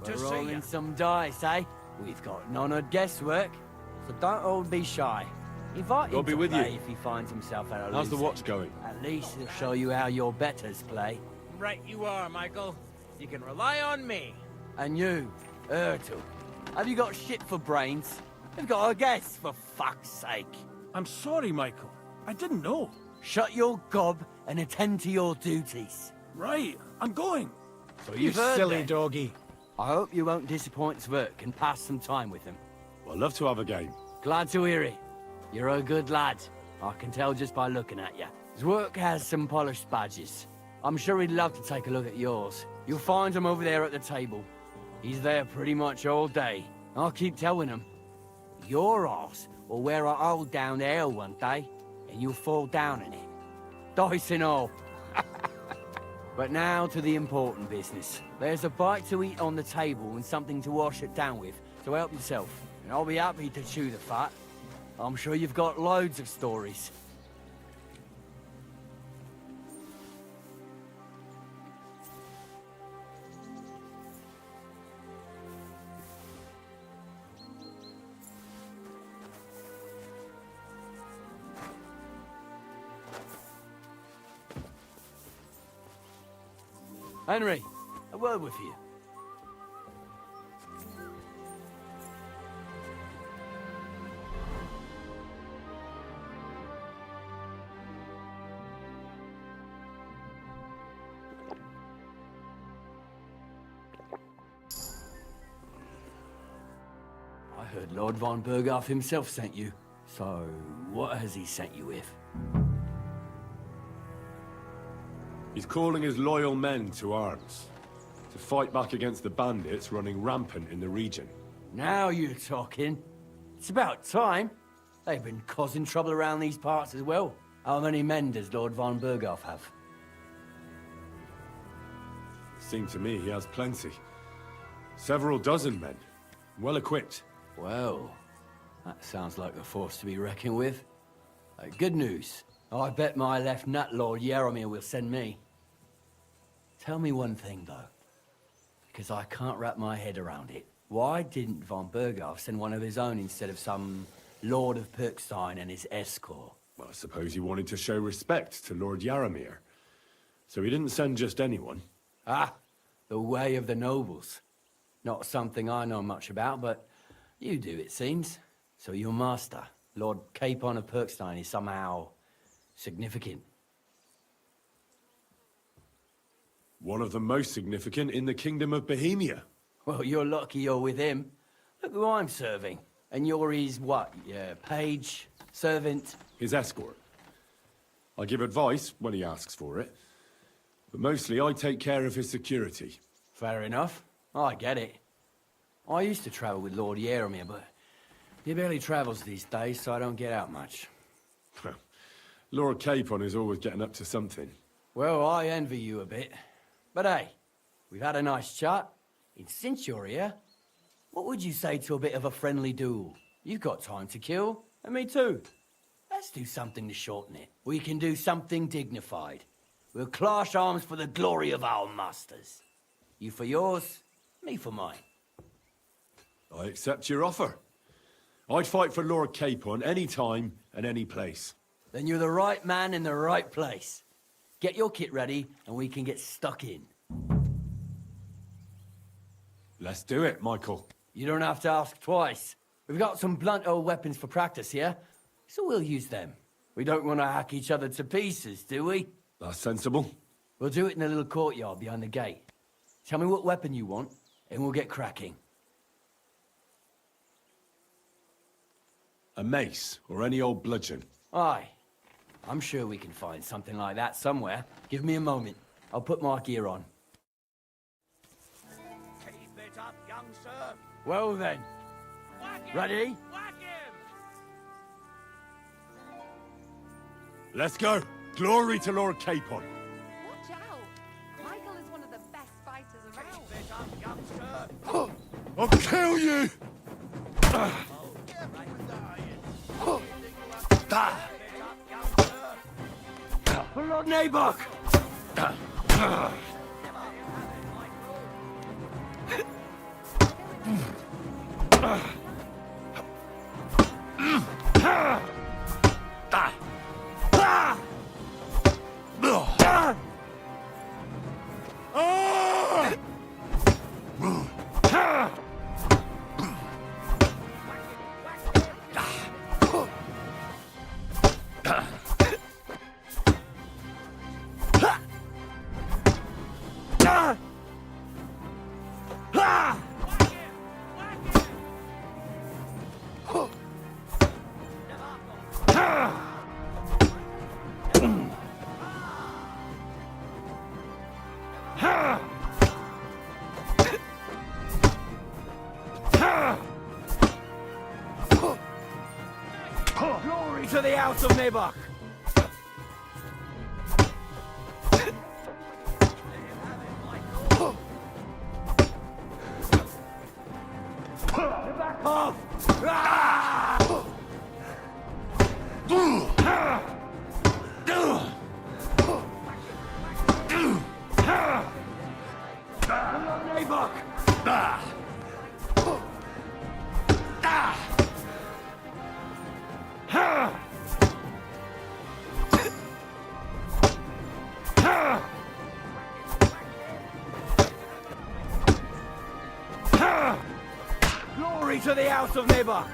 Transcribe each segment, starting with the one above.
to We're see rolling you. some dice, eh? We've got none of guesswork, so don't all be shy. Invite I'll him be to with play you. if he finds himself at a How's the loose watch end. going? At least he'll show you how your betters play. Right you are, Michael. You can rely on me. And you, Ertul, have you got shit for brains? You've got a guess, for fuck's sake. I'm sorry, Michael. I didn't know. Shut your gob and attend to your duties. Right, I'm going. So You you've heard silly then. doggy. I hope you won't disappoint Zwerk and pass some time with him. I'd love to have a game. Glad to hear it. You're a good lad. I can tell just by looking at you. Zwerk has some polished badges. I'm sure he'd love to take a look at yours. You'll find him over there at the table. He's there pretty much all day. I'll keep telling him. Your arse will wear a hole down the ale one day, and you'll fall down in it. Dice and all. But now to the important business. There's a bite to eat on the table and something to wash it down with, so help yourself. And I'll be happy to chew the fat. I'm sure you've got loads of stories. Henry, a word with you. I heard Lord von Berghoff himself sent you. So, what has he sent you with? He's calling his loyal men to arms. To fight back against the bandits running rampant in the region. Now you're talking. It's about time. They've been causing trouble around these parts as well. How many men does Lord von Berghoff have? Seemed to me he has plenty. Several dozen men. Well equipped. Well, that sounds like a force to be reckoned with. Good news. I bet my left nut Lord Yaromir will send me. Tell me one thing, though. Because I can't wrap my head around it. Why didn't von Berghoff send one of his own instead of some Lord of Perkstein and his escort? Well, I suppose he wanted to show respect to Lord Yaromir. So he didn't send just anyone. Ah, the way of the nobles. Not something I know much about, but you do, it seems. So your master, Lord Capon of Perkstein, is somehow significant. One of the most significant in the Kingdom of Bohemia. Well, you're lucky you're with him. Look who I'm serving. And you're his, what, page, servant? His escort. I give advice when he asks for it. But mostly I take care of his security. Fair enough. I get it. I used to travel with Lord Yaromir, but he barely travels these days, so I don't get out much. Lord Capon is always getting up to something. Well, I envy you a bit. But hey, we've had a nice chat. And since you're here, what would you say to a bit of a friendly duel? You've got time to kill, and me too. Let's do something to shorten it. We can do something dignified. We'll clash arms for the glory of our masters. You for yours, me for mine. I accept your offer. I'd fight for Lord Capon any time and any place. Then you're the right man in the right place. Get your kit ready, and we can get stuck in. Let's do it, Michael. You don't have to ask twice. We've got some blunt old weapons for practice here, so we'll use them. We don't want to hack each other to pieces, do we? That's sensible. We'll do it in the little courtyard behind the gate. Tell me what weapon you want, and we'll get cracking. A mace, or any old bludgeon. Aye. I'm sure we can find something like that somewhere. Give me a moment. I'll put my gear on. Keep it up, young sir. Well then. Whack him! Ready? Whack him! Let's go! Glory to Lord Capon! Watch out! Michael is one of the best fighters around. Keep it up, young sir. I'll kill you! Lord Nabok! Glory to the house of Nibok! Back off! Glory to the house of Nibok!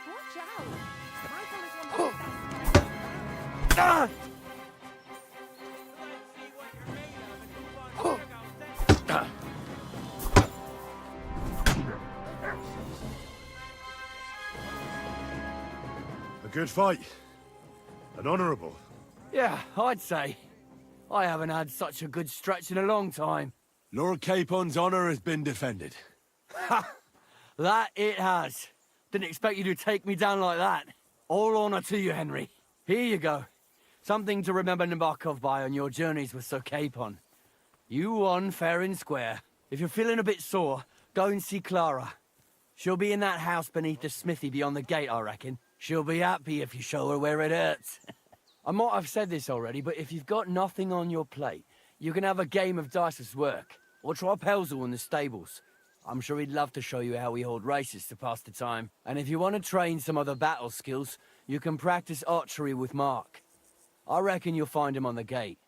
Watch out! Michael is one of the best men. A good fight. An honourable. Yeah, I'd say. I haven't had such a good stretch in a long time. Lord Capon's honour has been defended. Ha! That it has. Didn't expect you to take me down like that. All honour to you, Henry. Here you go. Something to remember Nabokov by on your journeys with Sir Capon. You won fair and square. If you're feeling a bit sore, go and see Clara. She'll be in that house beneath the smithy beyond the gate, I reckon. She'll be happy if you show her where it hurts. I might have said this already, but if you've got nothing on your plate, you can have a game of dice's work, or try Pelzel in the stables. I'm sure he'd love to show you how we hold races to pass the time. And if you want to train some other battle skills, you can practice archery with Mark. I reckon you'll find him on the gate.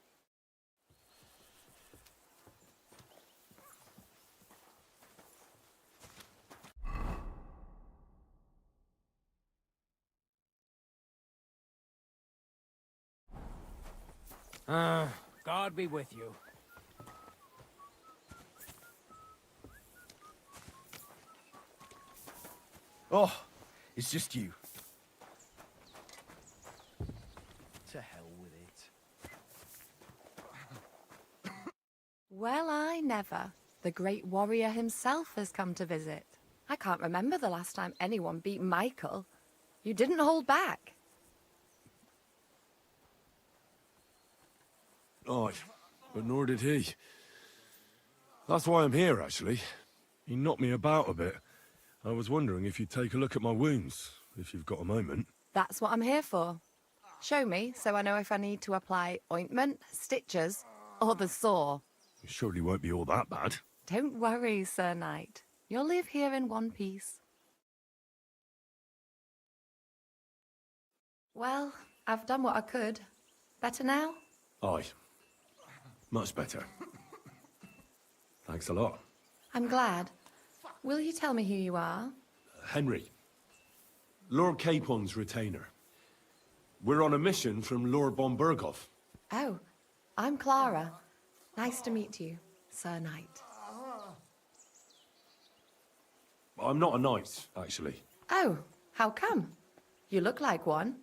God be with you. Oh, it's just you. To hell with it. Well, I never. The great warrior himself has come to visit. I can't remember the last time anyone beat Michael. You didn't hold back. Aye, but nor did he. That's why I'm here, actually. He knocked me about a bit. I was wondering if you'd take a look at my wounds, if you've got a moment. That's what I'm here for. Show me, so I know if I need to apply ointment, stitches, or the saw. It surely won't be all that bad. Don't worry, Sir Knight. You'll live here in one piece. Well, I've done what I could. Better now? Aye. Much better. Thanks a lot. I'm glad. Will you tell me who you are? Henry. Lord Capon's retainer. We're on a mission from Lord Bombergov. Oh, I'm Clara. Nice to meet you, Sir Knight. I'm not a knight, actually. Oh, how come? You look like one.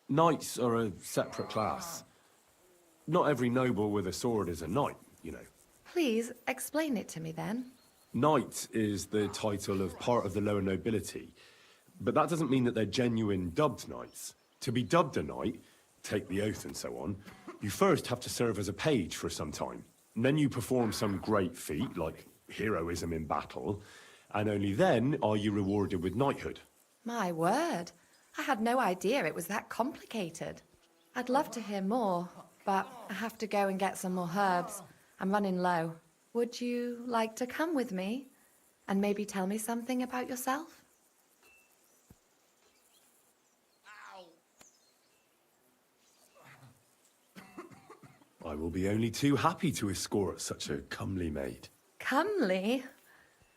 Knights are a separate class. Not every noble with a sword is a knight, you know. Please, explain it to me then. Knight is the title of part of the lower nobility, but that doesn't mean that they're genuine dubbed knights. To be dubbed a knight, take the oath and so on, you first have to serve as a page for some time. And then you perform some great feat, like heroism in battle, and only then are you rewarded with knighthood. My word. I had no idea it was that complicated. I'd love to hear more, but I have to go and get some more herbs. I'm running low. Would you like to come with me and maybe tell me something about yourself? I will be only too happy to escort such a comely maid. Comely?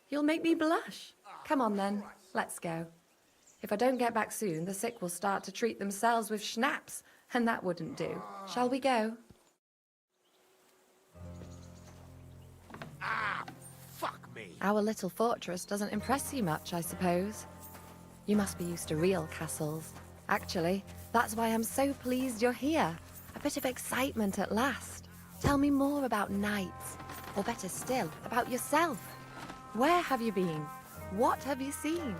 You'll make me blush. Come on then, let's go. If I don't get back soon, the sick will start to treat themselves with schnapps, and that wouldn't do. Shall we go? Fuck me. Our little fortress doesn't impress you much, I suppose. You must be used to real castles. Actually, that's why I'm so pleased you're here. A bit of excitement at last. Tell me more about knights, or better still, about yourself. Where have you been? What have you seen?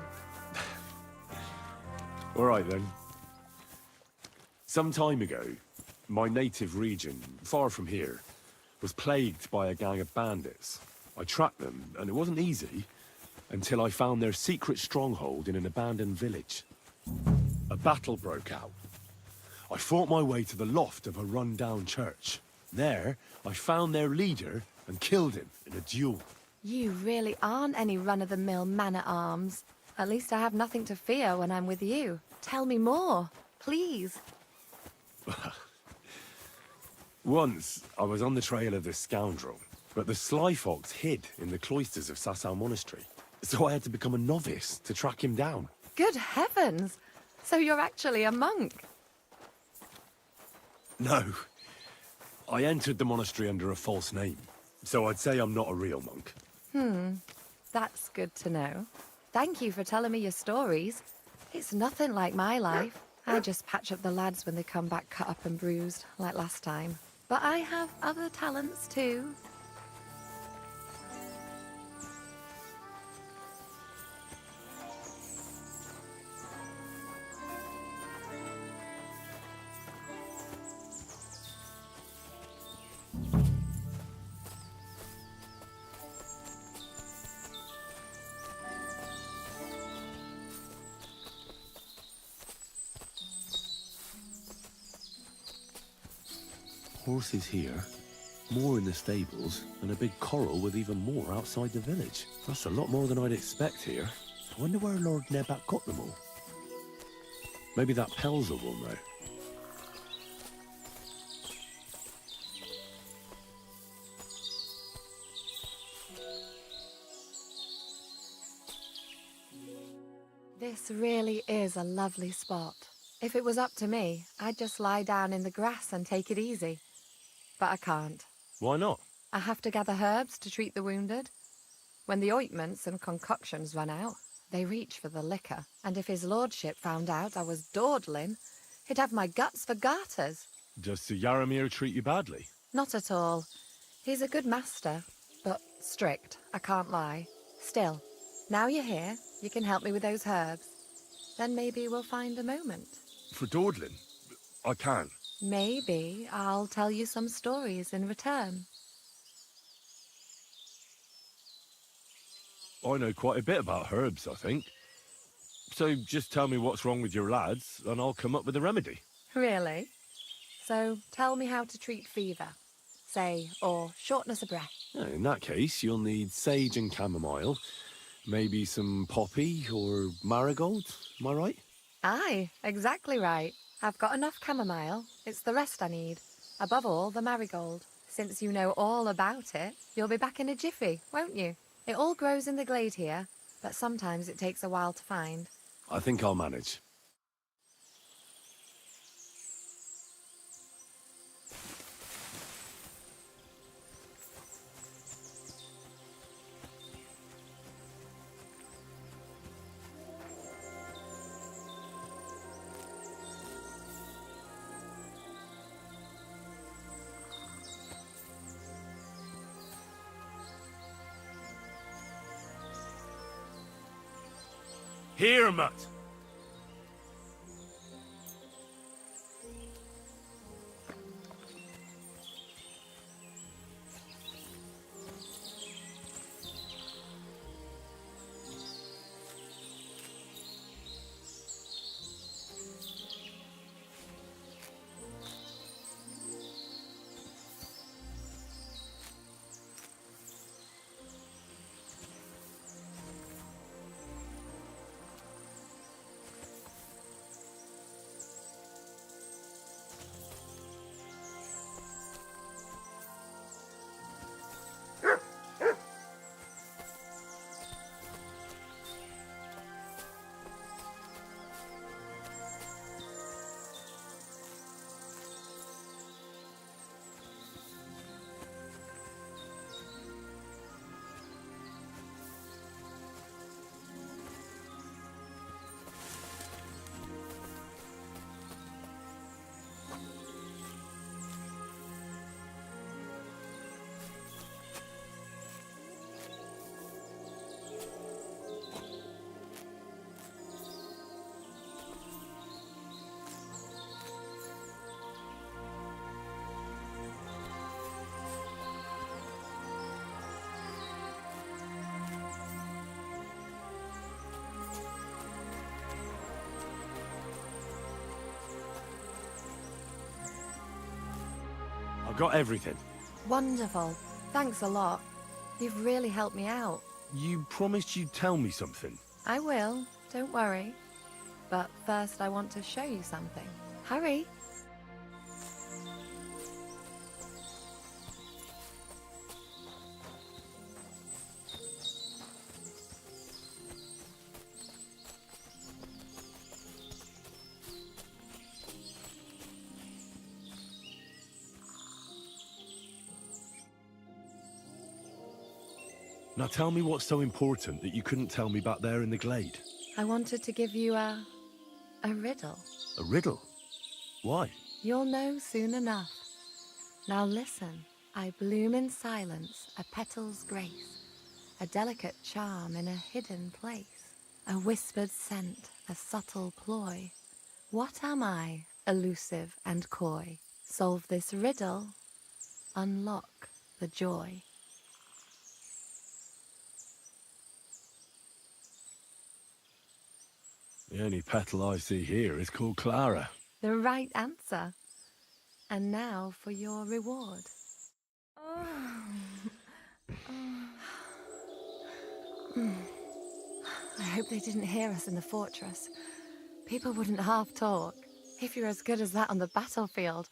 All right then. Some time ago, my native region, far from here, was plagued by a gang of bandits. I tracked them, and it wasn't easy, until I found their secret stronghold in an abandoned village. A battle broke out. I fought my way to the loft of a run-down church. There, I found their leader and killed him in a duel. You really aren't any run-of-the-mill man-at-arms. At least I have nothing to fear when I'm with you. Tell me more, please. Once, I was on the trail of this scoundrel, but the sly fox hid in the cloisters of Sasau Monastery. So I had to become a novice to track him down. Good heavens! So you're actually a monk? No. I entered the monastery under a false name, so I'd say I'm not a real monk. That's good to know. Thank you for telling me your stories. It's nothing like my life. I just patch up the lads when they come back cut up and bruised, like last time. But I have other talents too. Horses here, more in the stables, and a big corral with even more outside the village. That's a lot more than I'd expect here. I wonder where Lord Nebat got them all. Maybe that Pelzer will know. This really is a lovely spot. If it was up to me, I'd just lie down in the grass and take it easy. But I can't. Why not? I have to gather herbs to treat the wounded. When the ointments and concoctions run out, they reach for the liquor. And if his lordship found out I was dawdling, he'd have my guts for garters. Does Sir Yaramir treat you badly? Not at all. He's a good master, but strict, I can't lie. Still, now you're here, you can help me with those herbs. Then maybe we'll find a moment. For dawdling? I can. Maybe I'll tell you some stories in return. I know quite a bit about herbs, I think. So just tell me what's wrong with your lads, and I'll come up with a remedy. Really? So tell me how to treat fever, say, or shortness of breath. In that case, you'll need sage and chamomile, maybe some poppy or marigold, am I right? Aye, exactly right. I've got enough chamomile. It's the rest I need. Above all, the marigold. Since you know all about it, you'll be back in a jiffy, won't you? It all grows in the glade here, but sometimes it takes a while to find. I think I'll manage. Here, Mutt! I've got everything. Wonderful. Thanks a lot. You've really helped me out. You promised you'd tell me something. I will, don't worry. But first I want to show you something. Hurry. Now tell me what's so important that you couldn't tell me back there in the glade. I wanted to give you a riddle. A riddle? Why? You'll know soon enough. Now listen. I bloom in silence, a petal's grace, a delicate charm in a hidden place, a whispered scent, a subtle ploy. What am I, elusive and coy? Solve this riddle, unlock the joy. The only petal I see here is called Clara. The right answer. And now for your reward. I hope they didn't hear us in the fortress. People wouldn't half talk. If you're as good as that on the battlefield,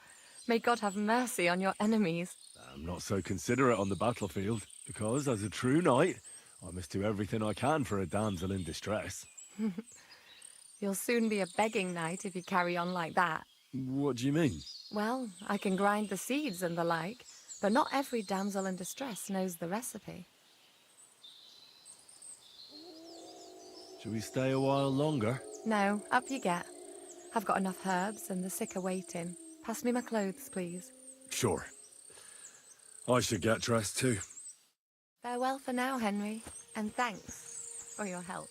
may God have mercy on your enemies. I'm not so considerate on the battlefield, because as a true knight, I must do everything I can for a damsel in distress. You'll soon be a begging knight if you carry on like that. What do you mean? Well, I can grind the seeds and the like, but not every damsel in distress knows the recipe. Shall we stay a while longer? No, up you get. I've got enough herbs and the sick are waiting. Pass me my clothes, please. Sure. I should get dressed too. Farewell for now, Henry, and thanks for your help.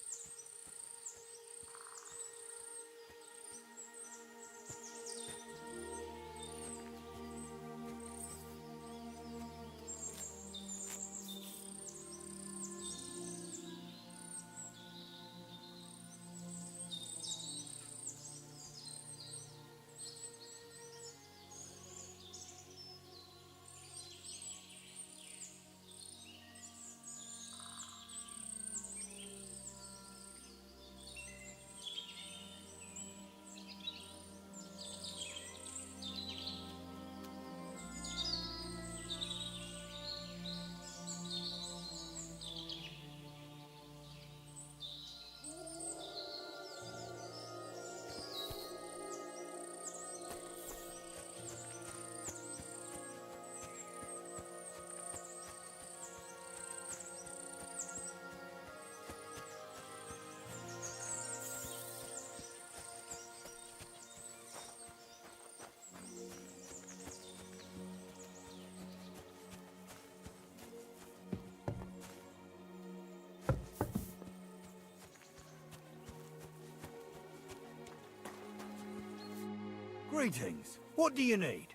Greetings. What do you need?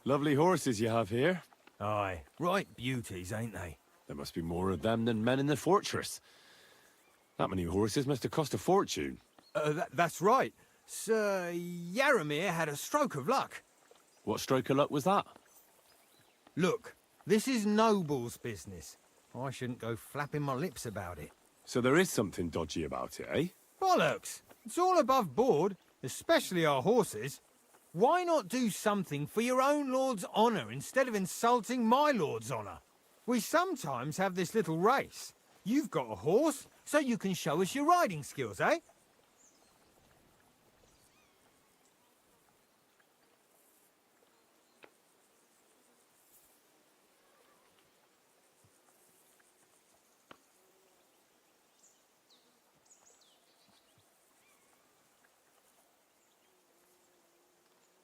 Lovely horses you have here. Aye, right beauties, ain't they? There must be more of them than men in the fortress. That many horses must have cost a fortune. That's right. Sir Yaramir had a stroke of luck. What stroke of luck was that? Look, this is noble's business. I shouldn't go flapping my lips about it. So there is something dodgy about it, eh? Bollocks! It's all above board, especially our horses. Why not do something for your own lord's honour instead of insulting my lord's honour? We sometimes have this little race. You've got a horse, so you can show us your riding skills, eh?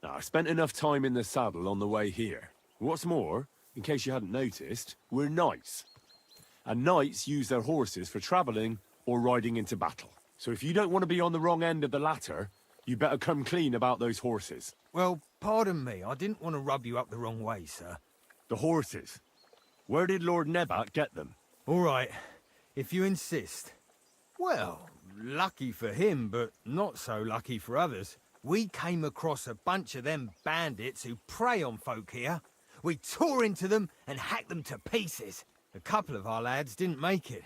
Now, I spent enough time in the saddle on the way here. What's more, in case you hadn't noticed, we're knights. And knights use their horses for travelling or riding into battle. So if you don't want to be on the wrong end of the latter, you better come clean about those horses. Well, pardon me, I didn't want to rub you up the wrong way, sir. The horses. Where did Lord Nebat get them? All right, if you insist. Well, lucky for him, but not so lucky for others. we came across a bunch of them bandits who prey on folk here. We tore into them and hacked them to pieces. A couple of our lads didn't make it.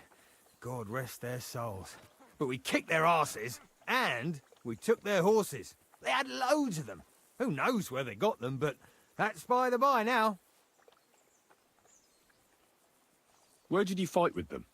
God rest their souls. But we kicked their asses, and we took their horses. They had loads of them. Who knows where they got them, but that's by the by now. Where did you fight with them?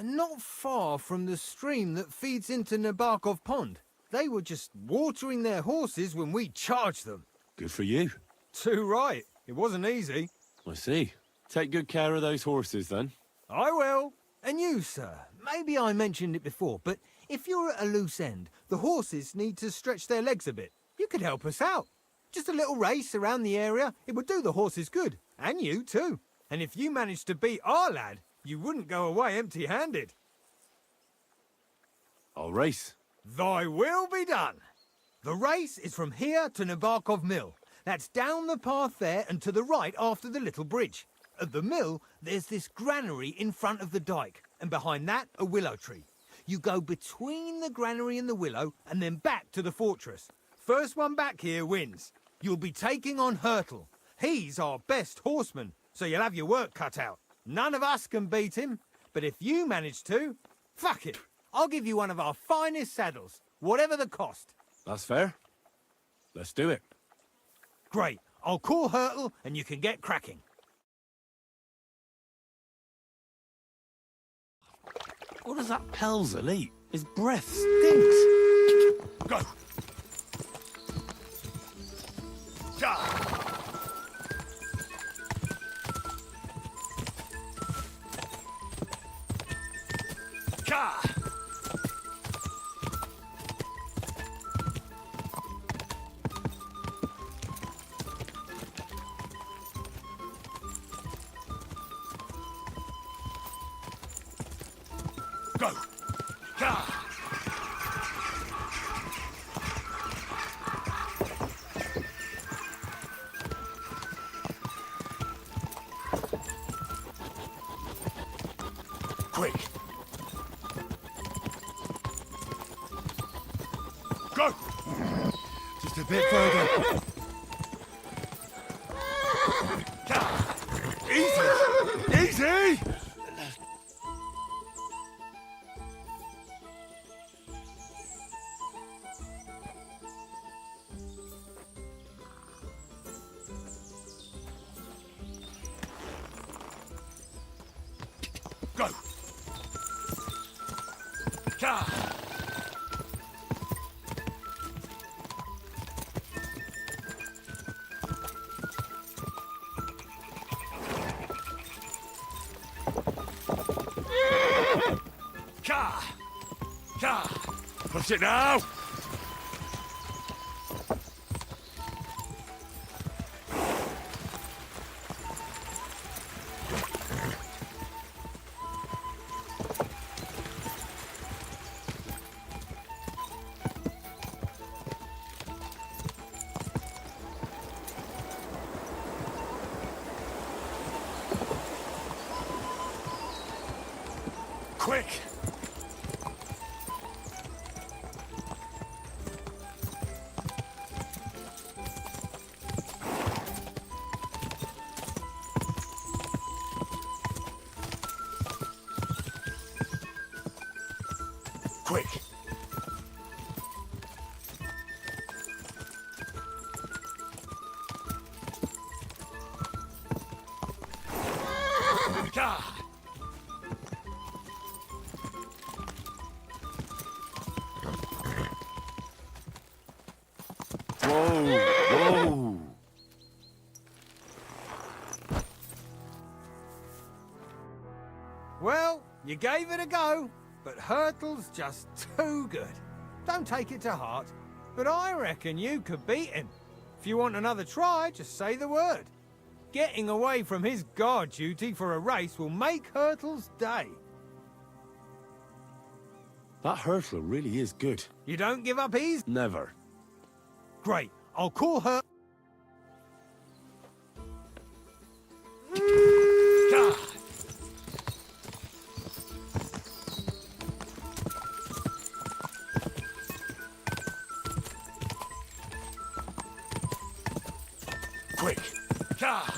Not far from the stream that feeds into Nabokov Pond. They were just watering their horses when we charged them. Good for you. Too right. It wasn't easy. I see. Take good care of those horses, then. I will. And you, sir, maybe I mentioned it before, but if you're at a loose end, the horses need to stretch their legs a bit. You could help us out. Just a little race around the area, it would do the horses good. And you, too. And if you managed to beat our lad, you wouldn't go away empty-handed. I'll race. Thy will be done. The race is from here to Nabokov Mill. That's down the path there and to the right after the little bridge. At the mill, there's this granary in front of the dike, and behind that, a willow tree. You go between the granary and the willow, and then back to the fortress. First one back here wins. You'll be taking on Hurtle. He's our best horseman, so you'll have your work cut out. None of us can beat him, but if you manage to, fuck it. I'll give you one of our finest saddles, whatever the cost. That's fair. Let's do it. Great. I'll call Hurtle, and you can get cracking. What does that Pelzer eat? His breath stinks. Go! Ja! Ka! Go! Ka! Quick! Go! Just a bit further. Ka! Easy! Easy! Go! Ka! Ka! Ka! Push it now! Quick! Quick! Ka! Whoa! Whoa! Well, you gave it a go, but Hurtle's just too good. Don't take it to heart, but I reckon you could beat him. If you want another try, just say the word. Getting away from his guard duty for a race will make Hurtle's day. That Hurtle really is good. You don't give up easy? Never. Great. I'll call her. Ka! Quick! Ka!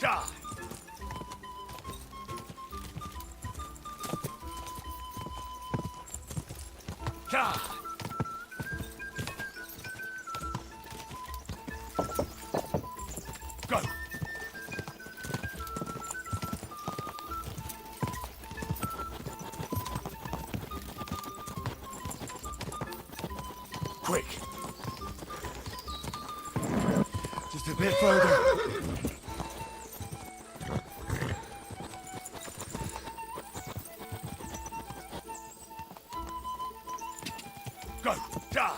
Ka! Ka! Go! Quick! Just a bit further. Go! Die!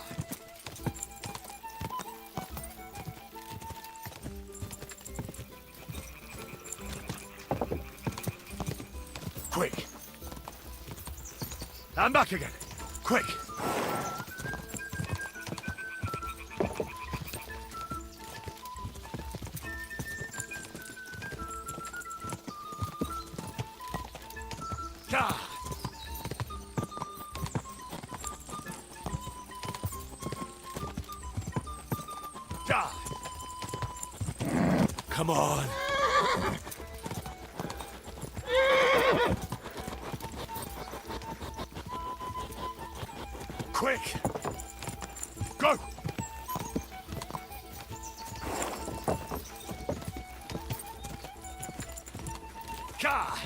Quick! I'm back again. Quick! Die! Die! Come on! Quick! Go! Ka!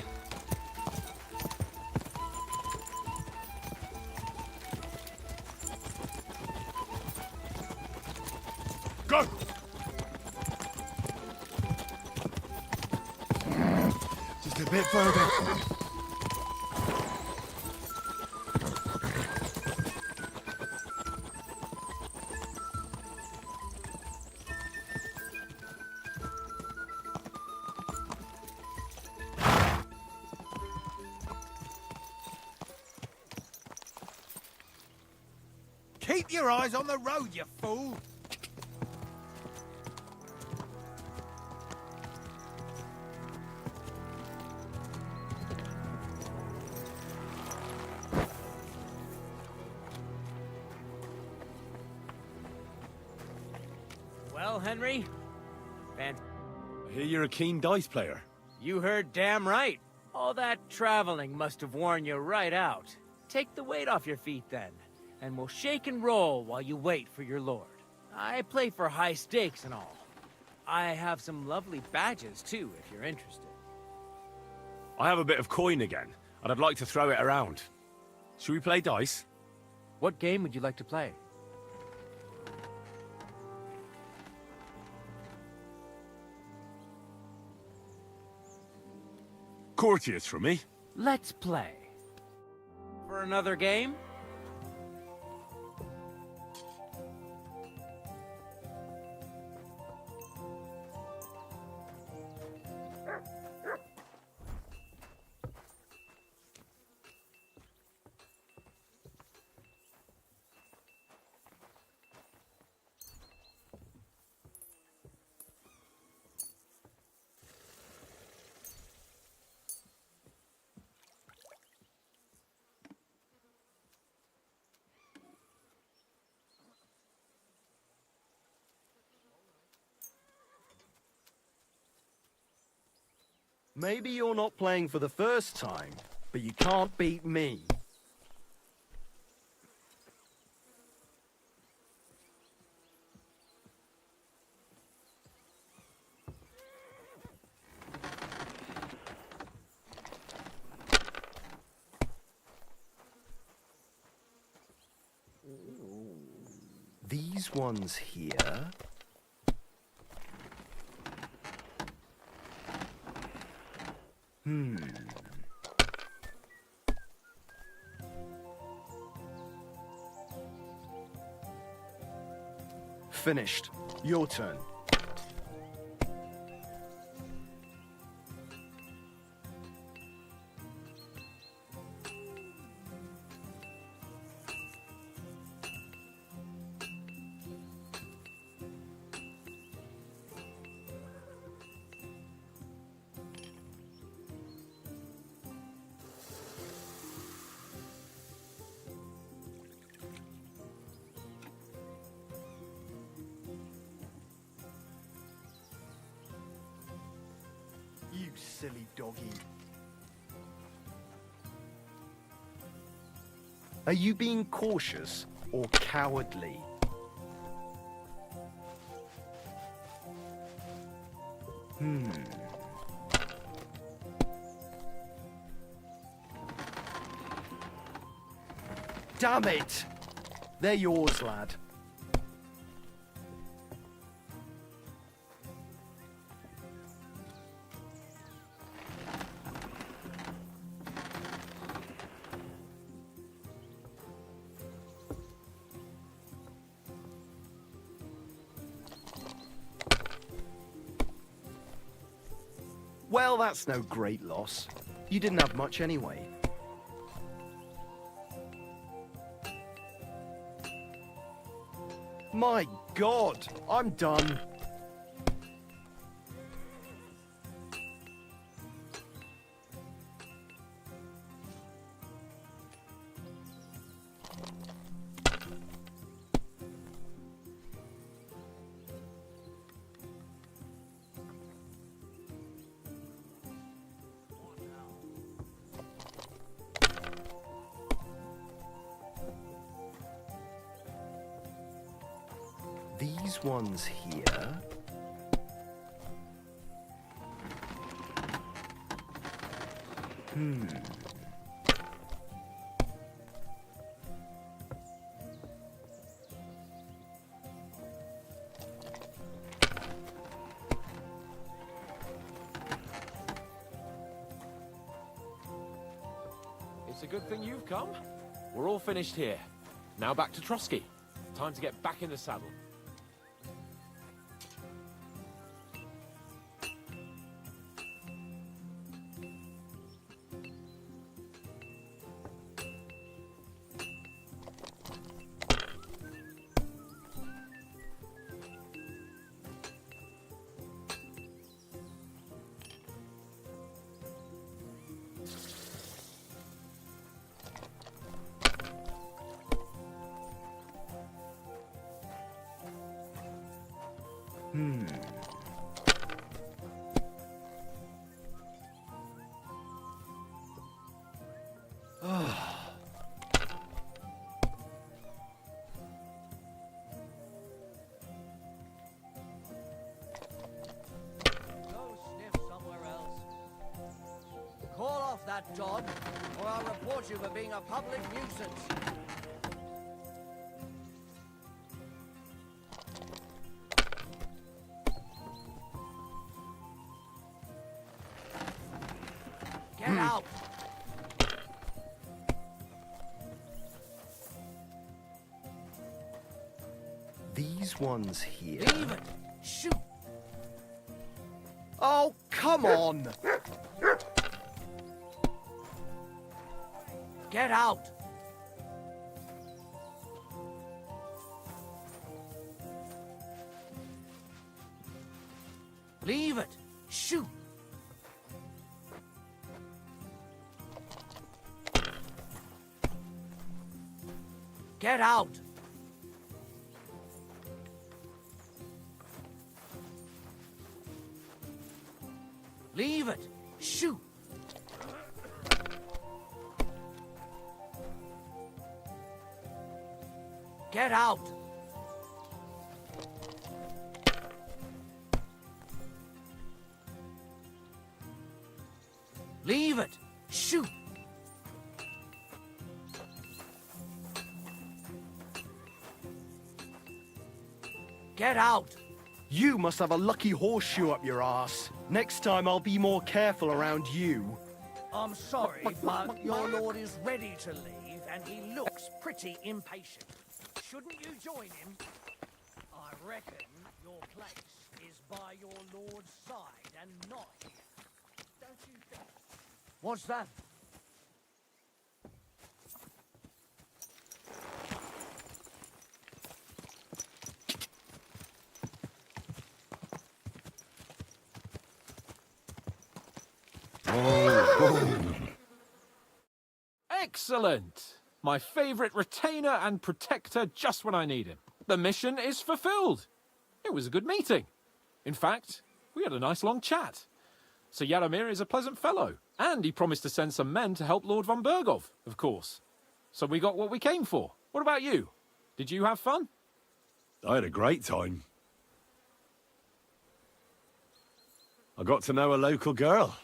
Go! Just a bit further. Keep your eyes on the road, you fool! Well, Henry? I hear you're a keen dice player. You heard damn right. All that traveling must have worn you right out. Take the weight off your feet then, and we'll shake and roll while you wait for your lord. I play for high stakes and all. I have some lovely badges too, if you're interested. I have a bit of coin again, and I'd like to throw it around. Should we play dice? What game would you like to play? Courteous from me. Let's play. For another game? Maybe you're not playing for the first time, but you can't beat me. These ones here. Finished. Your turn. silly doggy. Are you being cautious or cowardly? Damn it! They're yours, lad. Well, that's no great loss. You didn't have much anyway. My God, I'm done. These ones here. It's a good thing you've come. We're all finished here. Now back to Trotsky. Time to get back in the saddle. Go sniff somewhere else. Call off that dog, or I'll report you for being a public nuisance. Get out! These ones here. Leave it! Shoot! Oh, come on! Get out! Leave it! Shoot! Get out! Leave it! Shoot! Get out! Leave it! Shoot! Get out! You must have a lucky horseshoe up your ass. Next time I'll be more careful around you. I'm sorry, but your lord is ready to leave, and he looks pretty impatient. Shouldn't you join him? I reckon your place is by your lord's side and not here. Don't you think? What's that? Excellent! My favorite retainer and protector just when I need him. The mission is fulfilled. It was a good meeting. In fact, we had a nice long chat. Sir Yaromir is a pleasant fellow, and he promised to send some men to help Lord von Bergov, of course. So we got what we came for. What about you? Did you have fun? I had a great time. I got to know a local girl.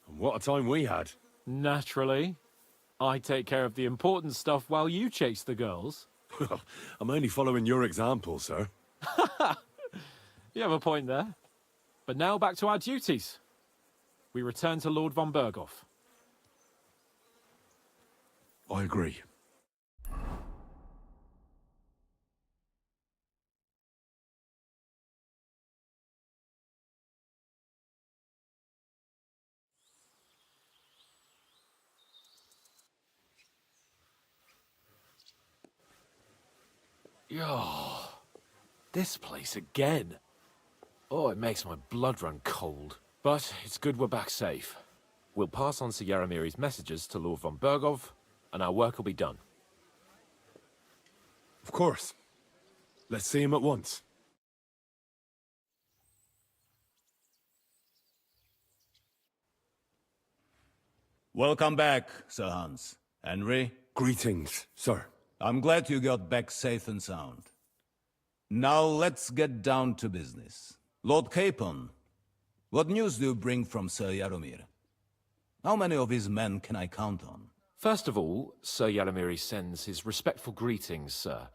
And what a time we had. Naturally. I take care of the important stuff while you chase the girls. I'm only following your example, sir. You have a point there. But now back to our duties. We return to Lord von Bergov. I agree. Oh, this place again. Oh, it makes my blood run cold. But it's good we're back safe. We'll pass on Sir Yaromiri's messages to Lord von Bergov, and our work will be done. Of course. Let's see him at once. Welcome back, Sir Hans. Henry, Greetings, sir. I'm glad you got back safe and sound. Now let's get down to business. Lord Capon, what news do you bring from Sir Yaromir? How many of his men can I count on? First of all, Sir Yaromir sends his respectful greetings, sir.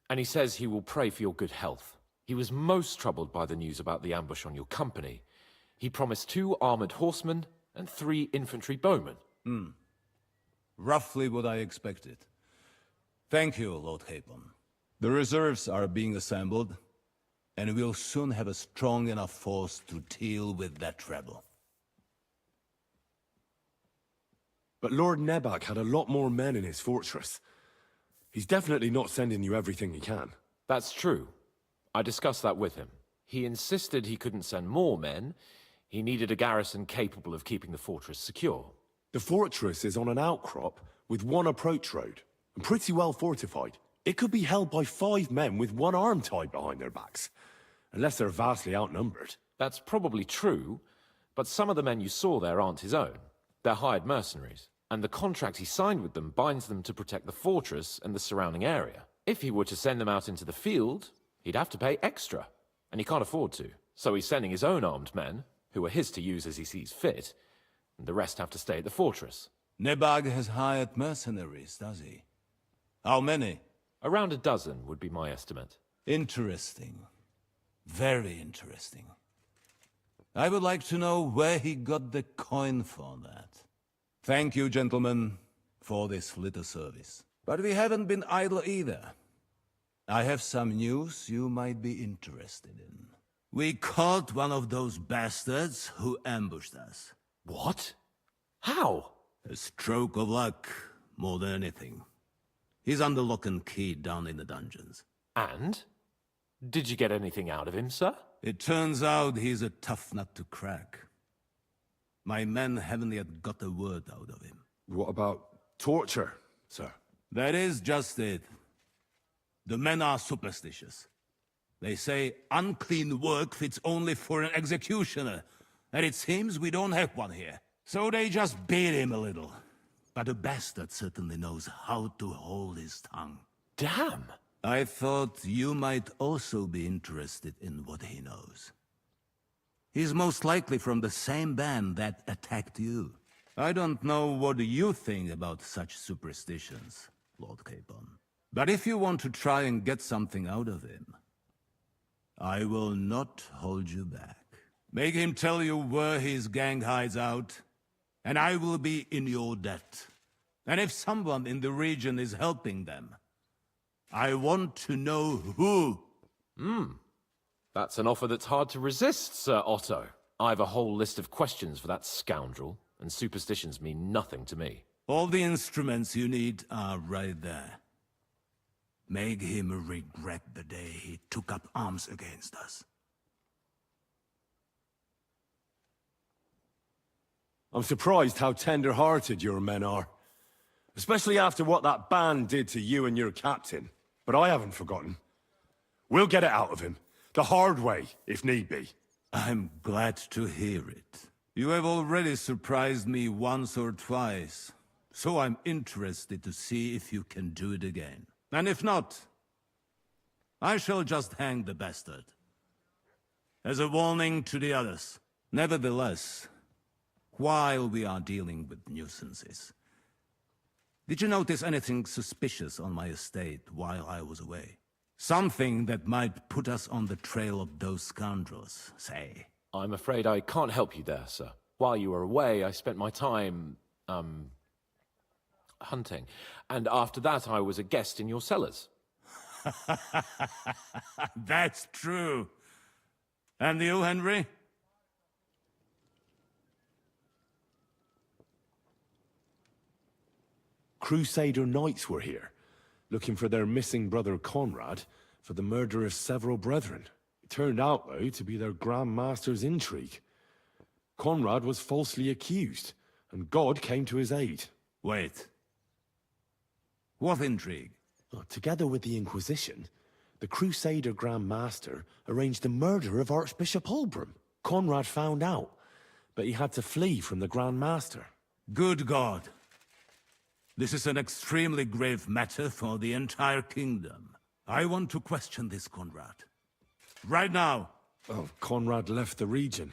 And he says he will pray for your good health. He was most troubled by the news about the ambush on your company. He promised 2 armored horsemen and 3 infantry bowmen. Roughly what I expected. Thank you, Lord Capon. The reserves are being assembled, and we'll soon have a strong enough force to deal with that rebel. But Lord Nebak had a lot more men in his fortress. He's definitely not sending you everything he can. That's true. I discussed that with him. He insisted he couldn't send more men. He needed a garrison capable of keeping the fortress secure. The fortress is on an outcrop with 1 approach road, and pretty well fortified. It could be held by 5 men with 1 arm tied behind their backs, unless they're vastly outnumbered. That's probably true, but some of the men you saw there aren't his own. They're hired mercenaries, and the contract he signed with them binds them to protect the fortress and the surrounding area. If he were to send them out into the field, he'd have to pay extra, and he can't afford to. So he's sending his own armed men, who are his to use as he sees fit, and the rest have to stay at the fortress. Nebag has hired mercenaries, does he? How many? Around a dozen would be my estimate. Interesting. Very interesting. I would like to know where he got the coin for that. Thank you, gentlemen, for this little service. But we haven't been idle either. I have some news you might be interested in. We caught one of those bastards who ambushed us. What? How? A stroke of luck, more than anything. He's under lock and key down in the dungeons. And? Did you get anything out of him, sir? It turns out he's a tough nut to crack. My men haven't yet got a word out of him. What about torture, sir? That is just it. The men are superstitious. They say unclean work fits only for an executioner, and it seems we don't have one here. So they just beat him a little. But the bastard certainly knows how to hold his tongue. Damn! I thought you might also be interested in what he knows. He's most likely from the same band that attacked you. I don't know what you think about such superstitions, Lord Capon. But if you want to try and get something out of him, I will not hold you back. Make him tell you where his gang hides out, and I will be in your debt. And if someone in the region is helping them, I want to know who. That's an offer that's hard to resist, Sir Otto. I've a whole list of questions for that scoundrel, and superstitions mean nothing to me. All the instruments you need are right there. Make him regret the day he took up arms against us. I'm surprised how tender-hearted your men are. Especially after what that band did to you and your captain. But I haven't forgotten. We'll get it out of him. The hard way, if need be. I'm glad to hear it. You have already surprised me once or twice, so I'm interested to see if you can do it again. And if not, I shall just hang the bastard. As a warning to the others. Nevertheless, while we are dealing with nuisances, did you notice anything suspicious on my estate while I was away? Something that might put us on the trail of those scoundrels, say. I'm afraid I can't help you there, sir. While you were away, I spent my time, hunting. And after that, I was a guest in your cellars. That's true. And you, Henry? Crusader knights were here, looking for their missing brother Conrad for the murder of several brethren. It turned out, though, to be their Grand Master's intrigue. Conrad was falsely accused, and God came to his aid. Wait. What intrigue? Well, together with the Inquisition, the Crusader Grand Master arranged the murder of Archbishop Holbrook. Conrad found out, but he had to flee from the Grand Master. Good God. This is an extremely grave matter for the entire kingdom. I want to question this Conrad. Right now. Oh, Conrad left the region.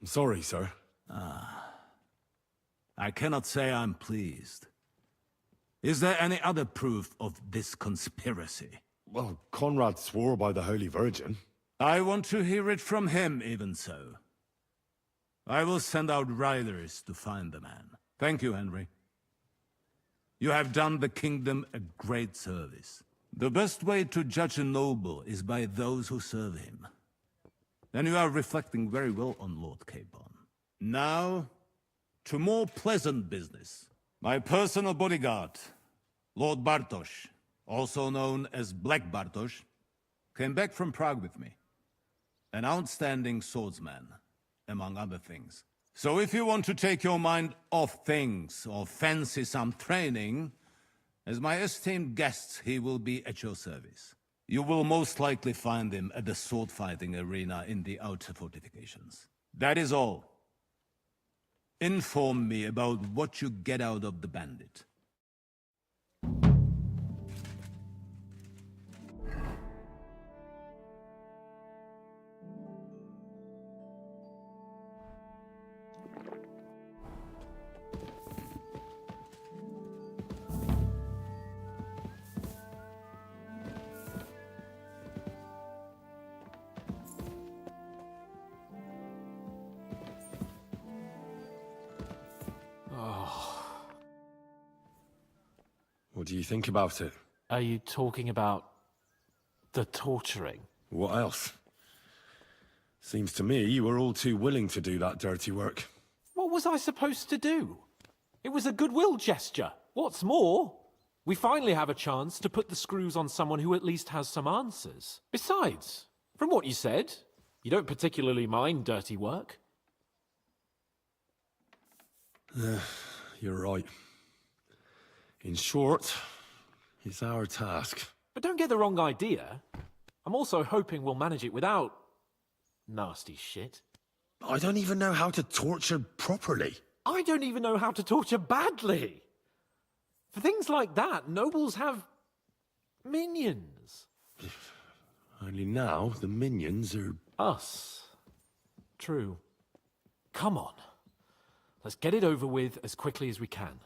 I'm sorry, sir. I cannot say I'm pleased. Is there any other proof of this conspiracy? Well, Conrad swore by the Holy Virgin. I want to hear it from him, even so. I will send out riders to find the man. Thank you, Henry. You have done the kingdom a great service. The best way to judge a noble is by those who serve him. And you are reflecting very well on Lord Capon. Now, to more pleasant business. My personal bodyguard, Lord Bartosz, also known as Black Bartosz, came back from Prague with me. An outstanding swordsman, among other things. So if you want to take your mind off things or fancy some training, as my esteemed guest, he will be at your service. You will most likely find him at the sword-fighting arena in the outer fortifications. That is all. Inform me about what you get out of the bandit. What do you think about it? Are you talking about the torturing? What else? Seems to me you were all too willing to do that dirty work. What was I supposed to do? It was a goodwill gesture. What's more, we finally have a chance to put the screws on someone who at least has some answers. Besides, from what you said, you don't particularly mind dirty work. You're right. In short, it's our task. But don't get the wrong idea. I'm also hoping we'll manage it without nasty shit. I don't even know how to torture properly. I don't even know how to torture badly. For things like that, nobles have minions. Only now the minions are... Us. True. Come on. Let's get it over with as quickly as we can.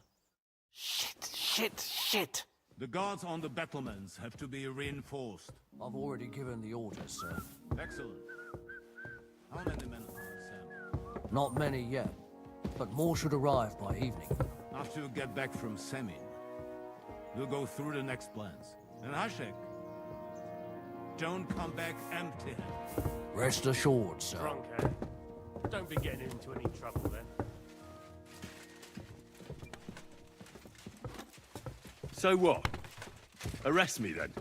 Shit. The guards on the battlements have to be reinforced. I've already given the orders, sir. Excellent. How many men are assembled? Not many yet, but more should arrive by evening. After you get back from Semin, we'll go through the next plans. And Hashek, don't come back empty-handed. Rest assured, sir. Drunk, eh? Don't be getting into any trouble then. So what? Arrest me then.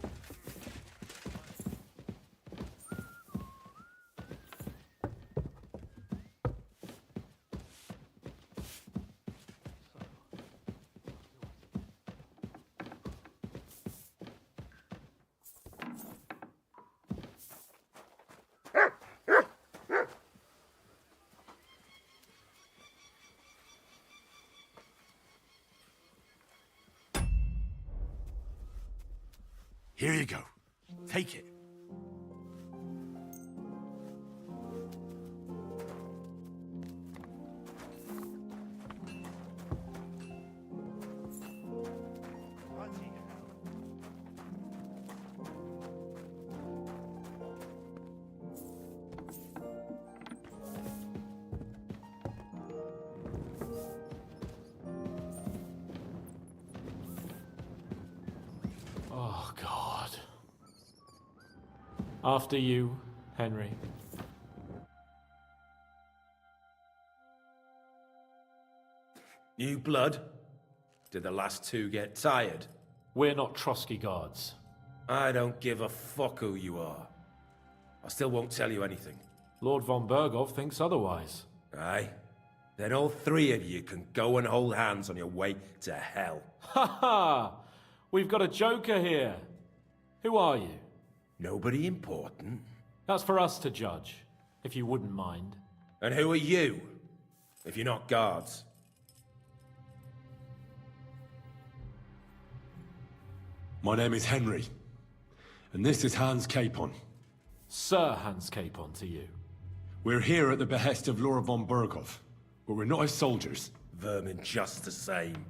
Here you go. Take it. Oh, God. After you, Henry. New blood? Did the last two get tired? We're not Trotsky guards. I don't give a fuck who you are. I still won't tell you anything. Lord von Berghoff thinks otherwise. Aye? Then all three of you can go and hold hands on your way to hell. Ha ha! We've got a joker here. Who are you? Nobody important. That's for us to judge, if you wouldn't mind. And who are you, if you're not guards? My name is Henry, and this is Hans Capon. Sir Hans Capon to you. We're here at the behest of Laura von Berghoff, but we're not his soldiers. Vermin just the same.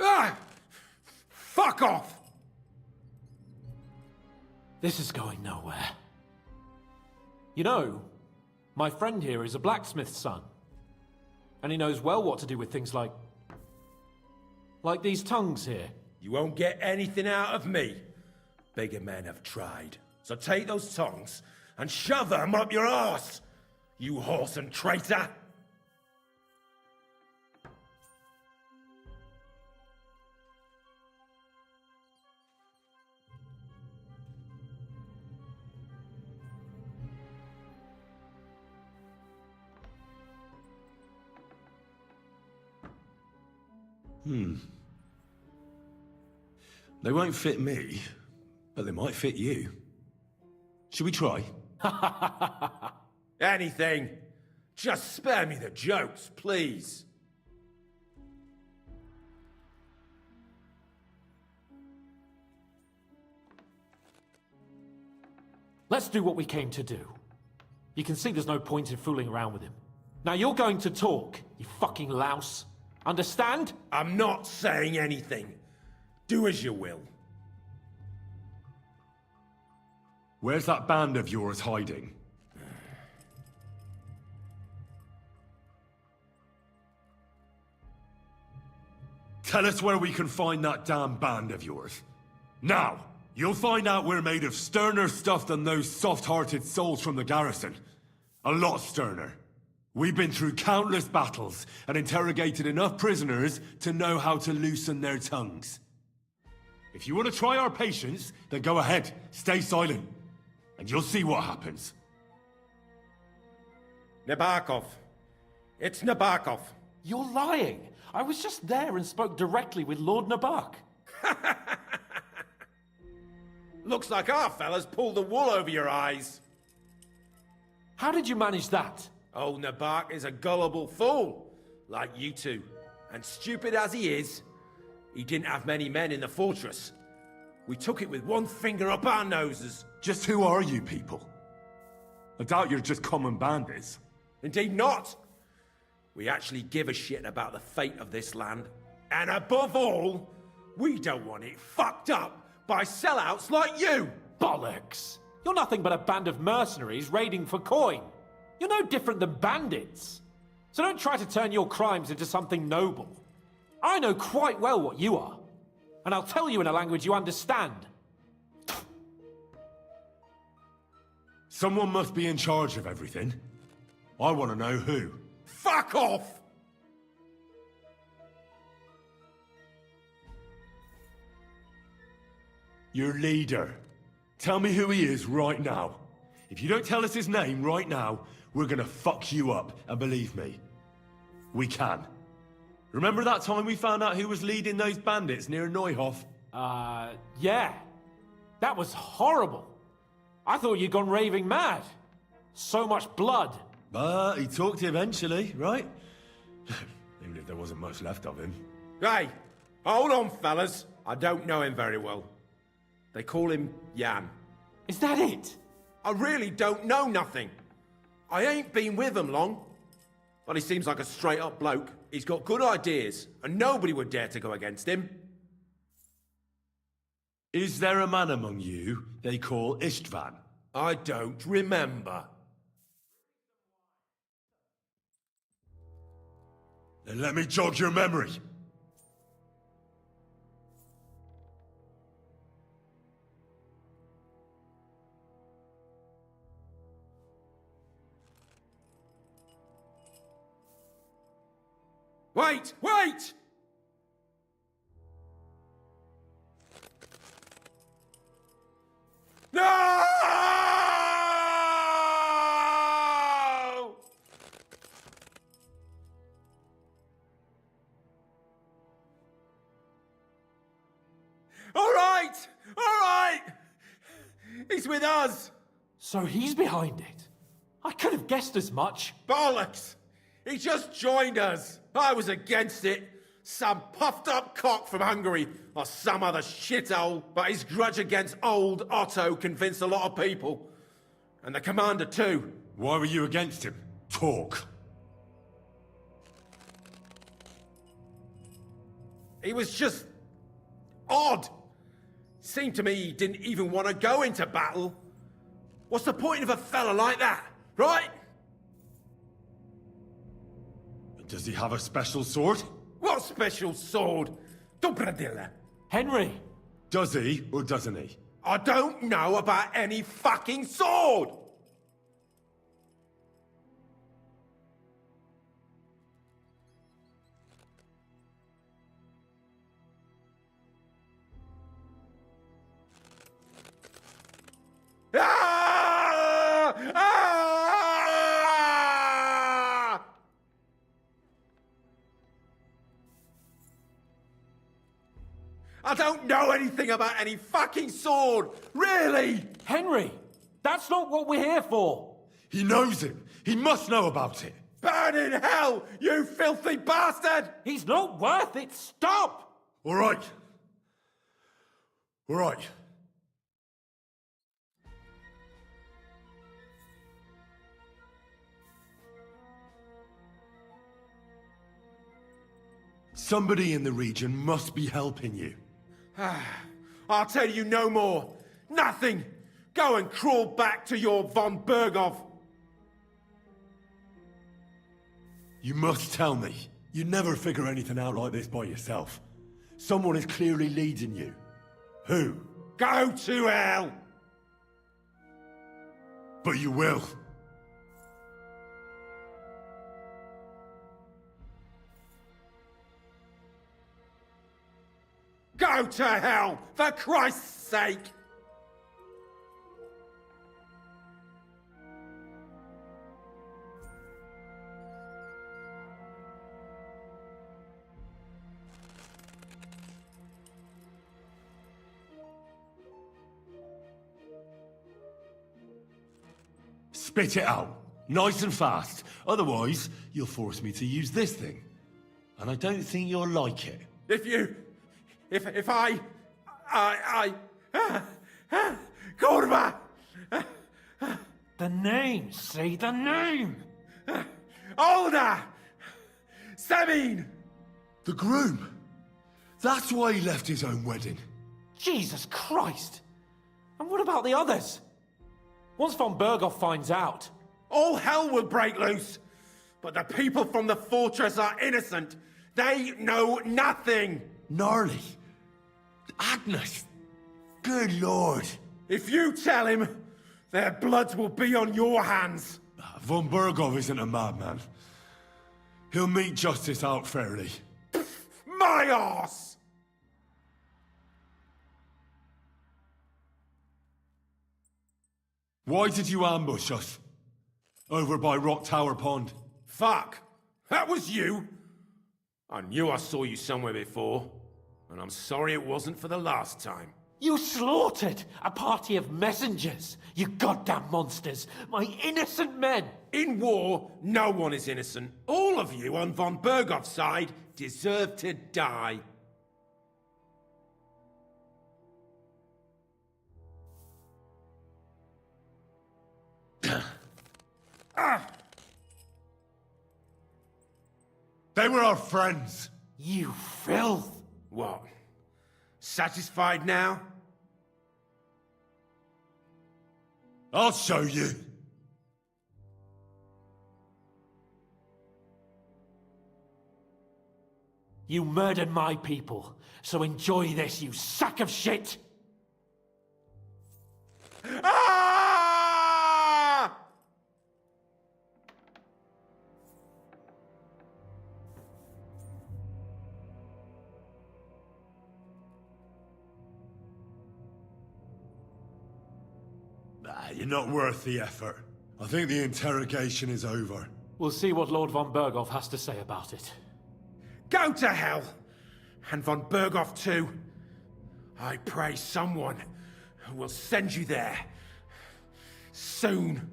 Ah! Fuck off! This is going nowhere. You know, my friend here is a blacksmith's son. And he knows well what to do with things like these tongues here. You won't get anything out of me. Bigger men have tried. So take those tongs and shove them up your arse, you horse and traitor! They won't fit me, but they might fit you. Should we try? Anything. Just spare me the jokes, please. Let's do what we came to do. You can see there's no point in fooling around with him. Now you're going to talk, you fucking louse. Understand? I'm not saying anything. Do as you will. Where's that band of yours hiding? Tell us where we can find that damn band of yours. Now! You'll find out we're made of sterner stuff than those soft-hearted souls from the garrison. A lot sterner. We've been through countless battles and interrogated enough prisoners to know how to loosen their tongues. If you want to try our patience, then go ahead, stay silent, and you'll see what happens. Nabokov. It's Nabokov. You're lying. I was just there and spoke directly with Lord Nabok. Looks like our fellas pulled the wool over your eyes. How did you manage that? Old Nabok is a gullible fool, like you two. And stupid as he is, he didn't have many men in the fortress. We took it with one finger up our noses. Just who are you people? I doubt you're just common bandits. Indeed not. We actually give a shit about the fate of this land. And above all, we don't want it fucked up by sellouts like you! Bollocks! You're nothing but a band of mercenaries raiding for coin. You're no different than bandits. So don't try to turn your crimes into something noble. I know quite well what you are. And I'll tell you in a language you understand. Someone must be in charge of everything. I want to know who. Fuck off! Your leader. Tell me who he is right now. If you don't tell us his name right now, we're gonna fuck you up, and believe me, we can. Remember that time we found out who was leading those bandits near Neuhof? Yeah. That was horrible. I thought you'd gone raving mad. So much blood. But he talked eventually, right? Even if there wasn't much left of him. Hey, hold on, fellas. I don't know him very well. They call him Jan. Is that it? I really don't know nothing. I ain't been with him long. But he seems like a straight-up bloke. He's got good ideas, and nobody would dare to go against him. Is there a man among you they call Istvan? I don't remember. Then let me jog your memory. Wait! Wait! No! All right! All right! He's with us! So he's behind it. I could have guessed as much. Bollocks! He just joined us. I was against it. Some puffed up cock from Hungary or some other shithole. But his grudge against old Otto convinced a lot of people. And the commander too. Why were you against him? Talk. He was just odd. Seemed to me he didn't even want to go into battle. What's the point of a fella like that, right? Does he have a special sword? What special sword? Dobradilla. Henry! Does he, or doesn't he? I don't know about any fucking sword! Ah! Ah! I don't know anything about any fucking sword! Really! Henry! That's not what we're here for! He knows him! He must know about it! Burn in hell, you filthy bastard! He's not worth it! Stop! All right. All right. Somebody in the region must be helping you. I'll tell you no more. Nothing. Go and crawl back to your von Berghoff. You must tell me. You'd never figure anything out like this by yourself. Someone is clearly leading you. Who? Go to hell! But you will. Go to hell, for Christ's sake! Spit it out. Nice and fast. Otherwise, you'll force me to use this thing. And I don't think you'll like it. If I... Kurva! The name, say the name! Older! Sabine! The groom. That's why he left his own wedding. Jesus Christ! And what about the others? Once von Berghoff finds out... All hell will break loose! But the people from the fortress are innocent! They know nothing! Gnarly. Agnes. Good Lord. If you tell him, their blood will be on your hands! Von Berghoff isn't a madman. He'll mete justice out fairly. My arse! Why did you ambush us? Over by Rock Tower Pond. Fuck! That was you! I knew I saw you somewhere before, and I'm sorry it wasn't for the last time. You slaughtered a party of messengers, you goddamn monsters, my innocent men! In war, no one is innocent. All of you on von Bergov's side deserve to die. They were our friends. You filth! What? Satisfied now? I'll show you. You murdered my people, so enjoy this, you sack of shit! Ah! You're not worth the effort. I think the interrogation is over. We'll see what Lord von Berghoff has to say about it. Go to hell! And von Berghoff too. I pray someone will send you there. Soon.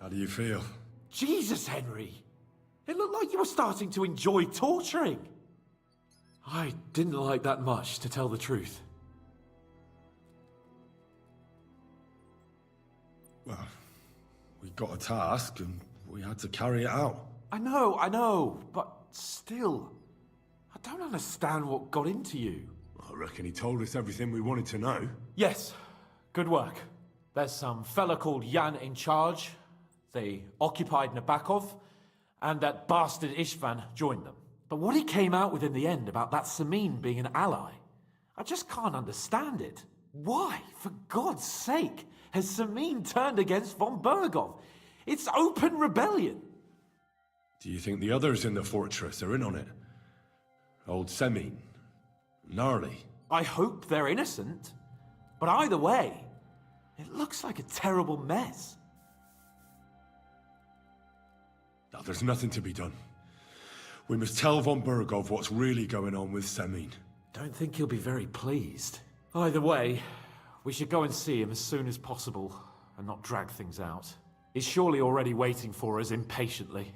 How do you feel? Jesus, Henry! It looked like you were starting to enjoy torturing. I didn't like that much, to tell the truth. Well, we got a task and we had to carry it out. I know, but still, I don't understand what got into you. I reckon he told us everything we wanted to know. Yes, good work. There's some fella called Jan in charge. They occupied Nabokov, and that bastard Istvan joined them. But what he came out with in the end about that Samin being an ally, I just can't understand it. Why, for God's sake, has Samin turned against von Berghoff? It's open rebellion. Do you think the others in the fortress are in on it? Old Semin, Gnarly. I hope they're innocent. But either way, it looks like a terrible mess. Now, there's nothing to be done. We must tell von Berghoff what's really going on with Semin. Don't think he'll be very pleased. Either way, we should go and see him as soon as possible and not drag things out. He's surely already waiting for us impatiently.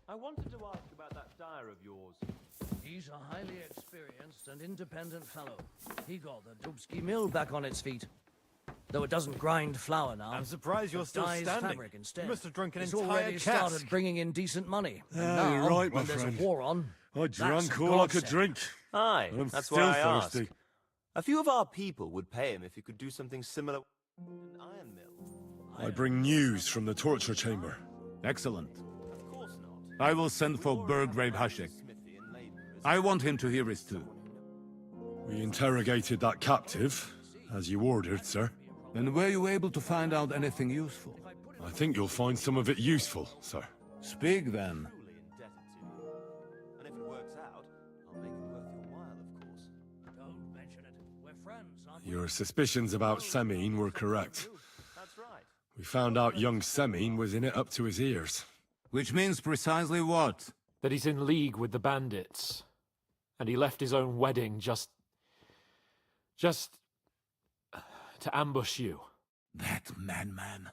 I wanted to ask about that dyer of yours. He's a highly experienced and independent fellow. He got the Dubsky mill back on its feet. Though it doesn't grind flour now. I'm surprised you're still dyes standing. fabric instead. You must have drunk an It's entire already cask. started bringing in decent money. And Ah, now, you're right, my when there's friend. a war on, I that's drank a all I could godsend. drink. Aye, And I'm that's still why I thirsty. asked. A few of our people would pay him if he could do something similar. An iron mill. I bring news from the torture chamber. Excellent. Of course not. I will send for Burgrave Hashek. Smithy and labourers. I want him to hear it too. We interrogated that captive, As you ordered, sir. And were you able to find out anything useful? I think you'll find some of it useful, sir. Speak then. Truly indebted to you. And if it works out, I'll make it worth your while, of course. Don't mention it. We're friends, aren't we? Your suspicions about Semine were correct. That's right. We found out young Semine was in it up to his ears. Which means precisely what? That he's in league with the bandits. And he left his own wedding just to ambush you. That madman.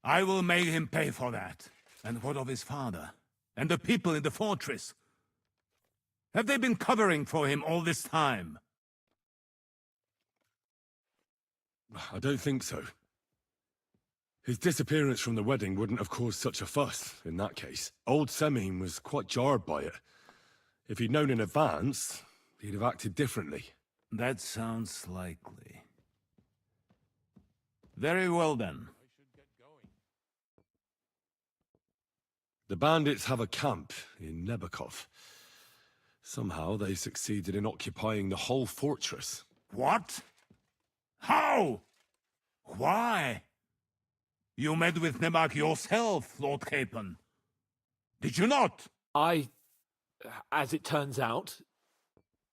I will make him pay for that. And what of his father? And the people in the fortress? Have they been covering for him all this time? I don't think so. His disappearance from the wedding wouldn't have caused such a fuss, in that case. Old Semine was quite jarred by it. If he'd known in advance, he'd have acted differently. That sounds likely. Very well then. The bandits have a camp in Nebakov. Somehow they succeeded in occupying the whole fortress. What? How? Why? You met with Nebak yourself, Lord Capon. Did you not? As it turns out,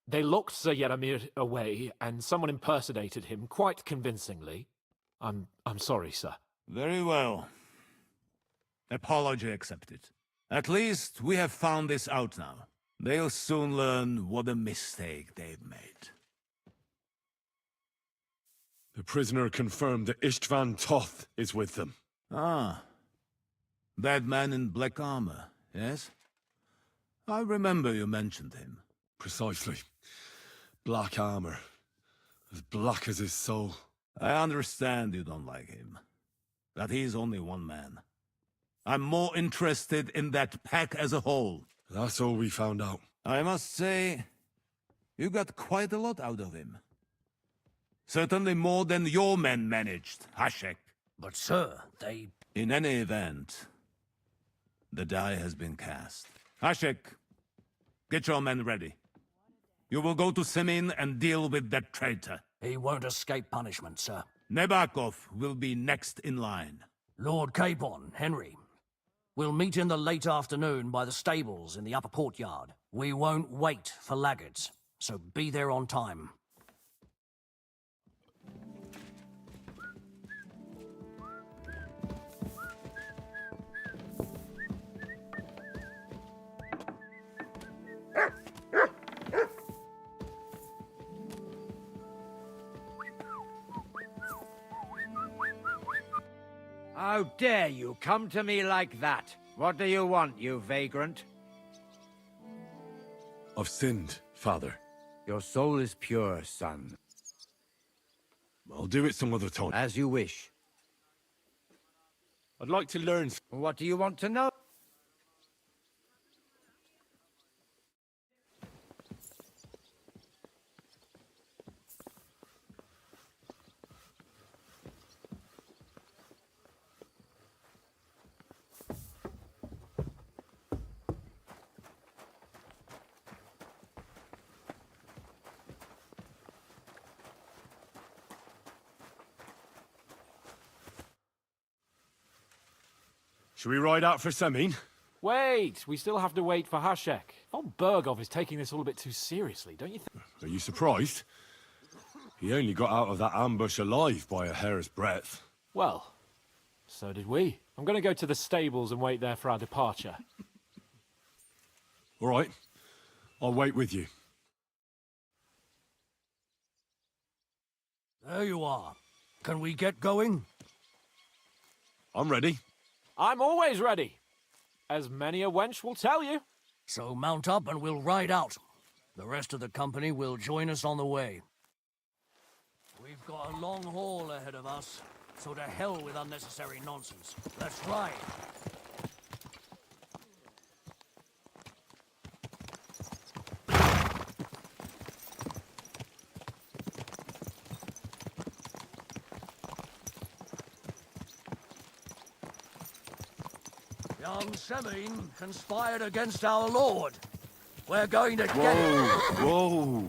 they locked Sir Yaramir away, and someone impersonated him quite convincingly. I'm sorry, sir. Very well. Apology accepted. At least we have found this out now. They'll soon learn what a mistake they've made. The prisoner confirmed that Istvan Toth is with them. Ah. That man in black armor, yes? I remember you mentioned him. Precisely. Black armor. As black as his soul. I understand you don't like him. But he's only one man. I'm more interested in that pack as a whole. That's all we found out. I must say, you got quite a lot out of him. Certainly more than your men managed, Hashek. But sir, they... In any event, the die has been cast. Hashek, get your men ready. You will go to Semine and deal with that traitor. He won't escape punishment, sir. Nebakov will be next in line. Lord Capon, Henry. We'll meet in the late afternoon by the stables in the upper courtyard. We won't wait for laggards, so be there on time. How dare you come to me like that? What do you want, you vagrant? I've sinned, Father. Your soul is pure, son. I'll do it some other time. As you wish. I'd like to learn... What do you want to know? Shall we ride out for Semine? Wait, we still have to wait for Hashek. Von Bergov is taking this all a bit too seriously, don't you think? Are you surprised? He only got out of that ambush alive by a hair's breadth. Well, so did we. I'm going to go to the stables and wait there for our departure. All right. I'll wait with you. There you are. Can we get going? I'm ready. I'm always ready, as many a wench will tell you. So mount up and we'll ride out. The rest of the company will join us on the way. We've got a long haul ahead of us, so to hell with unnecessary nonsense. Let's ride. Young Semine conspired against our lord. We're going to get him. Whoa!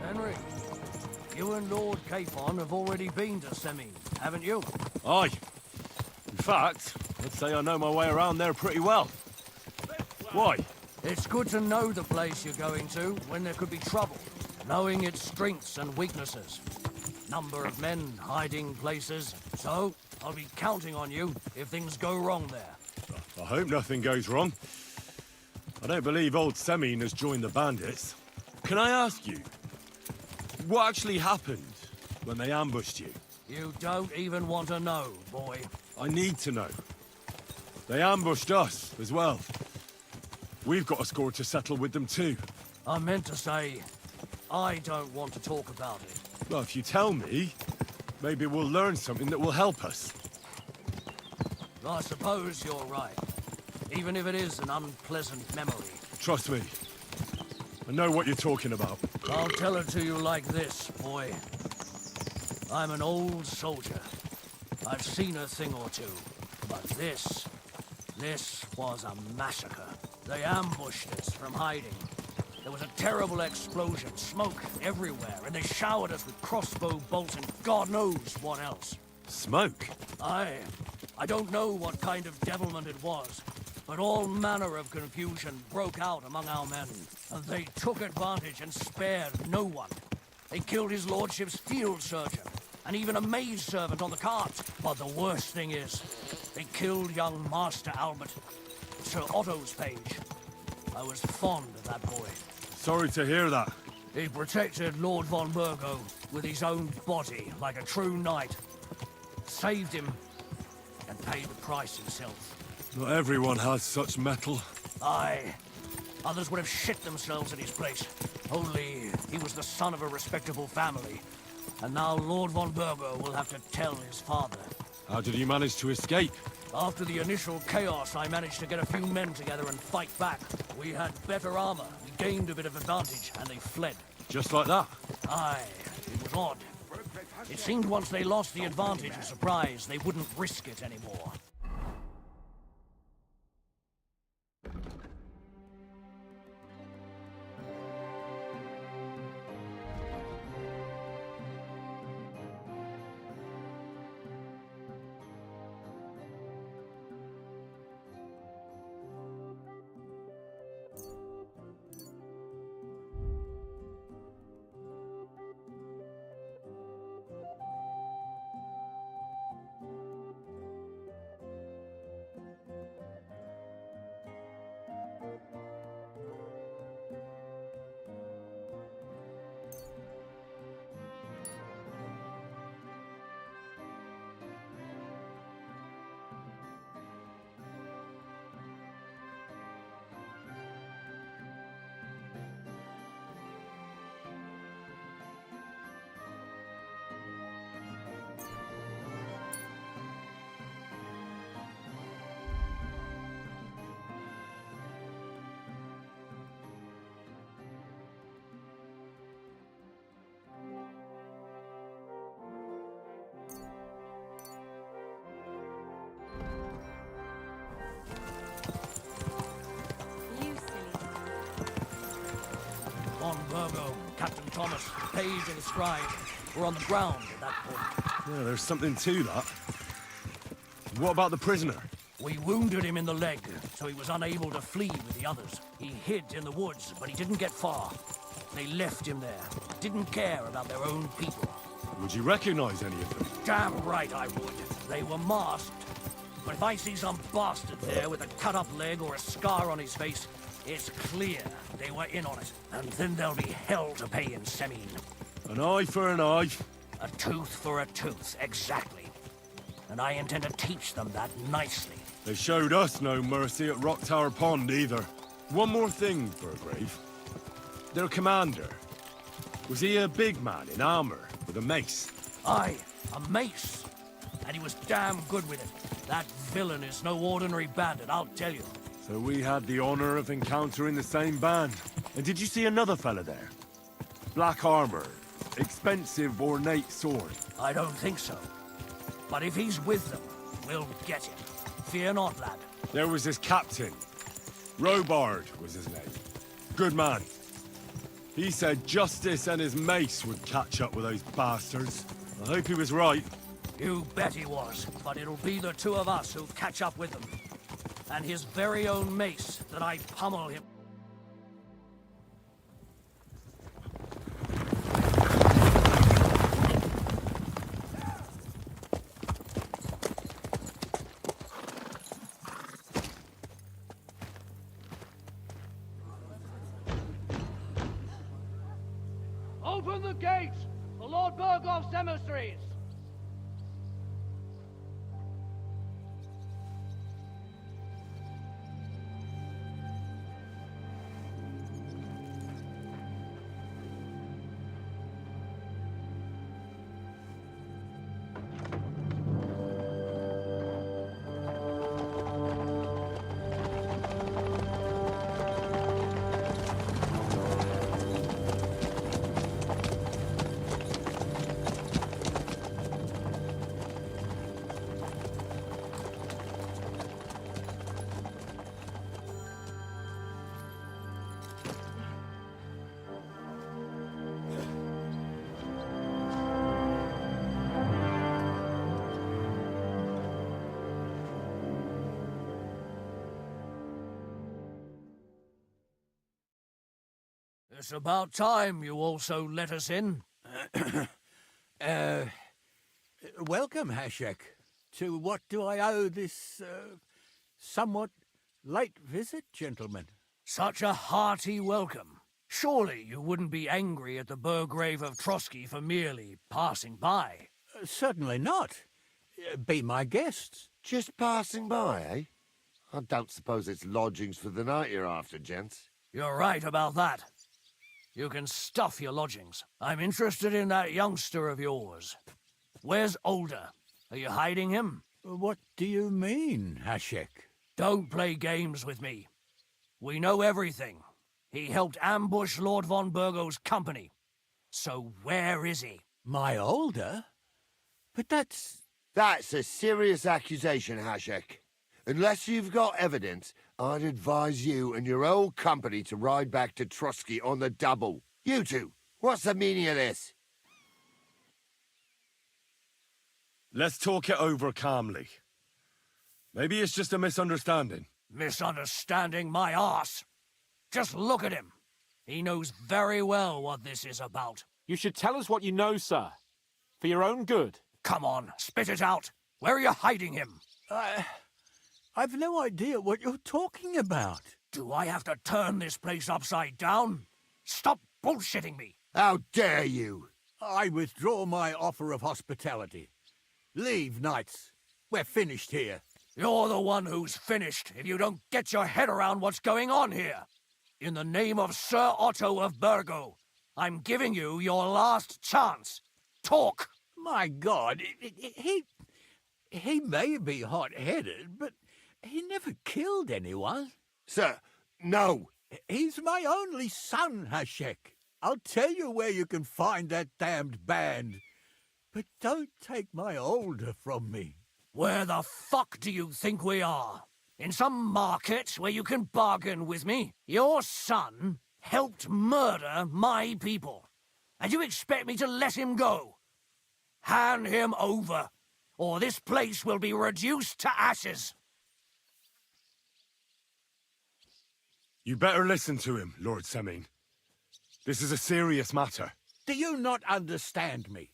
Henry, you and Lord Capon have already been to Semine, haven't you? Aye. In fact, I'd say I know my way around there pretty well. Why? It's good to know the place you're going to when there could be trouble, knowing its strengths and weaknesses. Number of men, hiding places. So, I'll be counting on you if things go wrong there. I hope nothing goes wrong. I don't believe old Semine has joined the bandits. Can I ask you, what actually happened when they ambushed you? You don't even want to know, boy. I need to know. They ambushed us as well. We've got a score to settle with them too. I meant to say, I don't want to talk about it. Well, if you tell me, maybe we'll learn something that will help us. I suppose you're right. Even if it is an unpleasant memory. Trust me. I know what you're talking about. I'll tell it to you like this, boy. I'm an old soldier. I've seen a thing or two. But this was a massacre. They ambushed us from hiding. There was a terrible explosion, smoke everywhere, and they showered us with crossbow bolts and God knows what else. Smoke? I don't know what kind of devilment it was, but all manner of confusion broke out among our men, and they took advantage and spared no one. They killed his lordship's field surgeon, and even a maidservant on the cart. But the worst thing is, they killed young Master Albert, Sir Otto's page. I was fond of that boy. Sorry to hear that. He protected Lord von Burgo with his own body like a true knight. Saved him, and paid the price himself. Not everyone has such mettle. Aye. Others would have shit themselves at his place. Only he was the son of a respectable family. And now Lord von Burgo will have to tell his father. How did you manage to escape? After the initial chaos, I managed to get a few men together and fight back. We had better armor, we gained a bit of advantage, and they fled. Just like that? Aye, it was odd. It seemed once they lost the advantage of surprise, they wouldn't risk it anymore. Von Burgo, Captain Thomas, Page and Scribe were on the ground at that point. Yeah, there's something to that. What about the prisoner? We wounded him in the leg, so he was unable to flee with the others. He hid in the woods, but he didn't get far. They left him there, didn't care about their own people. Would you recognize any of them? Damn right I would. They were masked. But if I see some bastard there with a cut-up leg or a scar on his face, it's clear they were in on it. And then there'll be hell to pay in Semine. An eye for an eye. A tooth for a tooth, exactly. And I intend to teach them that nicely. They showed us no mercy at Rock Tower Pond either. One more thing, Burgrave. Their commander. Was he a big man in armor with a mace? Aye, a mace. And he was damn good with it. That villain is no ordinary bandit, I'll tell you. So we had the honor of encountering the same band. And did you see another fella there? Black armor, expensive ornate sword. I don't think so. But if he's with them, we'll get him. Fear not, lad. There was his captain. Robard was his name. Good man. He said justice and his mace would catch up with those bastards. I hope he was right. You bet he was, but it'll be the two of us who catch up with them. And his very own mace that I pummel him. Open the gates for Lord Burgoff's emissaries! It's about time you also let us in. Welcome, Hashek. To what do I owe this, somewhat late visit, gentlemen? Such a hearty welcome. Surely you wouldn't be angry at the Burgrave of Trotsky for merely passing by. Certainly not. Be my guests. Just passing by, eh? I don't suppose it's lodgings for the night you're after, gents. You're right about that. You can stuff your lodgings. I'm interested in that youngster of yours. Where's Older? Are you hiding him? What do you mean, Hashek? Don't play games with me. We know everything. He helped ambush Lord von Burgo's company. So where is he? My Older? But that's... That's a serious accusation, Hashek. Unless you've got evidence, I'd advise you and your old company to ride back to Trotsky on the double. You two, what's the meaning of this? Let's talk it over calmly. Maybe it's just a misunderstanding. Misunderstanding my arse. Just look at him. He knows very well what this is about. You should tell us what you know, sir. For your own good. Come on, spit it out. Where are you hiding him? I've no idea what you're talking about. Do I have to turn this place upside down? Stop bullshitting me. How dare you? I withdraw my offer of hospitality. Leave, knights. We're finished here. You're the one who's finished if you don't get your head around what's going on here. In the name of Sir Otto of Burgo, I'm giving you your last chance. Talk! My God, he may be hot-headed, but he never killed anyone. Sir, no. He's my only son, Hashek. I'll tell you where you can find that damned band. But don't take my Older from me. Where the fuck do you think we are? In some market where you can bargain with me? Your son helped murder my people. And you expect me to let him go? Hand him over, or this place will be reduced to ashes. You better listen to him, Lord Semin. This is a serious matter. Do you not understand me?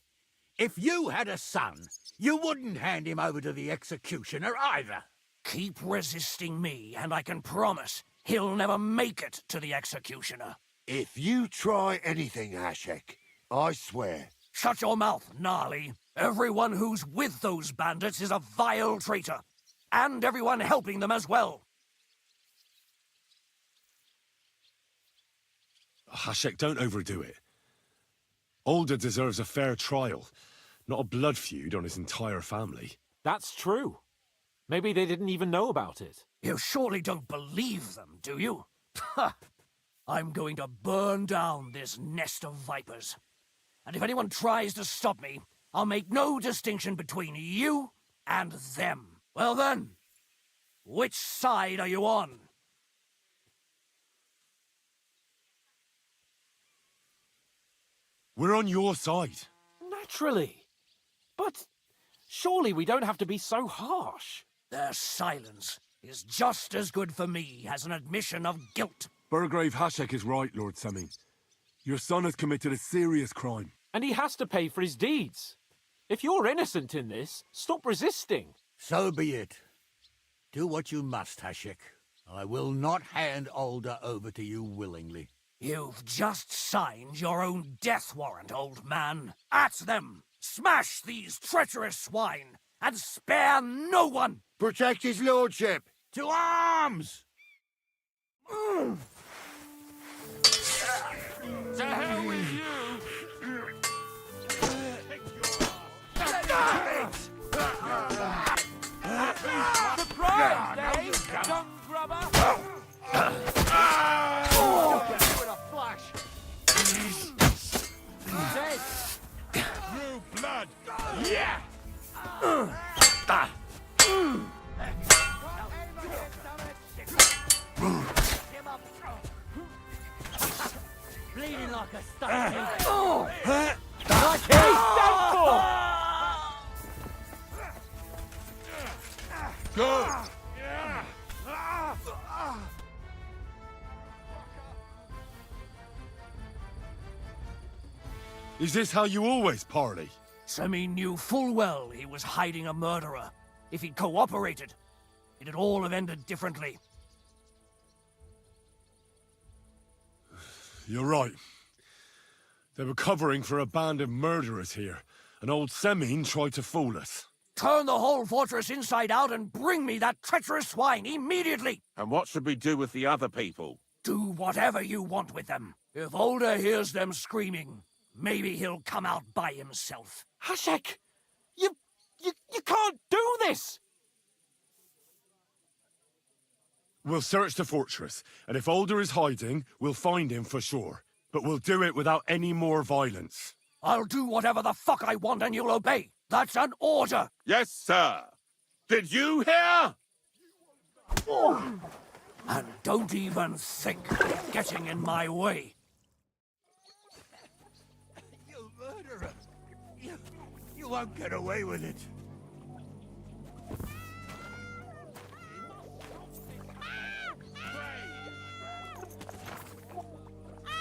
If you had a son, you wouldn't hand him over to the executioner either. Keep resisting me, and I can promise he'll never make it to the executioner. If you try anything, Hashek, I swear. Shut your mouth, Gnarly. Everyone who's with those bandits is a vile traitor. And everyone helping them as well. Hashek, don't overdo it. Older deserves a fair trial, not a blood feud on his entire family. That's true. Maybe they didn't even know about it. You surely don't believe them, do you? Ha! I'm going to burn down this nest of vipers. And if anyone tries to stop me, I'll make no distinction between you and them. Well then, which side are you on? We're on your side. Naturally. But surely we don't have to be so harsh. Their silence is just as good for me as an admission of guilt. Burgrave Hashek is right, Lord Semmi. Your son has committed a serious crime. And he has to pay for his deeds. If you're innocent in this, stop resisting. So be it. Do what you must, Hashek. I will not hand Alder over to you willingly. You've just signed your own death warrant, old man. At them! Smash these treacherous swine, and spare no one! Protect his lordship! To arms! To hell with you! Surprise, eh? Dung grubber! Through blood! Yeah! Bleeding like a stuck Good! Is this how you always parley? Semmi knew full well he was hiding a murderer. If he'd cooperated, it'd all have ended differently. You're right. They were covering for a band of murderers here, and old Semmin tried to fool us. Turn the whole fortress inside out and bring me that treacherous swine immediately! And what should we do with the other people? Do whatever you want with them. If Alder hears them screaming, maybe he'll come out by himself. Hashek! You can't do this! We'll search the fortress, and if Alder is hiding, we'll find him for sure. But we'll do it without any more violence. I'll do whatever the fuck I want and you'll obey. That's an order! Yes, sir! Did you hear? And don't even think of getting in my way. You murderer! You won't get away with it.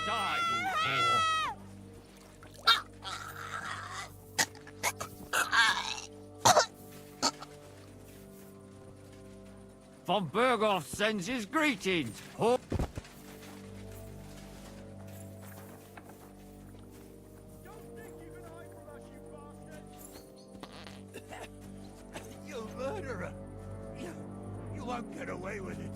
Die, you whore! Von Berghoff sends his greetings. You murderer! You won't get away with it.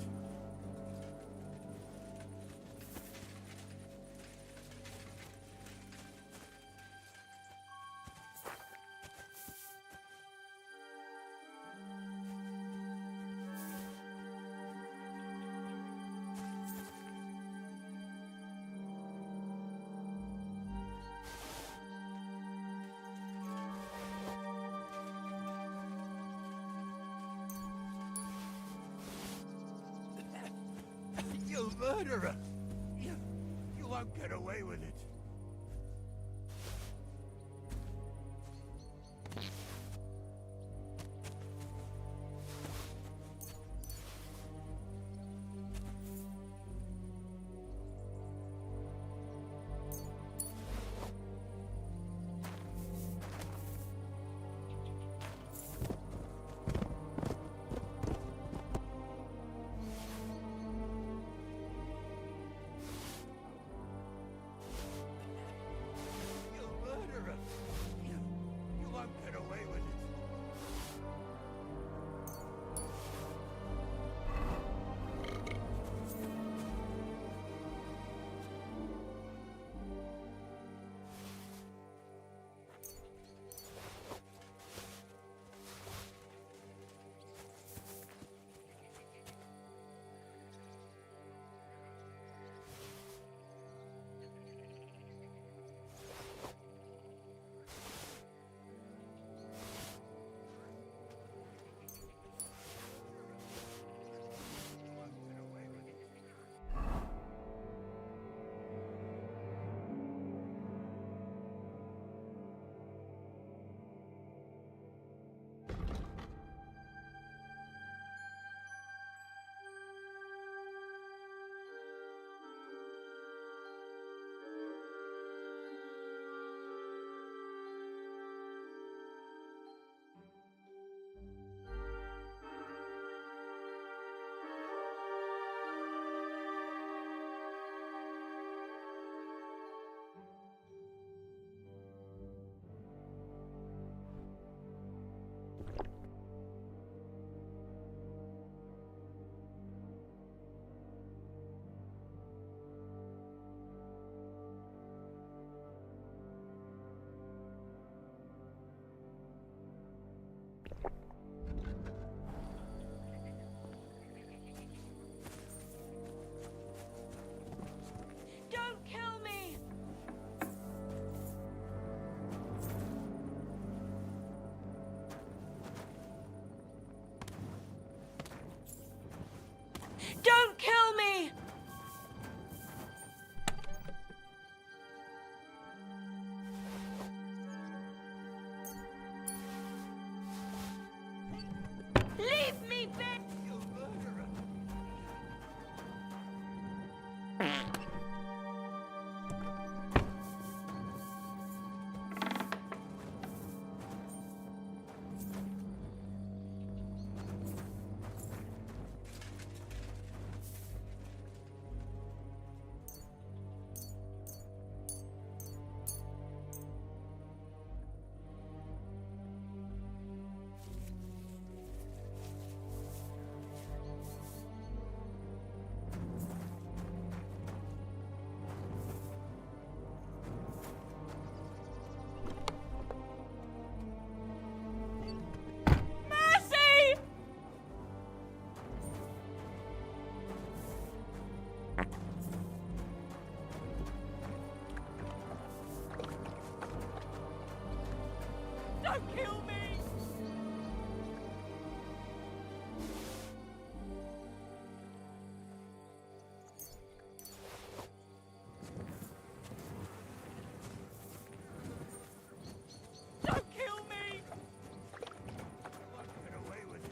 You murderer! You won't get away with it. Don't kill me! Don't kill me! Get away with it.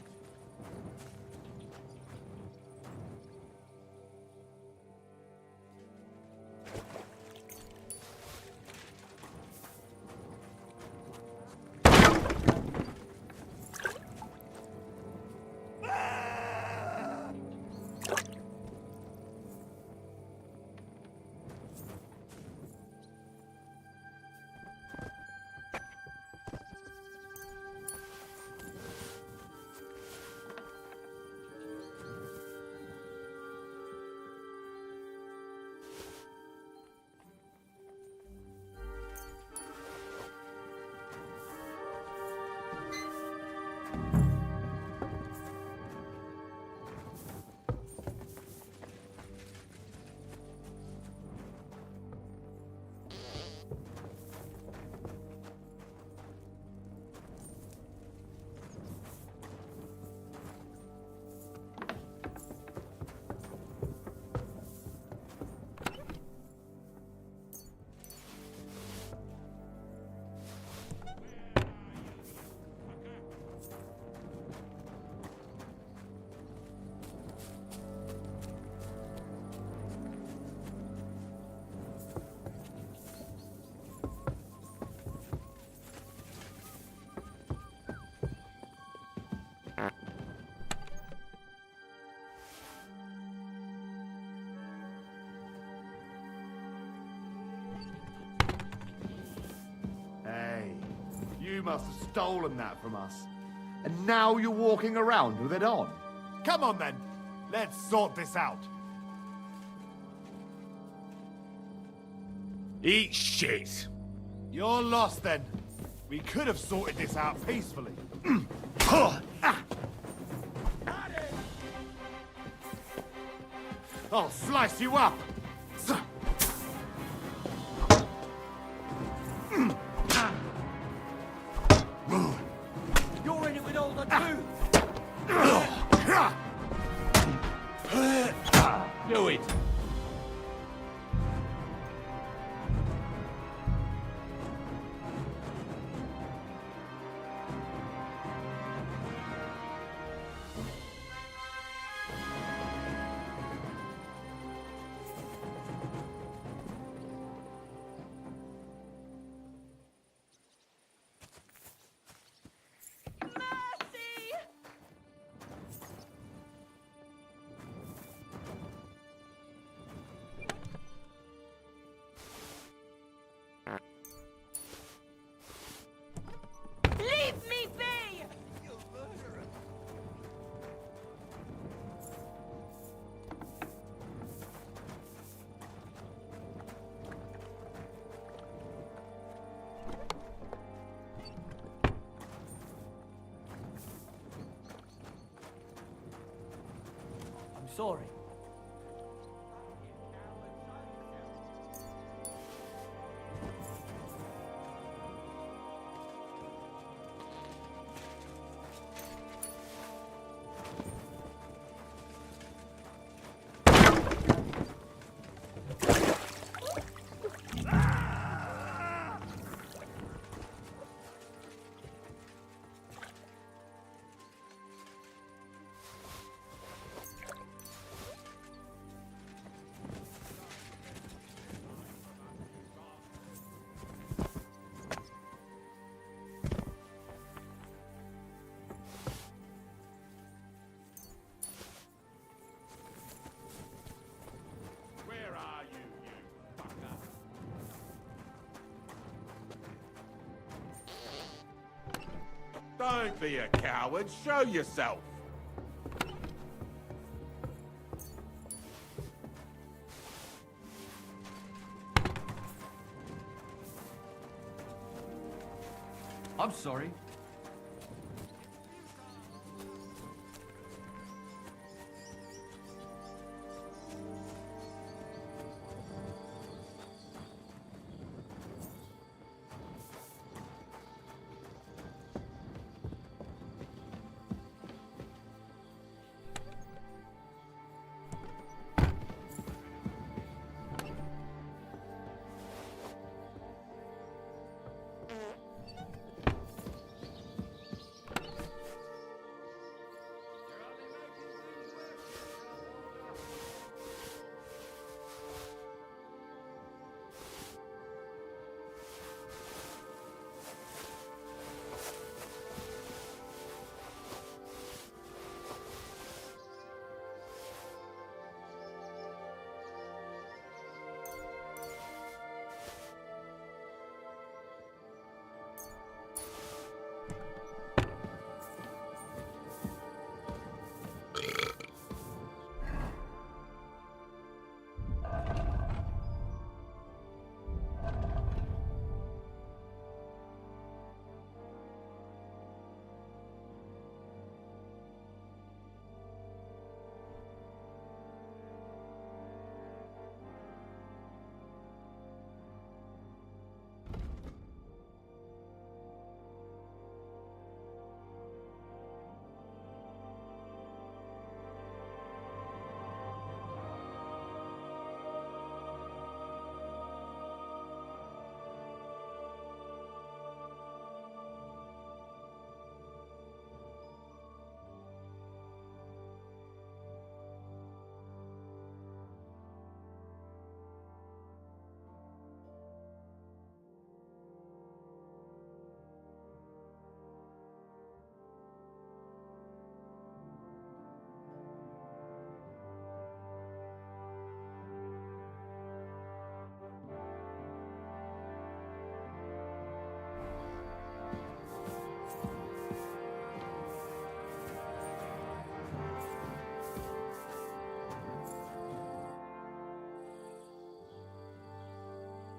Hey, you must have stolen that from us. And now you're walking around with it on. Come on then, let's sort this out. Eat shit. You're lost then. We could have sorted this out peacefully. I'll slice you up. You're in it with all the truth! Do it. Leave me be! I'm sorry. Where are you, you fucker? Don't be a coward, show yourself. I'm sorry.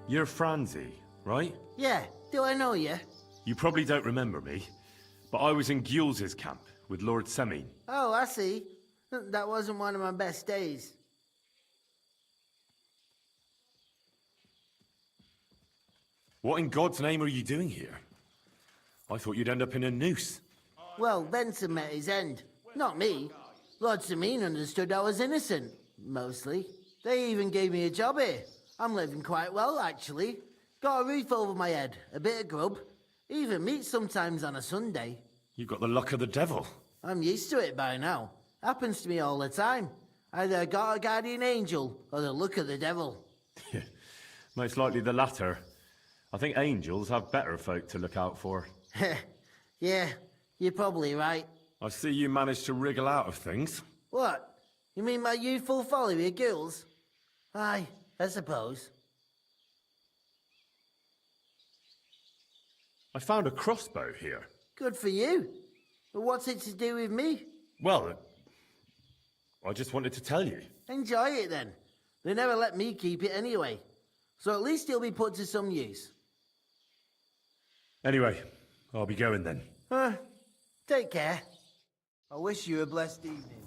You're Franzi, right? Yeah, do I know you? You probably don't remember me, but I was in Gules's camp with Lord Semin. Oh, I see. That wasn't one of my best days. What in God's name are you doing here? I thought you'd end up in a noose. Well, Benson met his end. Not me. Lord Semin understood I was innocent. Mostly. They even gave me a job here. I'm living quite well, actually. Got a roof over my head, a bit of grub. Even meat sometimes on a Sunday. You've got the luck of the devil. I'm used to it by now. Happens to me all the time. Either I got a guardian angel or the luck of the devil. Most likely the latter. I think angels have better folk to look out for. Yeah, you're probably right. I see you managed to wriggle out of things. What? You mean my youthful folly with girls? Aye, I suppose. I found a crossbow here. Good for you. But what's it to do with me? Well, I just wanted to tell you. Enjoy it then. They never let me keep it anyway. So at least it'll be put to some use. Anyway, I'll be going then. Take care. I wish you a blessed evening.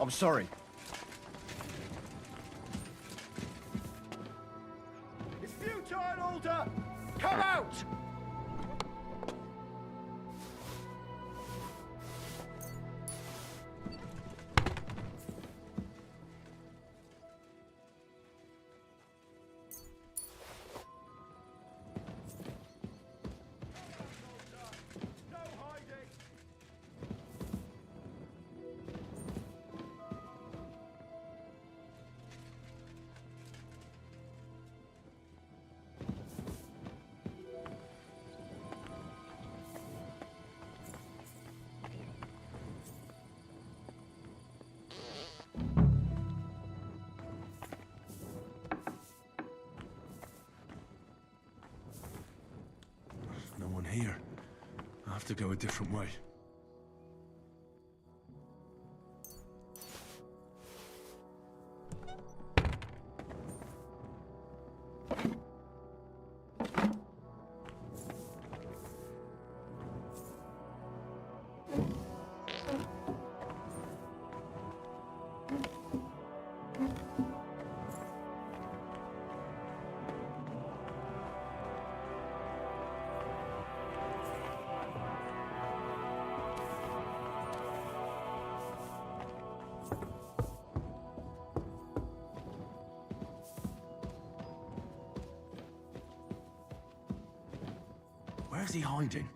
I'm sorry. It's futile, Alder! Come out! No one here. I have to go a different way. Where's he hiding?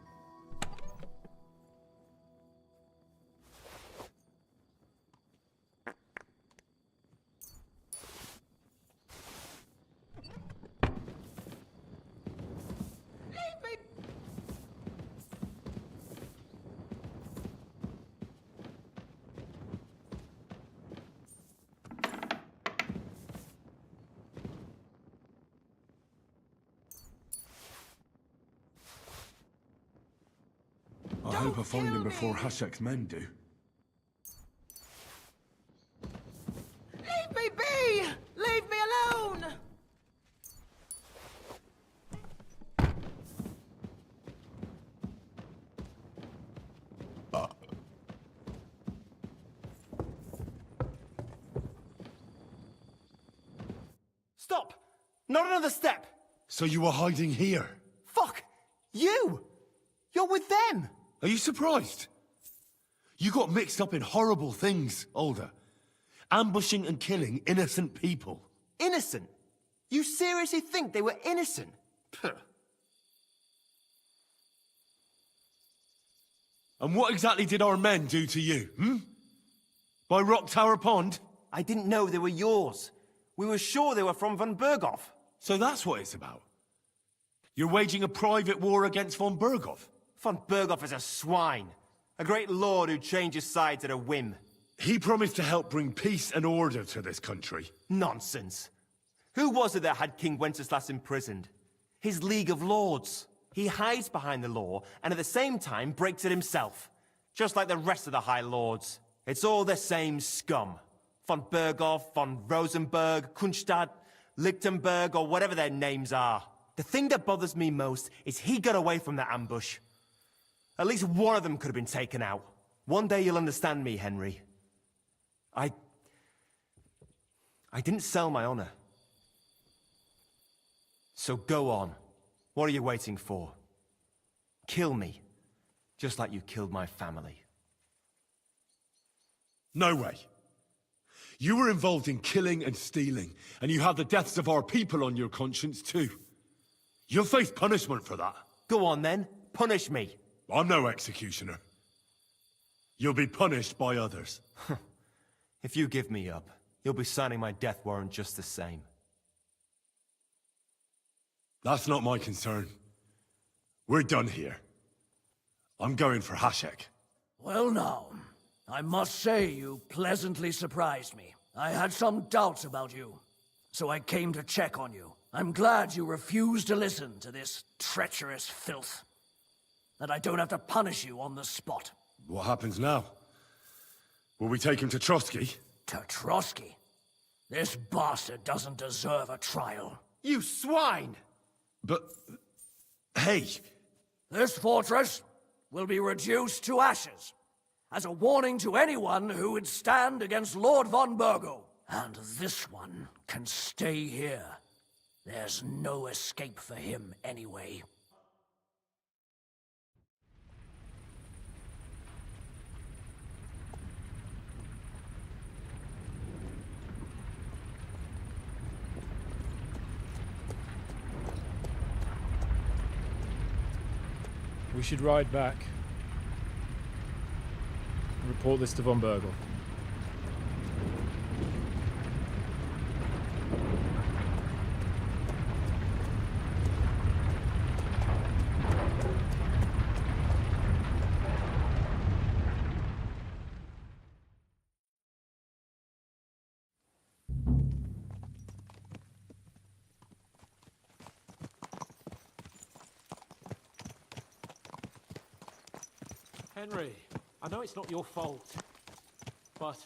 I hope I find him before Hashek's men do. Leave me be! Leave me alone! Stop! Not another step! So you were hiding here? Fuck! You! You're with them! Are you surprised? You got mixed up in horrible things, Alder. Ambushing and killing innocent people. Innocent? You seriously think they were innocent? Puh. And what exactly did our men do to you, By Rock Tower Pond? I didn't know they were yours. We were sure they were from von Berghoff. So that's what it's about. You're waging a private war against von Berghoff? Von Berghoff is a swine. A great lord who changes sides at a whim. He promised to help bring peace and order to this country. Nonsense. Who was it that had King Wenceslas imprisoned? His League of Lords. He hides behind the law, and at the same time breaks it himself. Just like the rest of the High Lords. It's all the same scum. Von Berghoff, von Rosenberg, Kunstadt, Lichtenberg, or whatever their names are. The thing that bothers me most is he got away from the ambush. At least one of them could have been taken out. One day you'll understand me, Henry. I didn't sell my honor. So go on. What are you waiting for? Kill me. Just like you killed my family. No way. You were involved in killing and stealing, and you have the deaths of our people on your conscience too. You'll face punishment for that. Go on then. Punish me. I'm no executioner. You'll be punished by others. If you give me up, you'll be signing my death warrant just the same. That's not my concern. We're done here. I'm going for Hashek. Well now, I must say you pleasantly surprised me. I had some doubts about you, so I came to check on you. I'm glad you refused to listen to this treacherous filth. That I don't have to punish you on the spot. What happens now? Will we take him to Trotsky? To Trotsky? This bastard doesn't deserve a trial. You swine! But... hey! This fortress will be reduced to ashes. as a warning to anyone who would stand against Lord von Burgo. And this one can stay here. There's no escape for him anyway. We should ride back. Report this to von Burgle. Henry, I know it's not your fault, but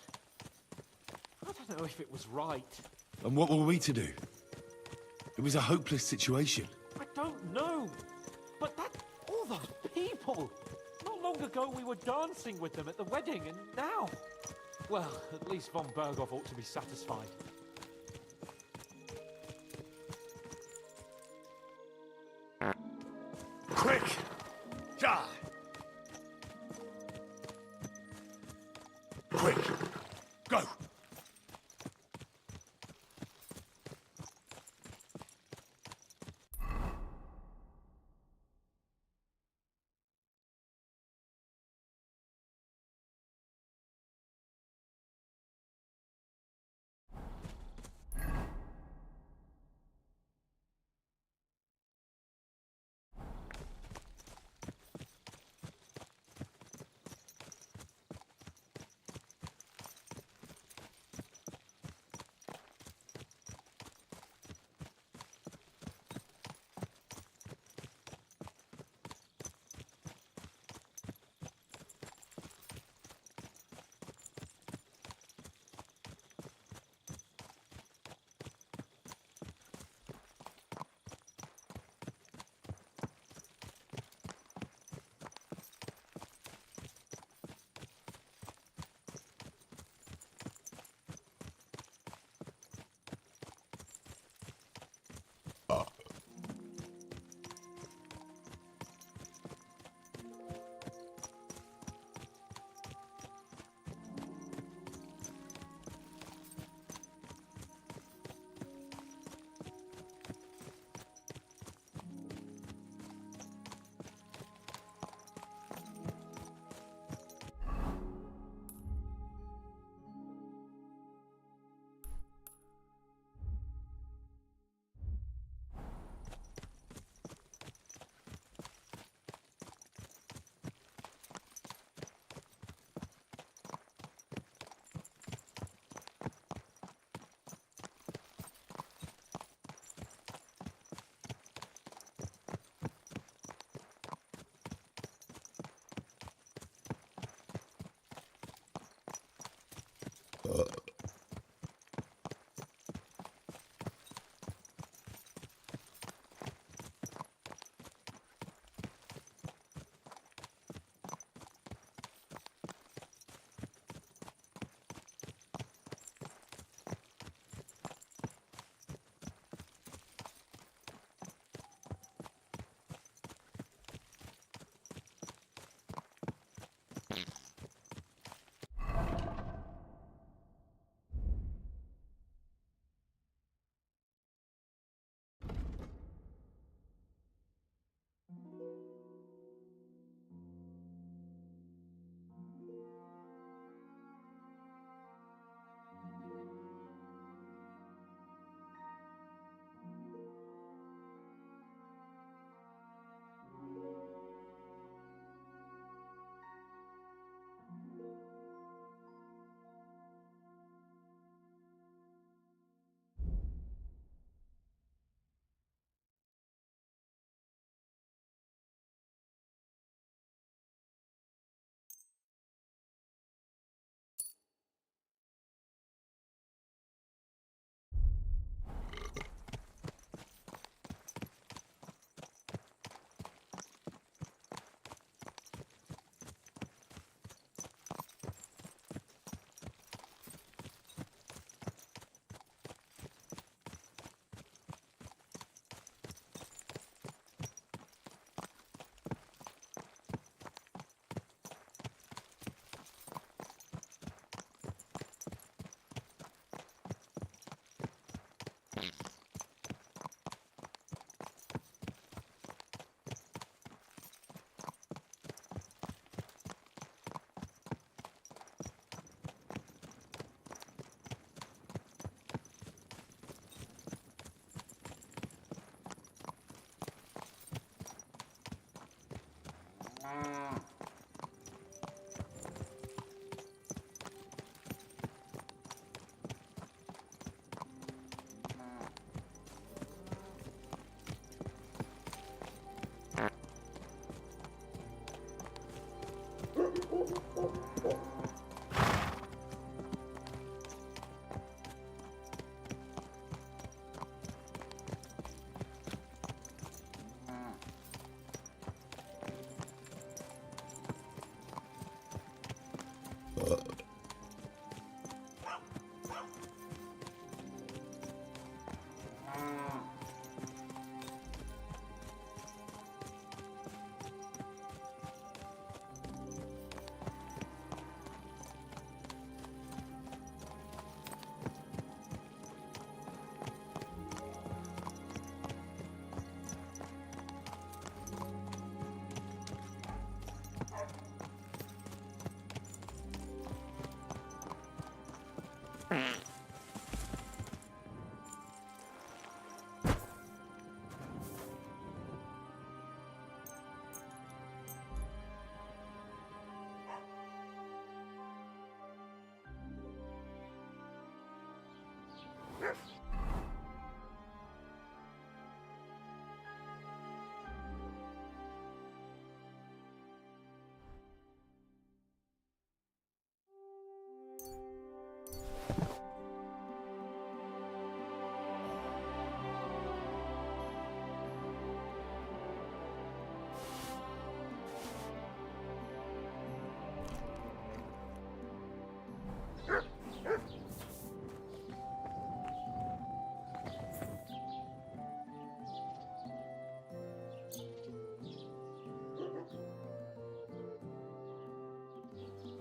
I don't know if it was right. And what were we to do? It was a hopeless situation. I don't know, but all those people! Not long ago we were dancing with them at the wedding, and now... Well, at least von Burgov ought to be satisfied. Quick! Die! Quick! Go!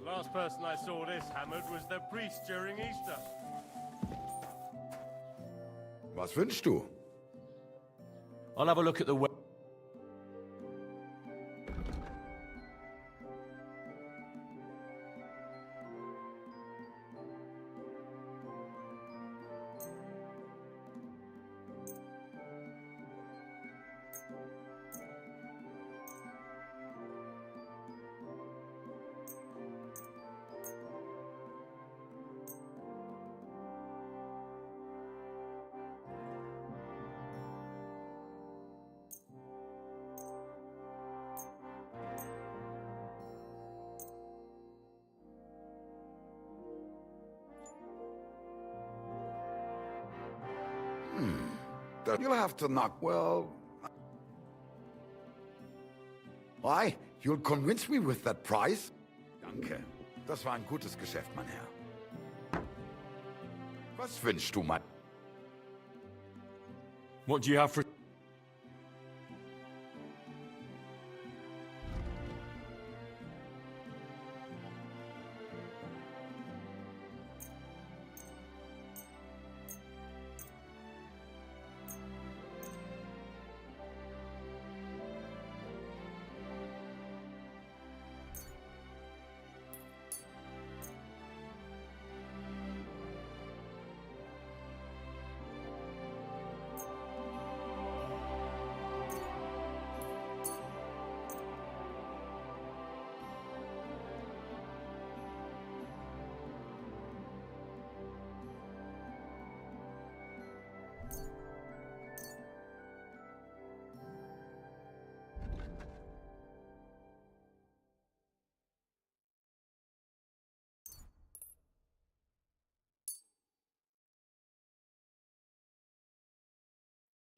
The last person I saw this hammered was the priest during Easter. Was wünschst du? I'll have a look at the You'll have to knock, well... Why? You'll convince me with that price? Danke. Das war ein gutes Geschäft, mein Herr. Was wünschst du, mein... What do you have for...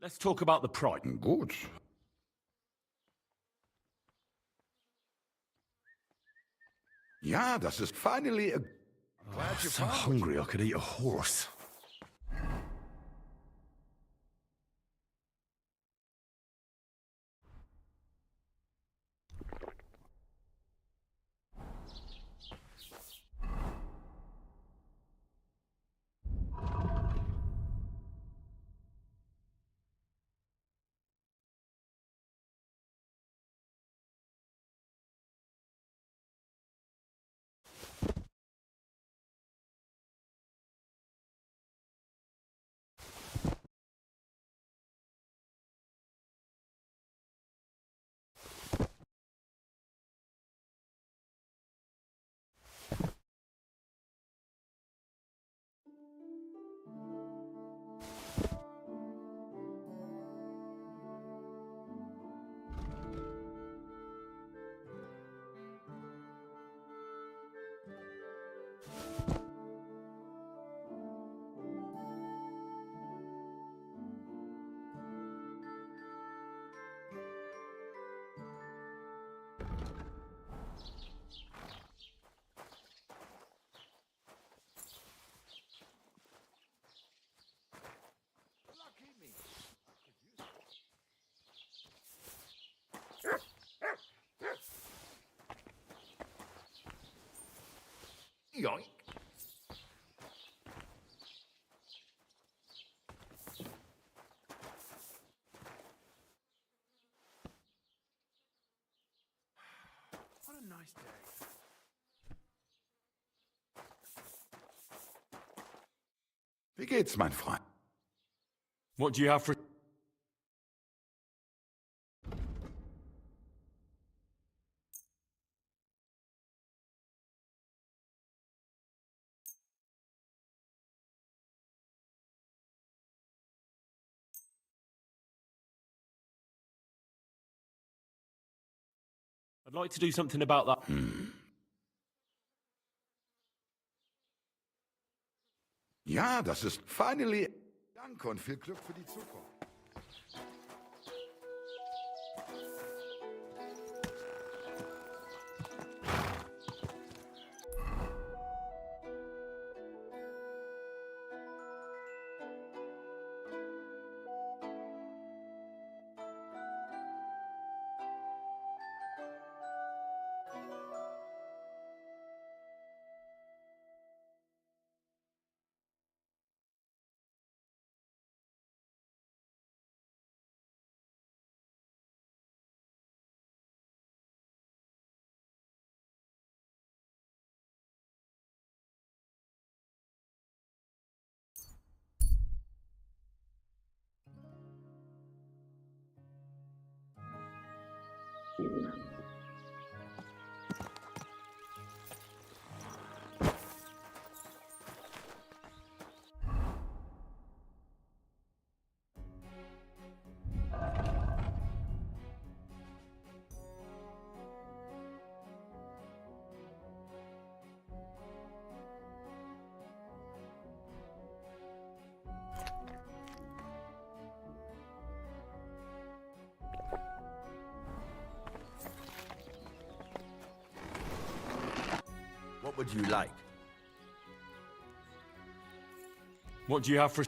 Let's talk about the price. Gut. Ja, das ist finally a... I'm so hungry I could eat a horse. Yoink. What a nice day. Wie geht's, mein Freund? What do you have for... I'd like to do something about that. Ja, das ist finally. Danke und viel Glück für die Zukunft. What would you like? What do you have for...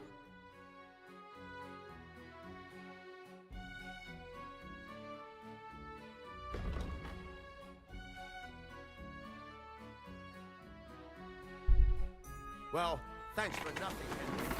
Well, thanks for nothing, Henry.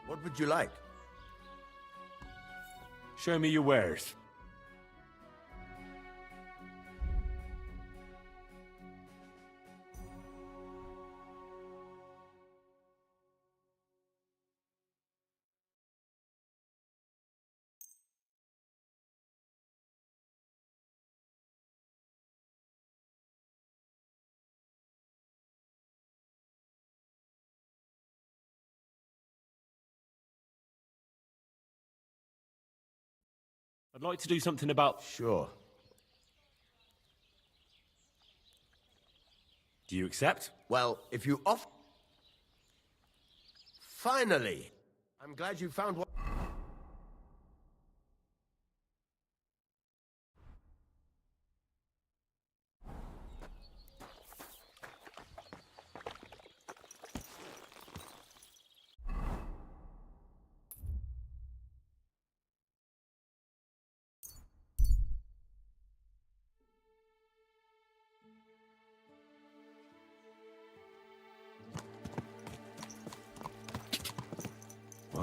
What would you like? Show me your wares. I'd like to do something about... Sure. Do you accept? Well, if you off... Finally! I'm glad you found what...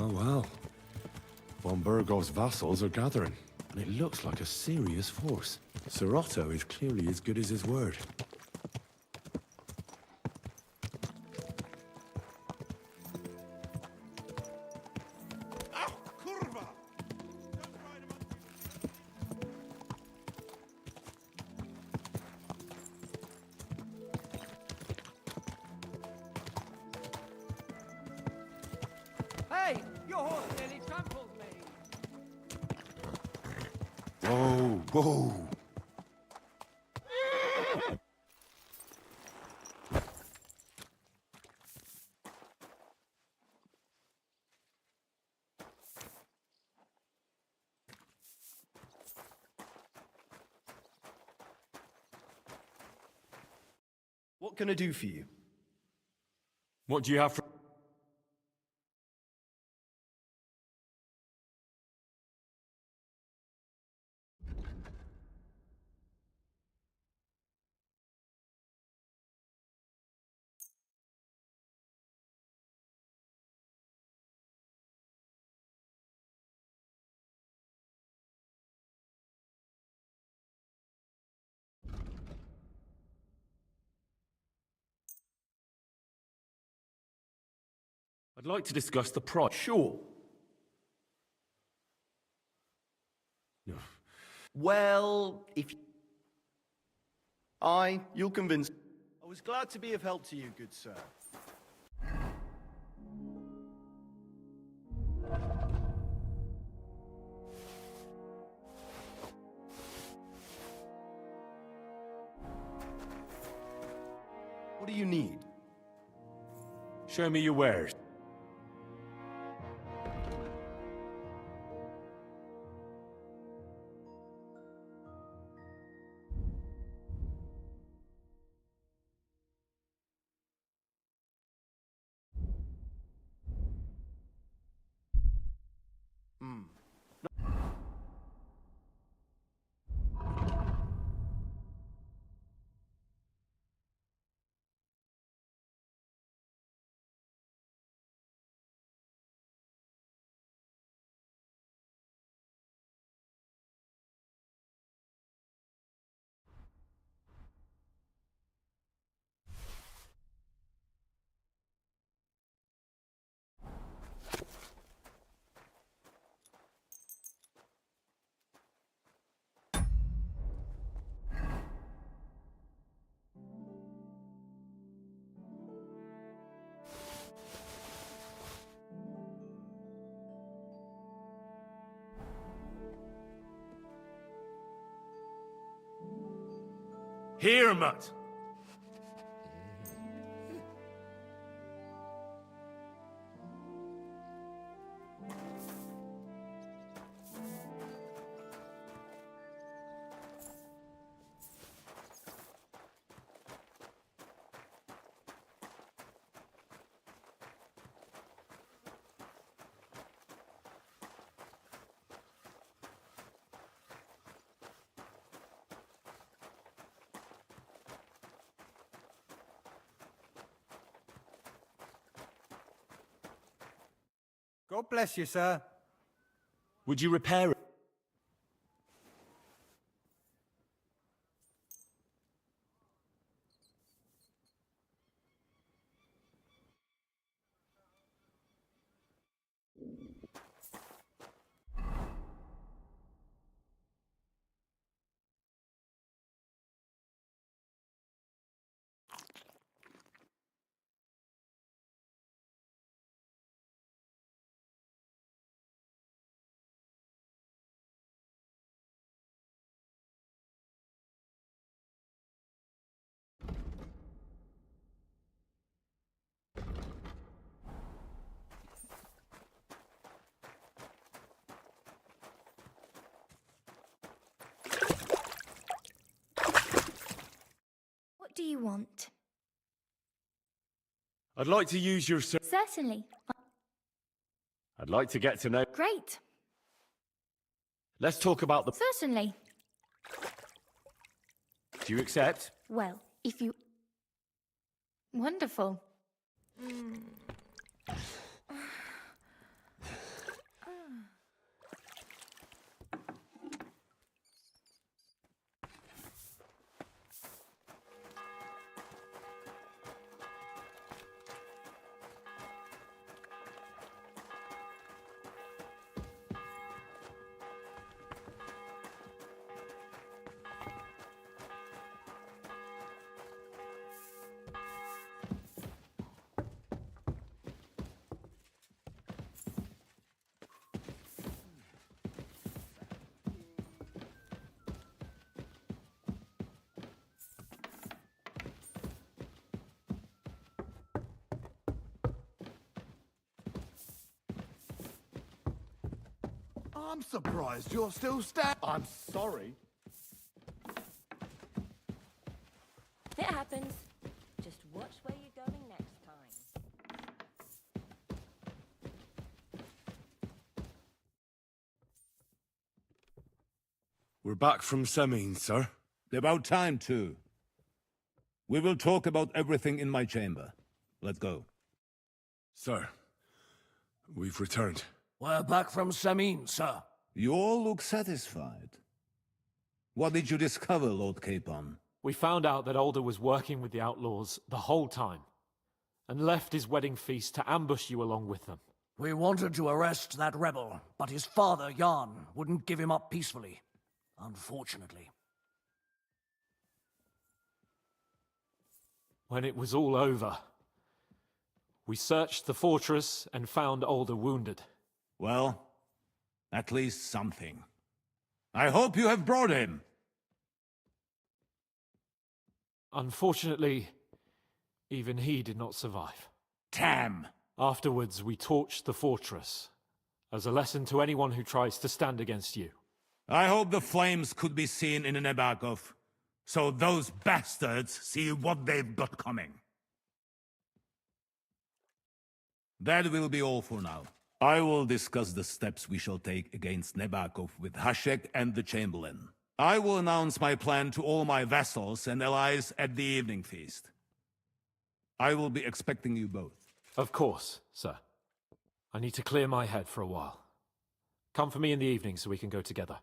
Well, well. Von Burgov's vassals are gathering, and it looks like a serious force. Sir Otto is clearly as good as his word. Hey, your horse nearly trampled me. Whoa, whoa. What can I do for you? What do you have for... I'd like to discuss the price. Sure. Well, if... you'll convince... I was glad to be of help to you, good sir. What do you need? Show me your wares. Here, mutt. God bless you, sir. Would you repair it? What do you want? I'd like to use your... Certainly. I'd like to get to know... Great. Let's talk about the... Certainly. Do you accept? Well, if you... Wonderful. I'm surprised you're still standing. I'm sorry. It happens. Just watch where you're going next time. We're back from Semine, sir. About time, too. We will talk about everything in my chamber. Let's go. Sir, we've returned. We're back from Semine, sir. You all look satisfied. What did you discover, Lord Capon? We found out that Alder was working with the outlaws the whole time, and left his wedding feast to ambush you along with them. We wanted to arrest that rebel, but his father, Jan, wouldn't give him up peacefully. Unfortunately. When it was all over, we searched the fortress and found Alder wounded. Well, at least something. I hope you have brought him. Unfortunately, even he did not survive. Damn! Afterwards, we torched the fortress, as a lesson to anyone who tries to stand against you. I hope the flames could be seen in Nebakov, so those bastards see what they've got coming. That will be all for now. I will discuss the steps we shall take against Nebakov with Hashek and the Chamberlain. I will announce my plan to all my vassals and allies at the evening feast. I will be expecting you both. Of course, sir. I need to clear my head for a while. Come for me in the evening so we can go together.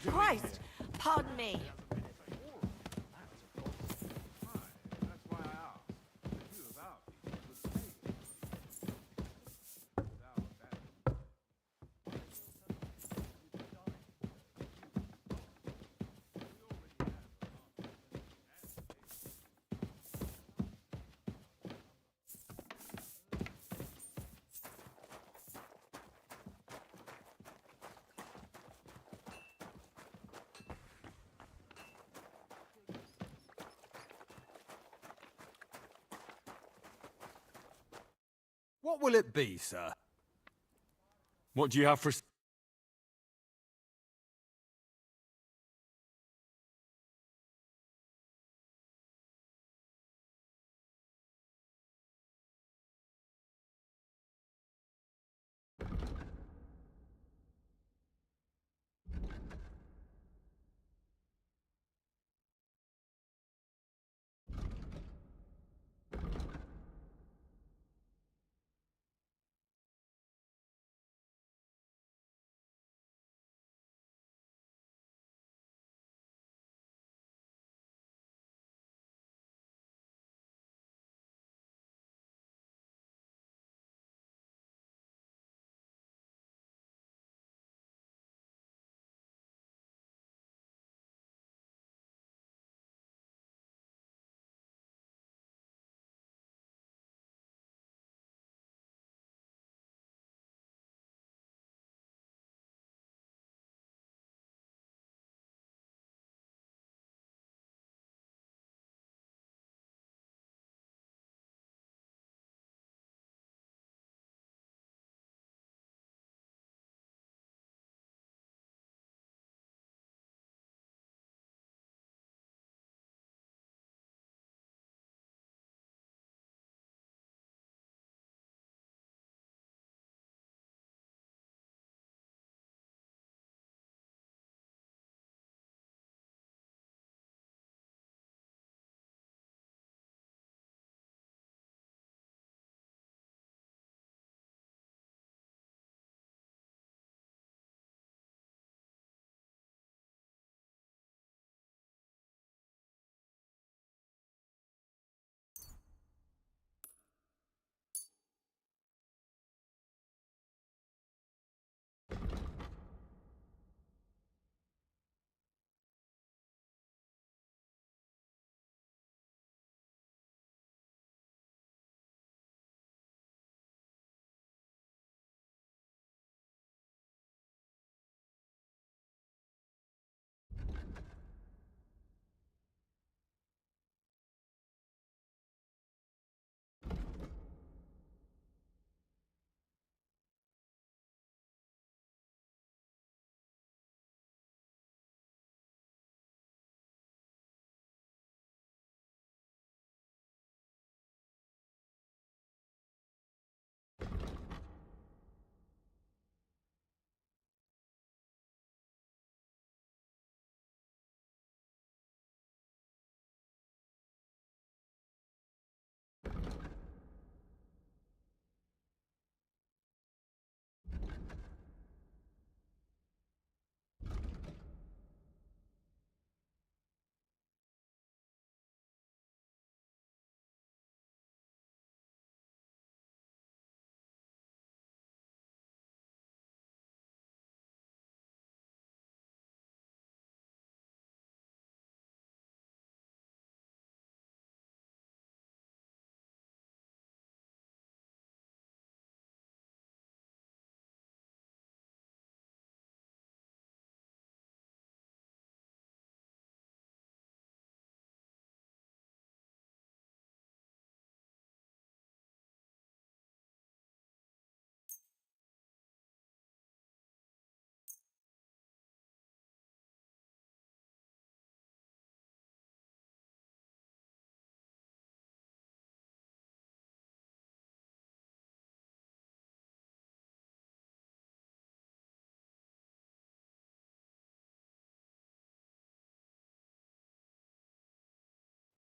Christ! Pardon me. What will it be, sir? What do you have for...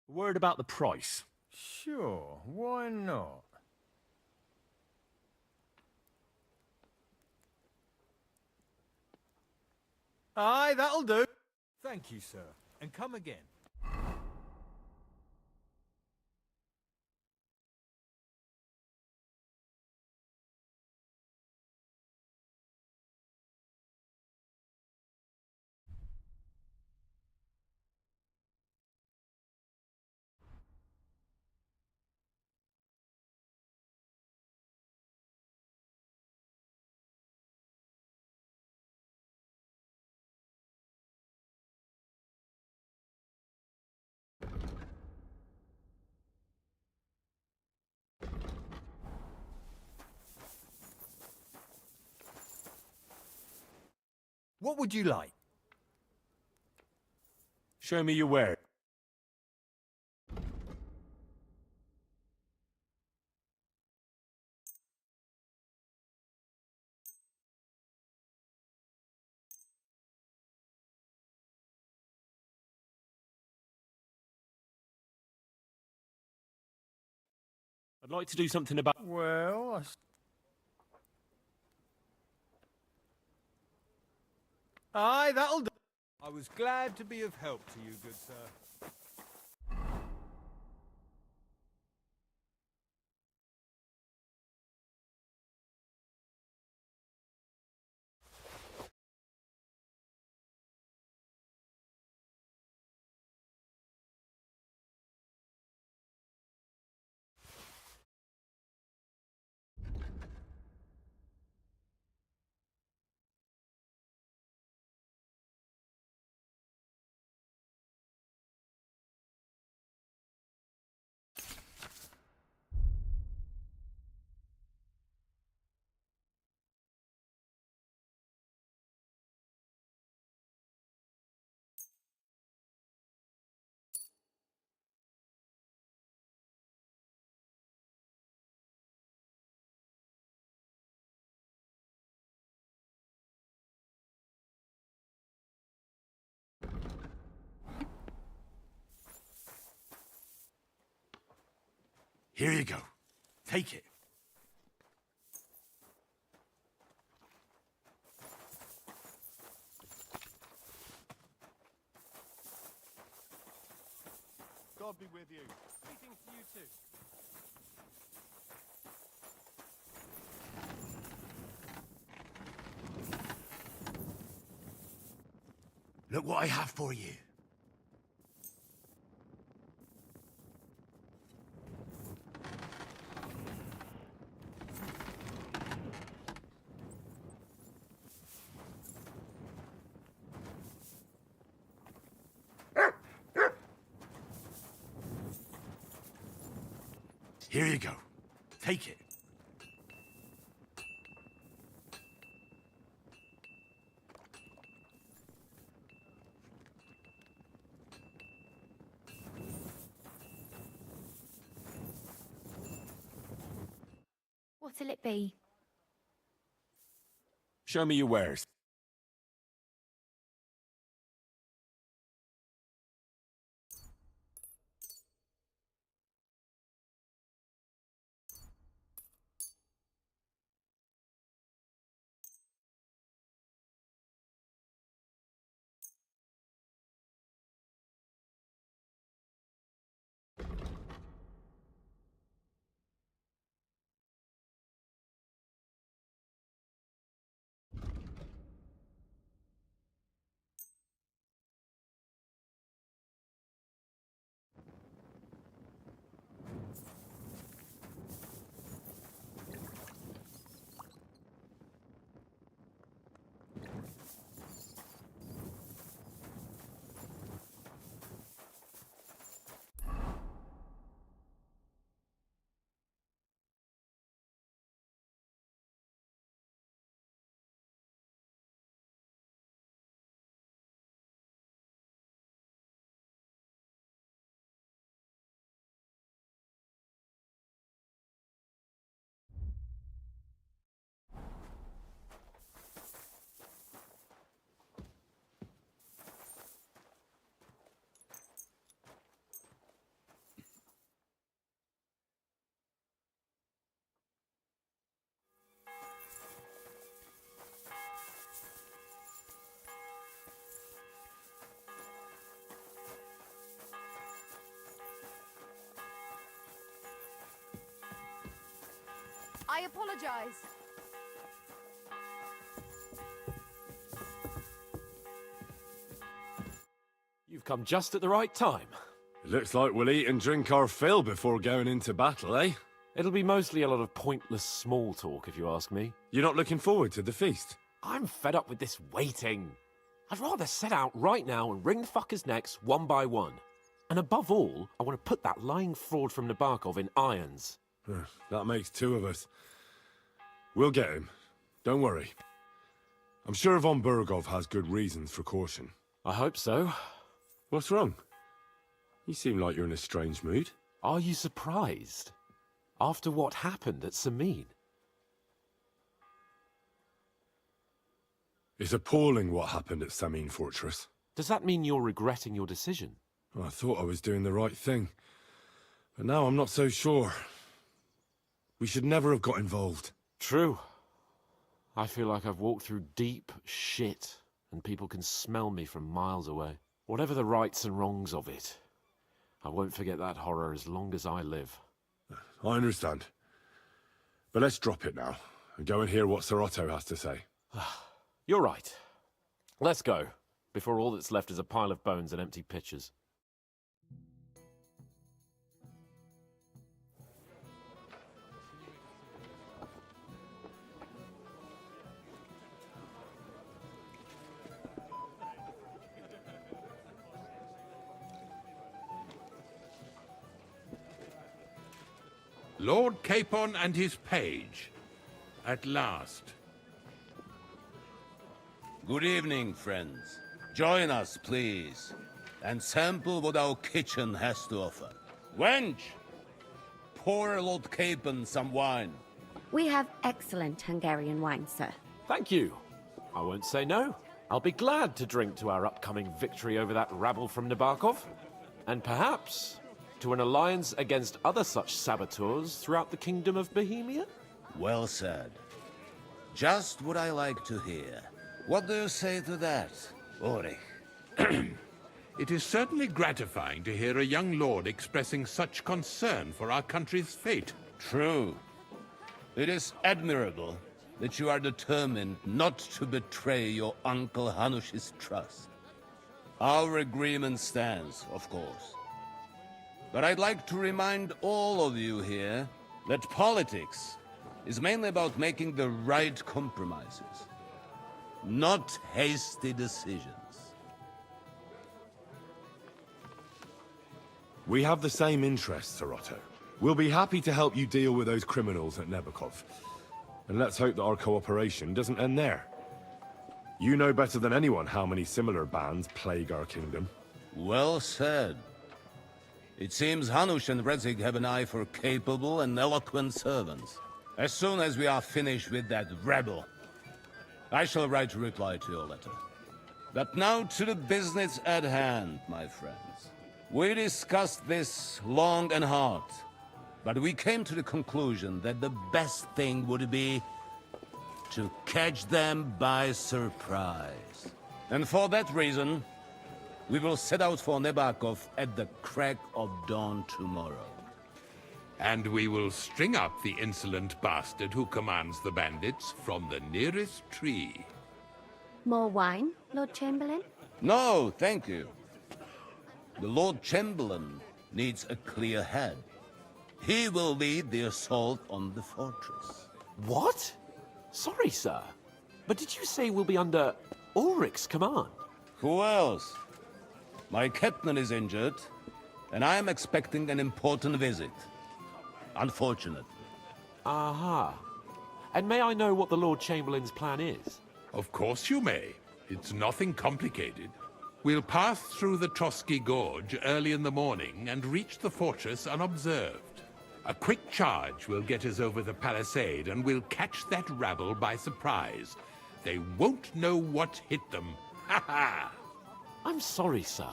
A word about the price. Sure, why not? Aye, that'll do. Thank you, sir. And come again. What would you like? Show me your wares. I'd like to do something about... Well, aye, that'll do. I was glad to be of help to you, good sir. Here you go. Take it. God be with you. Greetings to you too. Look what I have for you. Here you go. Take it. What'll it be? Show me your wares. I apologize. You've come just at the right time. It looks like we'll eat and drink our fill before going into battle, eh? It'll be mostly a lot of pointless small talk, if you ask me. You're not looking forward to the feast? I'm fed up with this waiting. I'd rather set out right now and wring the fuckers' necks one by one. And above all, I want to put that lying fraud from Nabokov in irons. That makes two of us. We'll get him. Don't worry. I'm sure von Burgov has good reasons for caution. I hope so. What's wrong? You seem like you're in a strange mood. Are you surprised? After what happened at Samin? It's appalling what happened at Samin Fortress. Does that mean you're regretting your decision? I thought I was doing the right thing. But now I'm not so sure. We should never have got involved. True. I feel like I've walked through deep shit, and people can smell me from miles away. Whatever the rights and wrongs of it, I won't forget that horror as long as I live. I understand. But let's drop it now, and go and hear what Sir Otto has to say. You're right. Let's go, before all that's left is a pile of bones and empty pitchers. Lord Capon and his page. At last. Good evening, friends. Join us, please, and sample what our kitchen has to offer. Wench, pour Lord Capon some wine. We have excellent Hungarian wine, sir. Thank you. I won't say no. I'll be glad to drink to our upcoming victory over that rabble from Nabokov. And perhaps to an alliance against other such saboteurs throughout the Kingdom of Bohemia? Well said. Just what I like to hear. What do you say to that, Ulrich? It is certainly gratifying to hear a young lord expressing such concern for our country's fate. True. It is admirable that you are determined not to betray your Uncle Hanush's trust. Our agreement stands, of course. But I'd like to remind all of you here that politics is mainly about making the right compromises, not hasty decisions. We have the same interests, Sir Otto. We'll be happy to help you deal with those criminals at Nabokov. And let's hope that our cooperation doesn't end there. You know better than anyone how many similar bands plague our kingdom. Well said. It seems Hanush and Rezig have an eye for capable and eloquent servants. As soon as we are finished with that rebel, I shall write a reply to your letter. But now to the business at hand, my friends. We discussed this long and hard, but we came to the conclusion that the best thing would be to catch them by surprise. And for that reason, we will set out for Nabokov at the crack of dawn tomorrow. And we will string up the insolent bastard who commands the bandits from the nearest tree. More wine, Lord Chamberlain? No, thank you. The Lord Chamberlain needs a clear head. He will lead the assault on the fortress. What? Sorry, sir. But did you say we'll be under Ulrich's command? Who else? My captain is injured, and I am expecting an important visit. Unfortunately. Aha. And may I know what the Lord Chamberlain's plan is? Of course you may. It's nothing complicated. We'll pass through the Trotsky Gorge early in the morning and reach the fortress unobserved. A quick charge will get us over the palisade, and we'll catch that rabble by surprise. They won't know what hit them. Ha ha! I'm sorry, sir.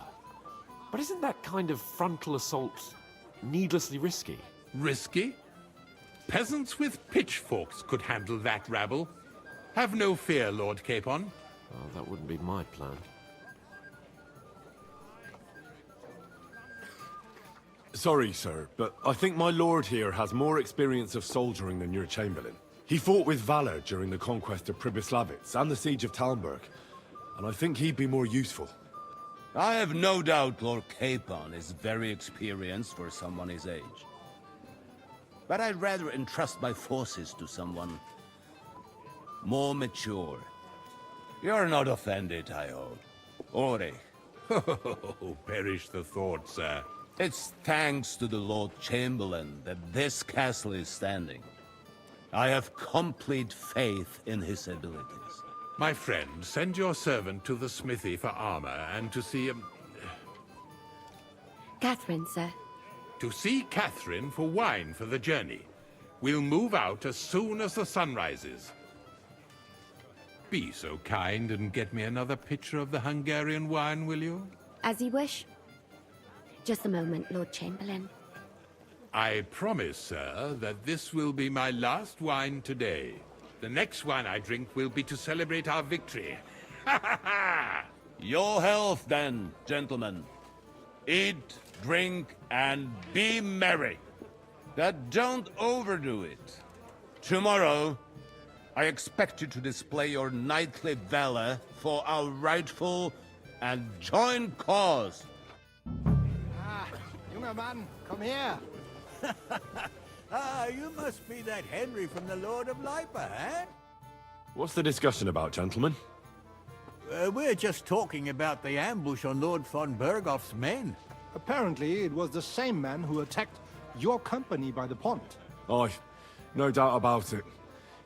But isn't that kind of frontal assault needlessly risky? Risky? Peasants with pitchforks could handle that rabble. Have no fear, Lord Capon. Well, that wouldn't be my plan. sorry, sir, but I think my lord here has more experience of soldiering than your chamberlain. He fought with valor during the conquest of Pribyslavitz and the siege of Talmberg, and I think he'd be more useful. I have no doubt Lord Capon is very experienced for someone his age. But I'd rather entrust my forces to someone more mature. You're not offended, I hope. Ore. Oh, perish the thought, sir. It's thanks to the Lord Chamberlain that this castle is standing. I have complete faith in his abilities. My friend, send your servant to the smithy for armor and to see Catherine, sir. To see Catherine for wine for the journey. We'll move out as soon as the sun rises. Be so kind and get me another pitcher of the Hungarian wine, will you? As you wish. Just a moment, Lord Chamberlain. I promise, sir, that this will be my last wine today. The next wine I drink will be to celebrate our victory. Ha ha ha! Your health, then, gentlemen. Eat, drink, and be merry. But don't overdo it. Tomorrow, I expect you to display your knightly valor for our rightful and joint cause. Ah, junger Mann, komm her. Ah, you must be that Henry from the Lord of Lipa, eh? What's the discussion about, gentlemen? We're just talking about the ambush on Lord von Bergoff's men. Apparently, it was the same man who attacked your company by the pond. Aye, no doubt about it.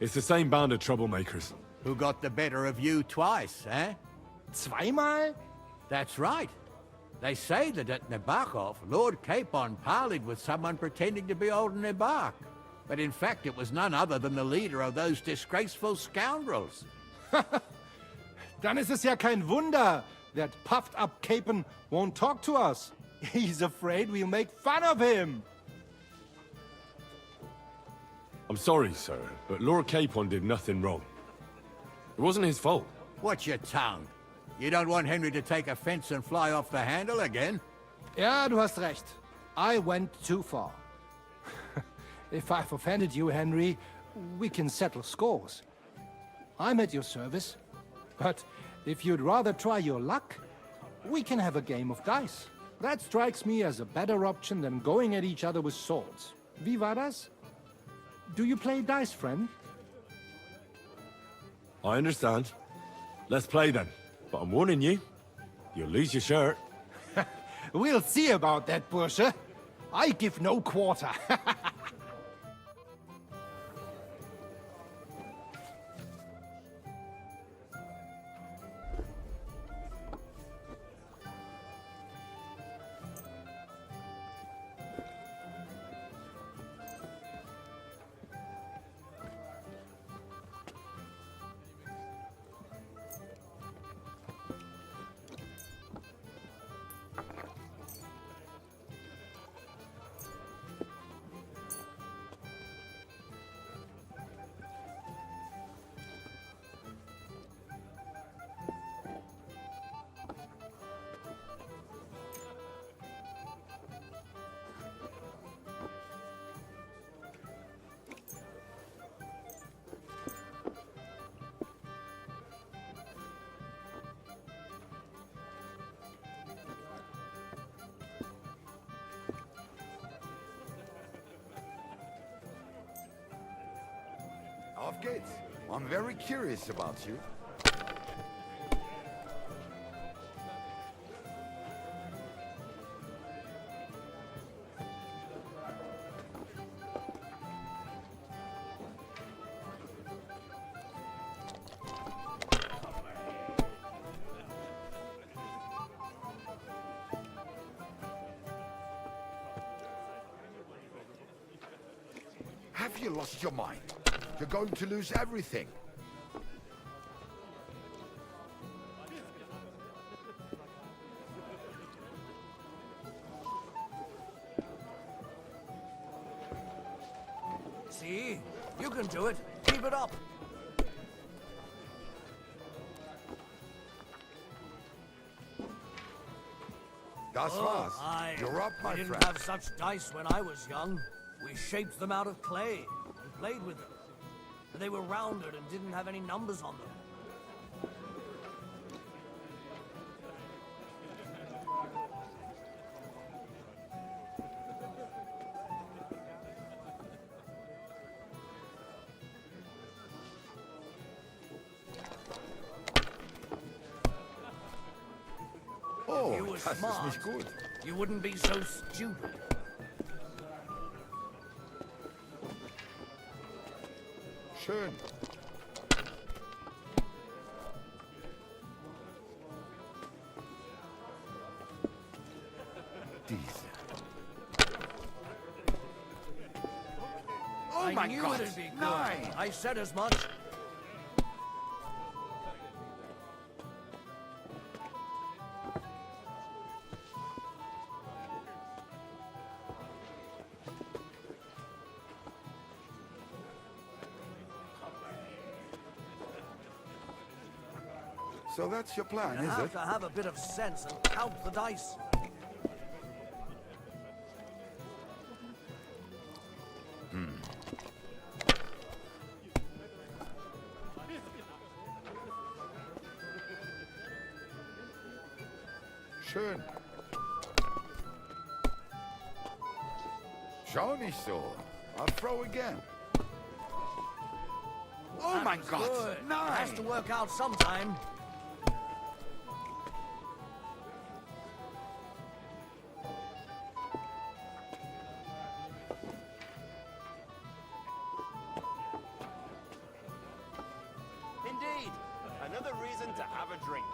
It's the same band of troublemakers. Who got the better of you twice, eh? Zweimal? That's right. They say that at Nabokov, Lord Capon parleyed with someone pretending to be old Nabok. But in fact, it was none other than the leader of those disgraceful scoundrels. Dann ist es ja kein Wunder that puffed-up Capon won't talk to us. He's afraid we'll make fun of him. I'm sorry, sir, but Lord Capon did nothing wrong. It wasn't his fault. Watch your tongue. You don't want Henry to take offense and fly off the handle again? Ja, du hast recht. I went too far. If I've offended you, Henry, we can settle scores. I'm at your service. But if you'd rather try your luck, we can have a game of dice. That strikes me as a better option than going at each other with swords. Wie war das? Do you play dice, friend? I understand. Let's play then. But I'm warning you, you'll lose your shirt. We'll see about that, Bursche. I give no quarter. Auf geht's. I'm very curious about you. Have you lost your mind? You're going to lose everything. See? You can do it. Keep it up. Das Oh, war's. aye. You're up, my We didn't friend. have such dice when I was young. We shaped them out of clay and played with them. And they were rounded and didn't have any numbers on them. Oh, If you were das ist smart, nicht gut. you wouldn't be so stupid. Schön. Diese. Oh I mein knew Gott, it'd be good. nein! I said as much. So that's your plan, You is have it? to have a bit of sense and count the dice. Schön. Schau nicht so. I'll throw again. Oh mein That's Gott, good. Has to nein! work out sometime. Indeed. Another reason to have a drink.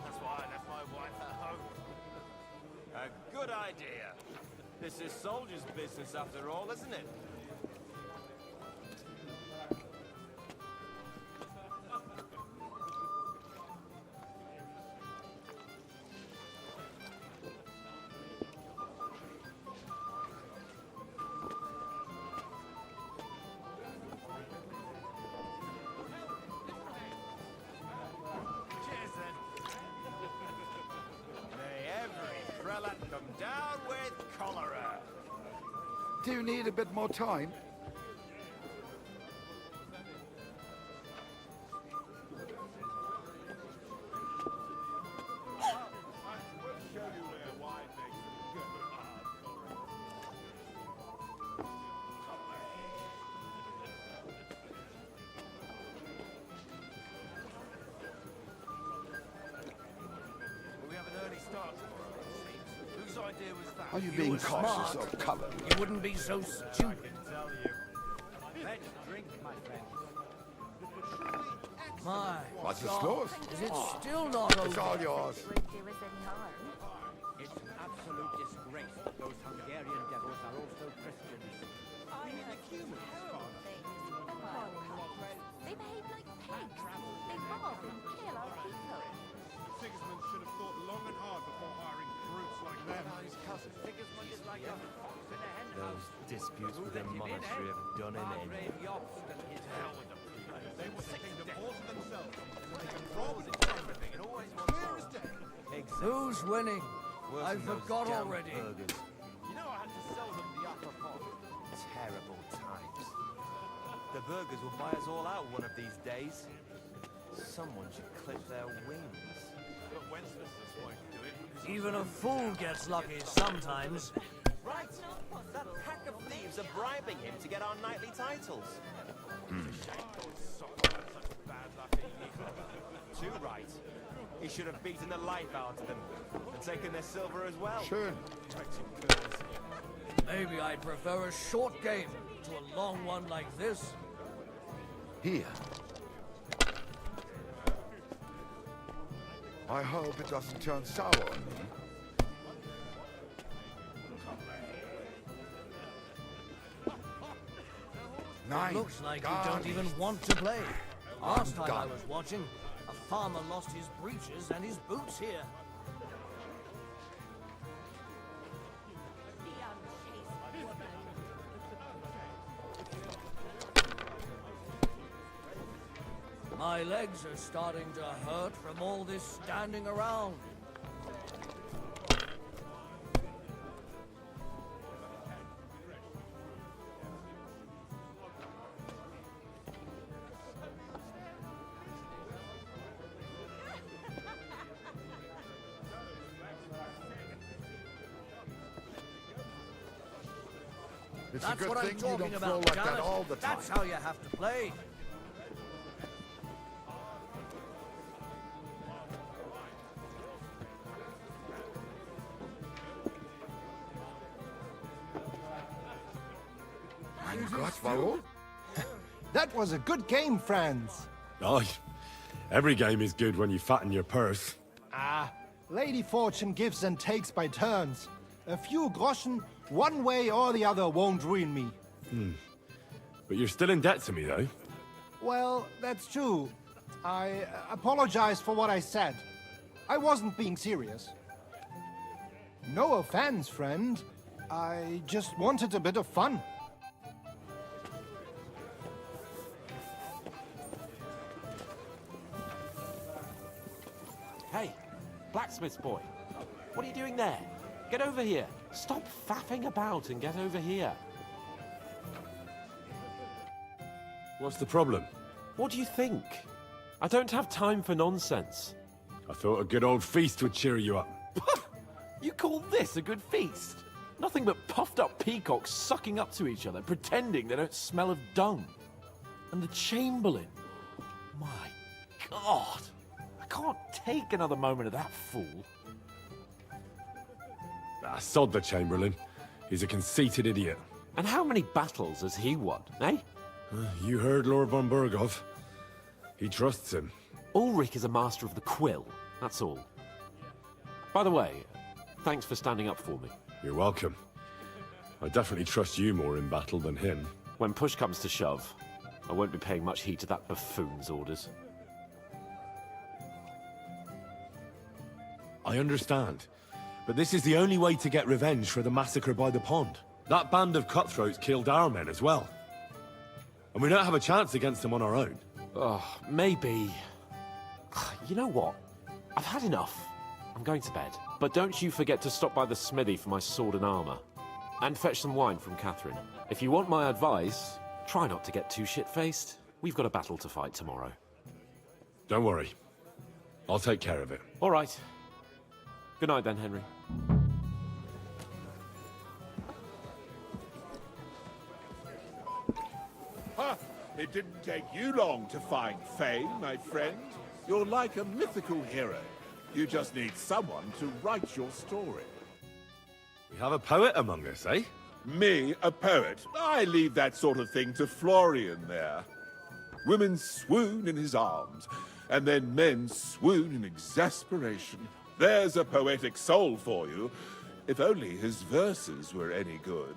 That's why I left my wife at home. A good idea. This is soldier's business after all, isn't it? Cheers, then. May every prelate come down with cholera. Do you need a bit more time? We have an early start tomorrow, it seems. Whose idea was that? Are you You being were cautious smart. of color? You wouldn't be so stupid. Tell you. Let's drink, my friend. My Was ist God. los? Is it still not It's all over? yours. Won't do us any harm. It's an absolute disgrace that those Hungarian devils are also Christians. I heard terrible things. Appalling cockroaches. They behave like pigs. They rob and kill our people. Sigismund should have thought long and hard before hiring brutes like them. His cousin Sigismund is like a fox in a hen house. Disputes with the monastery have done an end. Margrave Jobst and his hell with the They want the kingdom all to themselves, so they can rob and do everything and always want clear as day. Who's winning? Worse I than those forgot damn already. burgers. You know I had to sell them the upper pot. Terrible times. The burgers will buy us all out one of these days. Someone should clip their wings. But Wenceslas won't do it. Even a fool gets lucky sometimes. Right! That pack of thieves are bribing him to get our knightly titles. Too right. He should have beaten the life out of them and taken their silver as well. Schön. Maybe I'd prefer a short game to a long one like this. Here. I hope it doesn't turn sour on me. Nine. Looks like you Gar don't even nichts. want to play. Last time I done. was watching, a farmer lost his breeches and his boots here. My legs are starting to hurt from all this standing around. It's a That's good what I'm thing you talking don't about, throw like that Janet. all the time. That's how you have to play. Mein Gott, warum? That was a good game, friends. Oh, every game is good when you fatten your purse. Ah, Lady Fortune gives and takes by turns. A few groschen, one way or the other, won't ruin me. But you're still in debt to me, though. Well, that's true. I apologize for what I said. I wasn't being serious. No offense, friend. I just wanted a bit of fun. Hey, blacksmith's boy. What are you doing there? Get over here. Stop faffing about and get over here. What's the problem? What do you think? I don't have time for nonsense. I thought a good old feast would cheer you up. You call this a good feast? Nothing but puffed up peacocks sucking up to each other, pretending they don't smell of dung. And the Chamberlain. My God. I can't take another moment of that fool. Ah, sod the Chamberlain. He's a conceited idiot. And how many battles has he won, eh? You heard Lord von Burghoff. He trusts him. Ulrich is a master of the quill, that's all. By the way, thanks for standing up for me. You're welcome. I definitely trust you more in battle than him. When push comes to shove, I won't be paying much heed to that buffoon's orders. I understand. But this is the only way to get revenge for the massacre by the pond. That band of cutthroats killed our men as well. And we don't have a chance against them on our own. Oh, maybe. You know what? I've had enough. I'm going to bed. But don't you forget to stop by the smithy for my sword and armor. And fetch some wine from Catherine. If you want my advice, try not to get too shit-faced. We've got a battle to fight tomorrow. Don't worry. I'll take care of it. All right. Good night then, Henry. Ha! It didn't take you long to find fame, my friend. You're like a mythical hero. You just need someone to write your story. We have a poet among us, eh? Me, a poet? I leave that sort of thing to Florian there. Women swoon in his arms, and then men swoon in exasperation. There's a poetic soul for you, if only his verses were any good.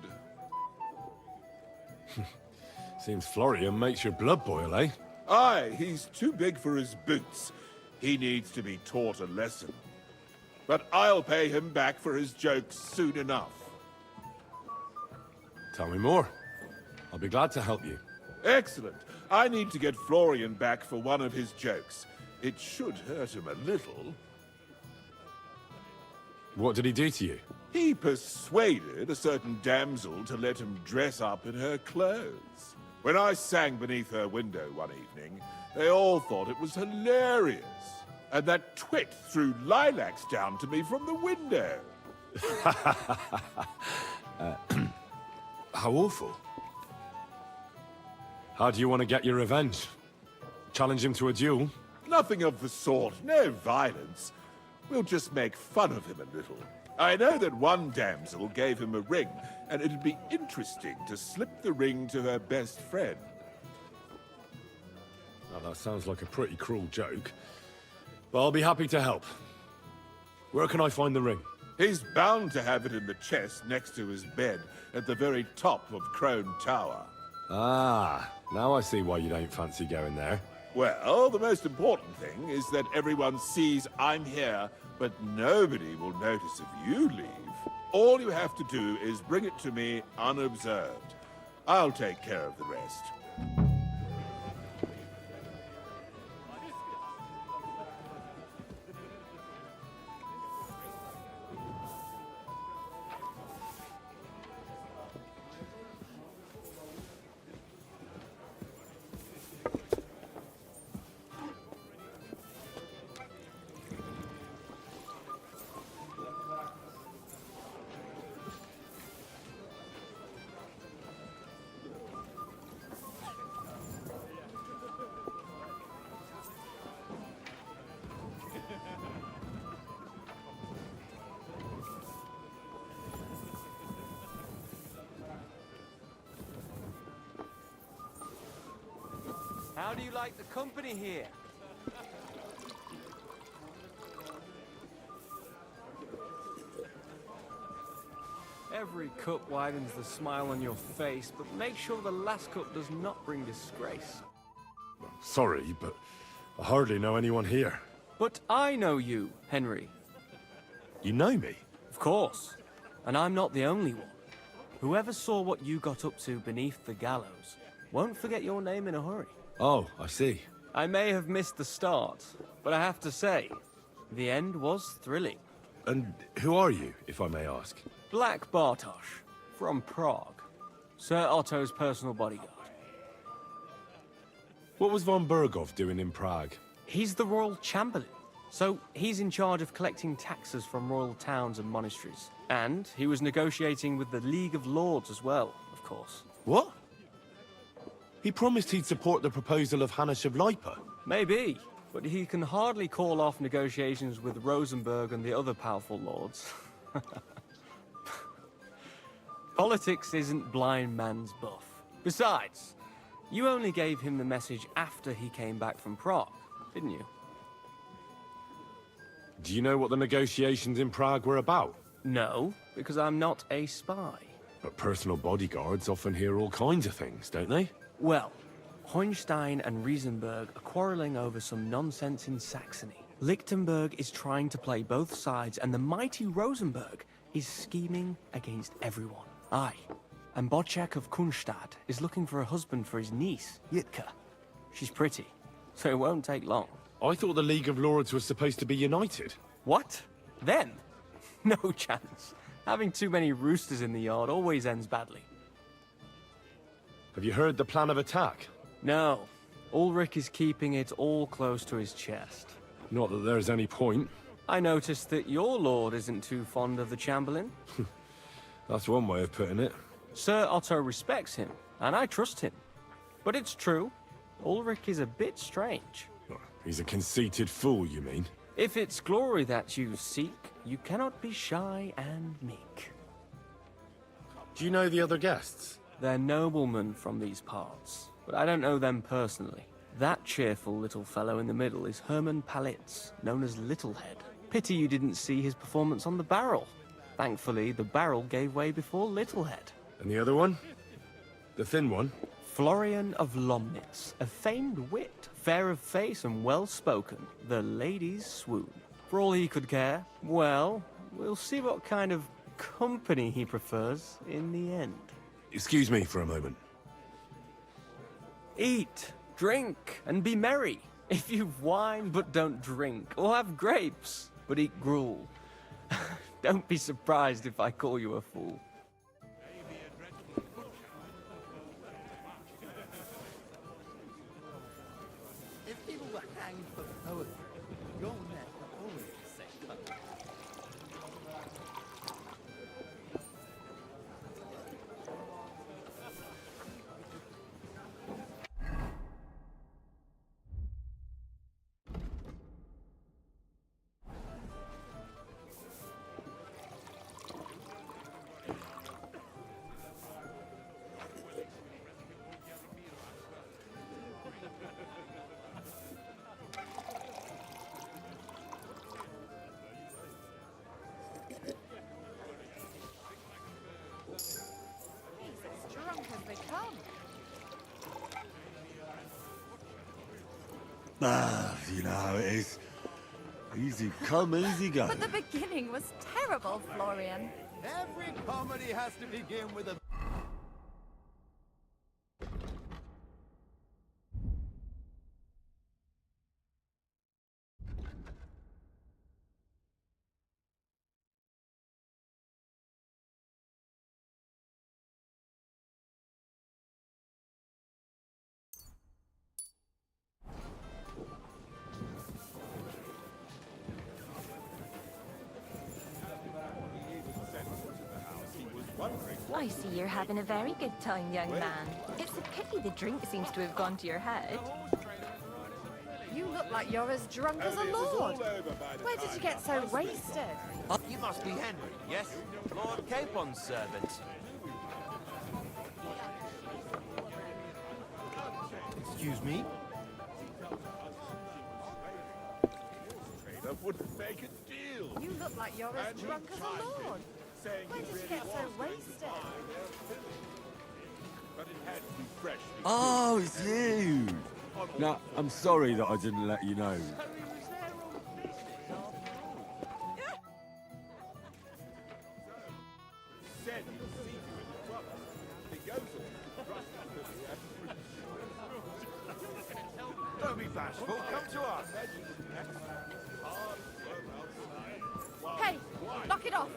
Seems Florian makes your blood boil, eh? Aye, he's too big for his boots. He needs to be taught a lesson. But I'll pay him back for his jokes soon enough. Tell me more. I'll be glad to help you. Excellent. I need to get Florian back for one of his jokes. It should hurt him a little. What did he do to you? He persuaded a certain damsel to let him dress up in her clothes. When I sang beneath her window one evening, they all thought it was hilarious. And that twit threw lilacs down to me from the window. How awful. How do you want to get your revenge? Challenge him to a duel? Nothing of the sort. No violence. We'll just make fun of him a little. I know that one damsel gave him a ring, and it'd be interesting to slip the ring to her best friend. Now, that sounds like a pretty cruel joke. But I'll be happy to help. Where can I find the ring? He's bound to have it in the chest next to his bed at the very top of Crone Tower. Ah, now I see why you don't fancy going there. Well, the most important thing is that everyone sees I'm here, but nobody will notice if you leave. All you have to do is bring it to me unobserved. I'll take care of the rest. How do you like the company here? Every cup widens the smile on your face, but make sure the last cup does not bring disgrace. Sorry, but I hardly know anyone here. But I know you, Henry. You know me? Of course. And I'm not the only one. Whoever saw what you got up to beneath the gallows won't forget your name in a hurry. Oh, I see. I may have missed the start, but I have to say, the end was thrilling. And who are you, if I may ask? Black Bartosz, from Prague. Sir Otto's personal bodyguard. What was von Berghoff doing in Prague? He's the royal chamberlain, so he's in charge of collecting taxes from royal towns and monasteries. And he was negotiating with the League of Lords as well, of course. What? He promised he'd support the proposal of Hannes of Lipa. Maybe, but he can hardly call off negotiations with Rosenberg and the other powerful lords. Politics isn't blind man's buff. Besides, you only gave him the message after he came back from Prague, didn't you? Do you know what the negotiations in Prague were about? No, because I'm not a spy. But personal bodyguards often hear all kinds of things, don't they? Well, Hohenstein and Riesenberg are quarreling over some nonsense in Saxony. Lichtenberg is trying to play both sides, and the mighty Rosenberg is scheming against everyone. Aye, and Bocek of Kunstadt is looking for a husband for his niece, Yitka. She's pretty, so it won't take long. I thought the League of Lords was supposed to be united. What? Them? No chance. Having too many roosters in the yard always ends badly. Have you heard the plan of attack? No. Ulrich is keeping it all close to his chest. Not that there's any point. I noticed that your lord isn't too fond of the Chamberlain. That's one way of putting it. Sir Otto respects him, and I trust him. But it's true, Ulrich is a bit strange. He's a conceited fool, you mean? If it's glory that you seek, you cannot be shy and meek. Do you know the other guests? They're noblemen from these parts, but I don't know them personally. That cheerful little fellow in the middle is Hermann Palitz, known as Littlehead. Pity you didn't see his performance on the barrel. Thankfully, the barrel gave way before Littlehead. And the other one? The thin one? Florian of Lomnitz, a famed wit, fair of face and well-spoken. The ladies swoon. For all he could care, well, we'll see what kind of company he prefers in the end. Excuse me for a moment. Eat, drink, and be merry. If you've wine but don't drink, or have grapes but eat gruel, don't be surprised if I call you a fool. If people were hanged for poetry, your neck would always be the same color. Ah, you know how it is. Easy come, easy go. But the beginning was terrible, Florian. Every comedy has to begin with a... I see you're having a very good time, young man. It's a pity the drink seems to have gone to your head. You look like you're as drunk as a lord. Where did you get so wasted? You must be Henry, yes? Lord Capon's servant. Excuse me? That wouldn't make a deal. You look like you're as drunk as a lord. Where did you get so wasted? But it had to be fresh. Oh, it's you! No, I'm sorry that I didn't let you know. Said he'll see you in the trouble. He goes on. Don't be bashful, come to us. Hey, knock it off.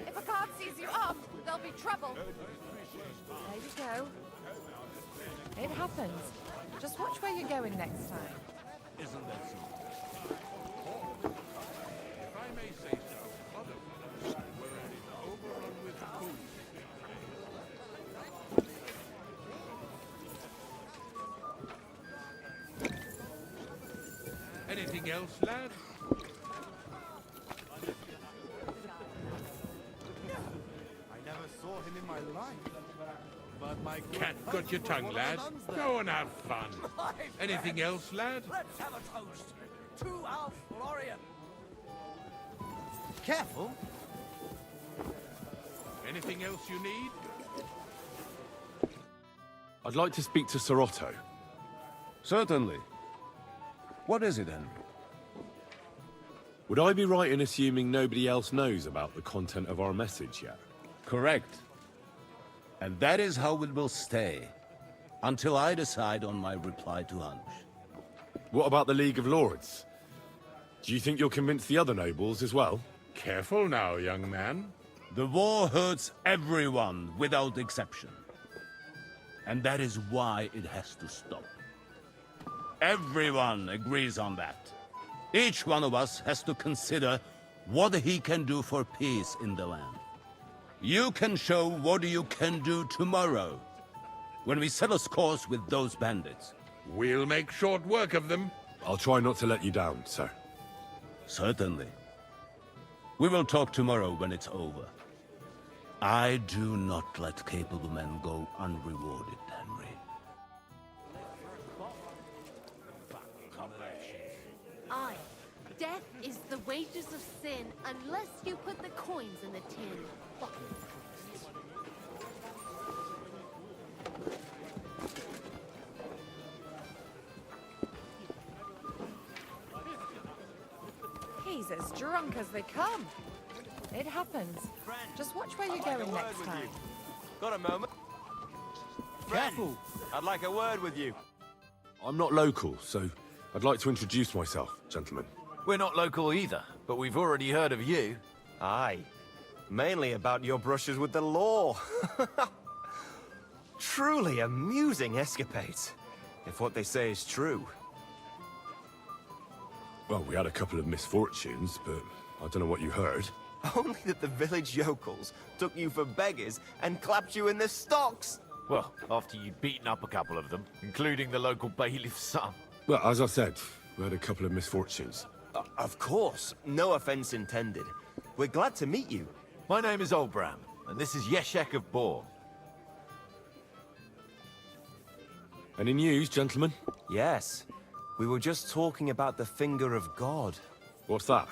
If a guard sees you armed, there'll be trouble. There you go. It happens. Just watch where you're going next time. Isn't that so? If I may say so, other fellows were overrun with food. Anything else, lad? I never saw him in my life. But my Cat got your tongue, lad. Go and have fun. Anything else, lad? Let's have a toast to our Florian. Careful. Anything else you need? I'd like to speak to Sir Otto. Certainly. What is it, then? Would I be right in assuming nobody else knows about the content of our message yet? Correct. And that is how it will stay, until I decide on my reply to Hunch. What about the League of Lords? Do you think you'll convince the other nobles as well? Careful now, young man. The war hurts everyone, without exception. And that is why it has to stop. Everyone agrees on that. Each one of us has to consider what he can do for peace in the land. You can show what you can do tomorrow, when we settle scores with those bandits. We'll make short work of them. I'll try not to let you down, sir. Certainly. We will talk tomorrow when it's over. I do not let capable men go unrewarded, Henry. Aye. Death is the wages of sin unless you put the coins in the tin. He's as drunk as they come. It happens. Just watch where you're going next time. Got a moment? Careful. I'd like a word with you. I'm not local, so I'd like to introduce myself, gentlemen. We're not local either, but we've already heard of you. Aye. Mainly about your brushes with the law. Truly amusing escapades, if what they say is true. Well, we had a couple of misfortunes, but I don't know what you heard. Only that the village yokels took you for beggars and clapped you in the stocks. Well, after you'd beaten up a couple of them, including the local bailiff's son. Well, as I said, we had a couple of misfortunes. Of course, no offense intended. We're glad to meet you. My name is Olbram, and this is Yeshek of Bor. Any news, gentlemen? Yes. We were just talking about the Finger of God. What's that?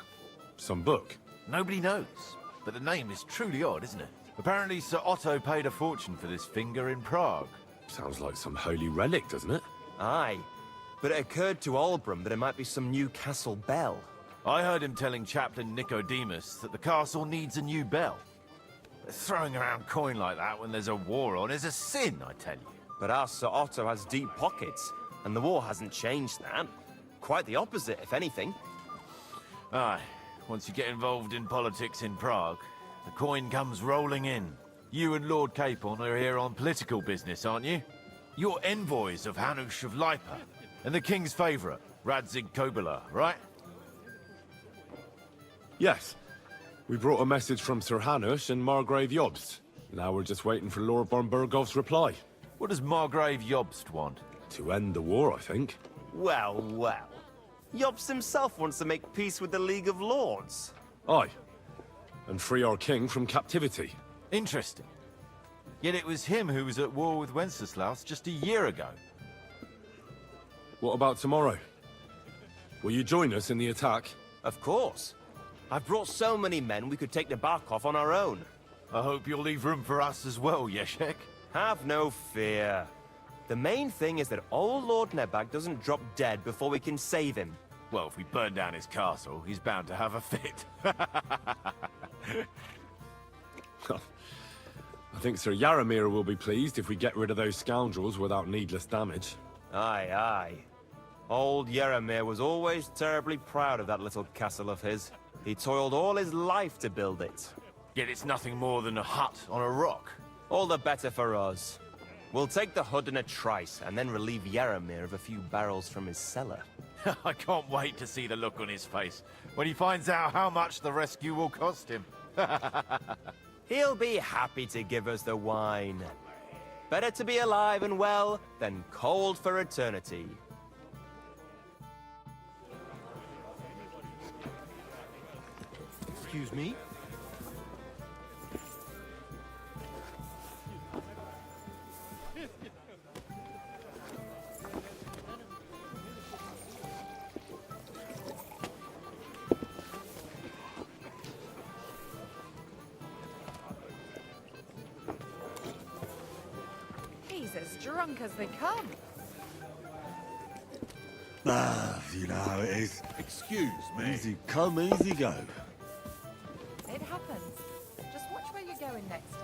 Some book? Nobody knows, but the name is truly odd, isn't it? Apparently Sir Otto paid a fortune for this finger in Prague. Sounds like some holy relic, doesn't it? Aye. But it occurred to Olbram that it might be some new castle bell. I heard him telling Chaplain Nicodemus that the castle needs a new bell. Throwing around coin like that when there's a war on is a sin, I tell you. But our Sir Otto has deep pockets, and the war hasn't changed that. Quite the opposite, if anything. Aye. Once you get involved in politics in Prague, the coin comes rolling in. You and Lord Capon are here on political business, aren't you? You're envoys of Hanush of Lipa, and the king's favourite, Radzig Kobyla, right? Yes. We brought a message from Sir Hanush and Margrave Jobst. Now we're just waiting for Lord Bornbergov's reply. What does Margrave Jobst want? To end the war, I think. Well, well. Jobst himself wants to make peace with the League of Lords. Aye. And free our king from captivity. Interesting. Yet it was him who was at war with Wenceslaus just a year ago. What about tomorrow? Will you join us in the attack? Of course. I've brought so many men we could take the bark off on our own. I hope you'll leave room for us as well, Yeshek. Have no fear. The main thing is that old Lord Nebag doesn't drop dead before we can save him. Well, if we burn down his castle, he's bound to have a fit. I think Sir Yaramir will be pleased if we get rid of those scoundrels without needless damage. Aye, aye. Old Yaramir was always terribly proud of that little castle of his. He toiled all his life to build it. Yet it's nothing more than a hut on a rock. All the better for us. We'll take the hood in a trice, and then relieve Yaramir of a few barrels from his cellar. I can't wait to see the look on his face when he finds out how much the rescue will cost him. He'll be happy to give us the wine. Better to be alive and well than cold for eternity. Excuse me? He's as drunk as they come. Ah, you know how it is. Excuse me. Easy come, easy go. It happens. Just watch where you're going next time.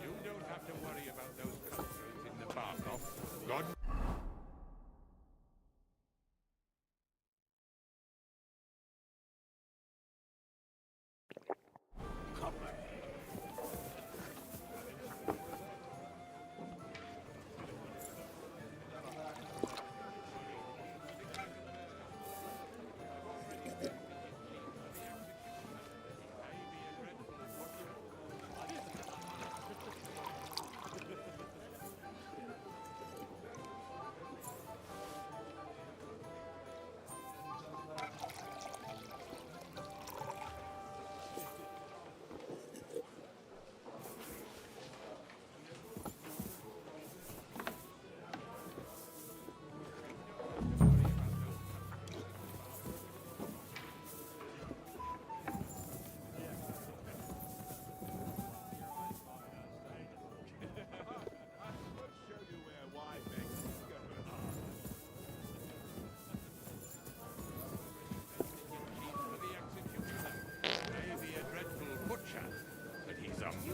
You don't have to worry about those crossroads in the bark off. God.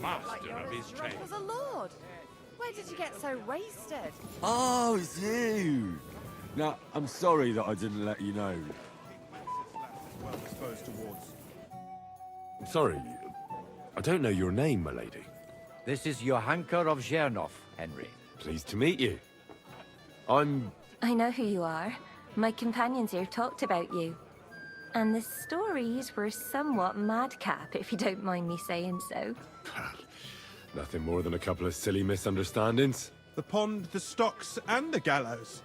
Master of his Drunk trade. as a lord. Where did you get so wasted? Oh, it's you. Now, I'm sorry that I didn't let you know. Well disposed towards. I'm sorry. I don't know your name, my lady. This is Johanka of Zhernov, Henry. Pleased to meet you. I know who you are. My companions here talked about you. And the stories were somewhat madcap, if you don't mind me saying so. Nothing more than a couple of silly misunderstandings. The pond, the stocks, and the gallows.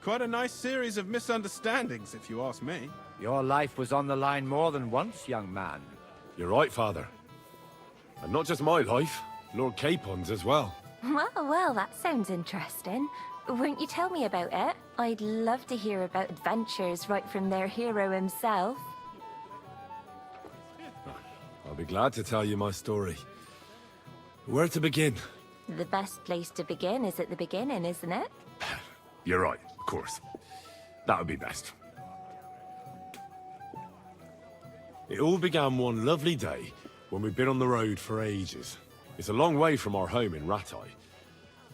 Quite a nice series of misunderstandings, if you ask me. Your life was on the line more than once, young man. You're right, Father. And not just my life, Lord Capon's as well. Well, that sounds interesting. Won't you tell me about it? I'd love to hear about adventures right from their hero himself. I'll be glad to tell you my story. Where to begin? The best place to begin is at the beginning, isn't it? You're right, of course. That would be best. It all began one lovely day when we'd been on the road for ages. It's a long way from our home in Ratai.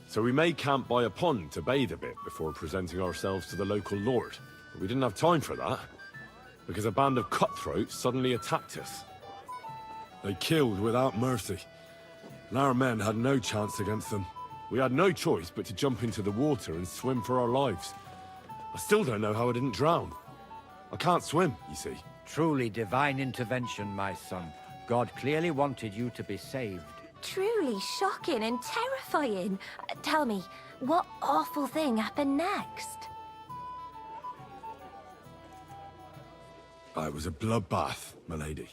So we made camp by a pond to bathe a bit before presenting ourselves to the local lord. We didn't have time for that, because a band of cutthroats suddenly attacked us. They killed without mercy, and our men had no chance against them. We had no choice but to jump into the water and swim for our lives. I still don't know how I didn't drown. I can't swim, you see. Truly divine intervention, my son. God clearly wanted you to be saved. Truly shocking and terrifying. Tell me, what awful thing happened next? It was a bloodbath, milady.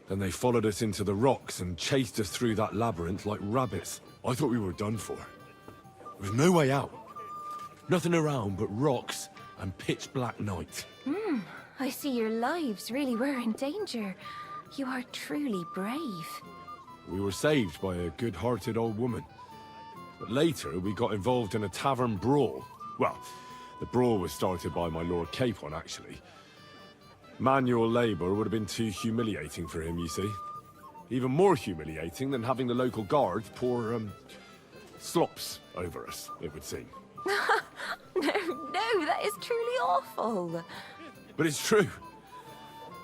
Then they followed us into the rocks and chased us through that labyrinth like rabbits. I thought we were done for. There was no way out. Nothing around but rocks and pitch-black night. I see your lives really were in danger. You are truly brave. We were saved by a good-hearted old woman. But later, we got involved in a tavern brawl. Well, the brawl was started by my Lord Capon, actually. Manual labor would have been too humiliating for him, you see. Even more humiliating than having the local guards pour, slops over us, it would seem. No, that is truly awful. But it's true.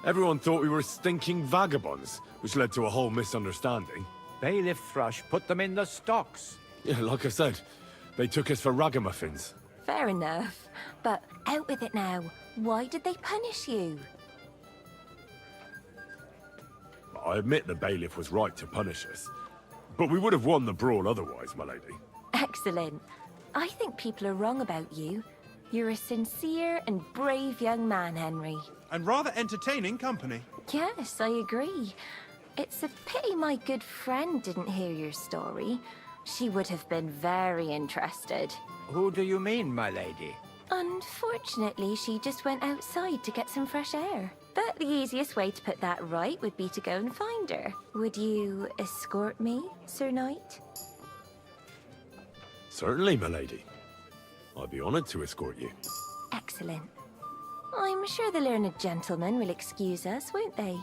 Everyone thought we were stinking vagabonds, which led to a whole misunderstanding. Bailiff Thrush put them in the stocks. Yeah, like I said, they took us for ragamuffins. Fair enough. But out with it now. Why did they punish you? I admit the bailiff was right to punish us. But we would have won the brawl otherwise, my lady. Excellent. I think people are wrong about you. You're a sincere and brave young man, Henry. And rather entertaining company. Yes, I agree. It's a pity my good friend didn't hear your story. She would have been very interested. Who do you mean, my lady? Unfortunately, she just went outside to get some fresh air. But the easiest way to put that right would be to go and find her. Would you escort me, Sir Knight? Certainly, my lady. I'd be honored to escort you. Excellent. I'm sure the learned gentlemen will excuse us, won't they?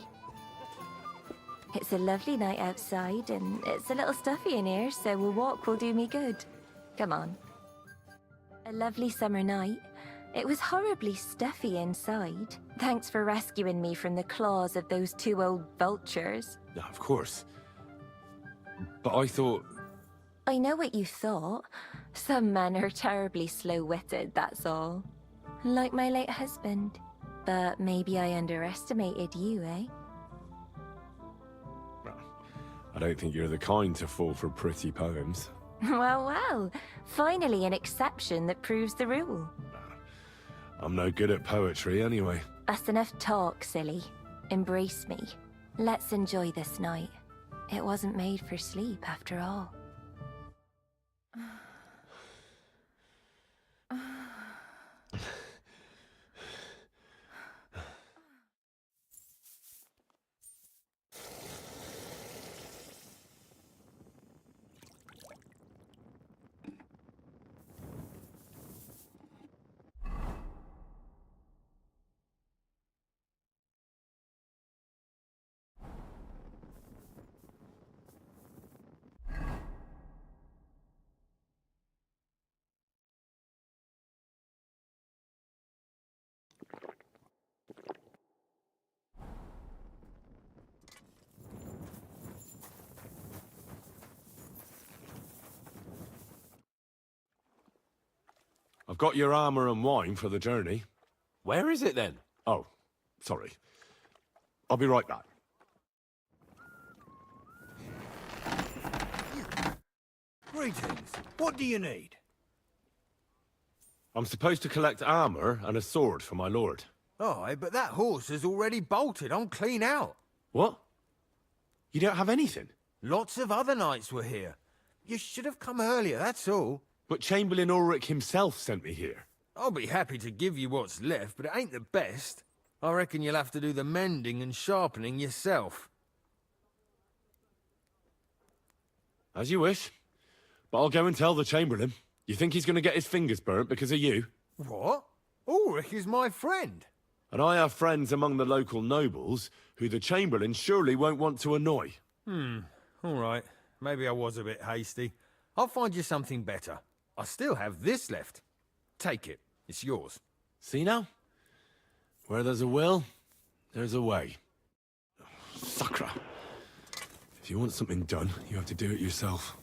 It's a lovely night outside, and it's a little stuffy in here, so a walk will do me good. Come on. A lovely summer night. It was horribly stuffy inside. Thanks for rescuing me from the claws of those two old vultures. Yeah, of course. But I thought... I know what you thought. Some men are terribly slow-witted, that's all. Like my late husband. But maybe I underestimated you, eh? I don't think you're the kind to fall for pretty poems. Well. Finally an exception that proves the rule. I'm no good at poetry anyway. That's enough talk, silly. Embrace me. Let's enjoy this night. It wasn't made for sleep, after all. I've got your armor and wine for the journey. Where is it then? Oh, sorry. I'll be right back. Greetings. What do you need? I'm supposed to collect armor and a sword for my lord. Aye, but that horse has already bolted. I'm clean out. What? You don't have anything? Lots of other knights were here. You should have come earlier, that's all. But Chamberlain Ulrich himself sent me here. I'll be happy to give you what's left, but it ain't the best. I reckon you'll have to do the mending and sharpening yourself. As you wish. But I'll go and tell the Chamberlain. You think he's going to get his fingers burnt because of you? What? Ulrich is my friend. And I have friends among the local nobles who the Chamberlain surely won't want to annoy. All right. Maybe I was a bit hasty. I'll find you something better. I still have this left. Take it. It's yours. See now? Where there's a will, there's a way. Sacra. If you want something done, you have to do it yourself.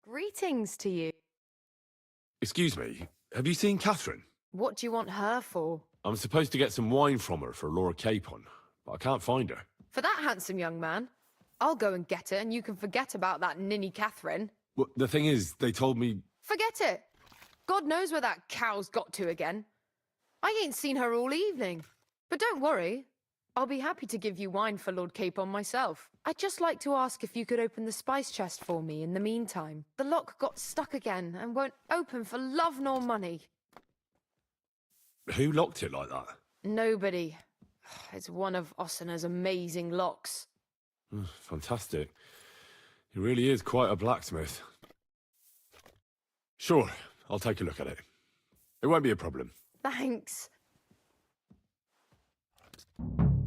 Greetings to you. Excuse me, have you seen Catherine? What do you want her for? I'm supposed to get some wine from her for Laura Capon, but I can't find her. For that handsome young man? I'll go and get her, and you can forget about that ninny Catherine. Well, the thing is, they told me... Forget it! God knows where that cow's got to again. I ain't seen her all evening. But don't worry. I'll be happy to give you wine for Lord Capon myself. I'd just like to ask if you could open the spice chest for me in the meantime. The lock got stuck again and won't open for love nor money. Who locked it like that? Nobody. It's one of Ossina's amazing locks. Fantastic. He really is quite a blacksmith. Sure, I'll take a look at it. It won't be a problem. Thanks.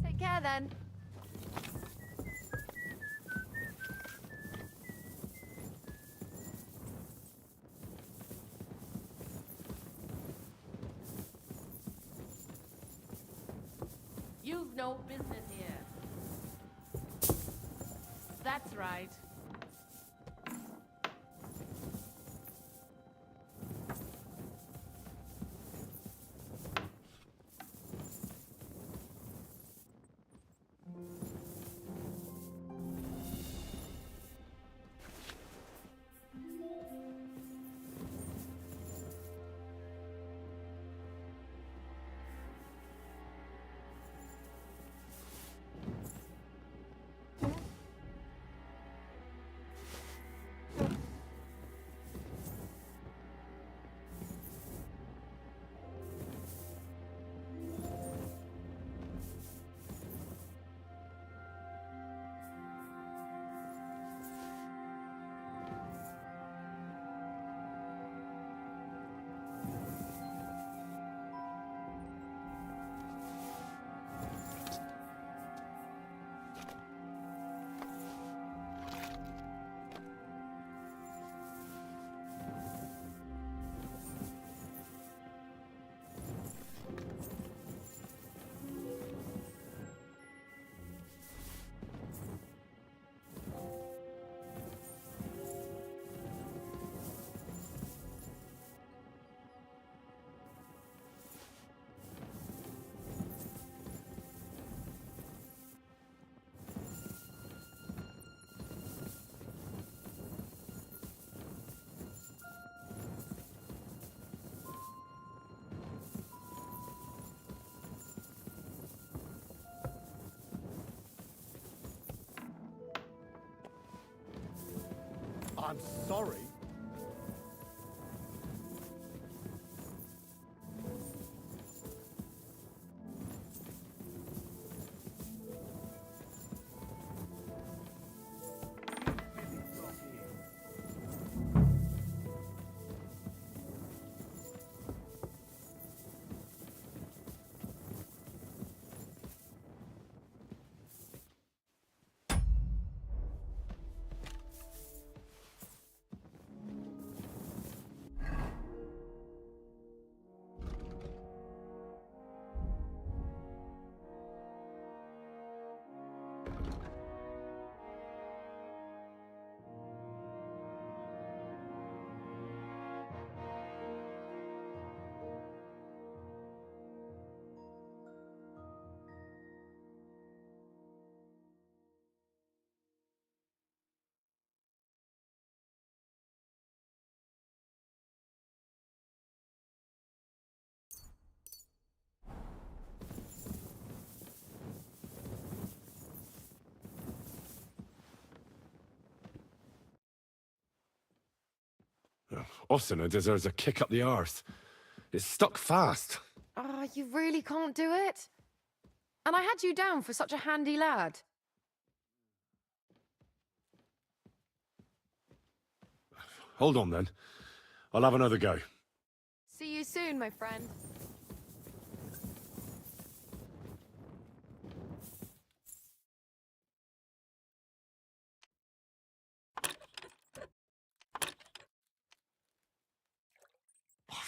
Take care then. You've no business here. That's right. I'm sorry. Ossina deserves a kick up the arse. It's stuck fast. Ah, you really can't do it? And I had you down for such a handy lad. Hold on then. I'll have another go. See you soon, my friend.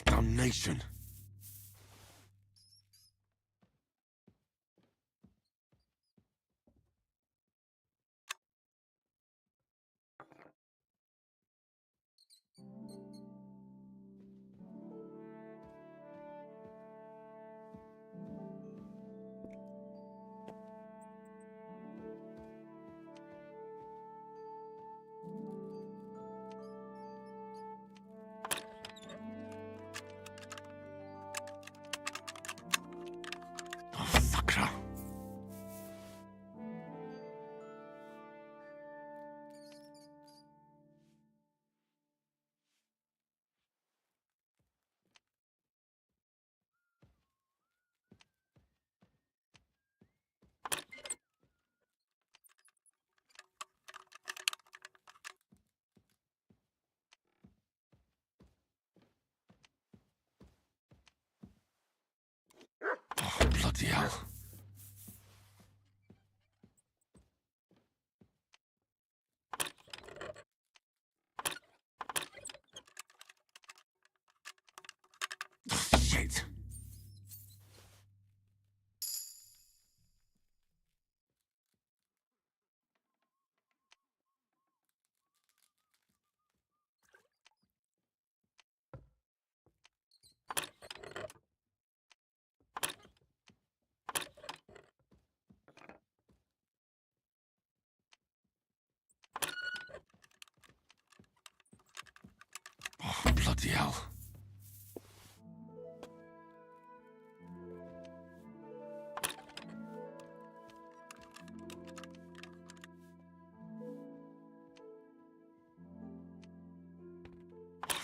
Damnation. Sakra. Oh, bloody hell. Shit. Oh, bloody hell.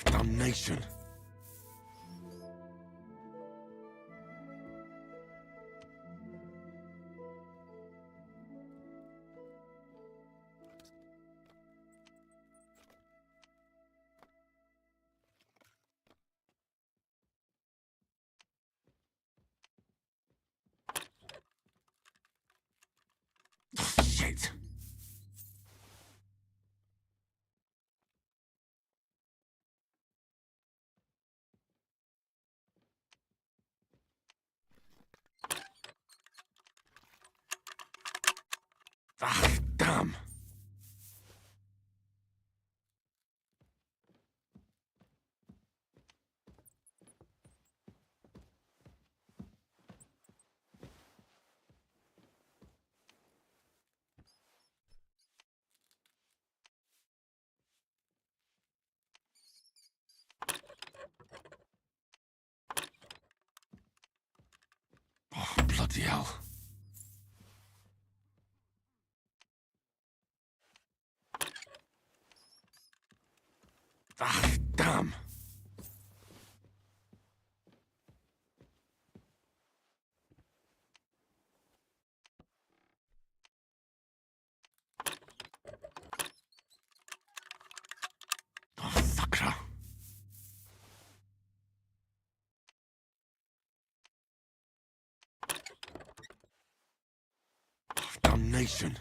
Damnation. Shit. Ah, damn. Oh, bloody hell. Ah, damn. Oh, sakra. Oh, damnation.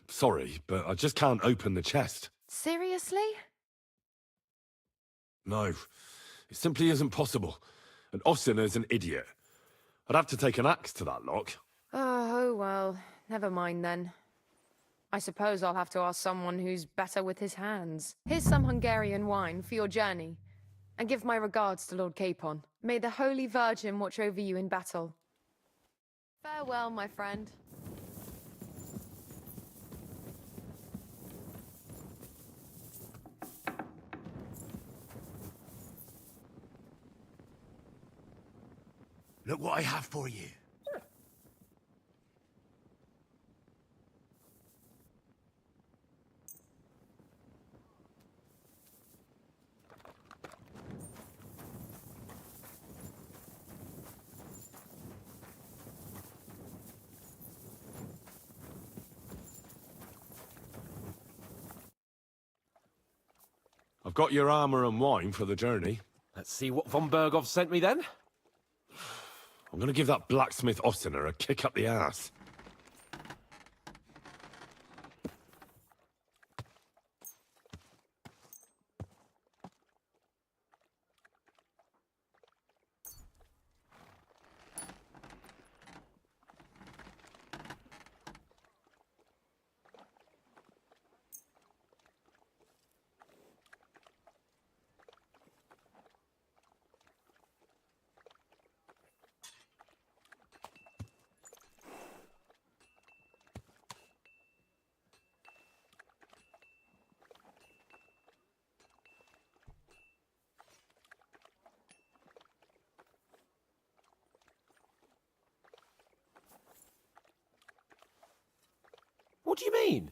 Sorry, but I just can't open the chest. Seriously? No, it simply isn't possible. And Ossina's an idiot. I'd have to take an axe to that lock. Oh, well, never mind then. I suppose I'll have to ask someone who's better with his hands. Here's some Hungarian wine for your journey. And give my regards to Lord Capon. May the Holy Virgin watch over you in battle. Farewell, my friend. Look what I have for you. I've got your armor and wine for the journey. Let's see what von Berghoff sent me then. I'm gonna give that blacksmith Ostener a kick up the ass. What do you mean?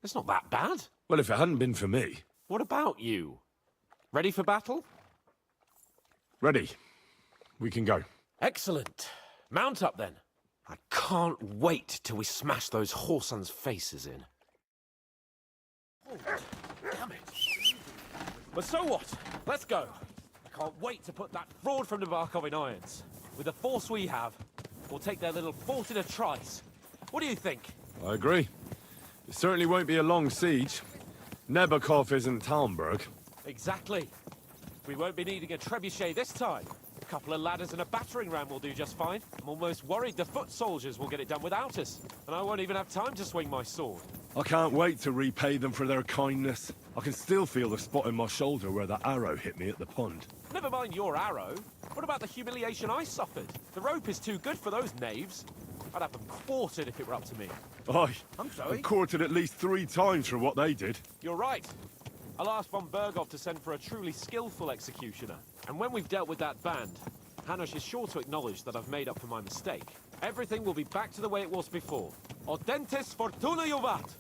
It's not that bad. Well, if it hadn't been for me... What about you? Ready for battle? Ready. We can go. Excellent. Mount up then. I can't wait till we smash those whoresons' faces in. Oh, damn it. But so what? Let's go. I can't wait to put that fraud from Navarkov in irons. With the force we have, we'll take their little fort in a trice. What do you think? I agree. It certainly won't be a long siege. Nebakov isn't Talmberg. Exactly. We won't be needing a trebuchet this time. A couple of ladders and a battering ram will do just fine. I'm almost worried the foot soldiers will get it done without us. And I won't even have time to swing my sword. I can't wait to repay them for their kindness. I can still feel the spot in my shoulder where that arrow hit me at the pond. Never mind your arrow. What about the humiliation I suffered? The rope is too good for those knaves. I'd have them quartered if it were up to me. Aye. I'm sorry? And quartered at least 3 times for what they did. You're right. I'll ask von Berghoff to send for a truly skillful executioner. And when we've dealt with that band, Hanush is sure to acknowledge that I've made up for my mistake. Everything will be back to the way it was before. Audentes fortuna juvat!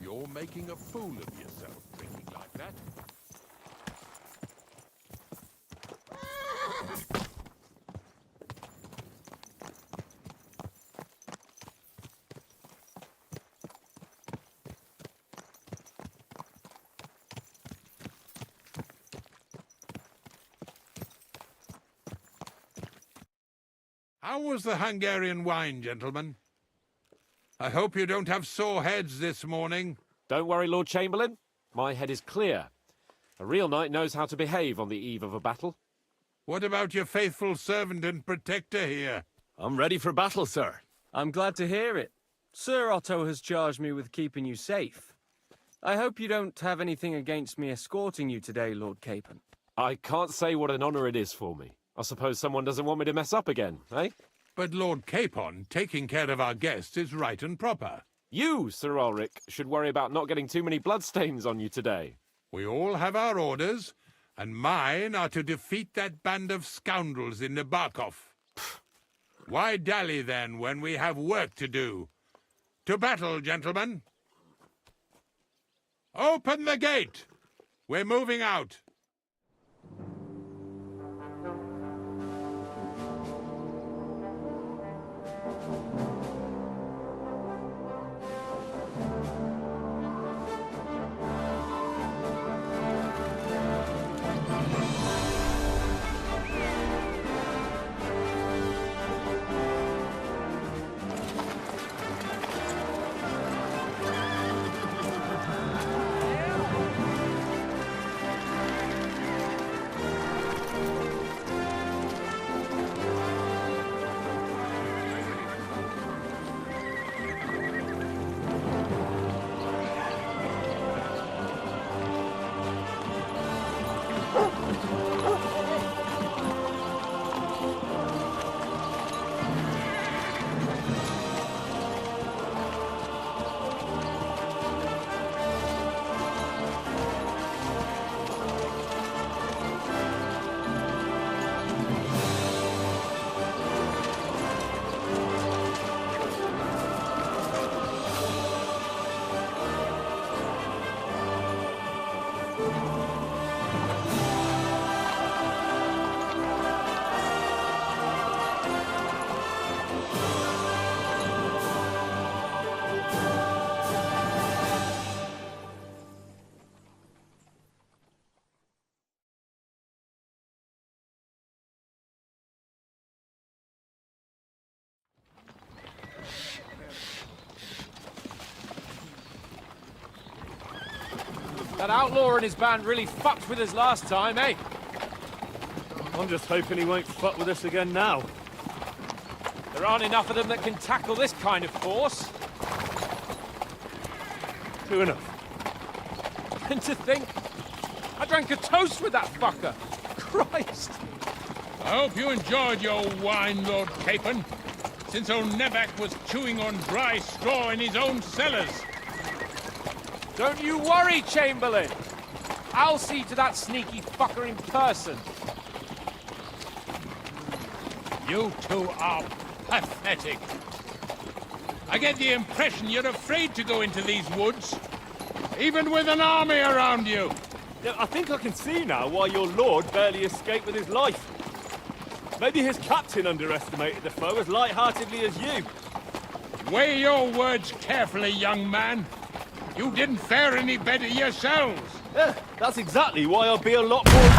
You're making a fool of yourself thinking like that. How was the Hungarian wine, gentlemen? I hope you don't have sore heads this morning. Don't worry, Lord Chamberlain. My head is clear. A real knight knows how to behave on the eve of a battle. What about your faithful servant and protector here? I'm ready for battle, sir. I'm glad to hear it. Sir Otto has charged me with keeping you safe. I hope you don't have anything against me escorting you today, Lord Capon. I can't say what an honor it is for me. I suppose someone doesn't want me to mess up again, eh? But Lord Capon, taking care of our guests is right and proper. You, Sir Ulrich, should worry about not getting too many bloodstains on you today. We all have our orders, and mine are to defeat that band of scoundrels in Nabarkov. Why dally, then, when we have work to do? To battle, gentlemen! Open the gate! We're moving out. That outlaw and his band really fucked with us last time, eh? I'm just hoping he won't fuck with us again now. There aren't enough of them that can tackle this kind of force. True enough. And to think, I drank a toast with that fucker. Christ! I hope you enjoyed your wine, Lord Capon, since old Nevac was chewing on dry straw in his own cellars. Don't you worry, Chamberlain. I'll see to that sneaky fucker in person. You two are pathetic. I get the impression you're afraid to go into these woods, even with an army around you. Yeah, I think I can see now why your lord barely escaped with his life. Maybe his captain underestimated the foe as light-heartedly as you. Weigh your words carefully, young man. You didn't fare any better yourselves. Yeah, that's exactly why I'll be a lot more...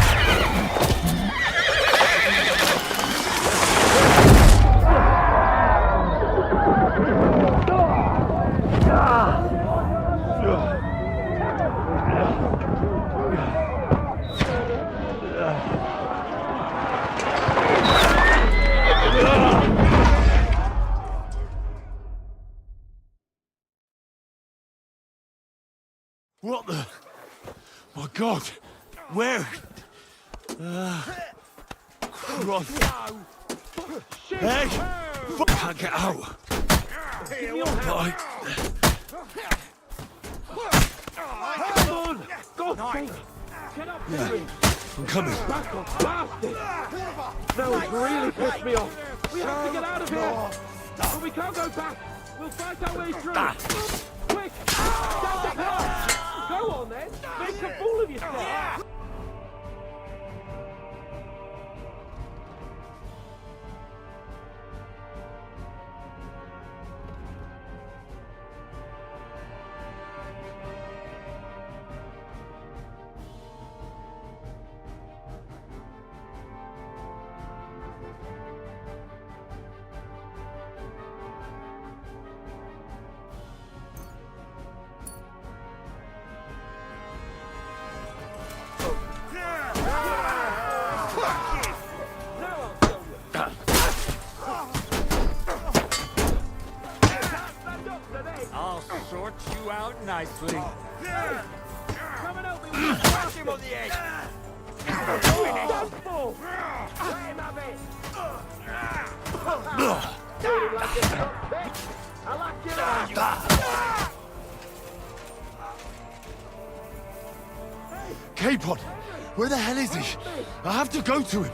What the... My God! Where? Christ! Hey! Can't get out! Right. Come on! God's sake! Get up to him! I'm coming. Back off, bastard! No, it's really pissed me off. We have to get out of here! But we can't go back! We'll fight our way through! Quick! Down the path! Go on then! Make a fool of yourself! I'll sort you out nicely. Come and help me with Crush him on the edge! Capon! Where the hell is he? I have to go to him!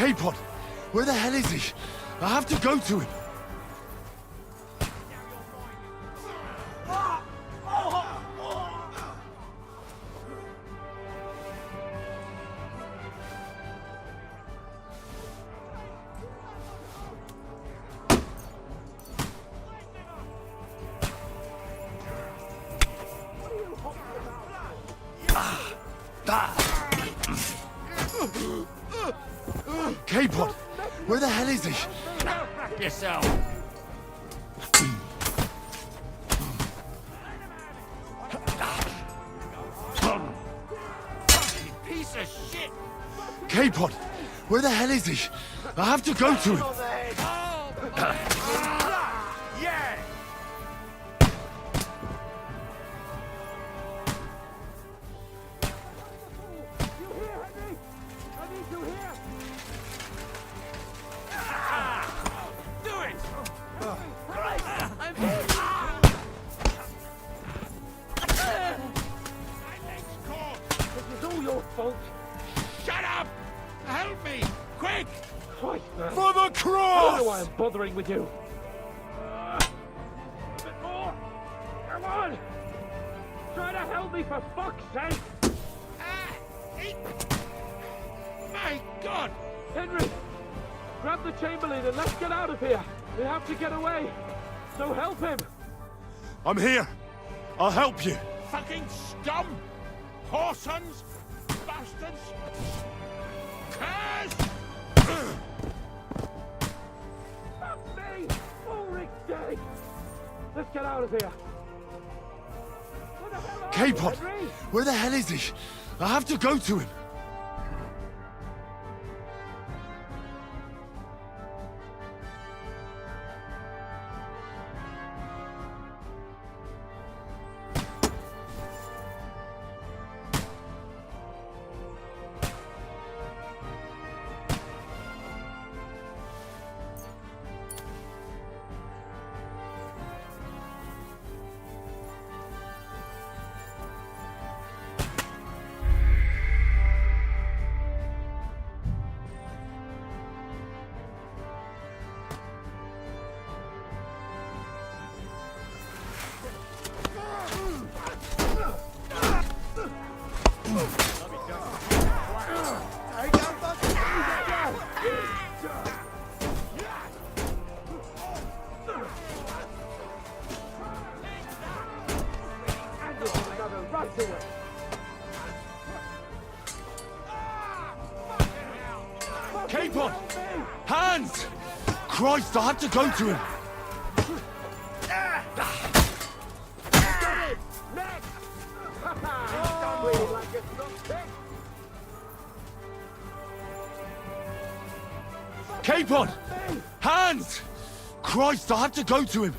K-Pod, where the hell is he? I have to go to him. K-Pod, where the hell is he? Back yourself. Piece of shit. K-Pod, where the hell is he? I have to go to him. Yeah. Shut up! Help me! Quick! Christ, man. For the I cross! don't know why I'm bothering with you. A bit more. Come on! Try to help me, for fuck's sake! My God! Henry! Grab the Chamberlain and let's get out of here. We have to get away. So help him. I'm here. I'll help you. Fucking scum! Whoresons! Bastards! Curs! Fuck me! Ulrich's dead! Let's get out of here. Where the hell are you, K-Pod, Henry? where the hell is he? I have to go to him. K-Pod! Hands! Christ, I have to go to him. K-Pod! Hands! Christ, I have to go to him.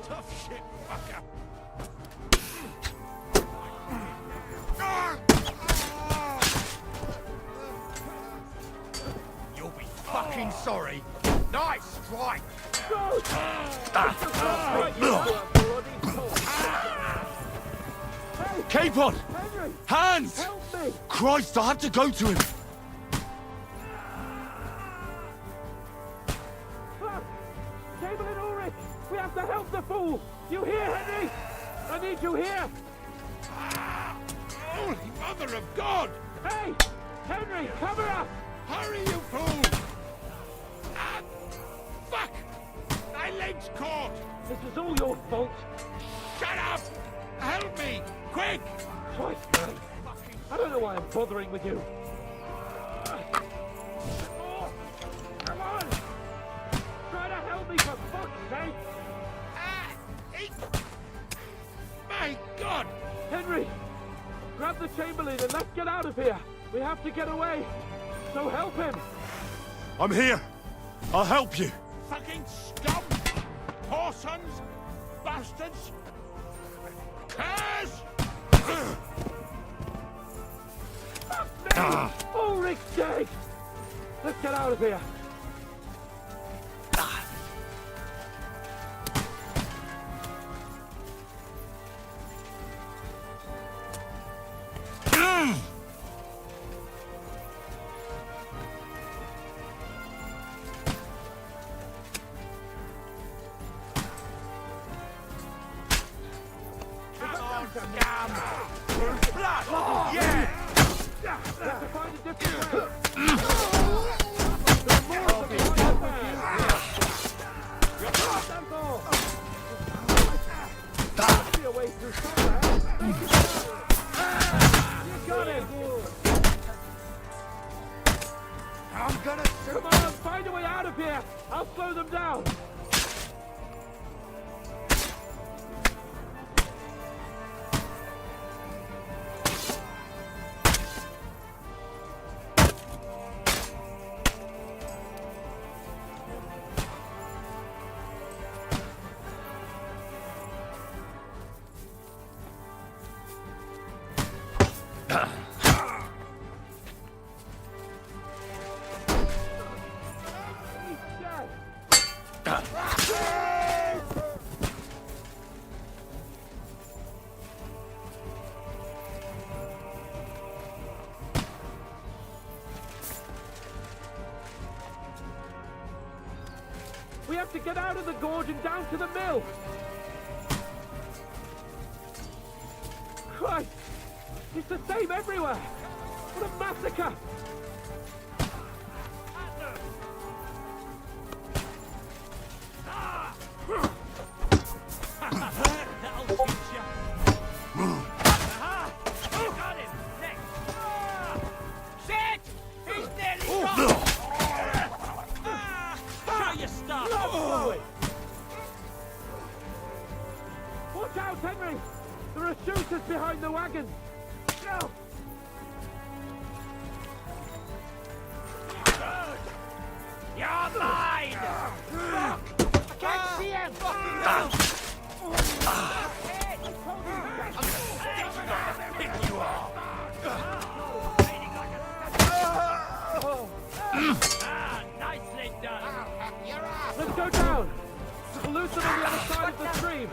Tough shit, fucker! You'll be fucking sorry. Nice strike! K-Pod! Hands! Christ, I have to go to him. Chamberlain Ulrich! We have to help the fool! You hear, Henry? I need you here! Holy mother of God! Hey! Henry, cover up! Hurry, you fool! Ah, fuck! My leg's caught! This is all your fault! Shut up! Help me! Quick! Christ, man! I don't know why I'm bothering with you. Come on! Try to help me, for fuck's sake! My God! Henry! Grab the Chamberlain and let's get out of here! We have to get away! So help him! I'm here. I'll help you. Fucking scum! Whoresons! Bastards! Curs! Fuck me! Ulrich's dead! Let's get out of here! Come on, find a way out of here! I'll slow them down! We have to get out of the gorge and down to the mill! Christ! It's the same everywhere! What a massacre! That'll teach you! Got him! Next! Shit! He's nearly gone! Show your stuff! Watch out, Henry! There are shooters behind the wagons! No! You're mine! Fuck! I can't see him! Pick you up! Nicely done! Let's go down! We'll lose them on the other side of the stream!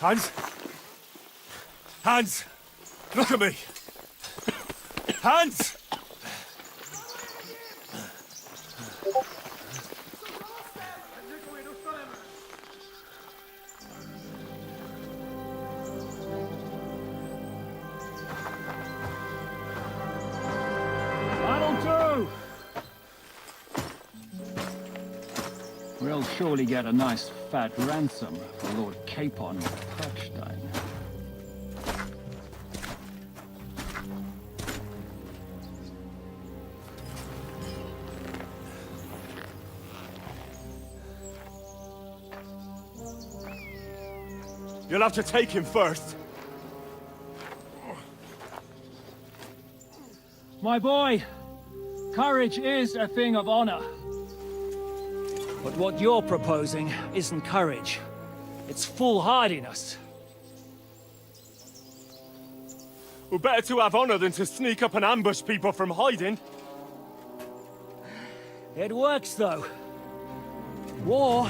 Hans! Hans! Look at me! Hans! That'll do! We'll surely get a nice fat ransom for Lord Capon of Perkstein. You'll have to take him first. My boy, courage is a thing of honor. But what you're proposing isn't courage. It's foolhardiness. We're better to have honor than to sneak up and ambush people from hiding. It works, though. War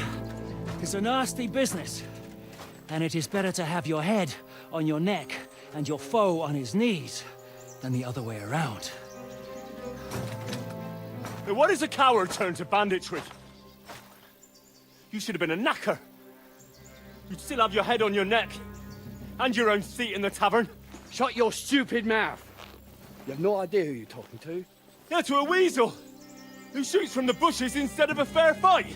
is a nasty business. And it is better to have your head on your neck and your foe on his knees than the other way around. What is a coward turned to banditry? You should have been a knacker, You'd still have your head on your neck. And your own seat in the tavern. Shut your stupid mouth. You have no idea who you're talking to. Yeah, to a weasel. Who shoots from the bushes instead of a fair fight.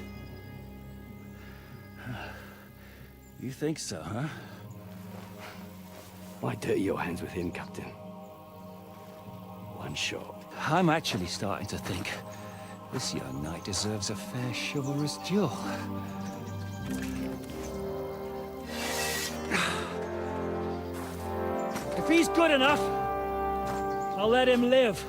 You think so, huh? Why dirty your hands with him, Captain? One shot. I'm actually starting to think this young knight deserves a fair chivalrous duel. If he's good enough, I'll let him live.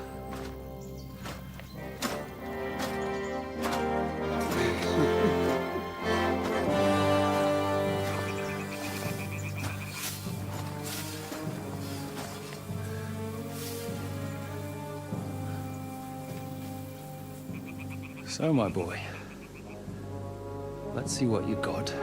So, my boy, let's see what you got.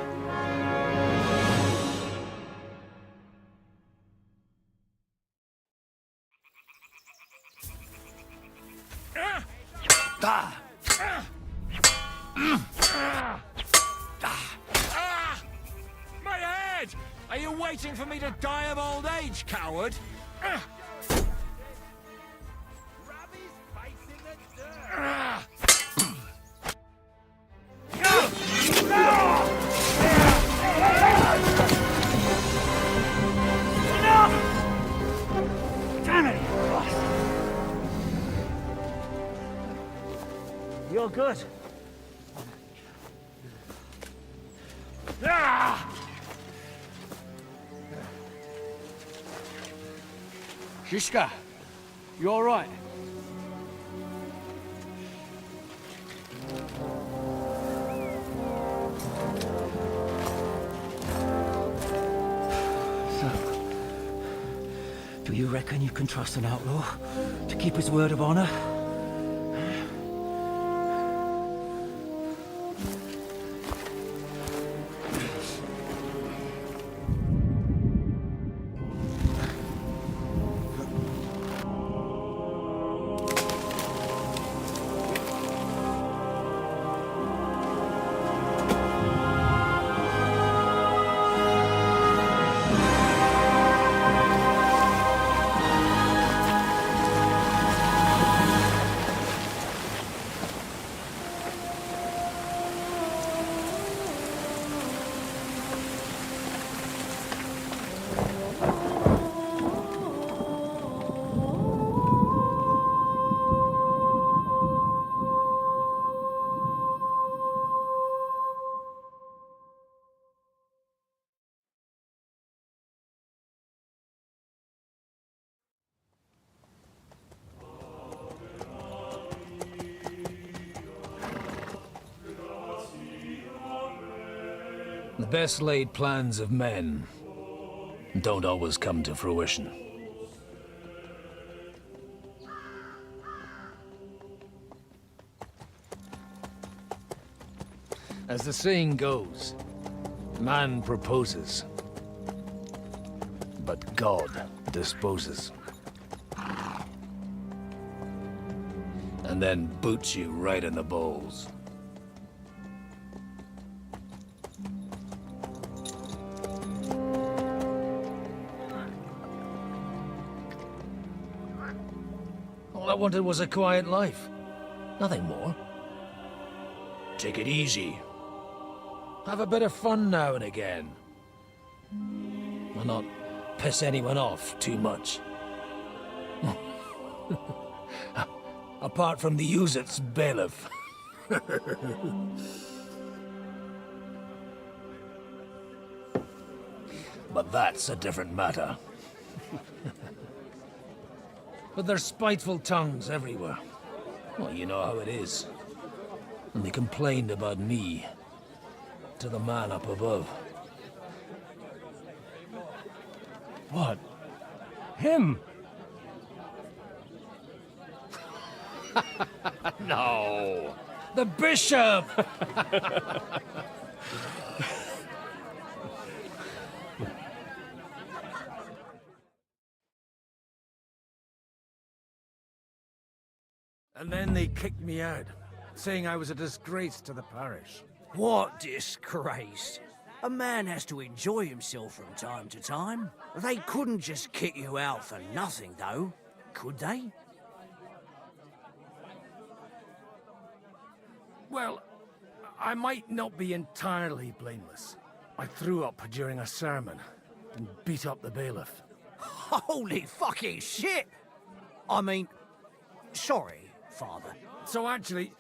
My head! Are you waiting for me to die of old age, coward? Damn it, you bastard! You're good. Shishka, you all right? Do you reckon you can trust an outlaw to keep his word of honor? The best laid plans of men don't always come to fruition. As the saying goes, man proposes, but God disposes. And then boots you right in the balls. All I wanted was a quiet life. Nothing more. Take it easy. Have a bit of fun now and again. And not piss anyone off too much. Apart from the Uzit's bailiff. But that's a different matter. But there's spiteful tongues everywhere. Well, you know how it is. And they complained about me to the man up above. What? Him? No! The bishop! And then they kicked me out, saying I was a disgrace to the parish. What disgrace? A man has to enjoy himself from time to time. They couldn't just kick you out for nothing, though, could they? Well, I might not be entirely blameless. I threw up during a sermon and beat up the bailiff. Holy fucking shit! I mean, sorry, Father. So actually,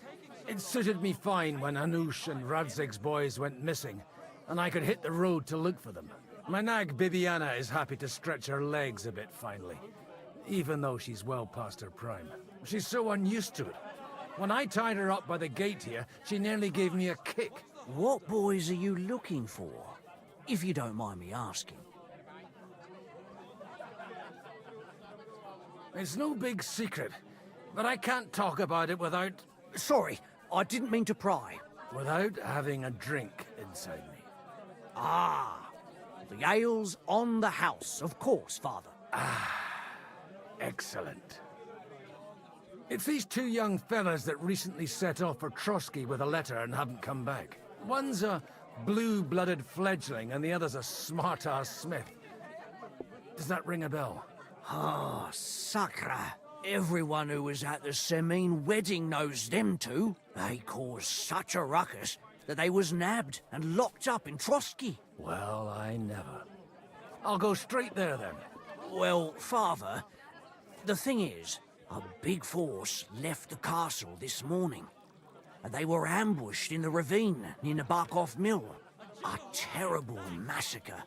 it suited me fine when Anush and Radzig's boys went missing, and I could hit the road to look for them. My nag Bibiana is happy to stretch her legs a bit finally, even though she's well past her prime. She's so unused to it. When I tied her up by the gate here, she nearly gave me a kick. What boys are you looking for, if you don't mind me asking? It's no big secret, but I can't talk about it without... Sorry, I didn't mean to pry. Without having a drink inside me. Ah, the ale's on the house, of course, Father. Excellent. It's these two young fellas that recently set off for Trotsky with a letter and haven't come back. One's a blue-blooded fledgling and the other's a smart-ass smith. Does that ring a bell? Ah, Sakra. Everyone who was at the Semine wedding knows them two. They caused such a ruckus that they was nabbed and locked up in Trotsky. Well, I never. I'll go straight there then. Well, Father, the thing is, a big force left the castle this morning, and they were ambushed in the ravine near the Barkov Mill. A terrible massacre.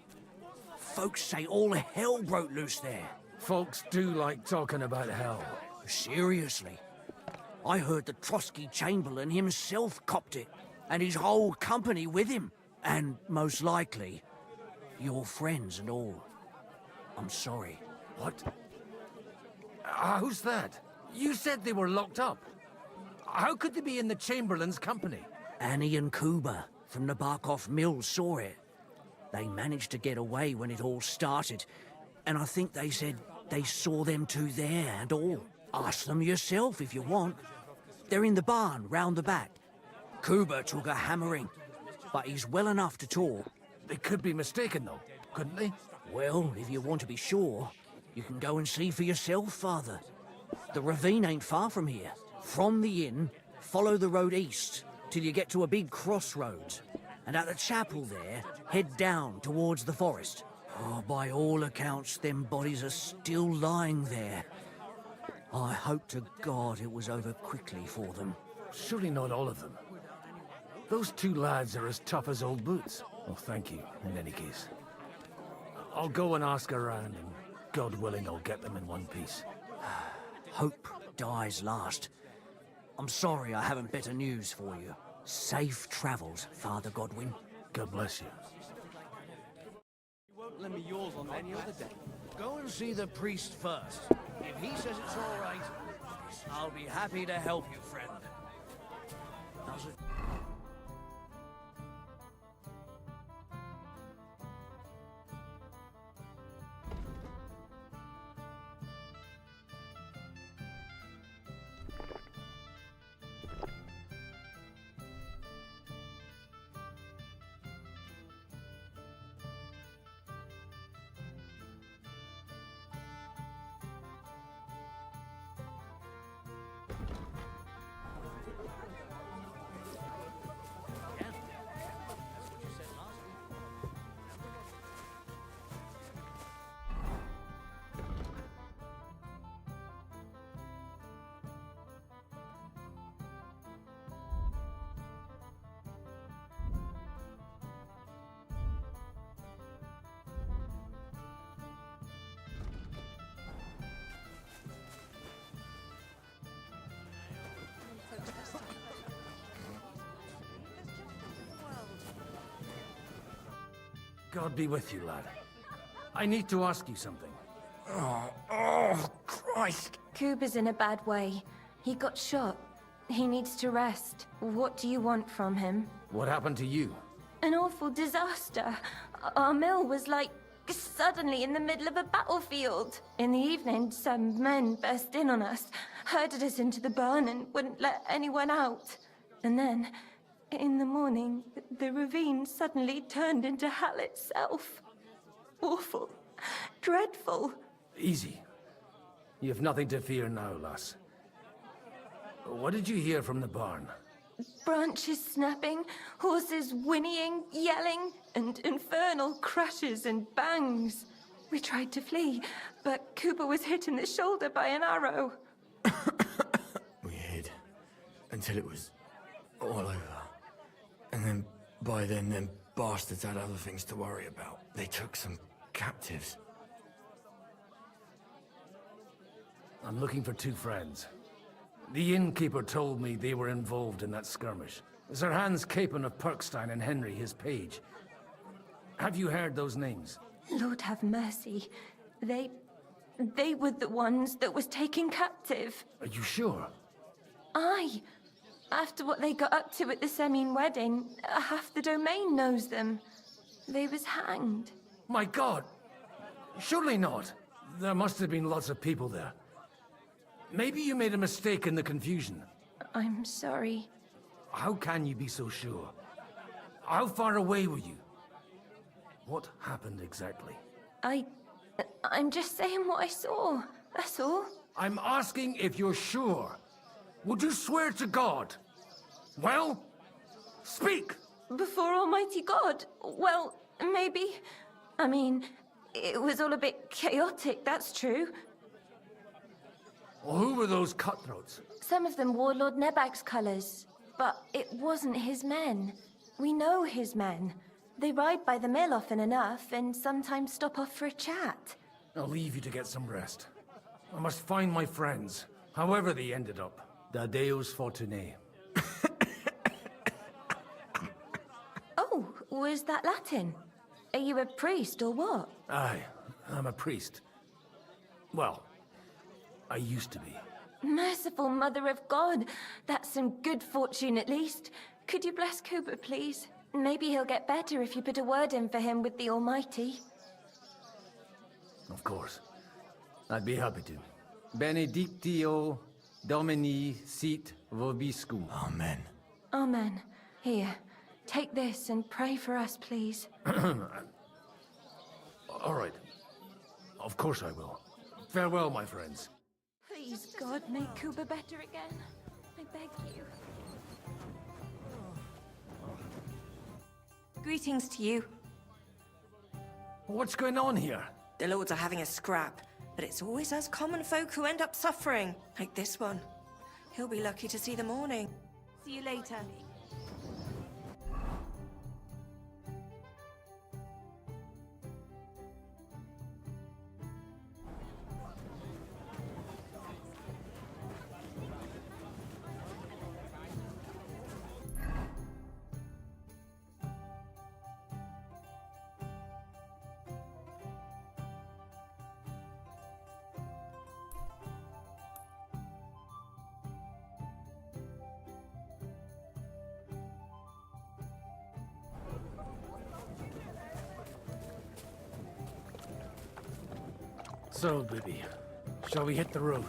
Folks say all hell broke loose there. Folks do like talking about hell. Seriously. I heard the Trotsky Chamberlain himself copped it, and his whole company with him. And most likely, your friends and all. I'm sorry. What? Who's that? You said they were locked up. How could they be in the Chamberlain's company? Annie and Kuba from the Barkov Mill saw it. They managed to get away when it all started, and I think they said they saw them two there and all. Ask them yourself if you want. They're in the barn round the back. Kuba took a hammering, but he's well enough to talk. They could be mistaken though, couldn't they? Well, if you want to be sure, you can go and see for yourself, Father. The ravine ain't far from here. From the inn, follow the road east till you get to a big crossroads. And at the chapel there, head down towards the forest. Oh, by all accounts, them bodies are still lying there. I hope to God it was over quickly for them. Surely not all of them. Those two lads are as tough as old boots. Well, thank you, in any case. I'll go and ask around, and God willing, I'll get them in one piece. Hope dies last. I'm sorry I haven't better news for you. Safe travels, Father Godwin. God bless you. You won't lend me yours on any other day. Go and see the priest first. If he says it's all right, I'll be happy to help you, friend. Does it? God be with you, lad. I need to ask you something. Oh, Christ! Kuba's in a bad way. He got shot. He needs to rest. What do you want from him? What happened to you? An awful disaster. Our mill was like suddenly in the middle of a battlefield. In the evening, some men burst in on us, herded us into the barn and wouldn't let anyone out. And then In the morning, the ravine suddenly turned into hell itself. Awful. Dreadful. Easy. You have nothing to fear now, lass. What did you hear from the barn? Branches snapping, horses whinnying, yelling, and infernal crashes and bangs. We tried to flee, but Cooper was hit in the shoulder by an arrow. We hid until it was all over. And then, by then, them bastards had other things to worry about. They took some captives. I'm looking for 2 friends. The innkeeper told me they were involved in that skirmish. Sir Hans Capon of Perkstein and Henry, his page. Have you heard those names? Lord have mercy. They were the ones that was taken captive. Are you sure? Aye. After what they got up to at the Semine wedding, half the domain knows them. They was hanged. My God! Surely not. There must have been lots of people there. Maybe you made a mistake in the confusion. I'm sorry. How can you be so sure? How far away were you? What happened exactly? I'm just saying what I saw. That's all. I'm asking if you're sure. Would you swear to God? Well, speak! Before Almighty God? Well, maybe. I mean, it was all a bit chaotic, that's true. Well, who were those cutthroats? Some of them wore Lord Nebag's colours, but it wasn't his men. We know his men. They ride by the mill often enough, and sometimes stop off for a chat. I'll leave you to get some rest. I must find my friends, however they ended up. Da Deus Fortunae. Oh, was that Latin? Are you a priest or what? Aye, I'm a priest. Well, I used to be. Merciful Mother of God, that's some good fortune at least. Could you bless Cooper, please? Maybe he'll get better if you put a word in for him with the Almighty. Of course. I'd be happy to. Benedictio Domini sit vobiscum. Amen. Amen. Here, take this and pray for us, please. All right. Of course I will. Farewell, my friends. Please, God, make Cooper better again. I beg you. Greetings to you. What's going on here? The lords are having a scrap, but it's always us common folk who end up suffering, like this one. He'll be lucky to see the morning. See you later. So, Bibby, shall we hit the road?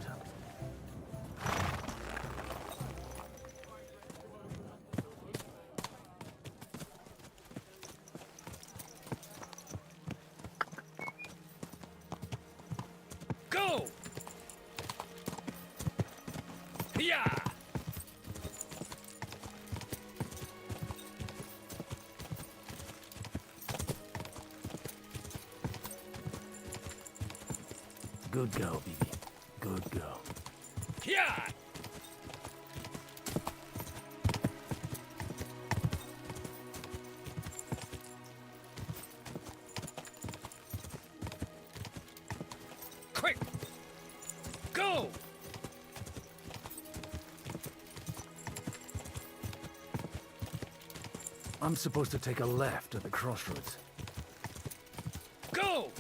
Go! Yeah! Good girl, Bibi. Good girl. Yeah! Quick! Go! I'm supposed to take a left at the crossroads. Go!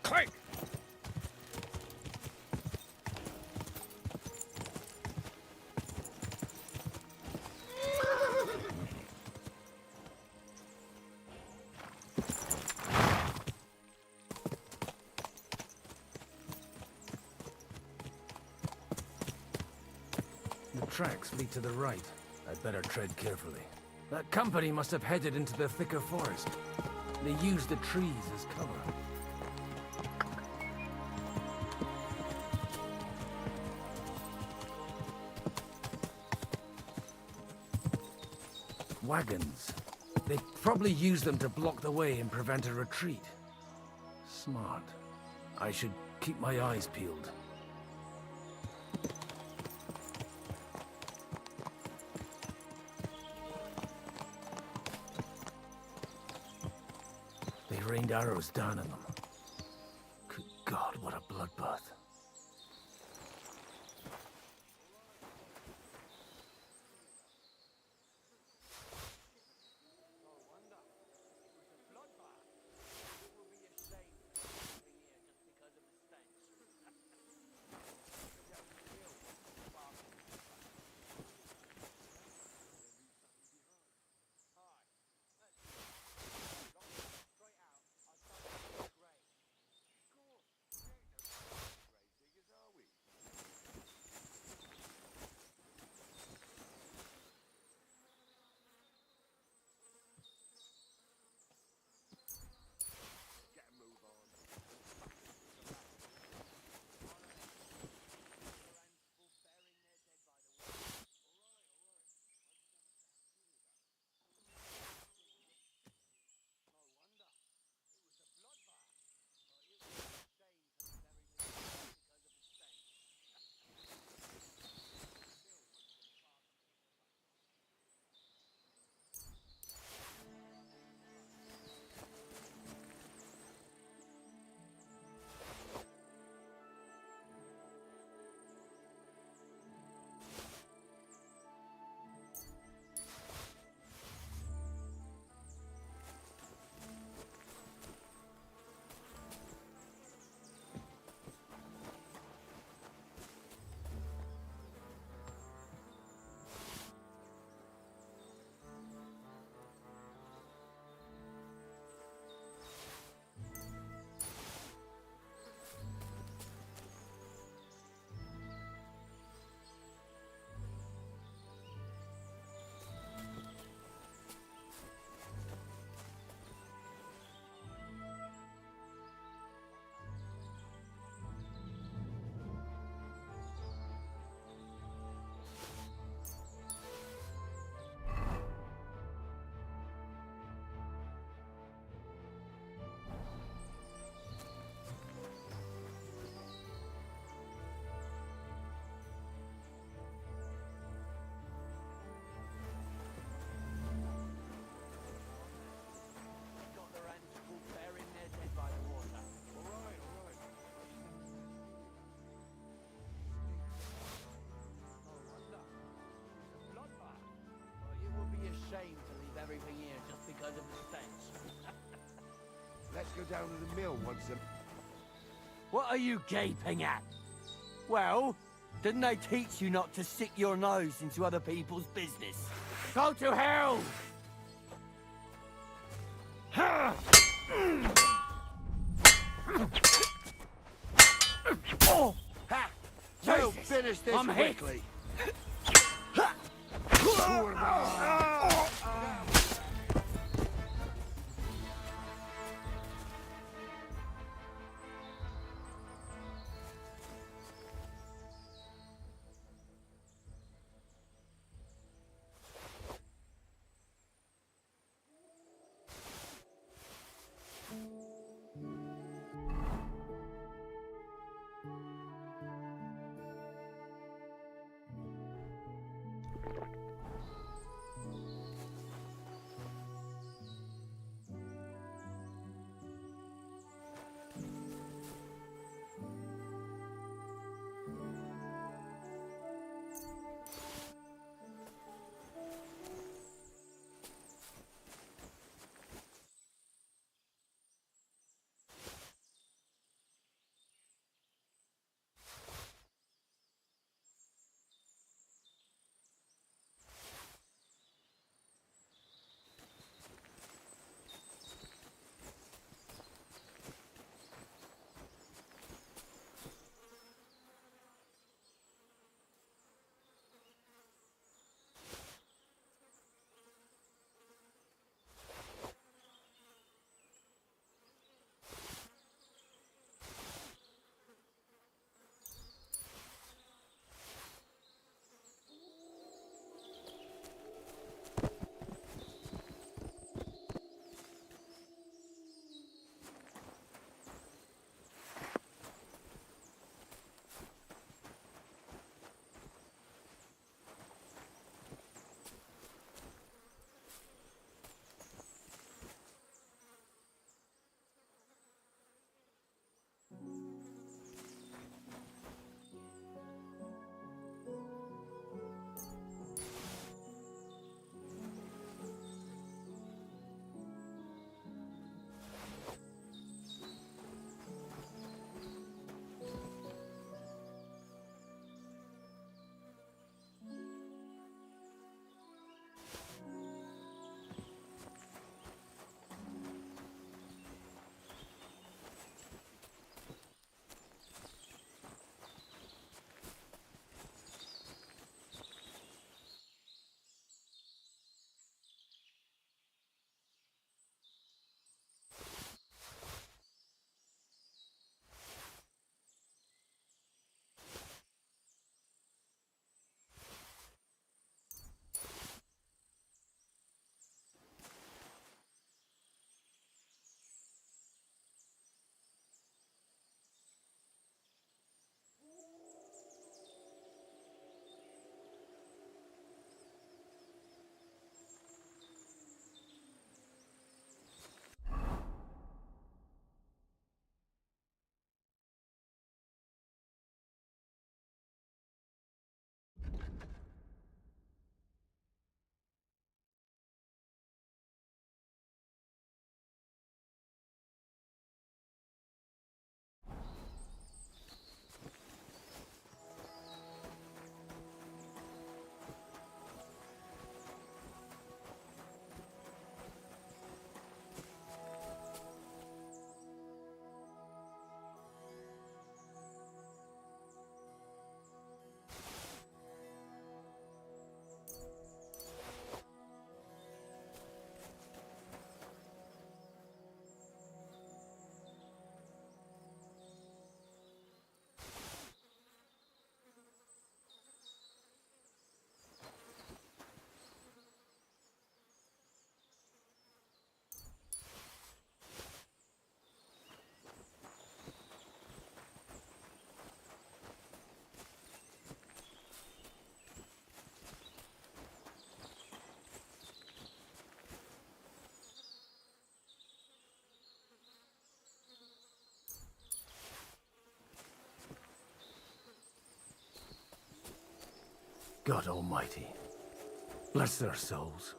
Quick! tracks lead to the right. I'd better tread carefully. That company must have headed into the thicker forest. They used the trees as cover. Wagons. They probably used them to block the way and prevent a retreat. Smart. I should keep my eyes peeled. They rained arrows down on them. Good God, what a bloodbath. Shame to leave everything here just because of the stench. Let's go down to the mill once a... What are you gaping at? Well, didn't they teach you not to stick your nose into other people's business? Go to hell! Oh! Ha! We'll finish this I'm hit. quickly. God almighty. Bless their souls.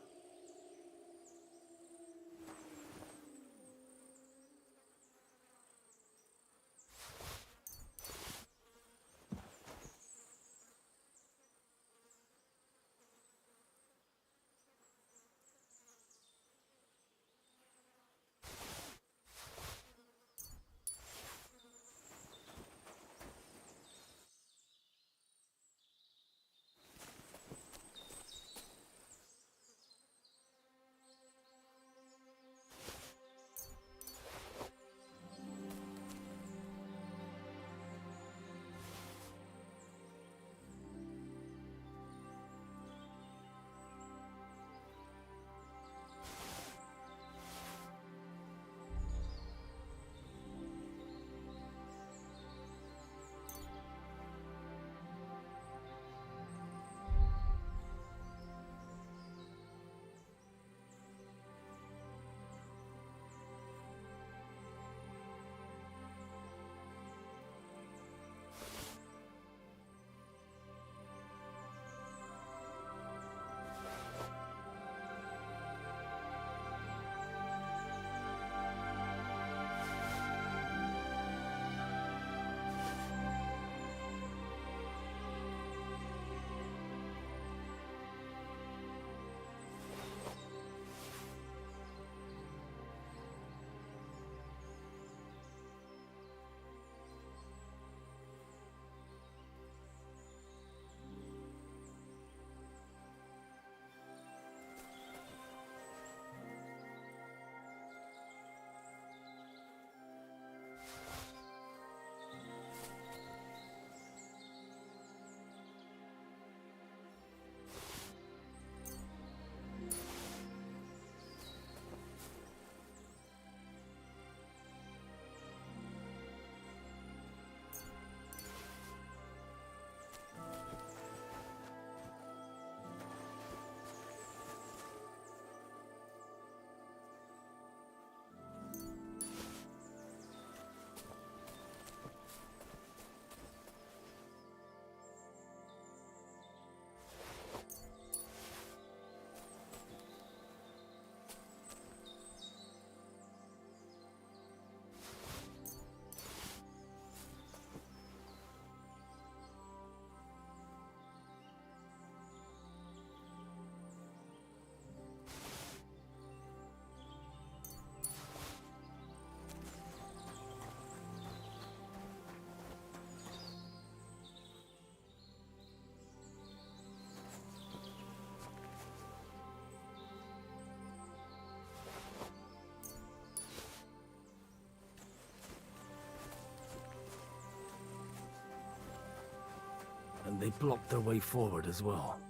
And they blocked their way forward as well.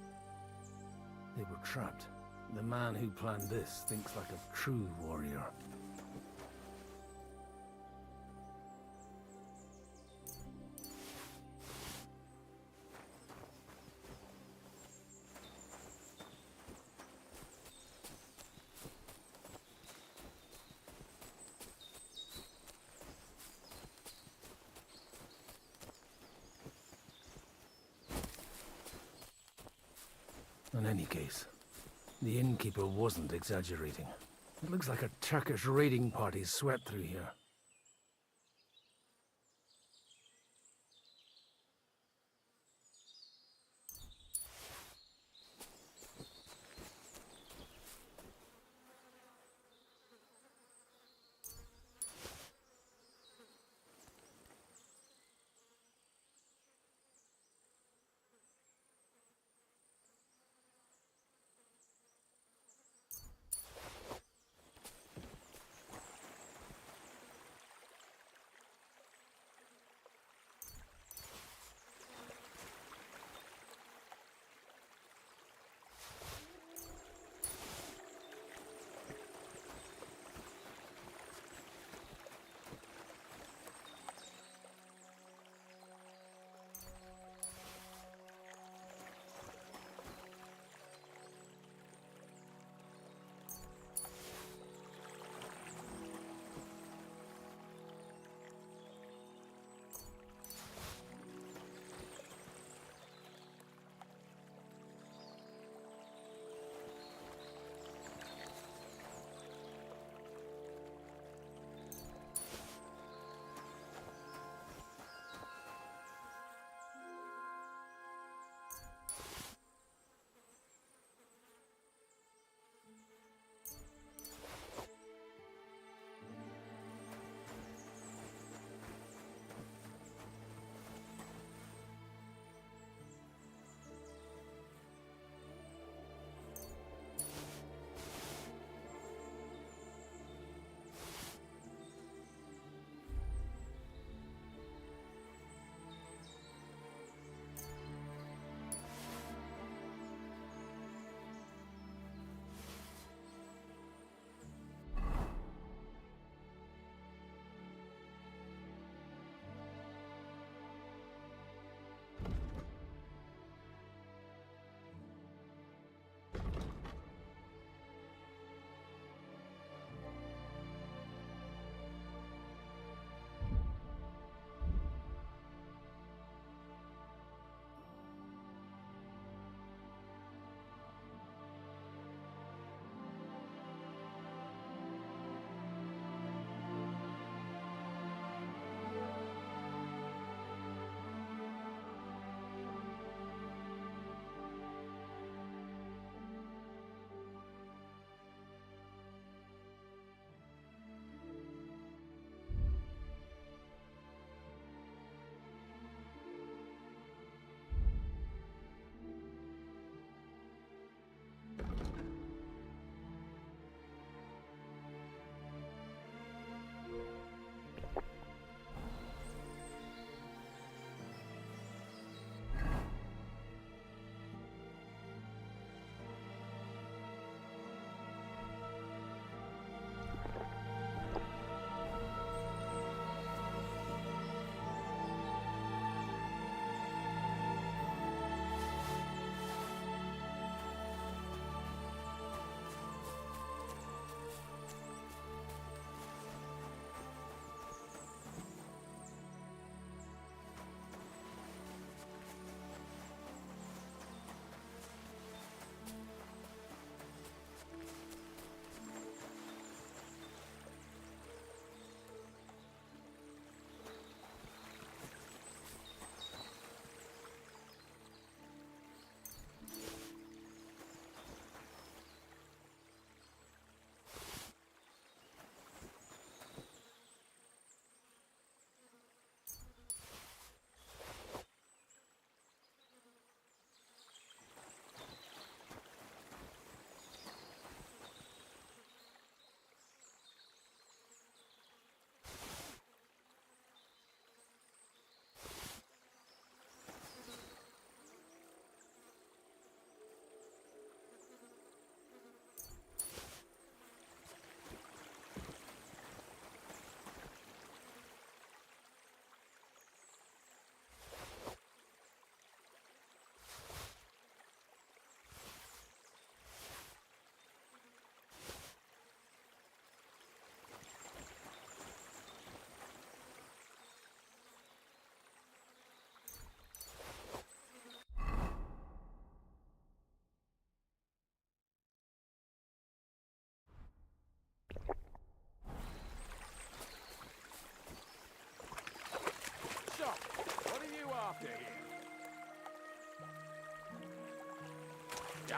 They were trapped. The man who planned this thinks like a true warrior. In any case, the innkeeper wasn't exaggerating. It looks like a Turkish raiding party swept through here.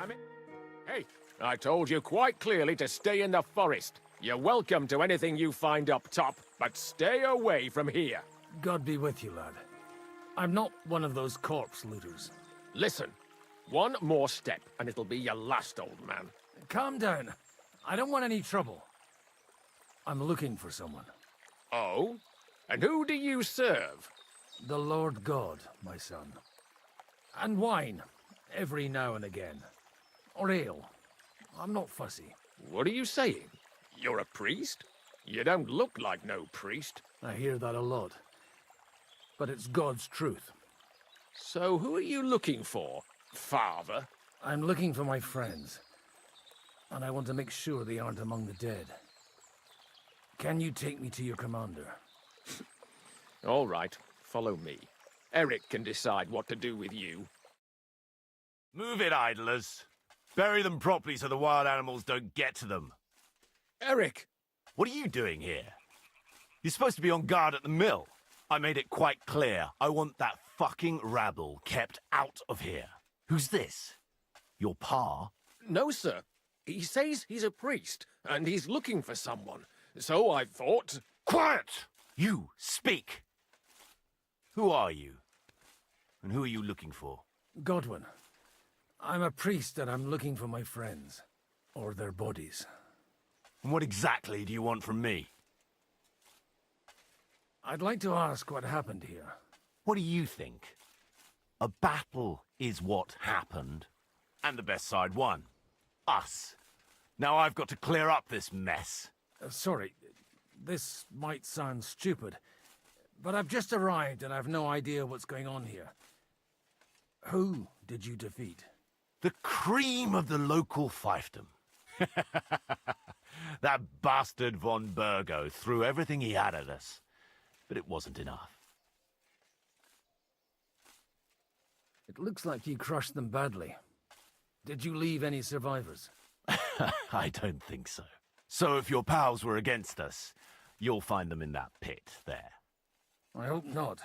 damn it. Hey, I told you quite clearly to stay in the forest. You're welcome to anything you find up top, but stay away from here. God be with you, lad. I'm not one of those corpse looters. Listen, one more step and it'll be your last, old man. Calm down. I don't want any trouble. I'm looking for someone. Oh? And who do you serve? The Lord God, my son. And wine, every now and again. Or ale. I'm not fussy. What are you saying? You're a priest? You don't look like no priest. I hear that a lot. But it's God's truth. So who are you looking for, Father? I'm looking for my friends. And I want to make sure they aren't among the dead. Can you take me to your commander? All right, follow me. Eric can decide what to do with you. Move it, idlers. Bury them properly so the wild animals don't get to them. Eric! What are you doing here? You're supposed to be on guard at the mill. I made it quite clear. I want that fucking rabble kept out of here. Who's this? Your pa? No, sir. He says he's a priest, and he's looking for someone. So I thought... Quiet! You, speak! Who are you? And who are you looking for? Godwin. I'm a priest and I'm looking for my friends. Or their bodies. And what exactly do you want from me? I'd like to ask what happened here. What do you think? A battle is what happened. And the best side won. Us. Now I've got to clear up this mess. Sorry, this might sound stupid, but I've just arrived and I've no idea what's going on here. Who did you defeat? The cream of the local fiefdom. That bastard von Burgo threw everything he had at us, but it wasn't enough. It looks like you crushed them badly. Did you leave any survivors? I don't think so. So if your pals were against us, you'll find them in that pit there. I hope not.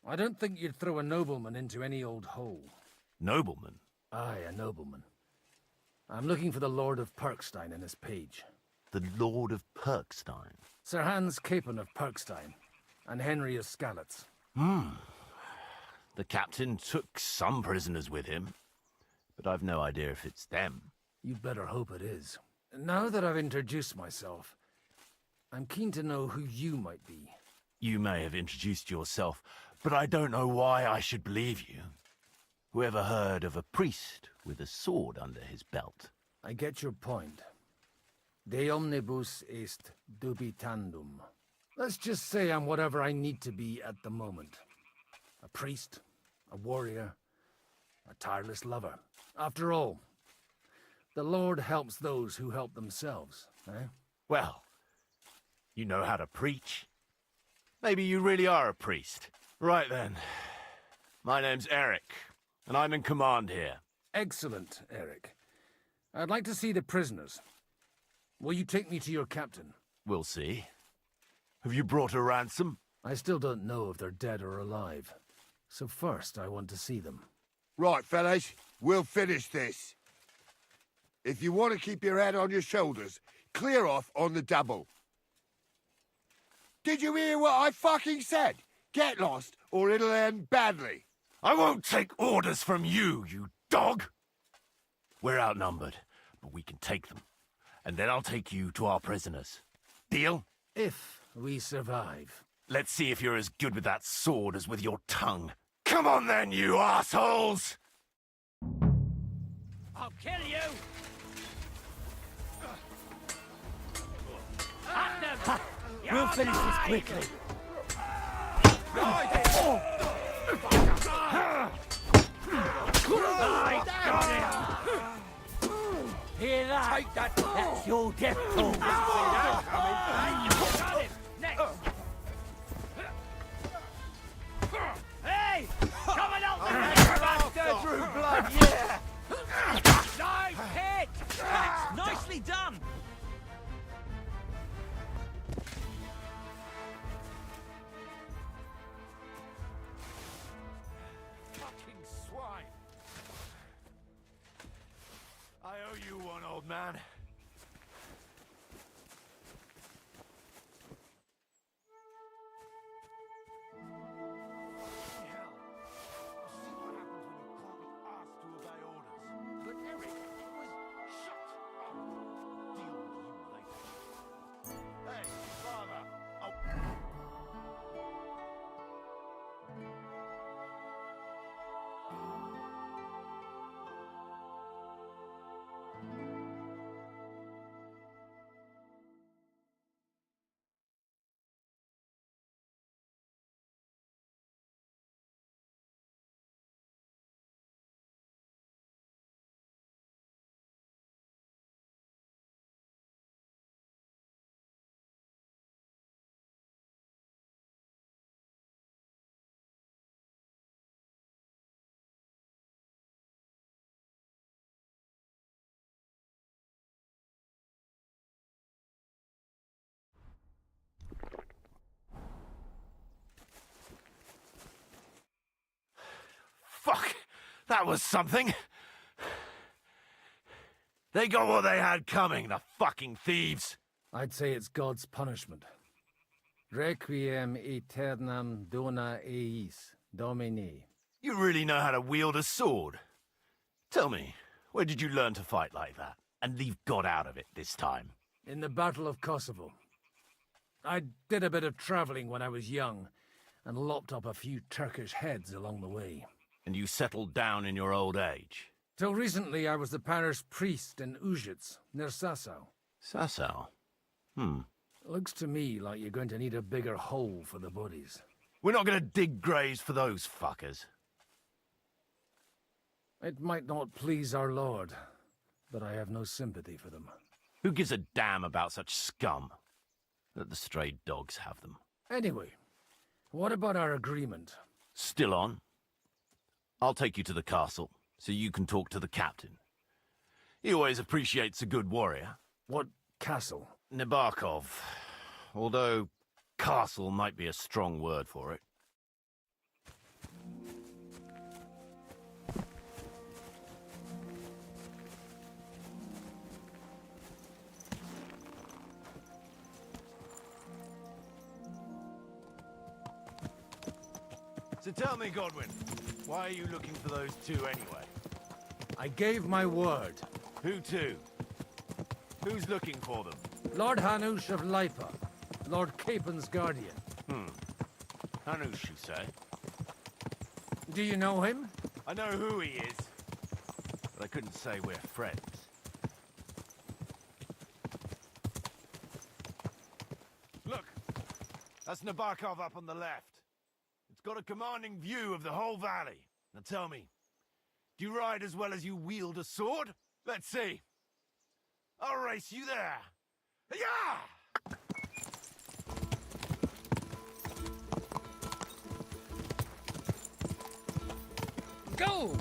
I don't think you'd throw a nobleman into any old hole. Nobleman? Aye, a nobleman. I'm looking for the Lord of Perkstein and his page. The Lord of Perkstein? Sir Hans Capon of Perkstein, and Henry of Skalitz. The captain took some prisoners with him, but I've no idea if it's them. You'd better hope it is. Now that I've introduced myself, I'm keen to know who you might be. You may have introduced yourself, but I don't know why I should believe you. Whoever heard of a priest with a sword under his belt? I get your point. De omnibus est dubitandum. Let's just say I'm whatever I need to be at the moment. A priest, a warrior, a tireless lover. After all, the Lord helps those who help themselves, eh? Well, you know how to preach. Maybe you really are a priest. Right then. My name's Eric, and I'm in command here. Excellent, Eric. I'd like to see the prisoners. Will you take me to your captain? We'll see. Have you brought a ransom? I still don't know if they're dead or alive. So first, I want to see them. Right, fellas, we'll finish this. If you want to keep your head on your shoulders, clear off on the double. Did you hear what I fucking said? Get lost, or it'll end badly. I won't take orders from you, you dog! We're outnumbered, but we can take them. And then I'll take you to our prisoners. Deal? If we survive. Let's see if you're as good with that sword as with your tongue. Come on then, you assholes! I'll kill you! We'll finish this quickly. I got it! Hear that? Take that! That's your death toll! Got him! Next! Hey! Coming out the bastard! Through blood, yeah! Nice hit! That's nicely done! old man. Fuck! That was something! They got what they had coming, the fucking thieves! I'd say it's God's punishment. Requiem aeternam dona eis, Domini. You really know how to wield a sword? Tell me, where did you learn to fight like that? And leave God out of it this time? In the Battle of Kosovo. I did a bit of traveling when I was young, and lopped up a few Turkish heads along the way. And you settled down in your old age? Till recently I was the parish priest in Užice, near Sasau. Sasau? Looks to me like you're going to need a bigger hole for the bodies. We're not going to dig graves for those fuckers. It might not please our Lord, but I have no sympathy for them. Who gives a damn about such scum? Let the stray dogs have them. Anyway, what about our agreement? Still on? I'll take you to the castle, so you can talk to the captain. He always appreciates a good warrior. What castle? Nabokov. Although, castle might be a strong word for it. So tell me, Godwin, why are you looking for those two anyway? I gave my word. Who to? Who's looking for them? Lord Hanush of Lipa, Lord Capen's guardian. Hanush, you say? Do you know him? I know who he is, but I couldn't say we're friends. Look, that's Nabokov up on the left. It's got a commanding view of the whole valley. Now tell me, do you ride as well as you wield a sword? Let's see. I'll race you there. Yeah! Go!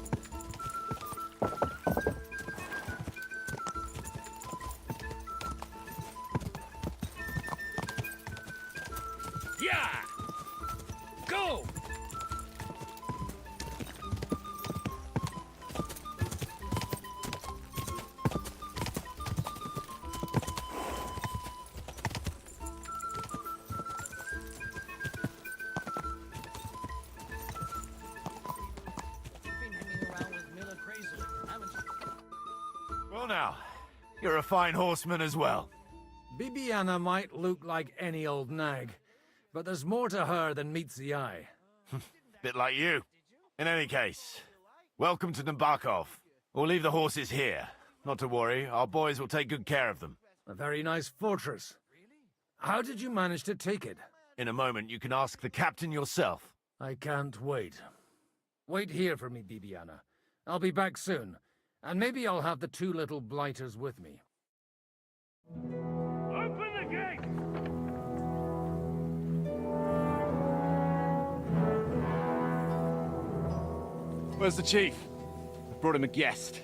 Yeah! Go! Well now, you're a fine horseman as well. Bibiana might look like any old nag, but there's more to her than meets the eye. Bit like you. In any case, welcome to Nabokov. We'll leave the horses here. Not to worry, our boys will take good care of them. A very nice fortress. How did you manage to take it? In a moment, you can ask the captain yourself. I can't wait. Wait here for me, Bibiana. I'll be back soon, and maybe I'll have the two little blighters with me. Open the gate! Where's the chief? I brought him a guest.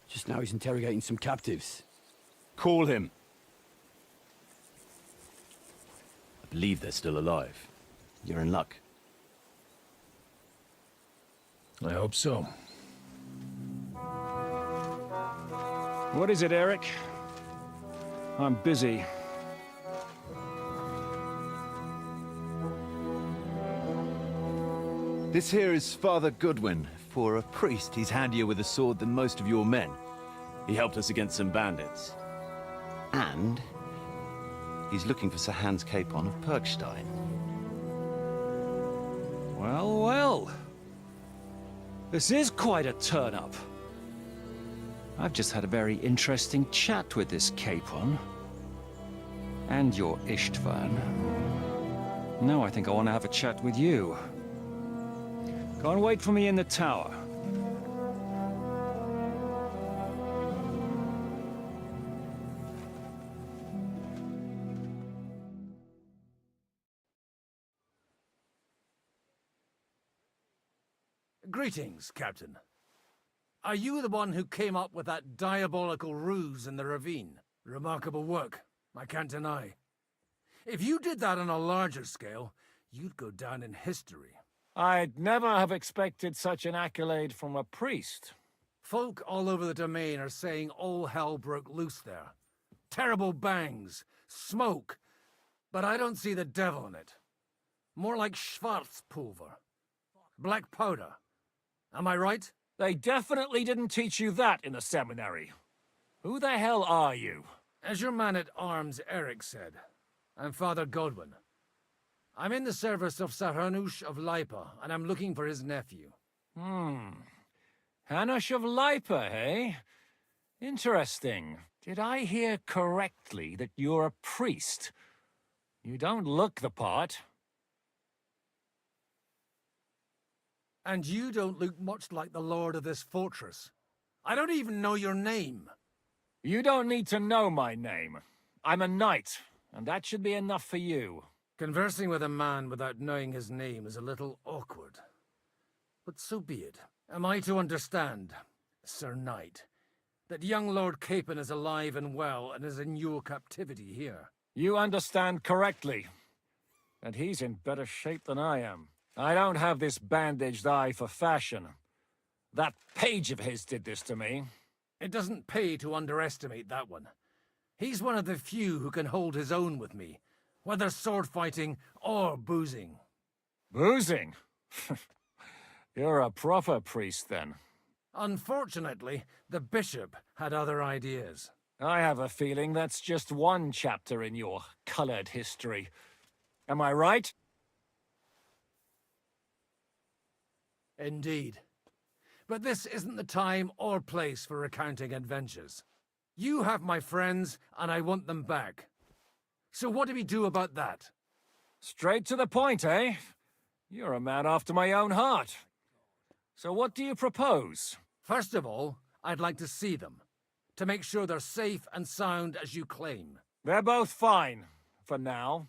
Just now he's interrogating some captives. Call him. I believe they're still alive. You're in luck. I hope so. What is it, Eric? I'm busy. This here is Father Goodwin. For a priest, he's handier with a sword than most of your men. He helped us against some bandits. And he's looking for Sir Hans Capon of Perkstein. Well, well. This is quite a turn-up. I've just had a very interesting chat with this Capon. And your Istvan. Now I think I want to have a chat with you. Go and wait for me in the tower. Greetings, Captain. Are you the one who came up with that diabolical ruse in the ravine? Remarkable work, I can't deny. If you did that on a larger scale, you'd go down in history. I'd never have expected such an accolade from a priest. Folk all over the domain are saying all hell broke loose there. Terrible bangs, smoke, but I don't see the devil in it. More like Schwarzpulver. Black powder. Am I right? They definitely didn't teach you that in the seminary. Who the hell are you? As your man-at-arms Eric said, I'm Father Godwin. I'm in the service of Sir Hanush of Lipa, and I'm looking for his nephew. Hanush of Lipa, eh? Interesting. Did I hear correctly that you're a priest? You don't look the part. And you don't look much like the lord of this fortress. I don't even know your name. You don't need to know my name. I'm a knight, and that should be enough for you. Conversing with a man without knowing his name is a little awkward. But so be it. Am I to understand, Sir Knight, that young Lord Capon is alive and well and is in your captivity here? You understand correctly. And he's in better shape than I am. I don't have this bandaged eye for fashion. That page of his did this to me. It doesn't pay to underestimate that one. He's one of the few who can hold his own with me, whether sword fighting or boozing. Boozing? You're a proper priest, then. Unfortunately, the bishop had other ideas. I have a feeling that's just one chapter in your colored history. Am I right? Indeed. But this isn't the time or place for recounting adventures. You have my friends, and I want them back. So what do we do about that? Straight to the point, eh? You're a man after my own heart. So what do you propose? First of all, I'd like to see them, to make sure they're safe and sound as you claim. They're both fine, for now.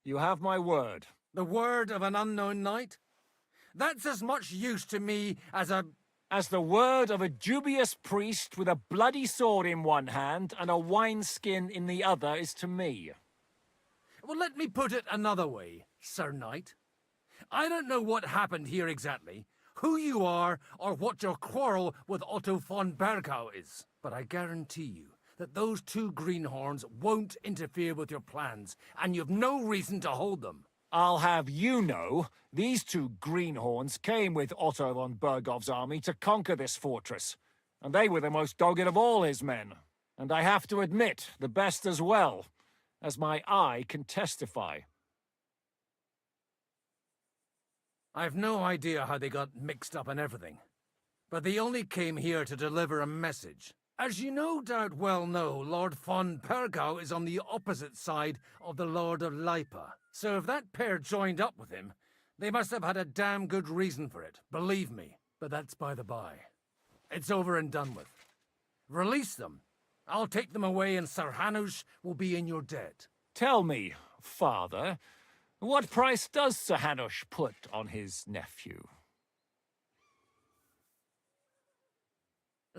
You have my word. The word of an unknown knight? That's as much use to me as the word of a dubious priest with a bloody sword in one hand and a wineskin in the other is to me. Well, let me put it another way, Sir Knight. I don't know what happened here exactly, who you are, or what your quarrel with Otto von Bergau is. But I guarantee you that those two greenhorns won't interfere with your plans, and you've no reason to hold them. I'll have you know, these two greenhorns came with Otto von Bergau's army to conquer this fortress, and they were the most dogged of all his men. And I have to admit, the best as well, as my eye can testify. I've no idea how they got mixed up in everything, but they only came here to deliver a message. As you no doubt well know, Lord von Bergau is on the opposite side of the Lord of Lipa. So if that pair joined up with him, they must have had a damn good reason for it, believe me. But that's by the by. It's over and done with. Release them. I'll take them away and Sir Hanush will be in your debt. Tell me, Father, what price does Sir Hanush put on his nephew?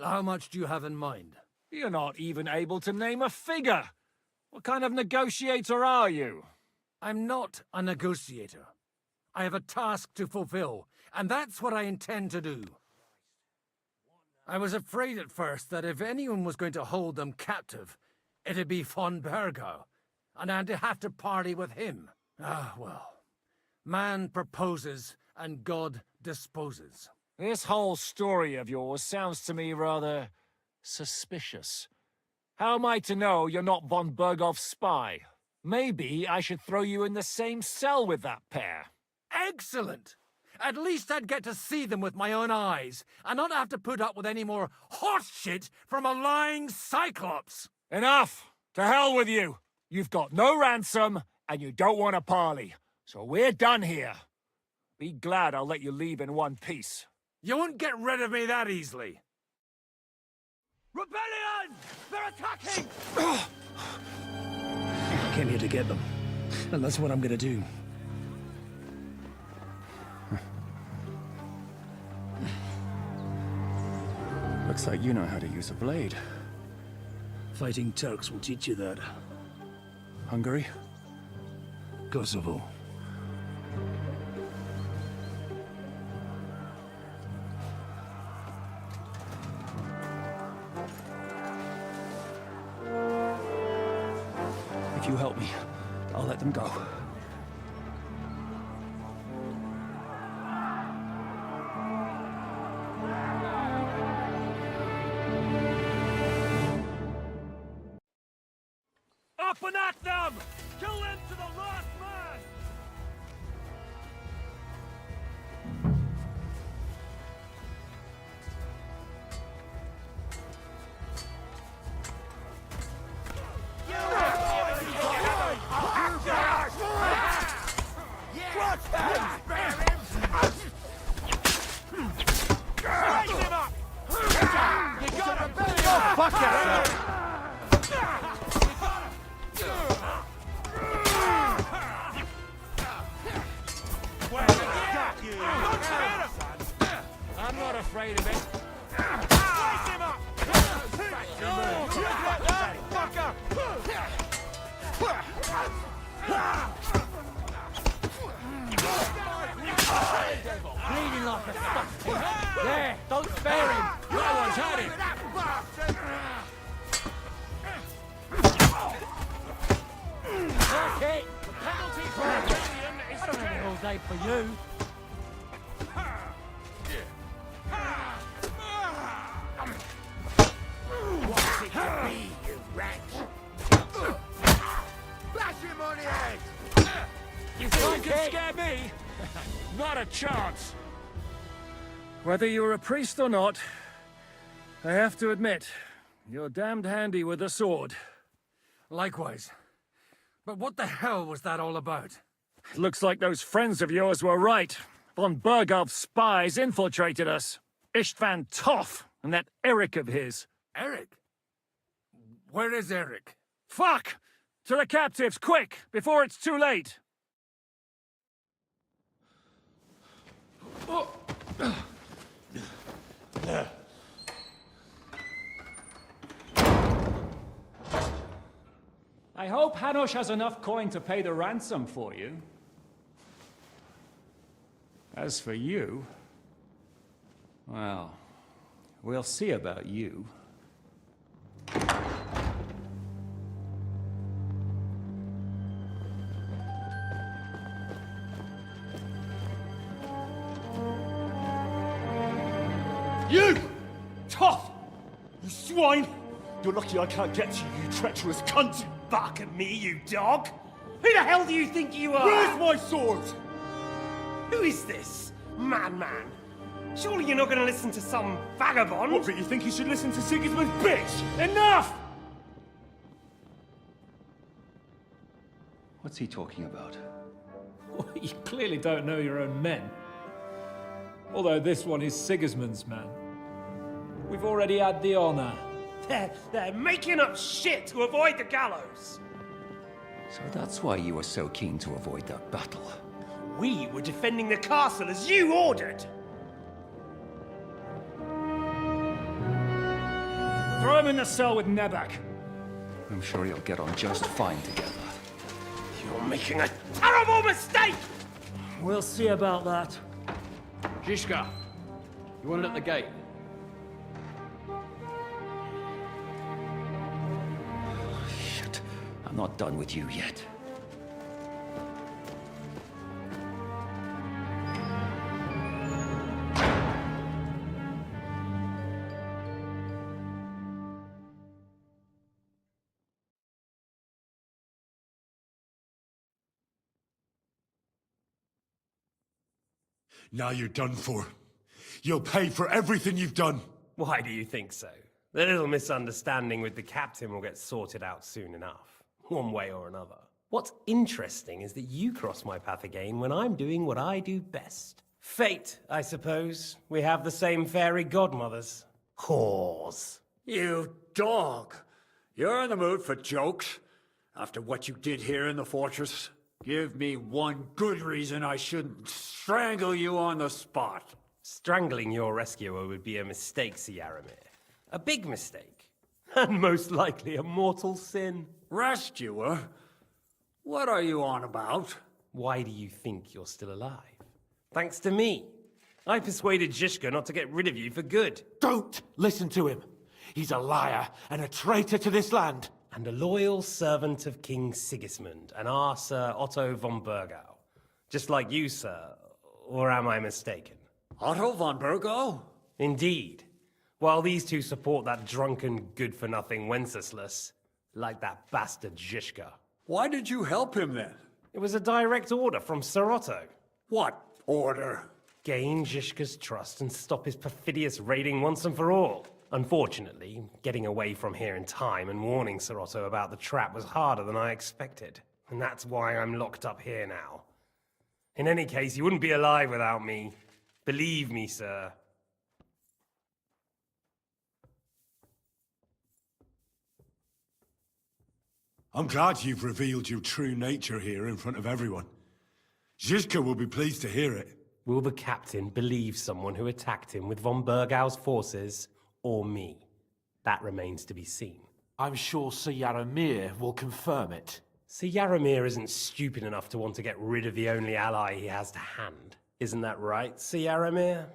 How much do you have in mind? You're not even able to name a figure. What kind of negotiator are you? I'm not a negotiator. I have a task to fulfill, and that's what I intend to do. I was afraid at first that if anyone was going to hold them captive, it'd be von Bergo, and I'd have to party with him. Ah, well. Man proposes, and God disposes. This whole story of yours sounds to me rather suspicious. How am I to know you're not von Bergov's spy? Maybe I should throw you in the same cell with that pair. Excellent! At least I'd get to see them with my own eyes, and not have to put up with any more horse shit from a lying cyclops! Enough! To hell with you! You've got no ransom, and you don't want a parley. So we're done here. Be glad I'll let you leave in one piece. You won't get rid of me that easily. Rebellion! They're attacking! I came here to get them, and that's what I'm gonna do. Looks like you know how to use a blade. Fighting Turks will teach you that. Hungary? Kosovo. If you help me, I'll let them go. Up and at them! Kill them to the last man! Fuck yourself! I'm not afraid of it. Bleeding like a stuck pig. There, don't spare him. No one's had him. That's it. The penalty for rebellion is death. All day for you. What's it to be, you rat? Bash him on the head! You think you can scare me? Not a chance. Whether you're a priest or not, I have to admit, you're damned handy with a sword. Likewise. But what the hell was that all about? Looks like those friends of yours were right. Von Bergov's spies infiltrated us. Istvan Tuf and that Eric of his. Eric? Where is Eric? Fuck! To the captives, quick, before it's too late! I hope Hanush has enough coin to pay the ransom for you. As for you, well, we'll see about you. You! Tough! You swine! You're lucky I can't get to you, you treacherous cunt! You bark at me, you dog! Who the hell do you think you are? Where's my sword? Who is this? Madman! Surely you're not gonna listen to some vagabond? What, but you think you should listen to Sigismund's bitch? Enough! What's he talking about? You clearly don't know your own men. Although this one is Sigismund's man. We've already had the honor. They're making up shit to avoid the gallows! So that's why you were so keen to avoid that battle. We were defending the castle as you ordered! Throw him in the cell with Nebak. I'm sure you'll get on just fine together. You're making a terrible mistake! We'll see about that. Zhishka, you want it at the gate? I'm not done with you yet. Now you're done for. You'll pay for everything you've done. Why do you think so? The little misunderstanding with the captain will get sorted out soon enough, one way or another. What's interesting is that you cross my path again when I'm doing what I do best. Fate, I suppose. We have the same fairy godmothers. Whores. You dog! You're in the mood for jokes? After what you did here in the fortress? Give me one good reason I shouldn't strangle you on the spot. Strangling your rescuer would be a mistake, Yaramir. A big mistake. And most likely a mortal sin. Rescuer? What are you on about? Why do you think you're still alive? Thanks to me. I persuaded Zhishka not to get rid of you for good. Don't listen to him. He's a liar and a traitor to this land. And a loyal servant of King Sigismund and our Sir Otto von Burgau. Just like you, sir. Or am I mistaken? Otto von Burgau? Indeed. While these two support that drunken, good-for-nothing Wenceslas, like that bastard Zhishka. Why did you help him then? It was a direct order from Sir Otto. What order? Gain Zhishka's trust and stop his perfidious raiding once and for all. Unfortunately, getting away from here in time and warning Sir Otto about the trap was harder than I expected. And that's why I'm locked up here now. In any case, you wouldn't be alive without me. Believe me, sir. I'm glad you've revealed your true nature here in front of everyone. Zhishka will be pleased to hear it. Will the captain believe someone who attacked him with von Burgau's forces, or me? That remains to be seen. I'm sure Sir Yaramir will confirm it. Sir Yaramir isn't stupid enough to want to get rid of the only ally he has to hand. Isn't that right, Sir Yaramir?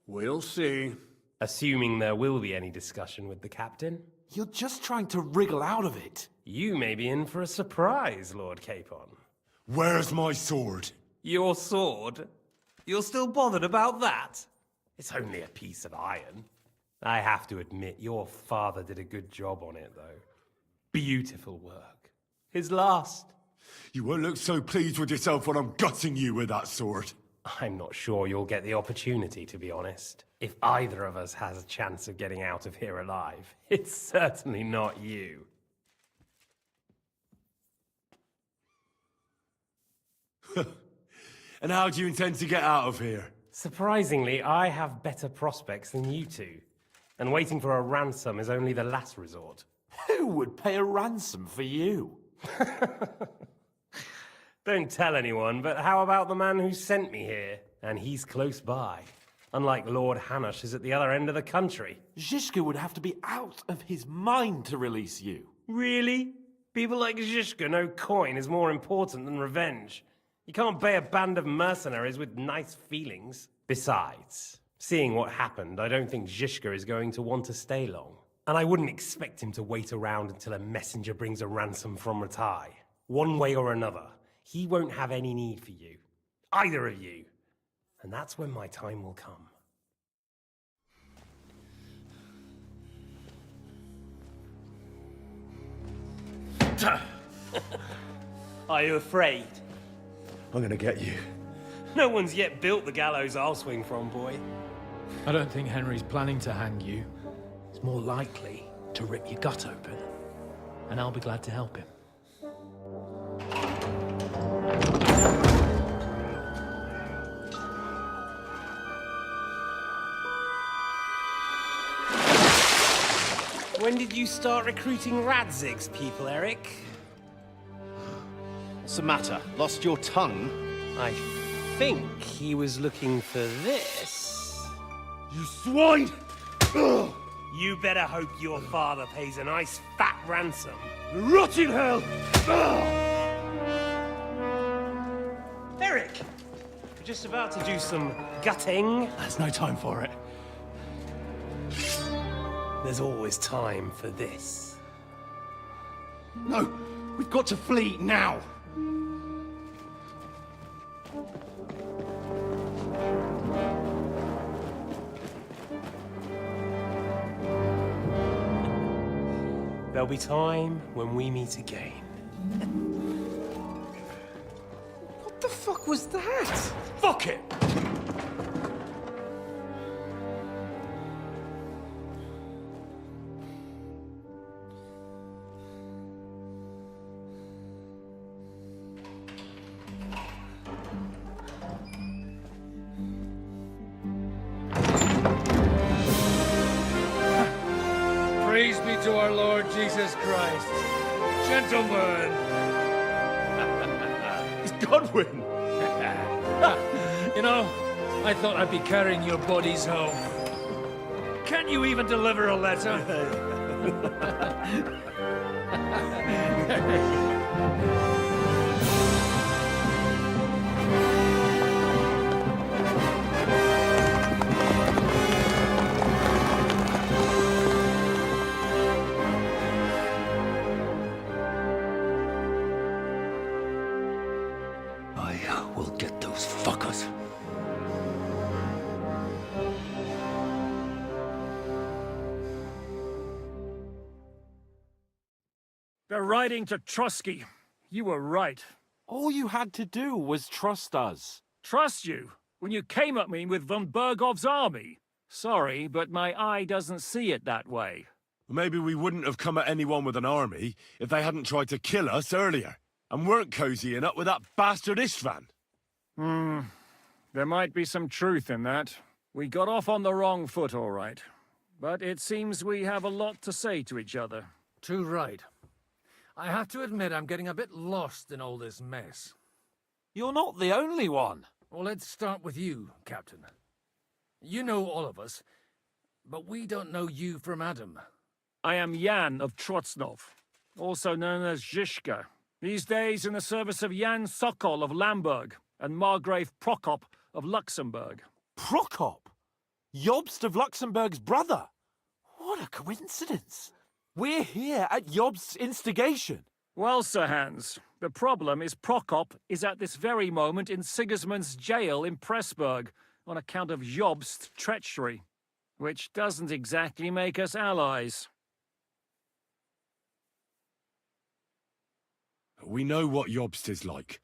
We'll see. Assuming there will be any discussion with the captain. You're just trying to wriggle out of it. You may be in for a surprise, Lord Capon. Where's my sword? Your sword? You're still bothered about that? It's only a piece of iron. I have to admit, your father did a good job on it, though. Beautiful work. His last. You won't look so pleased with yourself when I'm gutting you with that sword. I'm not sure you'll get the opportunity, to be honest. If either of us has a chance of getting out of here alive, it's certainly not you. And how do you intend to get out of here? Surprisingly, I have better prospects than you two. And waiting for a ransom is only the last resort. Who would pay a ransom for you? Don't tell anyone, but how about the man who sent me here? And he's close by. Unlike Lord Hanush is at the other end of the country. Zhishka would have to be out of his mind to release you. Really? People like Zhishka know coin is more important than revenge. You can't pay a band of mercenaries with nice feelings. Besides, seeing what happened, I don't think Zhishka is going to want to stay long. And I wouldn't expect him to wait around until a messenger brings a ransom from Ratai. One way or another, he won't have any need for you. Either of you. And that's when my time will come. Are you afraid? I'm gonna get you. No one's yet built the gallows I'll swing from, boy. I don't think Henry's planning to hang you. He's more likely to rip your gut open. And I'll be glad to help him. When did you start recruiting Radzig's people, Eric? What's the matter? Lost your tongue? I think he was looking for this. You swine! Ugh. You better hope your father pays a nice fat ransom. Rot in hell! Eric! We're just about to do some gutting. There's no time for it. There's always time for this. No! We've got to flee now! There'll be time when we meet again. What the fuck was that? Fuck it! Praise be to our Lord Jesus Christ. Gentlemen! It's Godwin! You know, I thought I'd be carrying your bodies home. Can't you even deliver a letter? I will get those fuckers. They're riding to Trusky. You were right. All you had to do was trust us. Trust you? When you came at me with von Bergov's army? Sorry, but my eye doesn't see it that way. Maybe we wouldn't have come at anyone with an army if they hadn't tried to kill us earlier, and weren't cozying up with that bastard Istvan. There might be some truth in that. We got off on the wrong foot, all right. But it seems we have a lot to say to each other. Too right. I have to admit I'm getting a bit lost in all this mess. You're not the only one. Well, let's start with you, Captain. You know all of us, but we don't know you from Adam. I am Jan of Trotsnov, also known as Zhishka. These days in the service of Jan Sokol of Lamberg and Margrave Prokop of Luxembourg. Prokop? Jobst of Luxembourg's brother? What a coincidence. We're here at Jobst's instigation. Well, Sir Hans, the problem is Prokop is at this very moment in Sigismund's jail in Pressburg on account of Jobst's treachery, which doesn't exactly make us allies. We know what Jobst is like,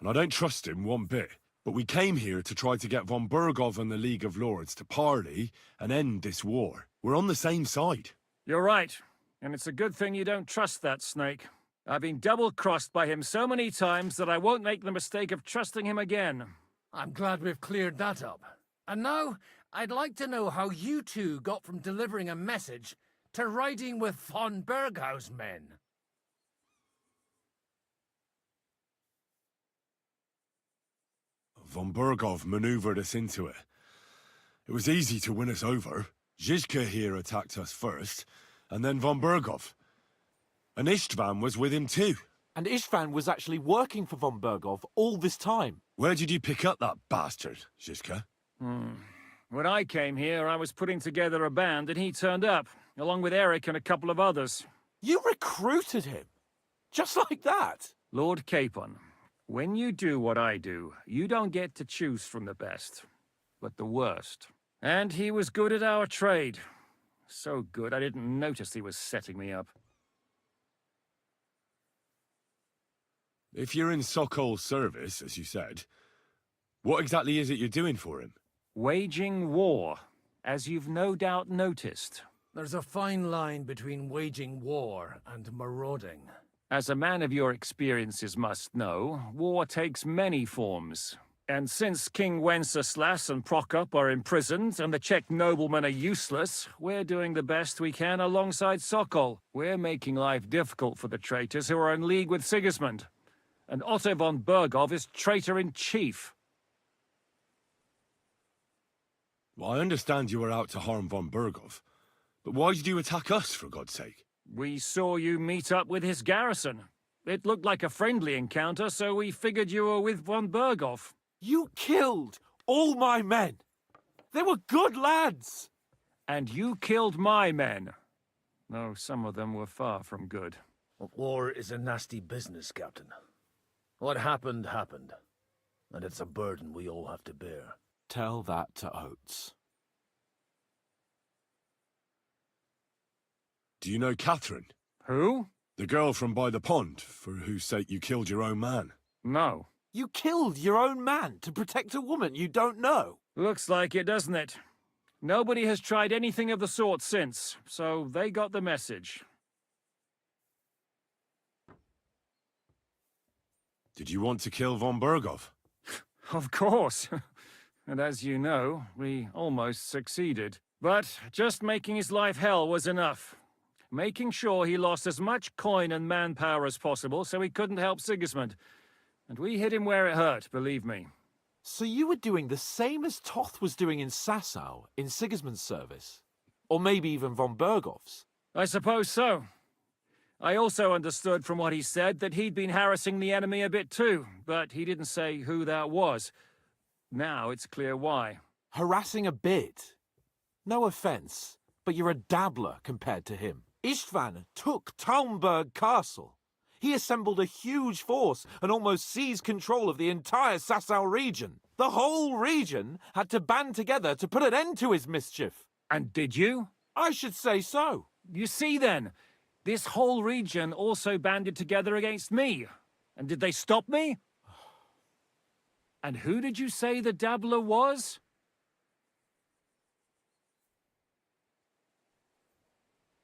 and I don't trust him one bit. But we came here to try to get von Bergov and the League of Lords to parley and end this war. We're on the same side. You're right, and it's a good thing you don't trust that snake. I've been double-crossed by him so many times that I won't make the mistake of trusting him again. I'm glad we've cleared that up. And now, I'd like to know how you two got from delivering a message to riding with von Berghaus men. Von Bergov maneuvered us into it. It was easy to win us over. Zhizka here attacked us first, and then von Bergov. And Istvan was with him too. And Istvan was actually working for von Bergov all this time. Where did you pick up that bastard, Zhizka? When I came here, I was putting together a band, and he turned up, along with Eric and a couple of others. You recruited him? Just like that? Lord Capon, when you do what I do, you don't get to choose from the best, but the worst. And he was good at our trade. So good, I didn't notice he was setting me up. If you're in Sokol's service, as you said, what exactly is it you're doing for him? Waging war, as you've no doubt noticed. There's a fine line between waging war and marauding. As a man of your experiences must know, war takes many forms. And since King Wenceslas and Prokop are imprisoned and the Czech noblemen are useless, we're doing the best we can alongside Sokol. We're making life difficult for the traitors who are in league with Sigismund. And Otto von Bergov is traitor-in-chief. Well, I understand you were out to harm von Bergov, but why did you attack us, for God's sake? We saw you meet up with his garrison. It looked like a friendly encounter, so we figured you were with von Bergov. You killed all my men. They were good lads. And you killed my men. Though some of them were far from good. War is a nasty business, Captain. What happened, happened. And it's a burden we all have to bear. Tell that to Oates. Do you know Catherine? Who? The girl from by the pond, for whose sake you killed your own man. No. You killed your own man to protect a woman you don't know. Looks like it, doesn't it? Nobody has tried anything of the sort since, so they got the message. Did you want to kill von Berghoff? Of course. And as you know, we almost succeeded. But just making his life hell was enough. Making sure he lost as much coin and manpower as possible so he couldn't help Sigismund. And we hit him where it hurt, believe me. So you were doing the same as Toth was doing in Sasau, in Sigismund's service? Or maybe even von Berghoff's? I suppose so. I also understood from what he said that he'd been harassing the enemy a bit too, but he didn't say who that was. Now it's clear why. Harassing a bit? No offence, but you're a dabbler compared to him. Istvan took Talmberg Castle. He assembled a huge force and almost seized control of the entire Sasau region. The whole region had to band together to put an end to his mischief. And did you? I should say so. You see then, this whole region also banded together against me. And did they stop me? And who did you say the dabbler was?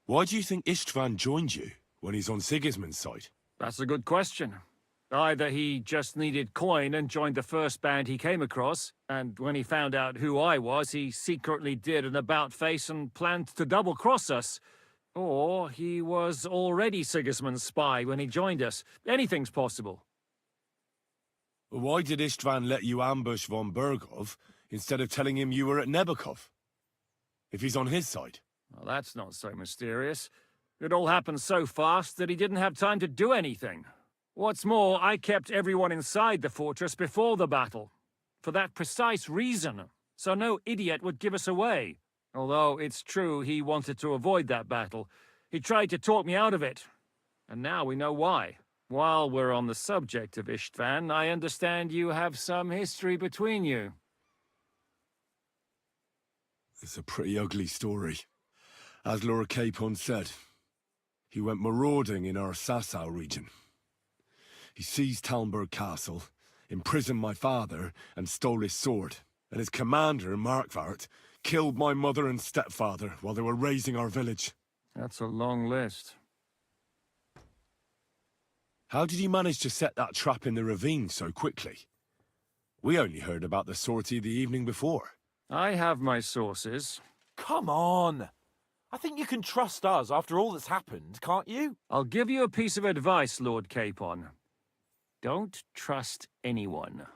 Why do you think Istvan joined you when he's on Sigismund's side? That's a good question. Either he just needed coin and joined the first band he came across, and when he found out who I was, he secretly did an about-face and planned to double-cross us. Or he was already Sigismund's spy when he joined us. Anything's possible. Why did Istvan let you ambush von Berghoff instead of telling him you were at Nebukov? If he's on his side. Well, that's not so mysterious. It all happened so fast that he didn't have time to do anything. What's more, I kept everyone inside the fortress before the battle. For that precise reason. So no idiot would give us away. Although it's true he wanted to avoid that battle. He tried to talk me out of it. And now we know why. While we're on the subject of Istvan, I understand you have some history between you. It's a pretty ugly story. As Lord Capon said, he went marauding in our Sasau region. He seized Talmberg Castle, imprisoned my father, and stole his sword. And his commander, Markvart, killed my mother and stepfather while they were raising our village. That's a long list. How did you manage to set that trap in the ravine so quickly? We only heard about the sortie the evening before. I have my sources. Come on! I think you can trust us after all that's happened, can't you? I'll give you a piece of advice, Lord Capon. Don't trust anyone.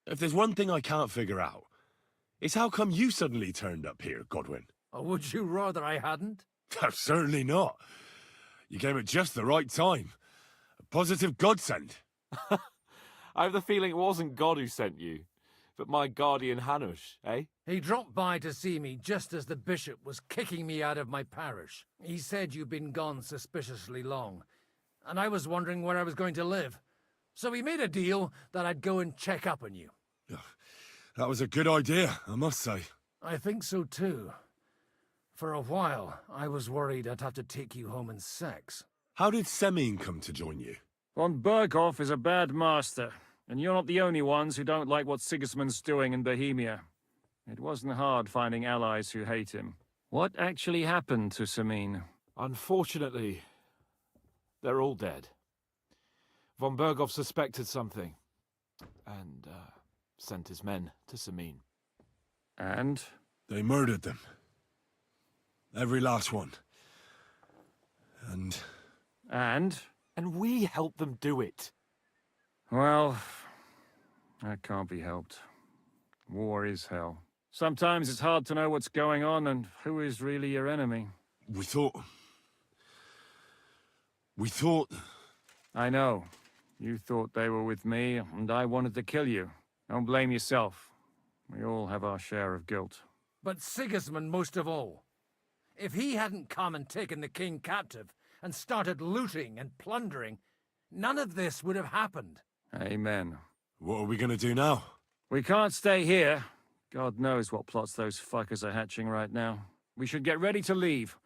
If there's one thing I can't figure out, it's how come you suddenly turned up here, Godwin? Or would you rather I hadn't? Certainly not. You came at just the right time. A positive godsend. I have the feeling it wasn't God who sent you, but my guardian Hanush, eh? He dropped by to see me just as the bishop was kicking me out of my parish. He said you'd been gone suspiciously long, and I was wondering where I was going to live. So we made a deal that I'd go and check up on you. That was a good idea, I must say. I think so too. For a while, I was worried I'd have to take you home in sex. How did Semyon come to join you? Von Berghoff is a bad master, and you're not the only ones who don't like what Sigismund's doing in Bohemia. It wasn't hard finding allies who hate him. What actually happened to Semyon? Unfortunately, they're all dead. Von Berghoff suspected something, and sent his men to Semyon. And? They murdered them. Every last one. And? And we helped them do it. Well, that can't be helped. War is hell. Sometimes it's hard to know what's going on and who is really your enemy. We thought... I know. You thought they were with me, and I wanted to kill you. Don't blame yourself. We all have our share of guilt. But Sigismund most of all. If he hadn't come and taken the king captive and started looting and plundering, none of this would have happened. Amen. What are we gonna do now? We can't stay here. God knows what plots those fuckers are hatching right now. We should get ready to leave.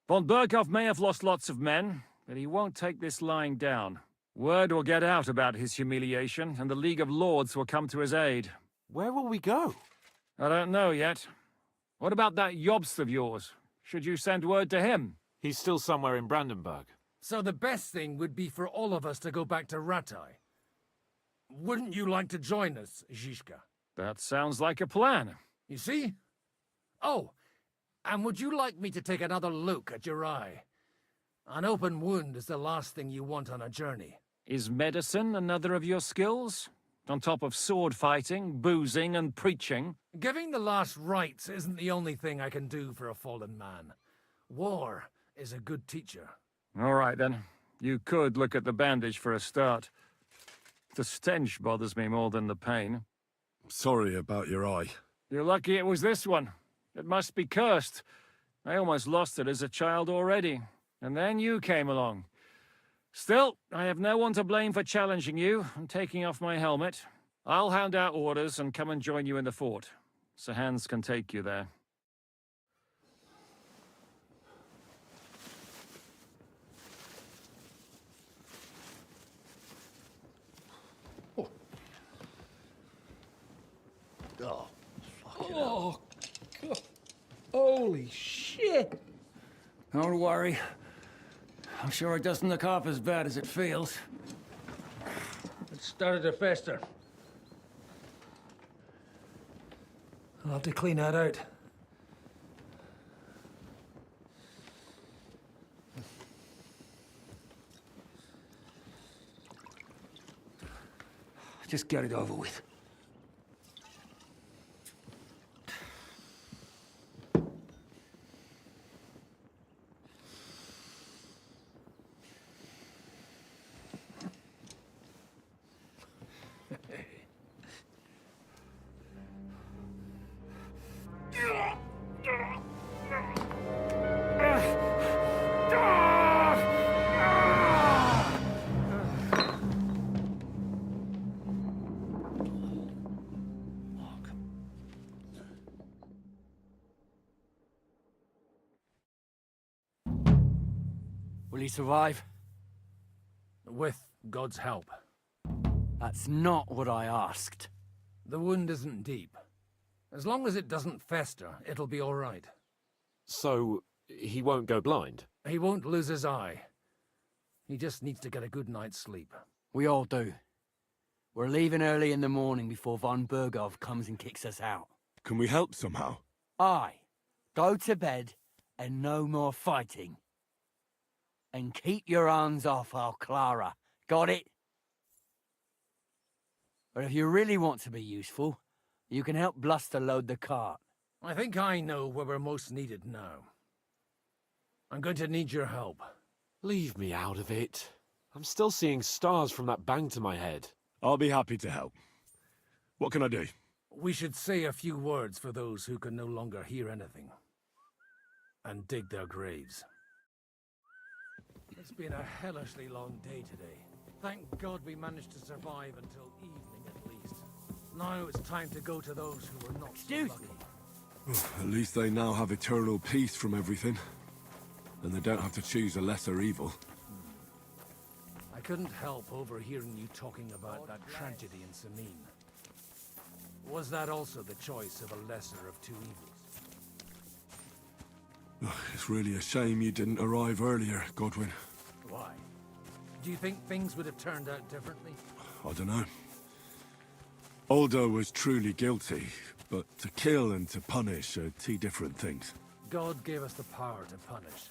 Von Berghoff may have lost lots of men, but he won't take this lying down. Word will get out about his humiliation, and the League of Lords will come to his aid. Where will we go? I don't know yet. What about that Jobst of yours? Should you send word to him? He's still somewhere in Brandenburg. So the best thing would be for all of us to go back to Ratai. Wouldn't you like to join us, Zizka? That sounds like a plan. You see? Oh, and would you like me to take another look at your eye? An open wound is the last thing you want on a journey. Is medicine another of your skills? On top of sword fighting, boozing, and preaching? Giving the last rites isn't the only thing I can do for a fallen man. War is a good teacher. All right, then. You could look at the bandage for a start. The stench bothers me more than the pain. Sorry about your eye. You're lucky it was this one. It must be cursed. I almost lost it as a child already. And then you came along. Still, I have no one to blame for challenging you and taking off my helmet. I'll hand out orders and come and join you in the fort. Sir Hans can take you there. Oh, God. Holy shit! Don't worry. I'm sure it doesn't look half as bad as it feels. It started to fester. I'll have to clean that out. Just get it over with. Will he survive? With God's help. That's not what I asked. The wound isn't deep. As long as it doesn't fester, it'll be all right. So, he won't go blind? He won't lose his eye. He just needs to get a good night's sleep. We all do. We're leaving early in the morning before von Berghoff comes and kicks us out. Can we help somehow? Aye. Go to bed and no more fighting. And keep your hands off our Clara. Got it? But if you really want to be useful, you can help Bluster load the cart. I think I know where we're most needed now. I'm going to need your help. Leave me out of it. I'm still seeing stars from that bang to my head. I'll be happy to help. What can I do? We should say a few words for those who can no longer hear anything. And dig their graves. It's been a hellishly long day today. Thank God we managed to survive until evening at least. Now it's time to go to those who were not so lucky. At least they now have eternal peace from everything. And they don't have to choose a lesser evil. I couldn't help overhearing you talking about that tragedy in Samin. Was that also the choice of a lesser of two evils? It's really a shame you didn't arrive earlier, Godwin. Why? Do you think things would have turned out differently? I don't know. Aldo was truly guilty, but to kill and to punish are two different things. God gave us the power to punish.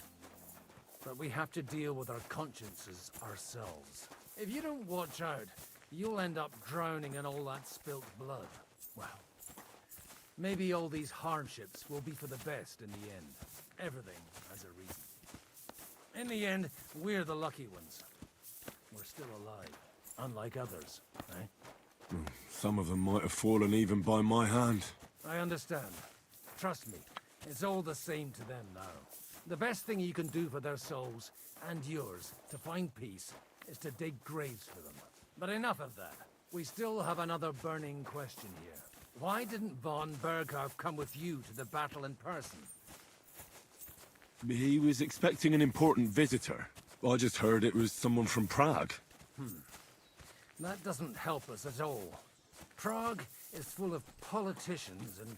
But we have to deal with our consciences ourselves. If you don't watch out, you'll end up drowning in all that spilt blood. Well, maybe all these hardships will be for the best in the end. Everything has a reason. In the end, we're the lucky ones. We're still alive, unlike others, eh? Some of them might have fallen even by my hand. I understand. Trust me, It's all the same to them now. The best thing you can do for their souls, and yours, to find peace, is to dig graves for them. But enough of that. We still have another burning question here. Why didn't von Berghoff come with you to the battle in person? He was expecting an important visitor. I just heard it was someone from Prague. That doesn't help us at all. Prague is full of politicians and...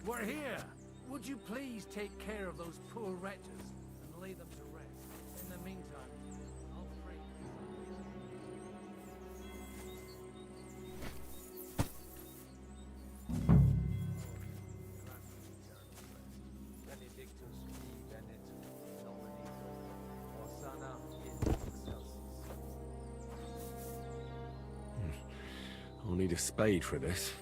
We're here! Would you please take care of those poor wretches and lay them to rest? In the meantime, I'll pray I'll need a spade for this.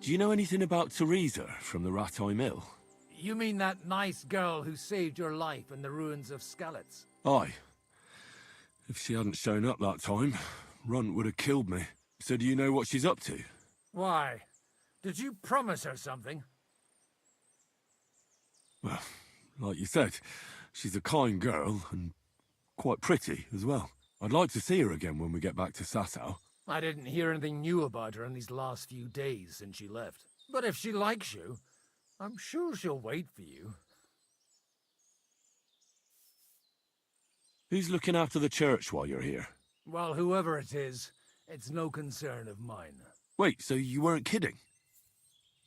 Do you know anything about Teresa from the Ratay Mill? You mean that nice girl who saved your life in the ruins of Skalitz? Aye. If she hadn't shown up that time, Runt would have killed me. So do you know what she's up to? Why? Did you promise her something? Well, like you said, she's a kind girl and quite pretty as well. I'd like to see her again when we get back to Sasau. I didn't hear anything new about her in these last few days since she left. But if she likes you, I'm sure she'll wait for you. Who's looking after the church while you're here? Well, whoever it is, it's no concern of mine. Wait, so you weren't kidding?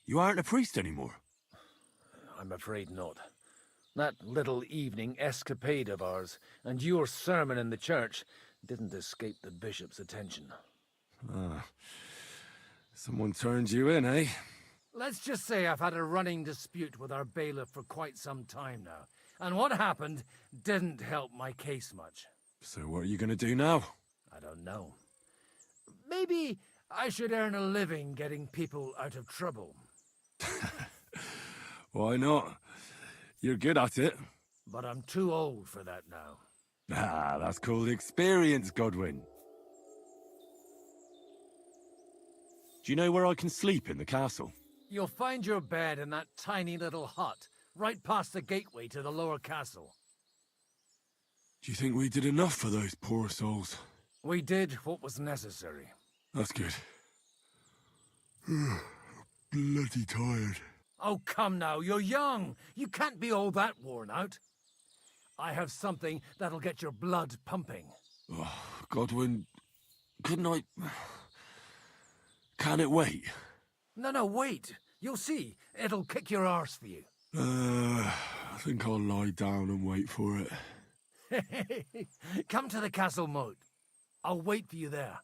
You aren't a priest anymore? I'm afraid not. That little evening escapade of ours, and your sermon in the church, didn't escape the bishop's attention. Ah. Someone turned you in, eh? Let's just say I've had a running dispute with our bailiff for quite some time now. And what happened didn't help my case much. So what are you going to do now? I don't know. Maybe I should earn a living getting people out of trouble. Why not? You're good at it. But I'm too old for that now. Ah, that's called experience, Godwin. Do you know where I can sleep in the castle? You'll find your bed in that tiny little hut, right past the gateway to the lower castle. Do you think we did enough for those poor souls? We did what was necessary. That's good. Bloody tired. Oh, come now, you're young. You can't be all that worn out. I have something that'll get your blood pumping. Oh, Godwin, couldn't I... Can it wait? No, wait. You'll see. It'll kick your arse for you. I think I'll lie down and wait for it. Come to the castle moat. I'll wait for you there.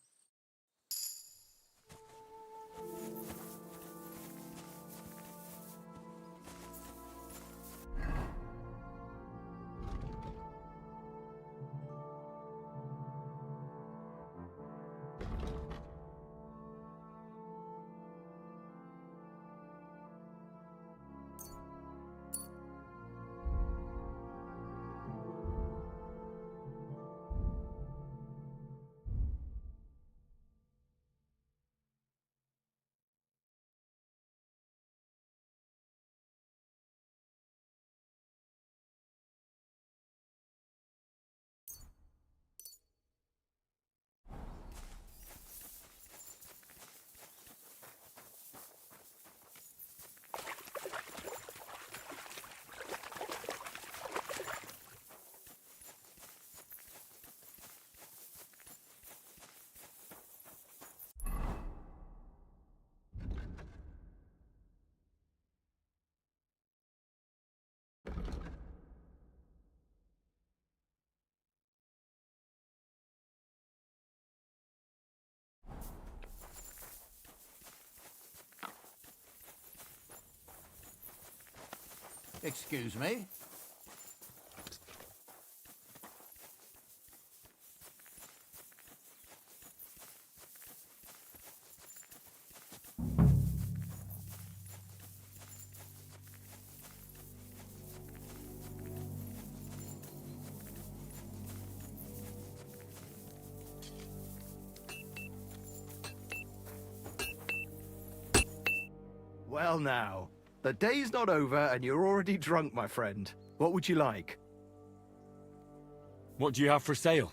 Excuse me? Well now, the day's not over and you're already drunk, my friend. What would you like? What do you have for sale?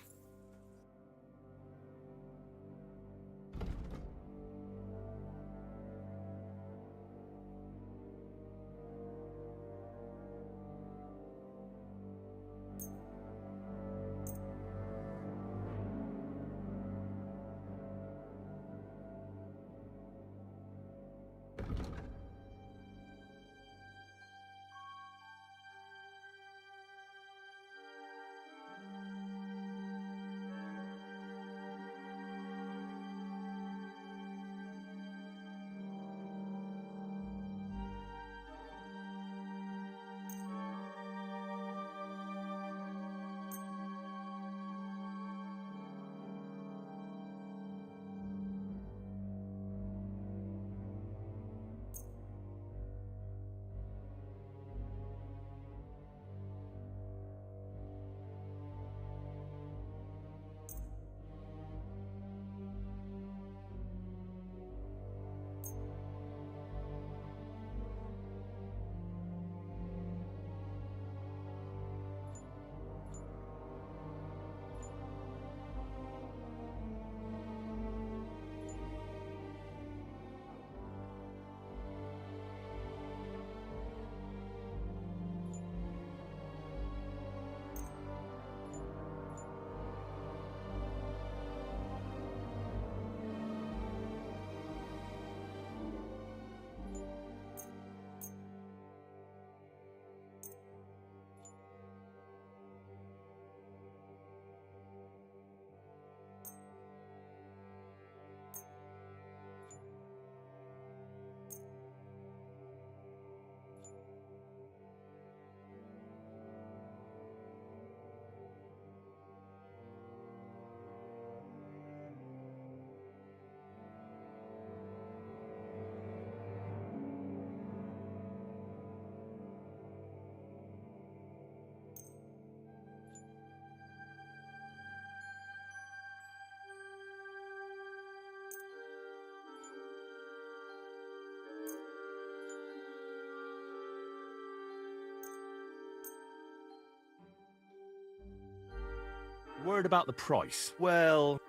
Word about the price. Well...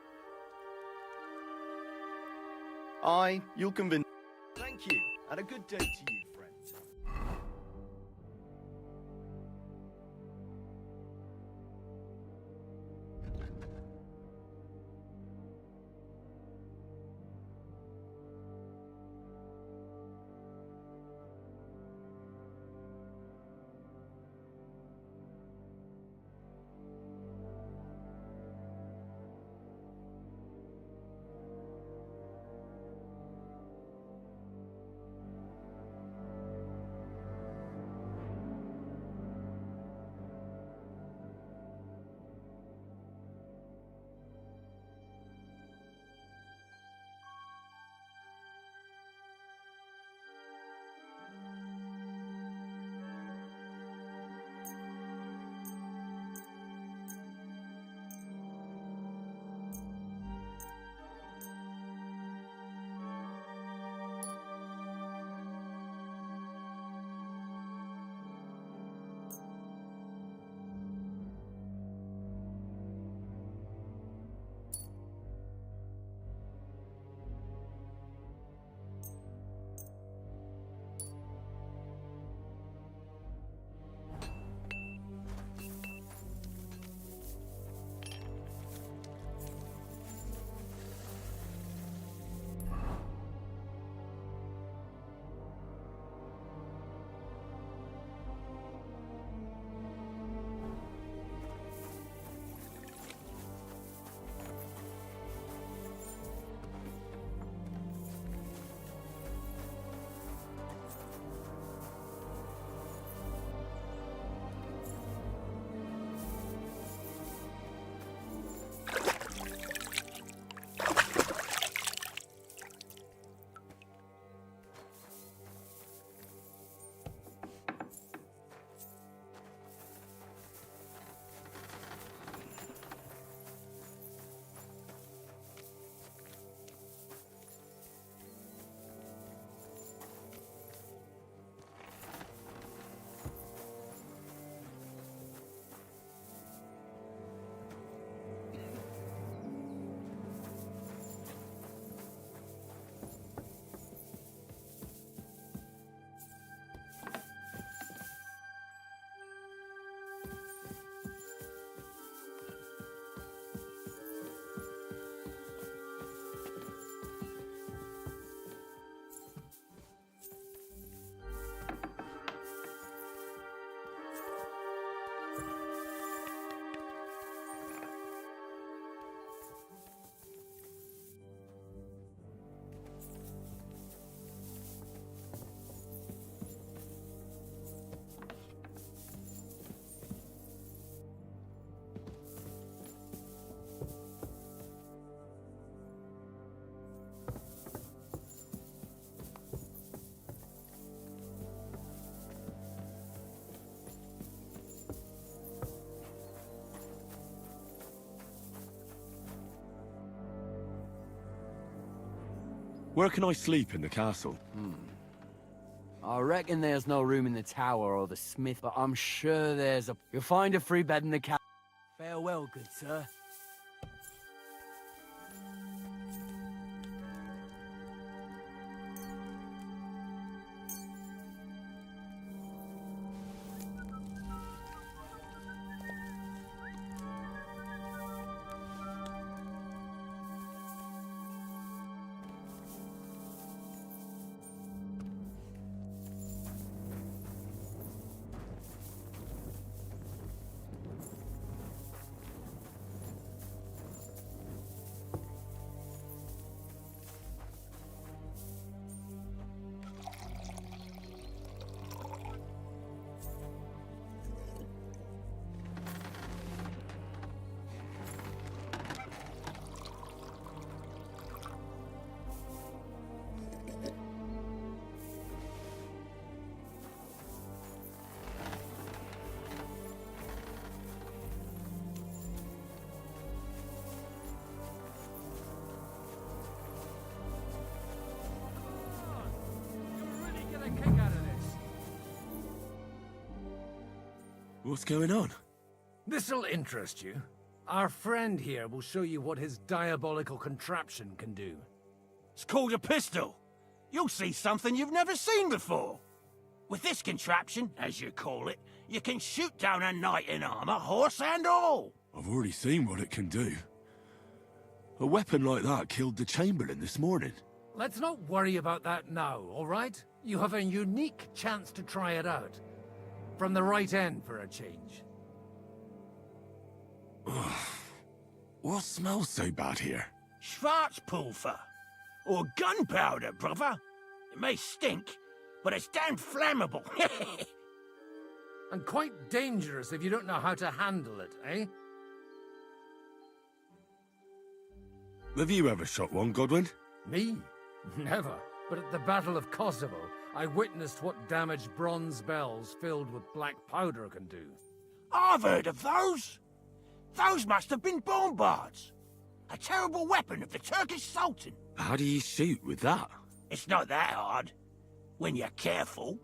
you'll convince... Thank you, and a good day to you, friends. Where can I sleep in the castle? I reckon there's no room in the tower or the smith, but I'm sure there's a... You'll find a free bed in the castle. Farewell, good sir. What's going on? This'll interest you. Our friend here will show you what his diabolical contraption can do. It's called a pistol. You'll see something you've never seen before. With this contraption, as you call it, you can shoot down a knight in armor, horse and all. I've already seen what it can do. A weapon like that killed the Chamberlain this morning. Let's not worry about that now, all right? You have a unique chance to try it out. From the right end for a change. What smells so bad here? Schwarzpulver. Or gunpowder, brother. It may stink, but it's damn flammable. And quite dangerous if you don't know how to handle it, eh? Have you ever shot one, Godwin? Me? Never. But at the Battle of Kosovo, I witnessed what damage bronze bells filled with black powder can do. I've heard of those. Those must have been bombards. A terrible weapon of the Turkish Sultan. How do you shoot with that? It's not that hard, when you're careful.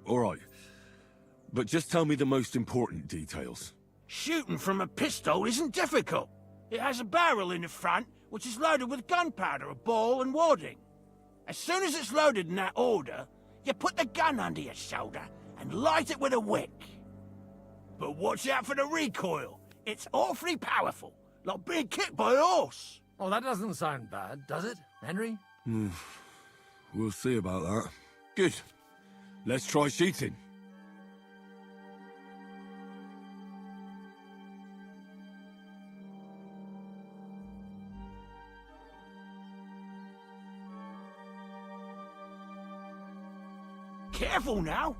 All right. But just tell me the most important details. Shooting from a pistol isn't difficult. It has a barrel in the front, which is loaded with gunpowder, a ball and wadding. As soon as it's loaded in that order, you put the gun under your shoulder and light it with a wick. But watch out for the recoil. It's awfully powerful, like being kicked by a horse. Oh, that doesn't sound bad, does it, Henry? We'll see about that. Good. Let's try shooting. Careful now.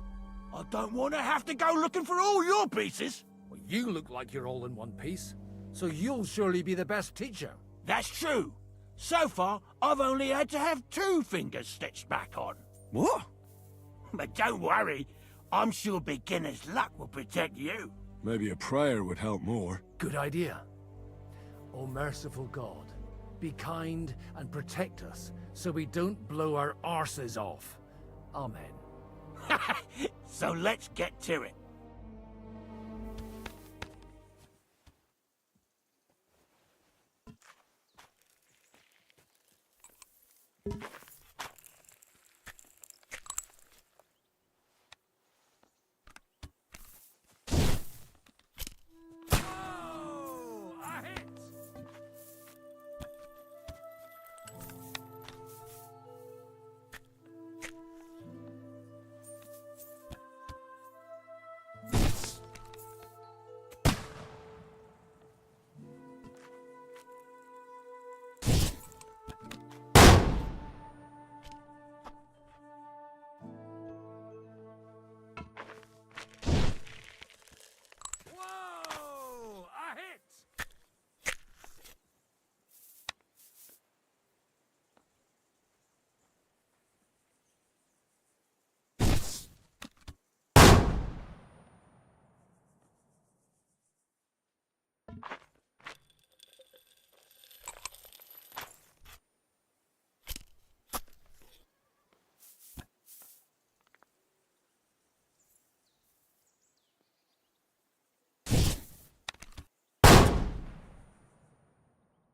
I don't want to have to go looking for all your pieces. Well, you look like you're all in one piece, so you'll surely be the best teacher. That's true. So far, I've only had to have 2 fingers stitched back on. What? But don't worry. I'm sure beginner's luck will protect you. Maybe a prayer would help more. Good idea. O merciful God, be kind and protect us so we don't blow our arses off. Amen. So let's get to it.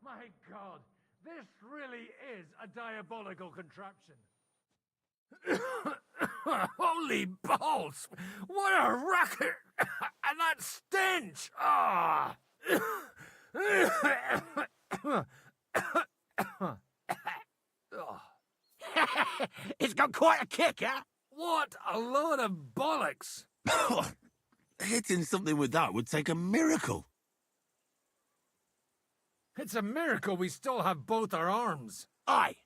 My God, this really is a diabolical contraption. Holy balls! What a racket! And that stench! Ah! It's got quite a kick, huh? What a load of bollocks! Hitting something with that would take a miracle. It's a miracle we still have both our arms. Aye.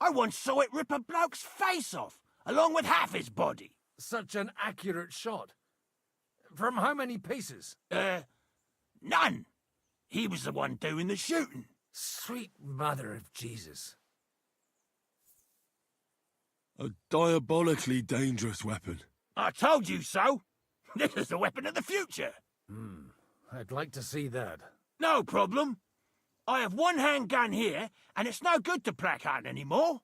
I once saw it rip a bloke's face off, along with half his body. Such an accurate shot. From how many paces? None. He was the one doing the shooting. Sweet mother of Jesus. A diabolically dangerous weapon. I told you so. This is the weapon of the future. I'd like to see that. No problem. I have one handgun here, and it's no good to placard anymore.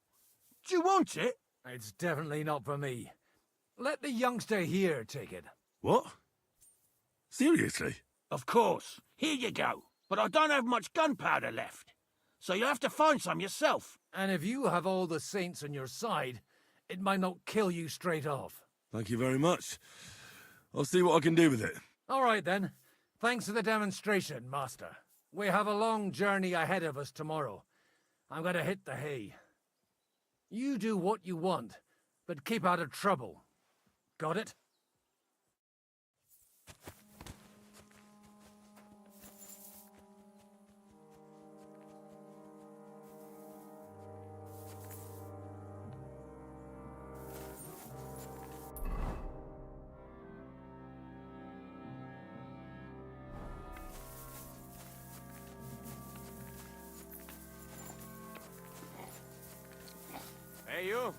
Do you want it? It's definitely not for me. Let the youngster here take it. What? Seriously? Of course. Here you go. But I don't have much gunpowder left. So you'll have to find some yourself. And if you have all the saints on your side, it might not kill you straight off. Thank you very much. I'll see what I can do with it. All right, then. Thanks for the demonstration, Master. We have a long journey ahead of us tomorrow. I'm gonna hit the hay. You do what you want, but keep out of trouble. Got it? Hey, you!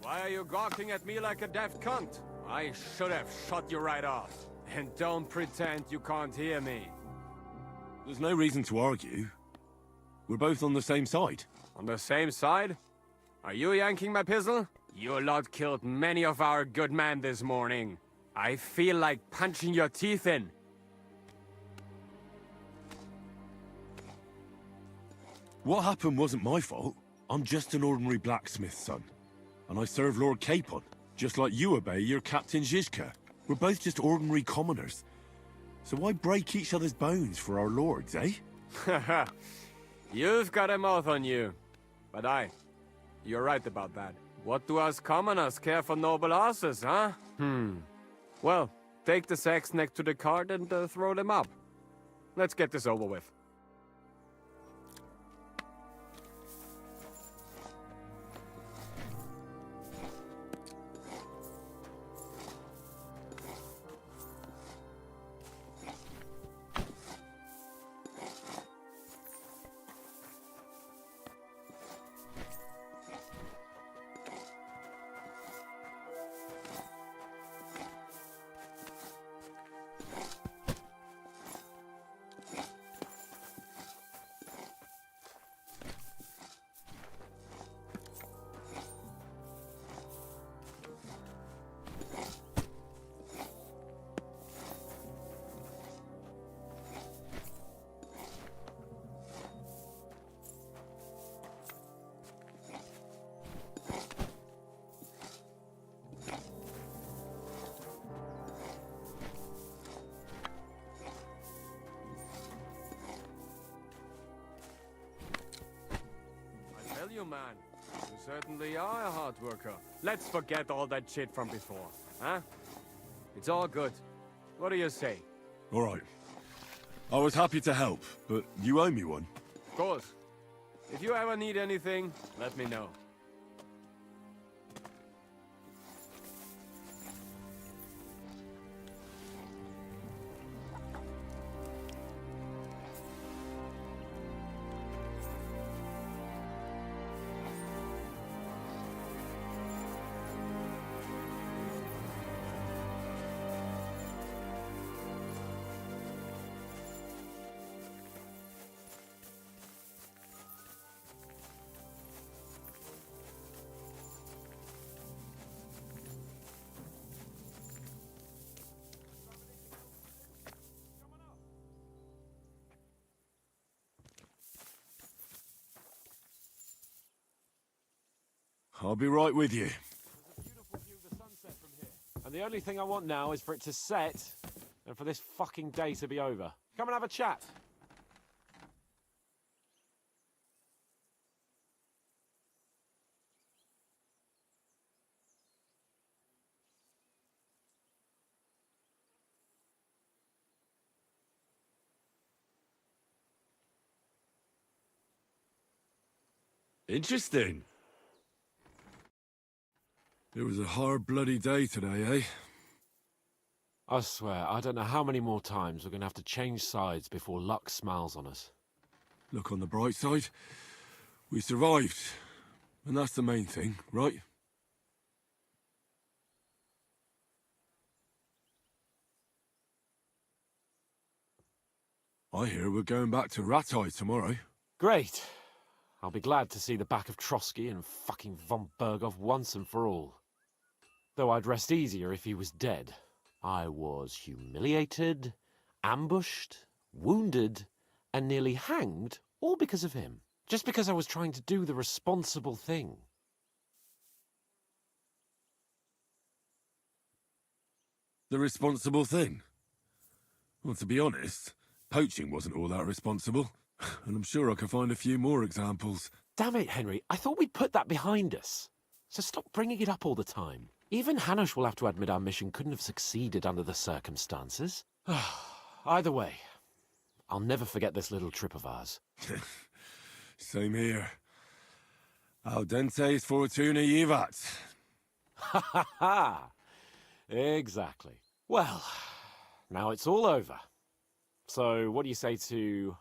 Why are you gawking at me like a daft cunt? I should have shot you right off. And don't pretend you can't hear me. There's no reason to argue. We're both on the same side. On the same side? Are you yanking my pistol? Your lot killed many of our good men this morning. I feel like punching your teeth in. What happened wasn't my fault. I'm just an ordinary blacksmith's son. And I serve Lord Capon, just like you obey your Captain Zizka. We're both just ordinary commoners. So why break each other's bones for our lords, eh? Haha. You've got a mouth on you. But you're right about that. What do us commoners care for noble horses, huh? Well, take the sacks next to the cart and throw them up. Let's get this over with. You, man. You certainly are a hard worker. Let's forget all that shit from before, huh? It's all good. What do you say? All right. I was happy to help, but you owe me one. Of course. If you ever need anything, let me know. I'll be right with you. And the only thing I want now is for it to set, and for this fucking day to be over. Come and have a chat. Interesting. It was a hard bloody day today, eh? I swear, I don't know how many more times we're going to have to change sides before luck smiles on us. Look on the bright side. We survived. And that's the main thing, right? I hear we're going back to Ratai tomorrow. Great. I'll be glad to see the back of Trotsky and fucking von Berghoff once and for all. Though I'd rest easier if he was dead. I was humiliated, ambushed, wounded, and nearly hanged, all because of him. Just because I was trying to do the responsible thing. The responsible thing? Well, to be honest, poaching wasn't all that responsible. And I'm sure I can find a few more examples. Damn it, Henry. I thought we'd put that behind us. So stop bringing it up all the time. Even Hanush will have to admit our mission couldn't have succeeded under the circumstances. Either way, I'll never forget this little trip of ours. Same here. Al dente's fortuna jivat. Ha ha ha! Exactly. Well, now it's all over. So what do you say to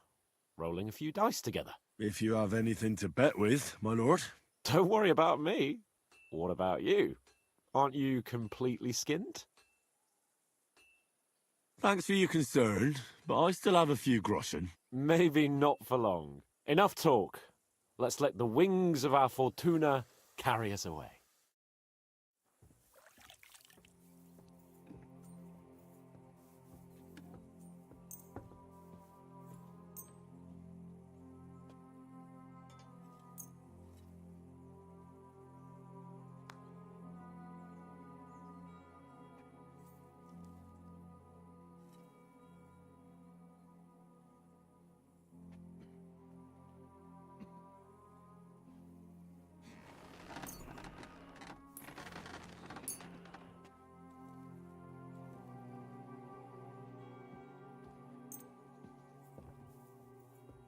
rolling a few dice together? If you have anything to bet with, my lord. Don't worry about me. What about you? Aren't you completely skinned? Thanks for your concern, but I still have a few groschen. Maybe not for long. Enough talk. Let's let the wings of our fortuna carry us away.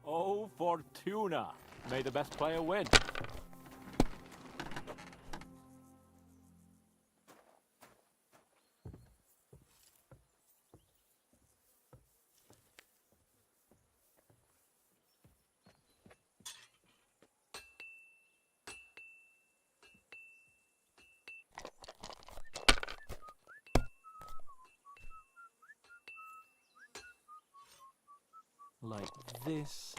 Oh, Fortuna! May the best player win. Like this.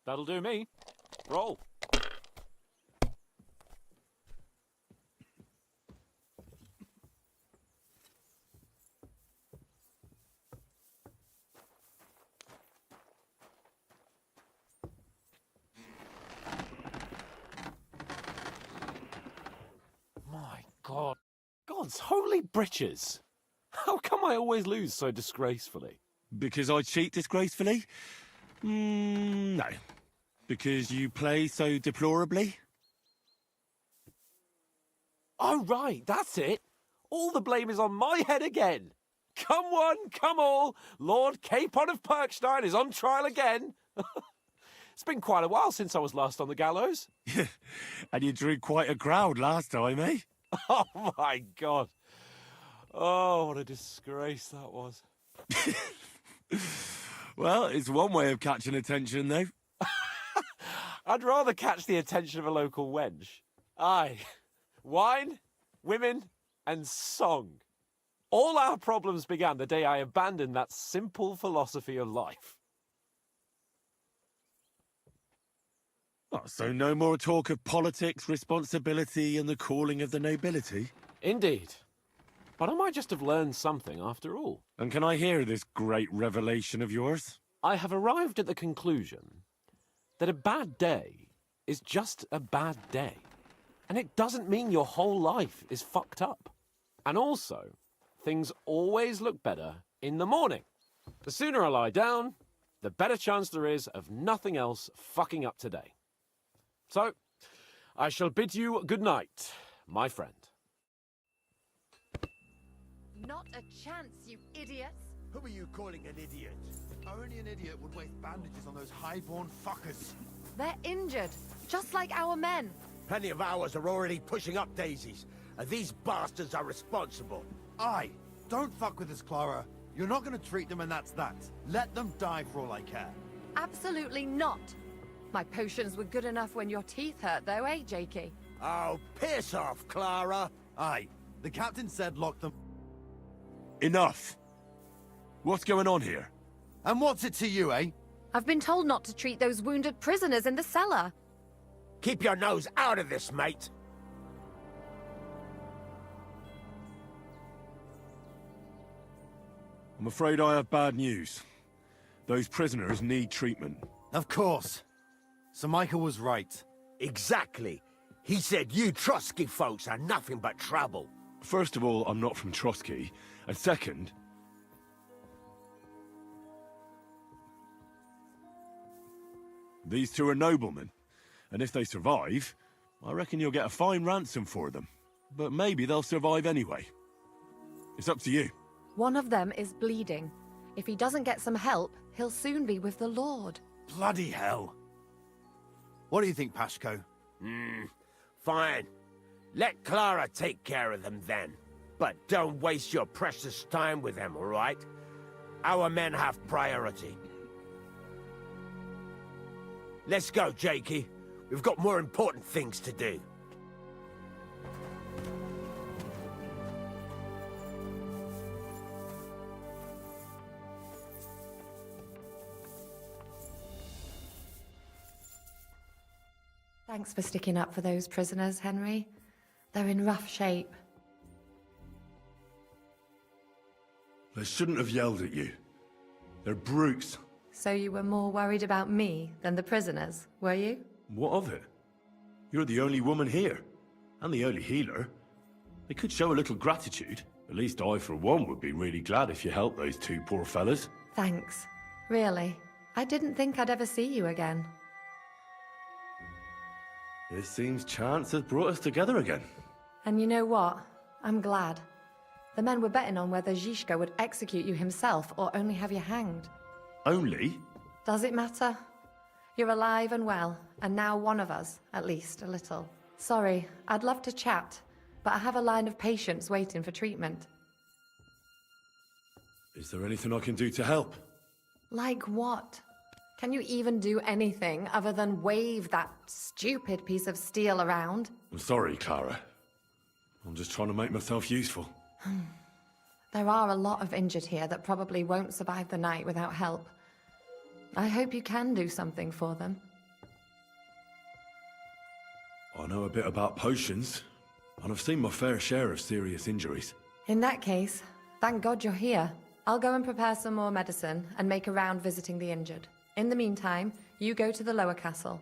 That'll do me. Roll. My God. God's holy britches. How come I always lose so disgracefully? Because I cheat disgracefully? No. Because you play so deplorably? Oh, right, that's it. All the blame is on my head again. Come one, come all. Lord Capon of Perkstein is on trial again. It's been quite a while since I was last on the gallows. And you drew quite a crowd last time, eh? Oh, my God. Oh, what a disgrace that was. Well, it's one way of catching attention, though. I'd rather catch the attention of a local wench. Aye. Wine, women, and song. All our problems began the day I abandoned that simple philosophy of life. Oh, so no more talk of politics, responsibility, and the calling of the nobility? Indeed. But I might just have learned something after all. And can I hear this great revelation of yours? I have arrived at the conclusion that a bad day is just a bad day. And it doesn't mean your whole life is fucked up. And also, things always look better in the morning. The sooner I lie down, the better chance there is of nothing else fucking up today. So, I shall bid you good night, my friend. Not a chance, you idiots! Who are you calling an idiot? Only an idiot would waste bandages on those high-born fuckers. They're injured, just like our men. Plenty of ours are already pushing up daisies, and these bastards are responsible. Aye, don't fuck with us, Clara. You're not going to treat them and that's that. Let them die for all I care. Absolutely not. My potions were good enough when your teeth hurt, though, eh, Jakey? Oh, piss off, Clara! Aye, the captain said lock them. Enough! What's going on here? And what's it to you, eh? I've been told not to treat those wounded prisoners in the cellar. Keep your nose out of this, mate! I'm afraid I have bad news. Those prisoners need treatment. Of course. Sir Michael was right. Exactly. He said you Trotsky folks are nothing but trouble. First of all, I'm not from Trotsky. And second... these two are noblemen. And if they survive, I reckon you'll get a fine ransom for them. But maybe they'll survive anyway. It's up to you. One of them is bleeding. If he doesn't get some help, he'll soon be with the Lord. Bloody hell. What do you think, Pashko? Fine. Let Clara take care of them then. But don't waste your precious time with them, all right? Our men have priority. Let's go, Jakey. We've got more important things to do. Thanks for sticking up for those prisoners, Henry. They're in rough shape. They shouldn't have yelled at you. They're brutes. So you were more worried about me than the prisoners, were you? What of it? You're the only woman here. And the only healer. They could show a little gratitude. At least I, for one, would be really glad if you helped those two poor fellas. Thanks. Really. I didn't think I'd ever see you again. It seems chance has brought us together again. And you know what? I'm glad. The men were betting on whether Zizka would execute you himself or only have you hanged. Only? Does it matter? You're alive and well, and now one of us, at least a little. Sorry, I'd love to chat, but I have a line of patients waiting for treatment. Is there anything I can do to help? Like what? Can you even do anything other than wave that stupid piece of steel around? I'm sorry, Clara. I'm just trying to make myself useful. There are a lot of injured here that probably won't survive the night without help. I hope you can do something for them. I know a bit about potions, and I've seen my fair share of serious injuries. In that case, thank God you're here. I'll go and prepare some more medicine and make a round visiting the injured. In the meantime, you go to the lower castle.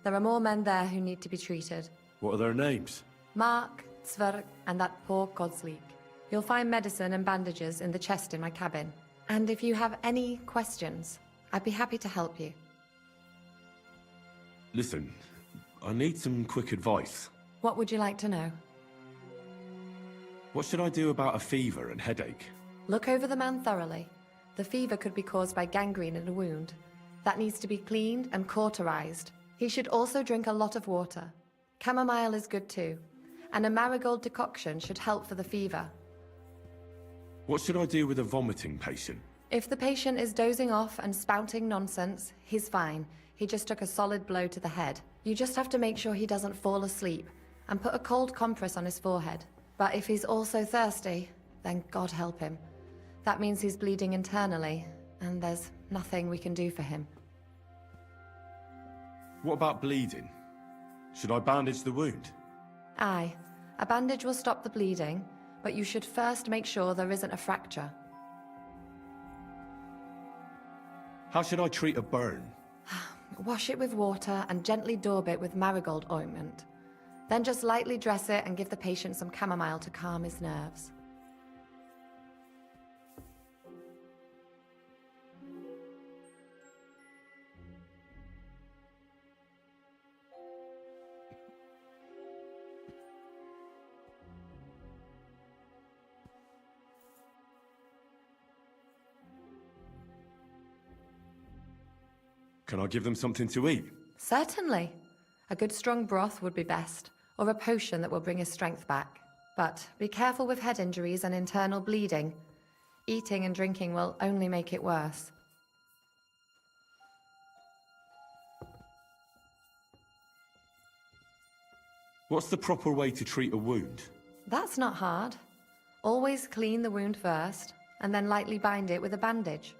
There are more men there who need to be treated. What are their names? Mark, Zverg, and that poor Godsleek. You'll find medicine and bandages in the chest in my cabin. And if you have any questions, I'd be happy to help you. Listen, I need some quick advice. What would you like to know? What should I do about a fever and headache? Look over the man thoroughly. The fever could be caused by gangrene in a wound. That needs to be cleaned and cauterized. He should also drink a lot of water. Chamomile is good too. And a marigold decoction should help for the fever. What should I do with a vomiting patient? If the patient is dozing off and spouting nonsense, he's fine. He just took a solid blow to the head. You just have to make sure he doesn't fall asleep and put a cold compress on his forehead. But if he's also thirsty, then God help him. That means he's bleeding internally, and there's nothing we can do for him. What about bleeding? Should I bandage the wound? Aye. A bandage will stop the bleeding, but you should first make sure there isn't a fracture. How should I treat a burn? Wash it with water and gently daub it with marigold ointment. Then just lightly dress it and give the patient some chamomile to calm his nerves. Can I give them something to eat? Certainly. A good strong broth would be best, or a potion that will bring his strength back. But be careful with head injuries and internal bleeding. Eating and drinking will only make it worse. What's the proper way to treat a wound? That's not hard. Always clean the wound first, and then lightly bind it with a bandage.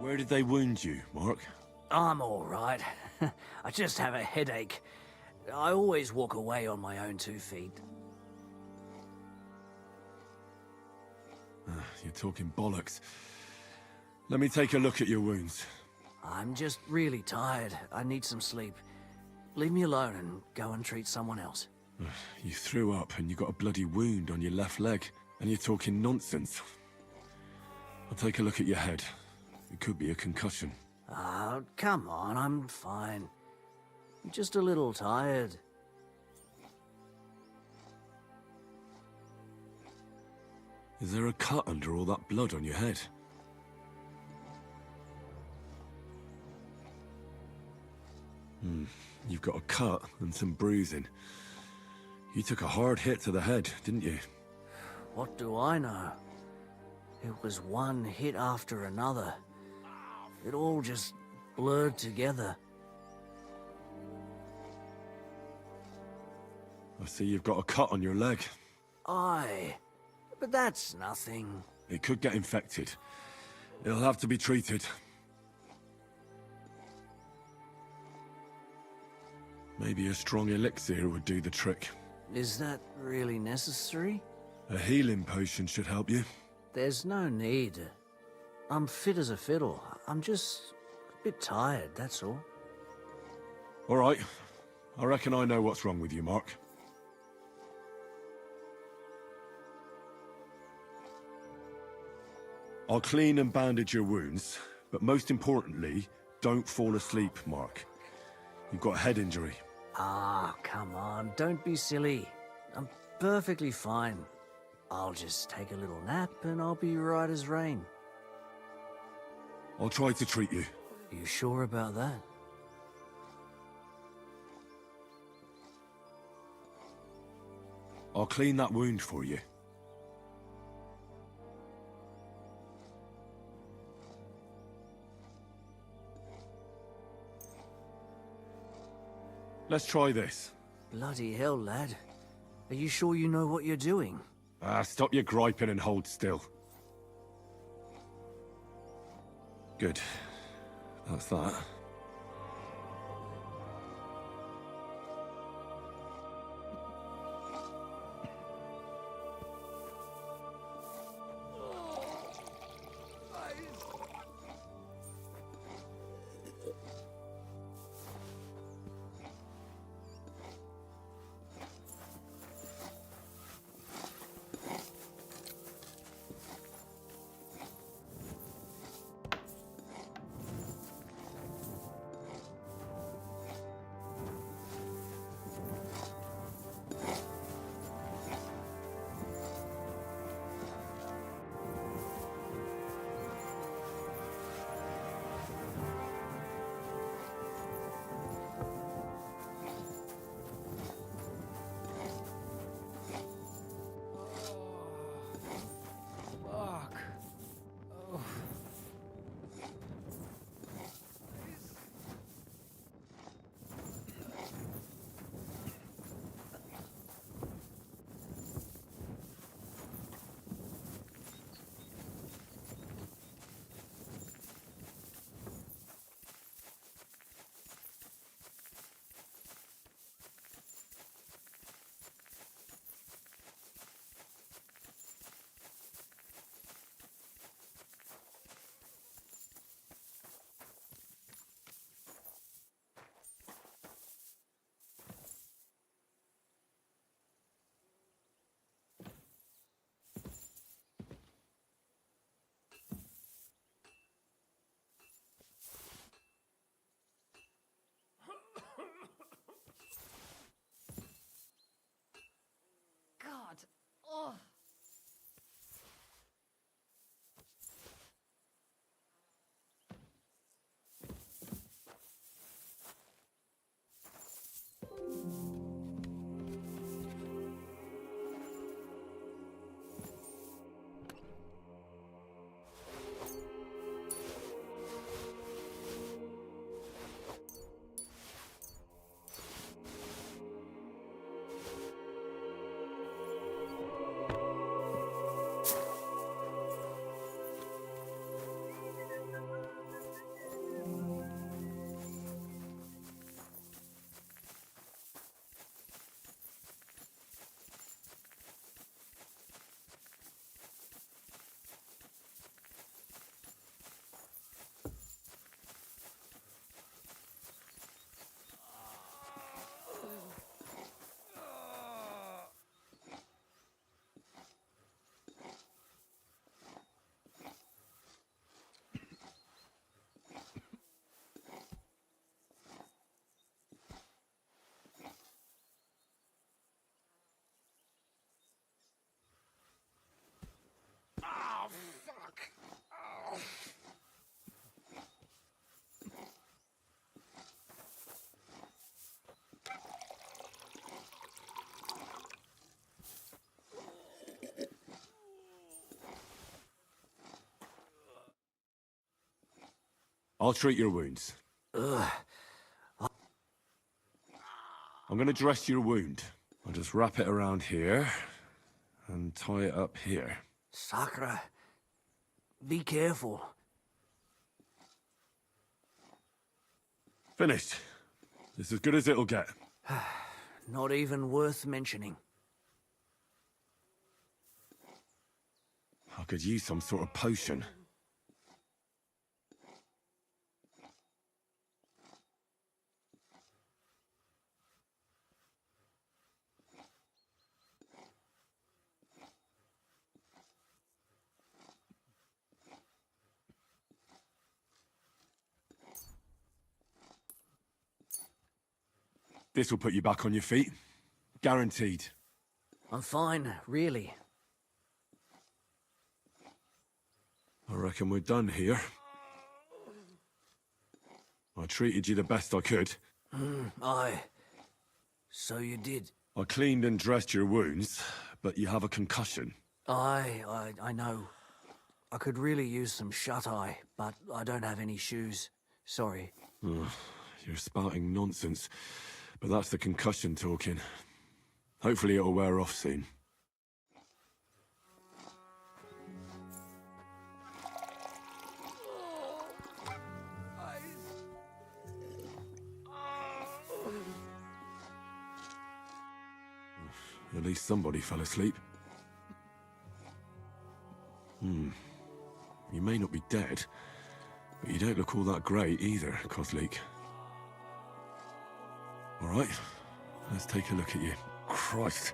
Where did they wound you, Mark? I'm all right. I just have a headache. I always walk away on my own 2 feet. You're talking bollocks. Let me take a look at your wounds. I'm just really tired. I need some sleep. Leave me alone and go and treat someone else. You threw up and you got a bloody wound on your left leg, and you're talking nonsense. I'll take a look at your head. It could be a concussion. Oh, come on, I'm fine. I'm just a little tired. Is there a cut under all that blood on your head? You've got a cut and some bruising. You took a hard hit to the head, didn't you? What do I know? It was one hit after another. It all just blurred together. I see you've got a cut on your leg. Aye, but that's nothing. It could get infected. It'll have to be treated. Maybe a strong elixir would do the trick. Is that really necessary? A healing potion should help you. There's no need. I'm fit as a fiddle. I'm just a bit tired, that's all. All right. I reckon I know what's wrong with you, Mark. I'll clean and bandage your wounds, but most importantly, don't fall asleep, Mark. You've got a head injury. Ah, come on, don't be silly. I'm perfectly fine. I'll just take a little nap and I'll be right as rain. I'll try to treat you. You sure about that? I'll clean that wound for you. Let's try this. Bloody hell, lad. Are you sure you know what you're doing? Stop your griping and hold still. Good. That's that. I'll treat your wounds. Ugh. I'm gonna dress your wound. I'll just wrap it around here and tie it up here. Sakra. Be careful. Finished. It's as good as it'll get. Not even worth mentioning. I could use some sort of potion. This will put you back on your feet. Guaranteed. I'm fine, really. I reckon we're done here. I treated you the best I could. Aye. So you did. I cleaned and dressed your wounds, but you have a concussion. I know. I could really use some shut-eye, but I don't have any shoes. Sorry. Ugh, you're spouting nonsense, but that's the concussion talking. Hopefully it'll wear off soon. At least somebody fell asleep. You may not be dead, but you don't look all that great either, Kozlik. All right, let's take a look at you. Christ,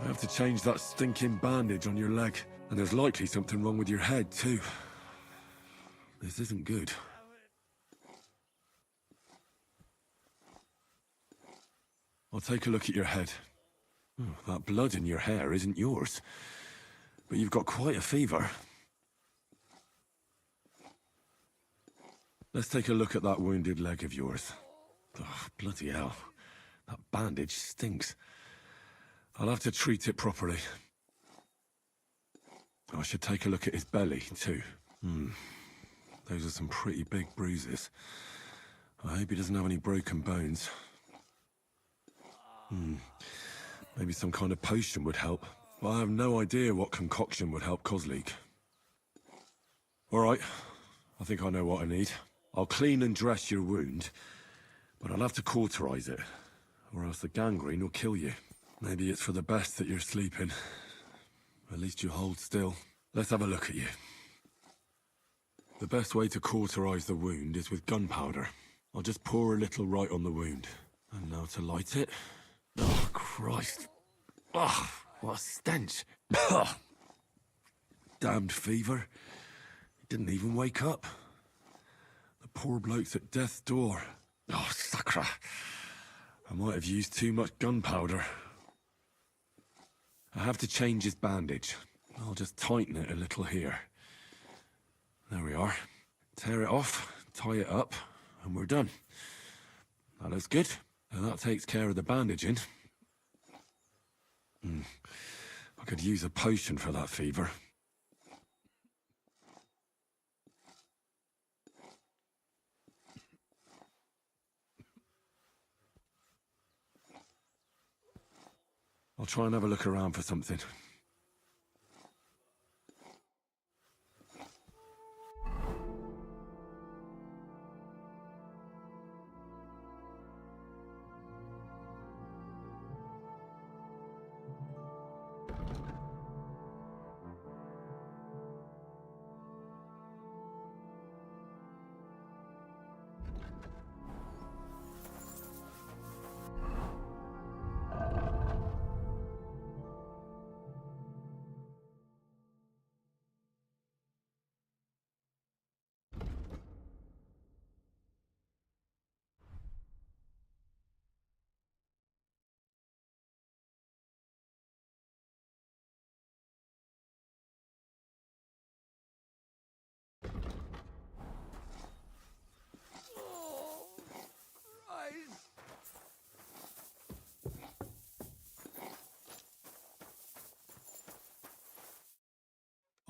I have to change that stinking bandage on your leg, and there's likely something wrong with your head too. This isn't good. I'll take a look at your head. Oh, that blood in your hair isn't yours, but you've got quite a fever. Let's take a look at that wounded leg of yours. Oh, bloody hell. That bandage stinks. I'll have to treat it properly. I should take a look at his belly, too. Those are some pretty big bruises. I hope he doesn't have any broken bones. Maybe some kind of potion would help. But I have no idea what concoction would help Kozlik. All right, I think I know what I need. I'll clean and dress your wound, but I'll have to cauterize it, or else the gangrene will kill you. Maybe it's for the best that you're sleeping. At least you hold still. Let's have a look at you. The best way to cauterize the wound is with gunpowder. I'll just pour a little right on the wound. And now to light it. Oh, Christ. Oh, what a stench. Damned fever. He didn't even wake up. The poor bloke's at death's door. Oh, sacre. I might have used too much gunpowder. I have to change his bandage. I'll just tighten it a little here. There we are. Tear it off, tie it up, and we're done. That looks good. And that takes care of the bandaging. I could use a potion for that fever. I'll try and have a look around for something.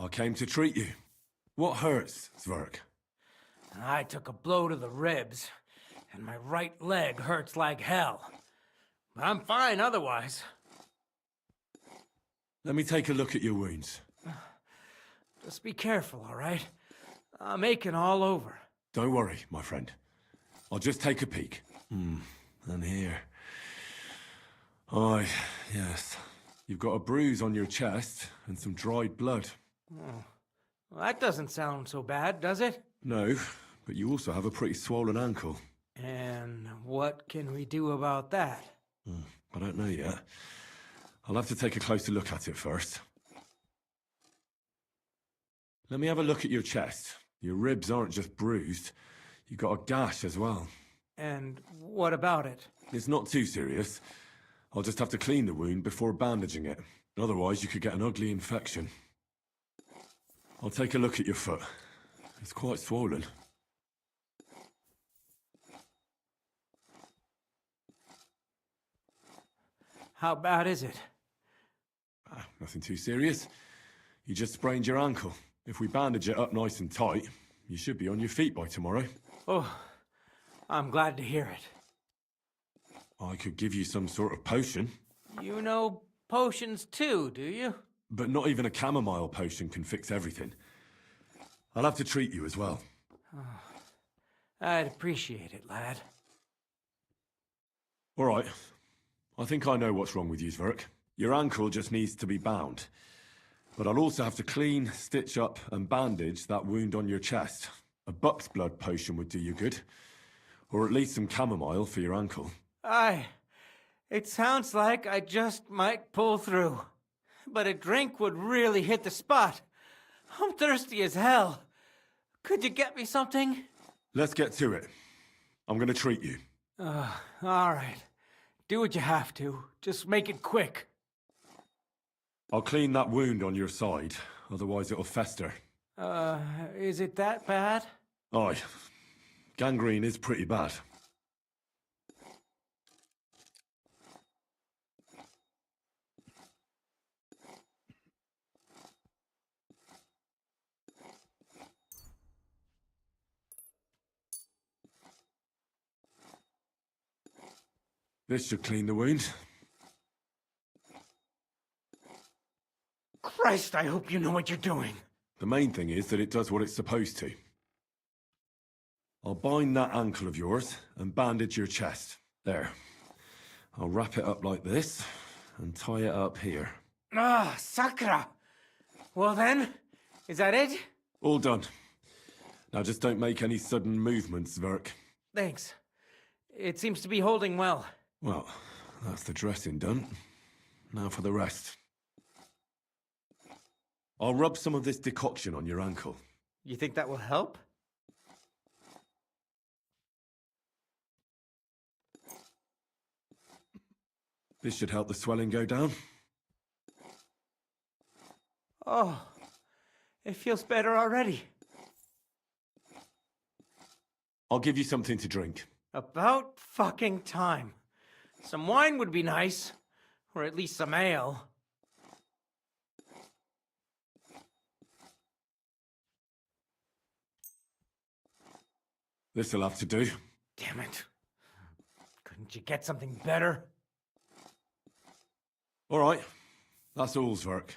I came to treat you. What hurts, Zwerg? and I took a blow to the ribs, and my right leg hurts like hell. But I'm fine otherwise. Let me take a look at your wounds. Just be careful, all right? I'm aching all over. Don't worry, my friend. I'll just take a peek. And here. Aye, yes. You've got a bruise on your chest and some dried blood. Oh. Well, that doesn't sound so bad, does it? No, but you also have a pretty swollen ankle. And what can we do about that? I don't know yet. I'll have to take a closer look at it first. Let me have a look at your chest. Your ribs aren't just bruised. You've got a gash as well. And what about it? It's not too serious. I'll just have to clean the wound before bandaging it. Otherwise, you could get an ugly infection. I'll take a look at your foot. It's quite swollen. How bad is it? Nothing too serious. You just sprained your ankle. If we bandage it up nice and tight, you should be on your feet by tomorrow. Oh, I'm glad to hear it. I could give you some sort of potion. You know potions too, do you? But not even a chamomile potion can fix everything. I'll have to treat you as well. I'd appreciate it, lad. All right. I think I know what's wrong with you, Zverk. Your ankle just needs to be bound. But I'll also have to clean, stitch up, and bandage that wound on your chest. A buck's blood potion would do you good. Or at least some chamomile for your ankle. It sounds like I just might pull through. But a drink would really hit the spot. I'm thirsty as hell. Could you get me something? Let's get to it. I'm gonna treat you. All right. Do what you have to. Just make it quick. I'll clean that wound on your side, otherwise it'll fester. Is it that bad? Aye. Gangrene is pretty bad. This should clean the wound. Christ, I hope you know what you're doing. The main thing is that it does what it's supposed to. I'll bind that ankle of yours and bandage your chest. There. I'll wrap it up like this and tie it up here. Sakra! Well then, is that it? All done. Now just don't make any sudden movements, Zverk. Thanks. It seems to be holding well. Well, that's the dressing done. Now for the rest. I'll rub some of this decoction on your ankle. You think that will help? This should help the swelling go down. Oh, it feels better already. I'll give you something to drink. About fucking time. Some wine would be nice. Or at least some ale. This'll have to do. Damn it. Couldn't you get something better? All right. That's all, Zverk.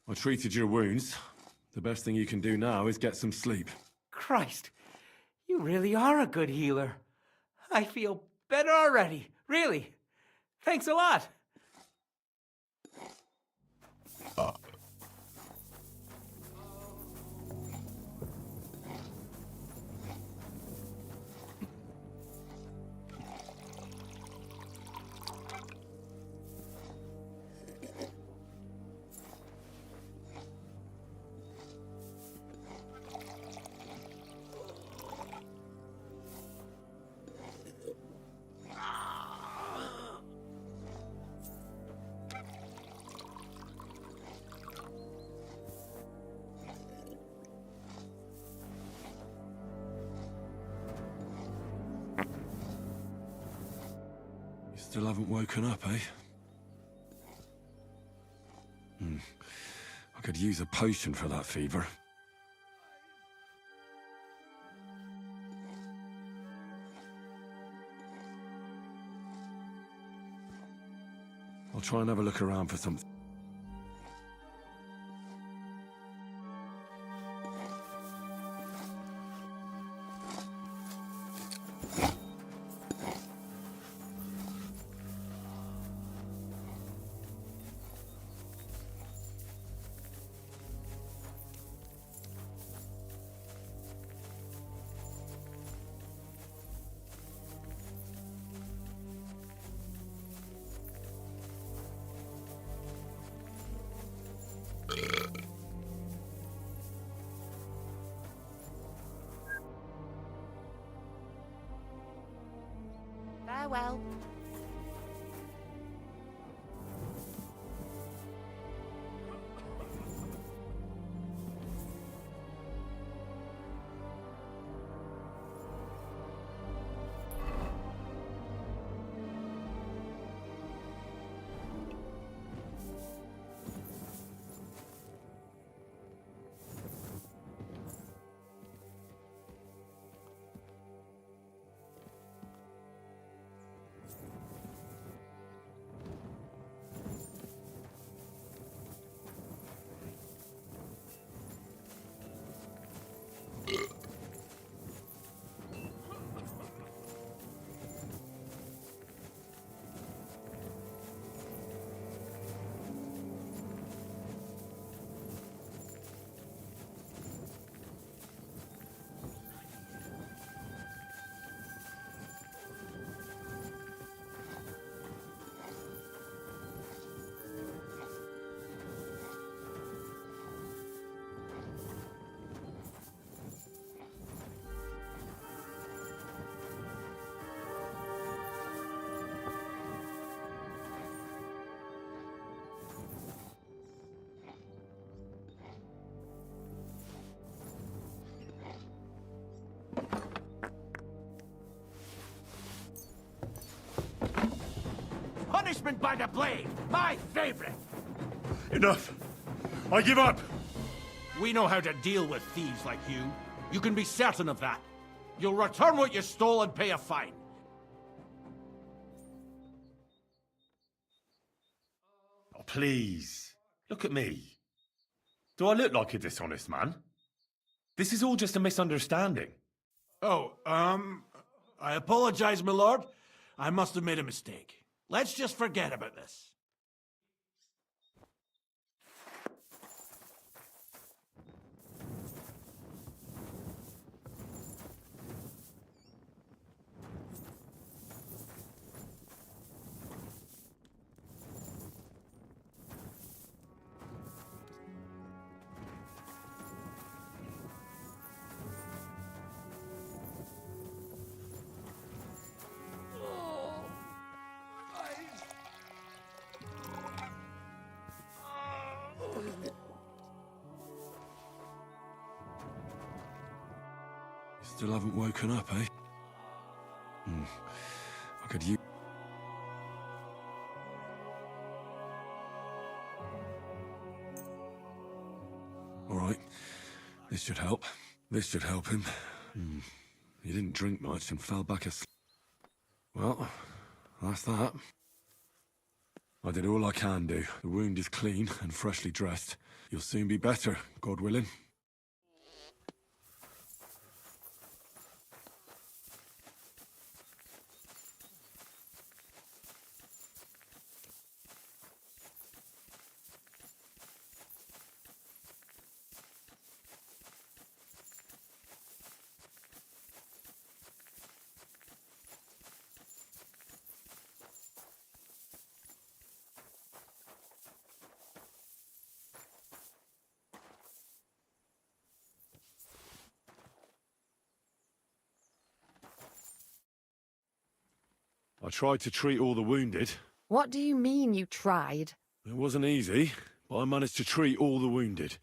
I treated your wounds. The best thing you can do now is get some sleep. Christ, you really are a good healer. I feel better already, really. Thanks a lot. Still haven't woken up, eh? I could use a potion for that fever. try and have a look around for something. Farewell. Punishment by the blade! My favorite! Enough! I give up! We know how to deal with thieves like you. You can be certain of that. You'll return what you stole and pay a fine. Oh, please. Look at me. Do I look like a dishonest man? This is all just a misunderstanding. Oh, I apologize, my lord. I must have made a mistake. Let's just forget about this. Still haven't woken up, eh? I could use... All right. This should help. This should help him. He didn't drink much and fell back asleep. Well, that's that. I did all I can do. The wound is clean and freshly dressed. You'll soon be better, God willing. I tried to treat all the wounded. What do you mean you tried? It wasn't easy, but I managed to treat all the wounded.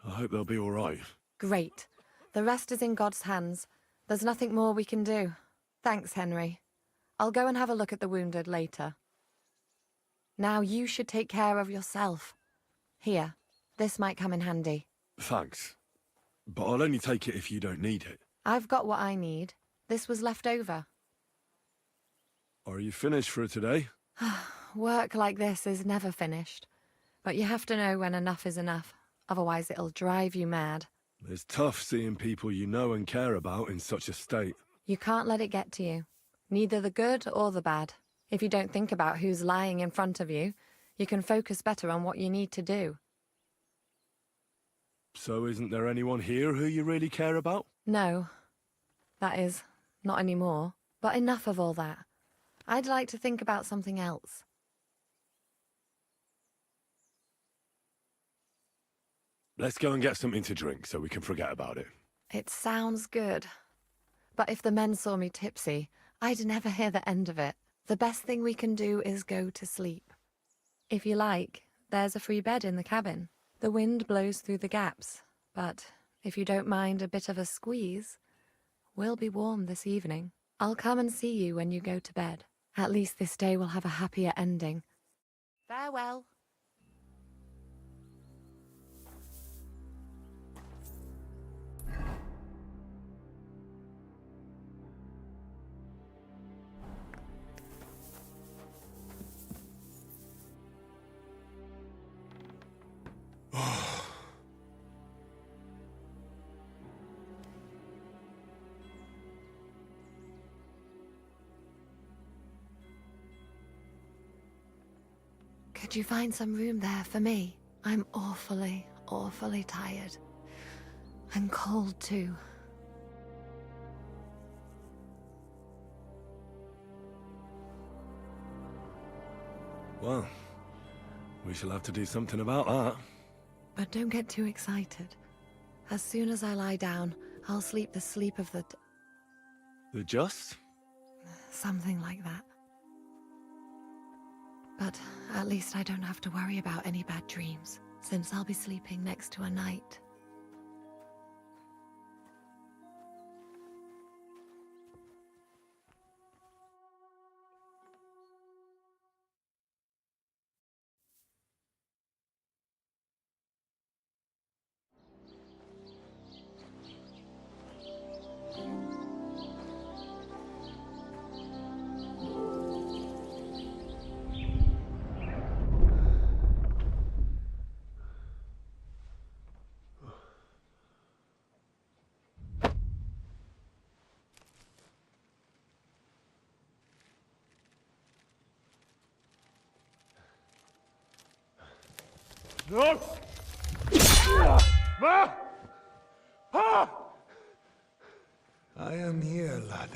I hope they'll be all right. Great. The rest is in God's hands. There's nothing more we can do. Thanks, Henry. I'll go and have a look at the wounded later. Now you should take care of yourself. Here, this might come in handy. Thanks. But I'll only take it if you don't need it. I've got what I need. This was left over. Are you finished for today? work like this is never finished. But you have to know when enough is enough. Otherwise it'll drive you mad. It's tough seeing people you know and care about in such a state. You can't let it get to you. Neither the good or the bad. If you don't think about who's lying in front of you, you can focus better on what you need to do. So isn't there anyone here who you really care about? No. That is, not anymore. But enough of all that. I'd like to think about something else. Let's go and get something to drink so we can forget about it. It sounds good. But if the men saw me tipsy, I'd never hear the end of it. The best thing we can do is go to sleep. If you like, there's a free bed in the cabin. The wind blows through the gaps, but if you don't mind a bit of a squeeze, we'll be warm this evening. I'll come and see you when you go to bed. At least this day will have a happier ending. Farewell. Could you find some room there for me? I'm awfully, awfully tired. And cold too. Well, we shall have to do something about that. But don't get too excited. As soon as I lie down, I'll sleep the sleep of the... The just? Something like that. But at least I don't have to worry about any bad dreams, since I'll be sleeping next to a knight. No! I am here, lad.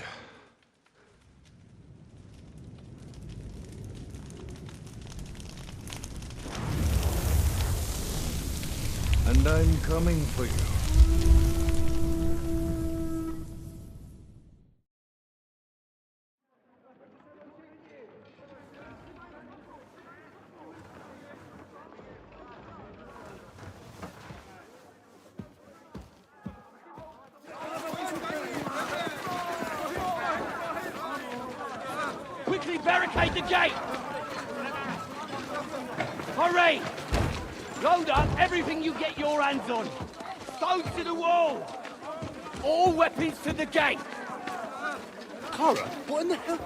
And I'm coming for you. Quickly barricade the gate! Hurry! Load up everything you get your hands on. Stones to the wall! All weapons to the gate! Clara, what in the hell?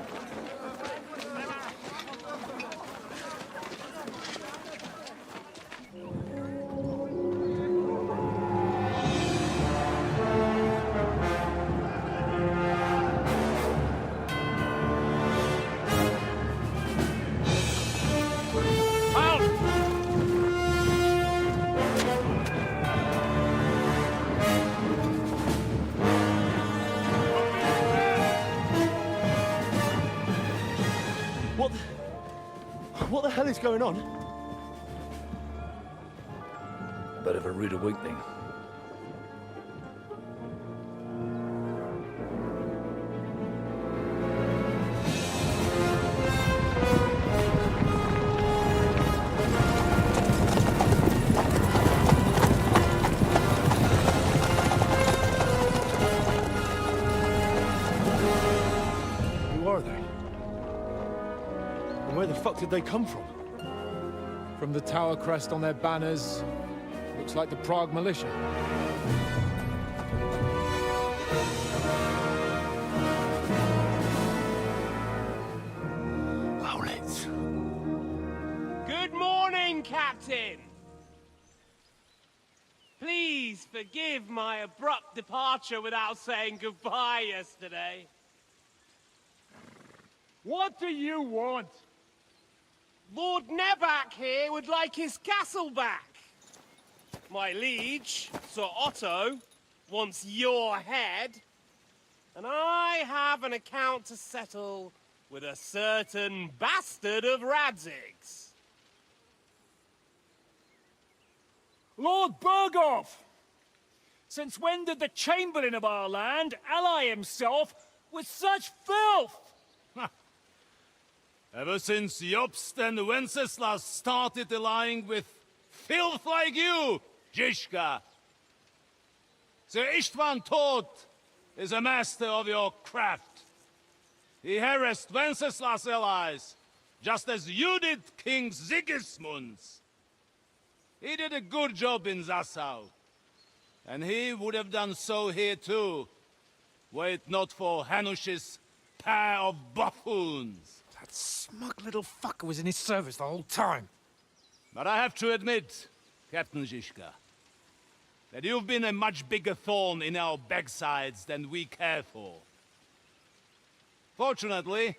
What the hell is going on? A bit of a rude awakening. Who are they? And where the fuck did they come from? From the tower crest on their banners, looks like the Prague militia. Owlets. Captain! Please forgive my abrupt departure without saying goodbye yesterday. What do you want? Lord Nebak here would like his castle back. My liege, Sir Otto, wants your head. And I have an account to settle with a certain bastard of Radzig's. Lord Berghoff! Since when did the Chamberlain of our land ally himself with such filth? Ever since Jobst and Wenceslas started allying with filth like you, Zizka. Sir Istvan Tod is a master of your craft. He harassed Wenceslas' allies, just as you did King Sigismund's. He did a good job in Zassau, and he would have done so here too, were it not for Hanush's pair of buffoons. That smug little fucker was in his service the whole time. But I have to admit, Captain Zizka, that you've been a much bigger thorn in our backsides than we care for. Fortunately,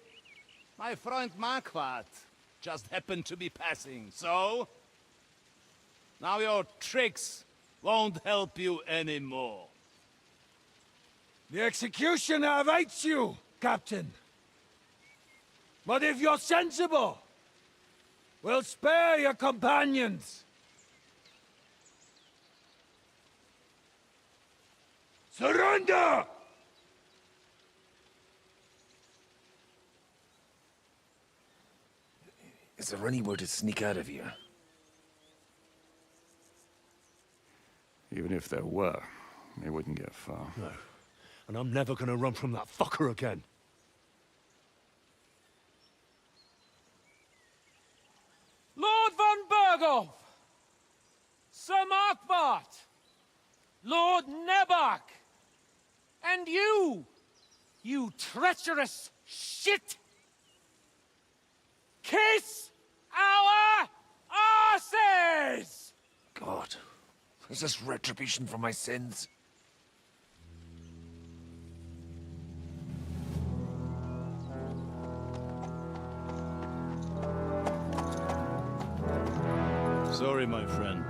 my friend Marquardt just happened to be passing, so... now your tricks won't help you anymore. The executioner awaits you, Captain. But if you're sensible, we'll spare your companions. Surrender! Is there anywhere to sneak out of here? Even if there were, it wouldn't get far. No. And I'm never gonna run from that fucker again. Lord von Berghoff! Sir Marquardt! Lord Nebak! And you! You treacherous shit! Kiss our arses! God, is this retribution for my sins? Sorry, my friend.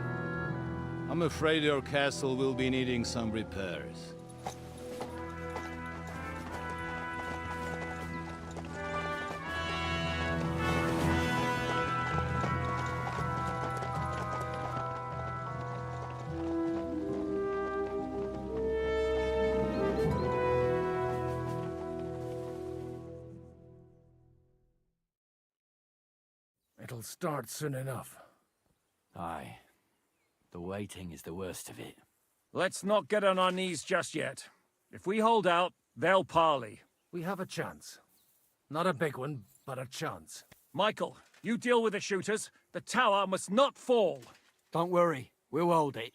I'm afraid your castle will be needing some repairs. It'll start soon enough. Aye. The waiting is the worst of it. Let's not get on our knees just yet. If we hold out, they'll parley. We have a chance. Not a big one, but a chance. Michael, you deal with the shooters. The tower must not fall. Don't worry. We'll hold it.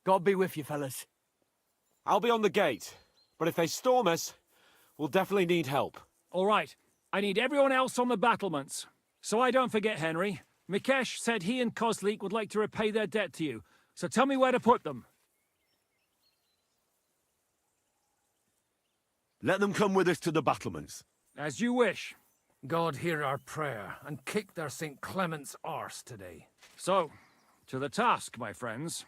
God be with you, fellas. I'll be on the gate, but if they storm us, we'll definitely need help. All right. I need everyone else on the battlements. So I don't forget, Henry. Mikesh said he and Kozlik would like to repay their debt to you. So tell me where to put them. Let them come with us to the battlements. As you wish. God hear our prayer, and kick their St. Clement's arse today. So, to the task, my friends.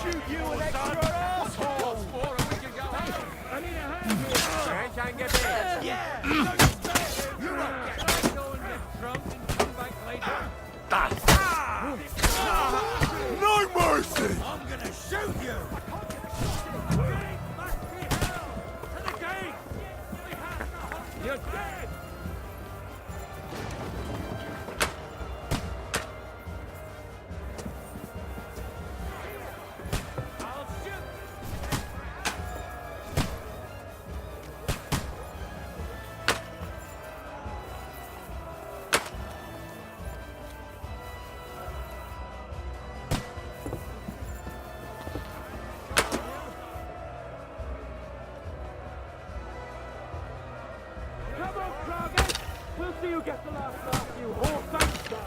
shoot you an extra asshole! I need a hand here! Try and get in. Yeah! You won't get go and get drunk and come back later. No mercy! I'm gonna shoot you! You're dead! I'll shoot! Come on, Kragan! We'll see who gets the last laugh, you whore bastard!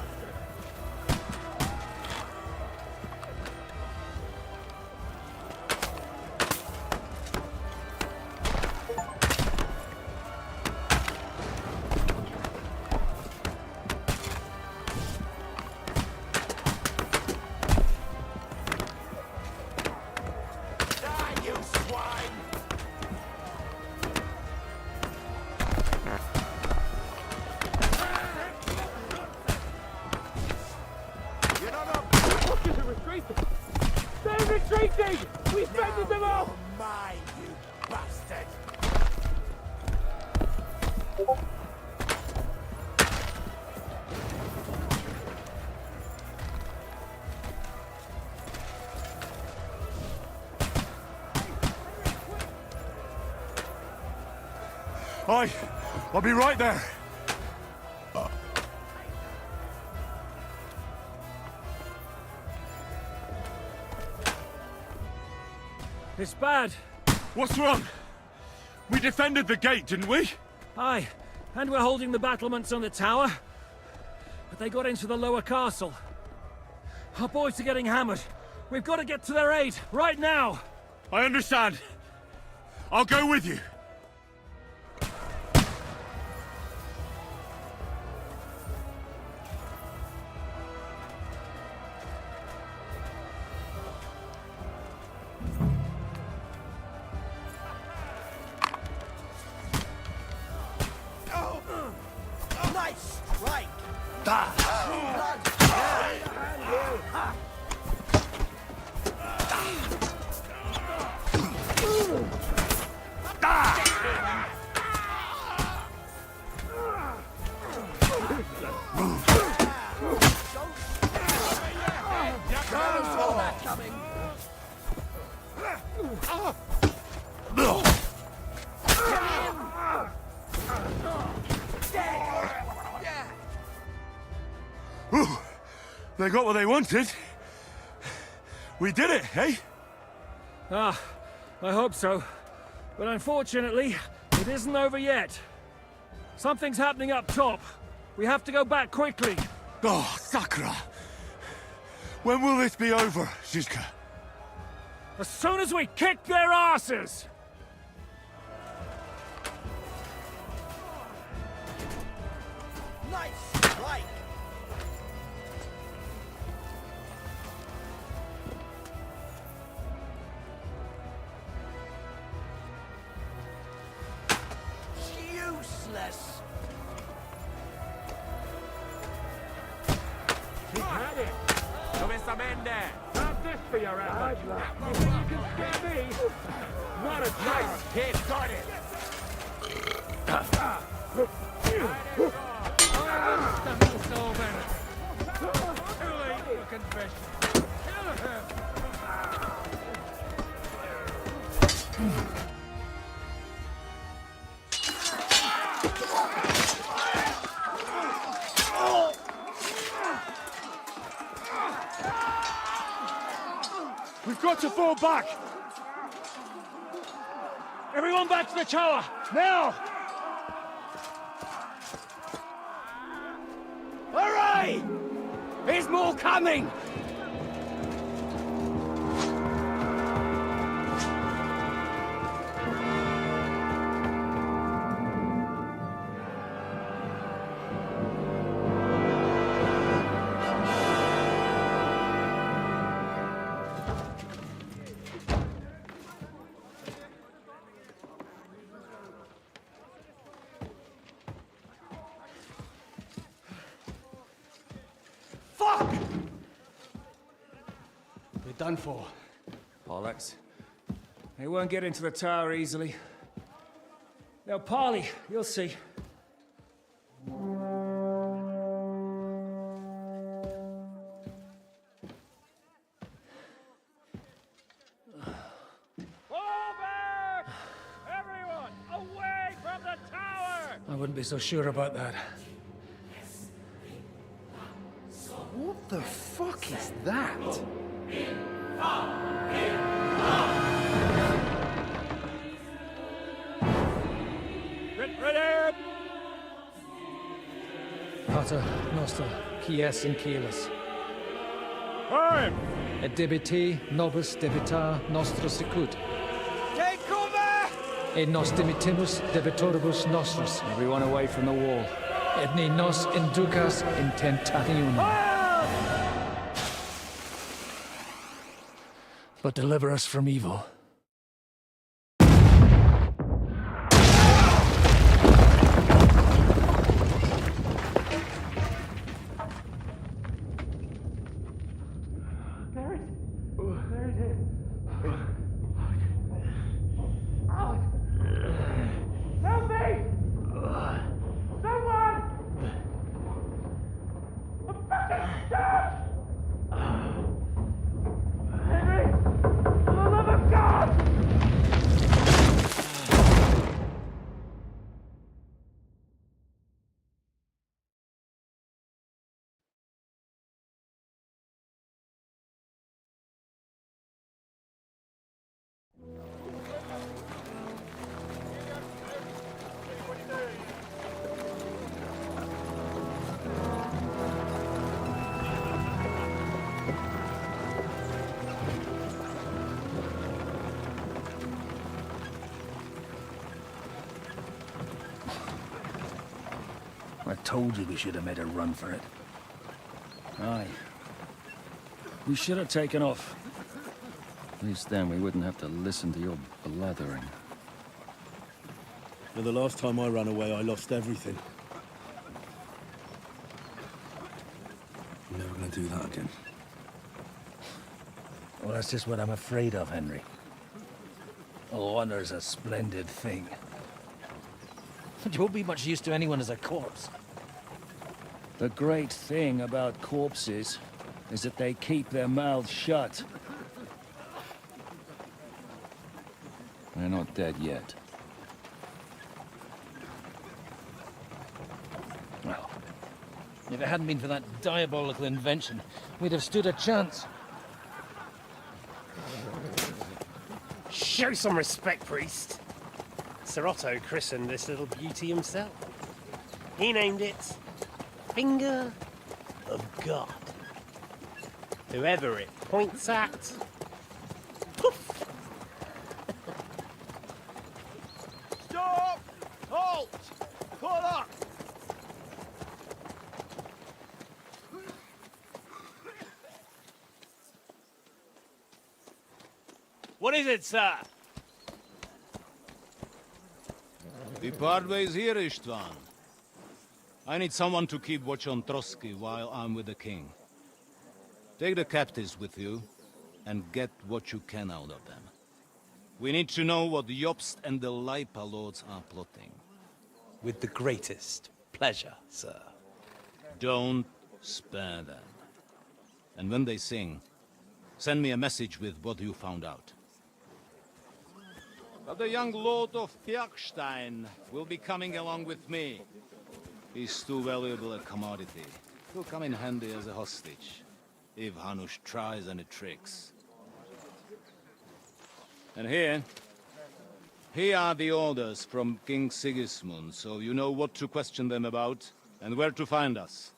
Die, you swine! You're not up! Fortress are retreating! They're retreating! We fended them off! Mine, you bastard! I'll be right there. It's bad. What's wrong? We defended the gate, didn't we? Aye, and we're holding the battlements on the tower. But they got into the lower castle. Our boys are getting hammered. We've got to get to their aid, right now! I understand. I'll go with you. Nice strike! Saw that coming. Ooh, they got what they wanted. We did it, eh? Ah, I hope so. But unfortunately, it isn't over yet. Something's happening up top. We have to go back quickly. Oh, Sakra! When will this be over, Zizka? As soon as we kick their asses! Nice strike! Useless! Keep at it! Suavemente! How's this for your average? You think you can scare me? Not a chance! Hit, got it! Too late for confession. Kill him! We've got to fall back! Everyone back to the tower! Now! Hooray! There's more coming! done for. Bollocks. They won't get into the tower easily. Now, Parley, you'll see. I wouldn't be so sure about that. What the fuck is that? Ready! Pater Noster, Quies in Caelus. Time! Et debite nobis debitar nostra sicut. Take cover! Et nos dimitimus debitoribus nostris. Everyone away from the wall. Et ne nos inducas in tentationem. But deliver us from evil. Help me! Someone! I'm fucking stuck! Henry! For the love of God! I told you we should have made a run for it. Aye. We should have taken off. At least then we wouldn't have to listen to your blathering. And the last time I ran away, I lost everything. I'm never gonna do that again. Well, that's just what I'm afraid of, Henry. Oh, honor's a splendid thing. You won't be much use to anyone as a corpse. The great thing about corpses is that they keep their mouths shut. They're not dead yet. Well, if it hadn't been for that diabolical invention, we'd have stood a chance. Show some respect, priest. Sir Otto christened this little beauty himself. He named it Finger of God. Whoever it points at, poof! Stop! Halt! Pull up! What is it, sir? The Pardway's here, Istvan. I need someone to keep watch on Trotsky while I'm with the king. Take the captives with you, and get what you can out of them. We need to know what the Jobst and the Leipa lords are plotting. With the greatest pleasure, sir. Don't spare them. And when they sing, send me a message with what you found out. But the young lord of Bjergstein will be coming along with me. He's too valuable a commodity. He'll come in handy as a hostage, if Hanush tries any tricks. And here are the orders from King Sigismund, so you know what to question them about, and where to find us.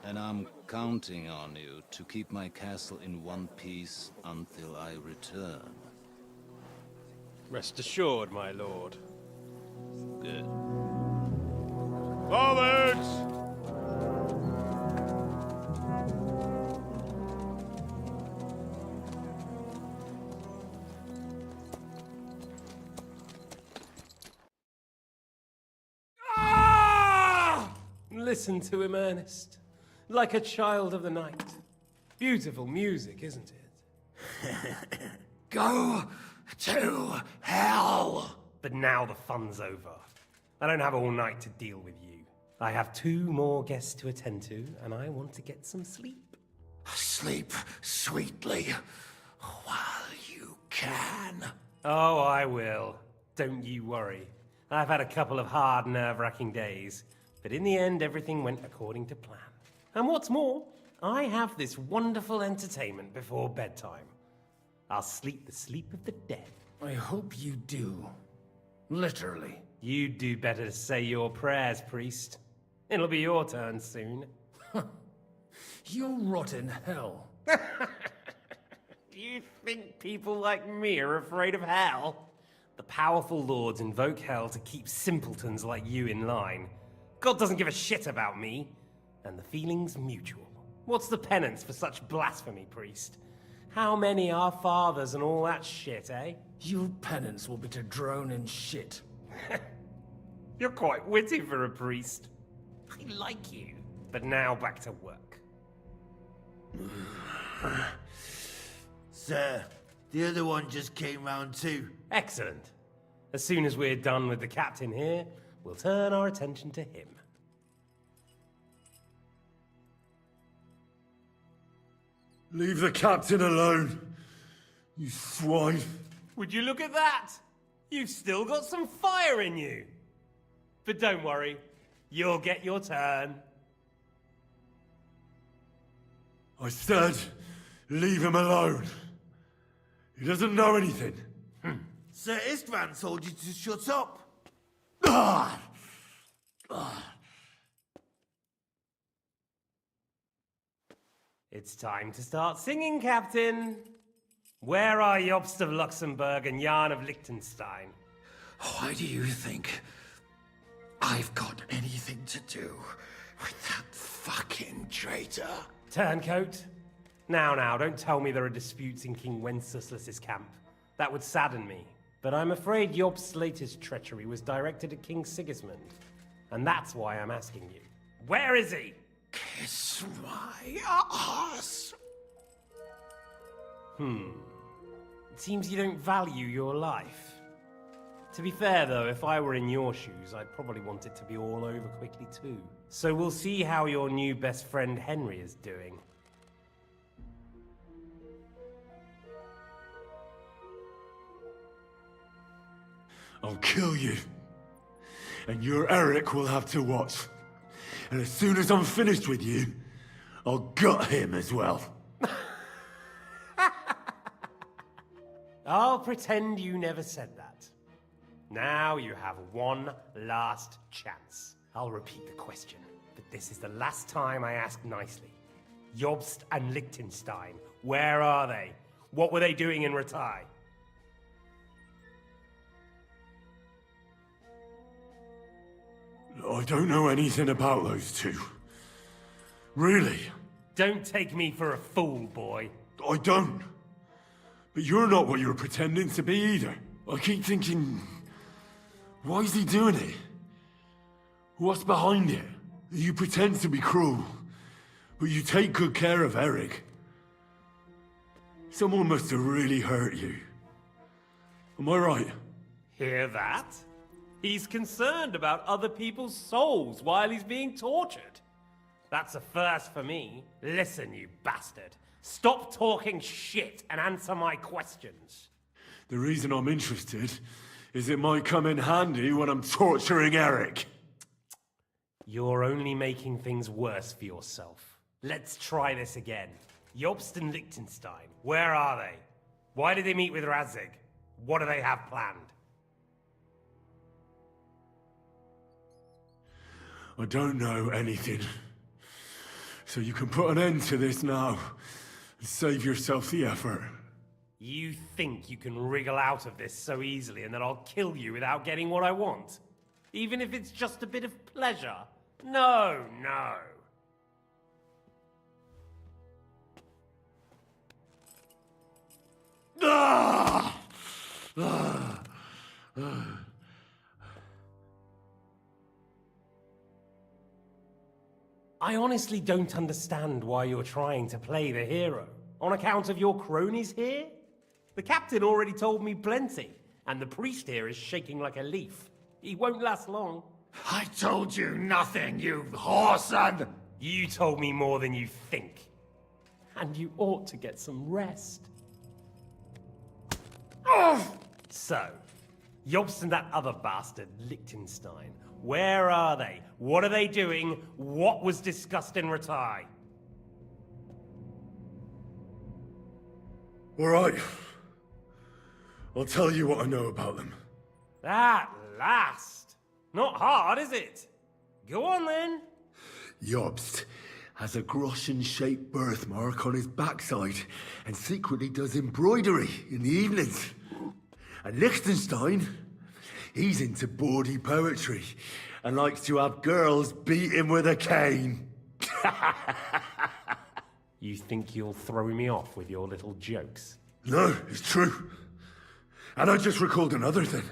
And I'm counting on you to keep my castle in one piece until I return. Rest assured, my lord. Good. Forwards! Listen to him, Ernest. Like a child of the night. Beautiful music, isn't it? Go to hell! But now the fun's over. I don't have all night to deal with you. I have 2 more guests to attend to, and I want to get some sleep. Sleep sweetly while you can. Oh, I will. Don't you worry. I've had a couple of hard, nerve-wracking days, but in the end, everything went according to plan. And what's more, I have this wonderful entertainment before bedtime. I'll sleep the sleep of the dead. I hope you do. Literally. You'd do better to say your prayers, priest. It'll be your turn soon. You'll rot in hell. Do you think people like me are afraid of hell? The powerful lords invoke hell to keep simpletons like you in line. God doesn't give a shit about me. And the feeling's mutual. What's the penance for such blasphemy, priest? How many are fathers and all that shit, eh? Your penance will be to drown in shit. You're quite witty for a priest. I like you. But now back to work. Sir, the other one just came round too. Excellent. As soon as we're done with the captain here, we'll turn our attention to him. Leave the captain alone, you swine. Would you look at that? You've still got some fire in you. But don't worry, you'll get your turn. I said, leave him alone. He doesn't know anything. Sir Istvan told you to shut up. It's time to start singing, Captain. Where are Jobst of Luxembourg and Jan of Liechtenstein? Why do you think I've got anything to do with that fucking traitor? Turncoat. Now, don't tell me there are disputes in King Wenceslas's camp. That would sadden me. But I'm afraid Jobst's latest treachery was directed at King Sigismund. And that's why I'm asking you. Where is he? Kiss my ass. It seems you don't value your life. To be fair, though, if I were in your shoes, I'd probably want it to be all over quickly, too. So we'll see how your new best friend Henry is doing. I'll kill you. And your Eric will have to watch. And as soon as I'm finished with you, I'll gut him as well. I'll pretend you never said that. Now you have one last chance. I'll repeat the question, but this is the last time I ask nicely. Jobst and Liechtenstein, where are they? What were they doing in Ratai? I don't know anything about those two. Really? Don't take me for a fool, boy. I don't. But you're not what you're pretending to be either. I keep thinking, why is he doing it? What's behind it? You pretend to be cruel, but you take good care of Eric. Someone must have really hurt you. Am I right? Hear that? He's concerned about other people's souls while he's being tortured. That's a first for me. Listen, you bastard. Stop talking shit and answer my questions. The reason I'm interested is it might come in handy when I'm torturing Eric. You're only making things worse for yourself. Let's try this again. Jobst and Liechtenstein, where are they? Why did they meet with Radzig? What do they have planned? I don't know anything. So you can put an end to this now and save yourself the effort. You think you can wriggle out of this so easily and that I'll kill you without getting what I want? Even if it's just a bit of pleasure? No. I honestly don't understand why you're trying to play the hero. On account of your cronies here? The captain already told me plenty, and the priest here is shaking like a leaf. He won't last long. I told you nothing, you whoreson! You told me more than you think. And you ought to get some rest. So, Jobst and that other bastard, Liechtenstein, where are they? What are they doing? What was discussed in Ratai? All right. I'll tell you what I know about them. At last! Not hard, is it? Go on then. Jobst has a Groschen-shaped birthmark on his backside and secretly does embroidery in the evenings. And Liechtenstein, he's into bawdy poetry and likes to have girls beat him with a cane. You think you'll throw me off with your little jokes? No, it's true. And I just recalled another thing.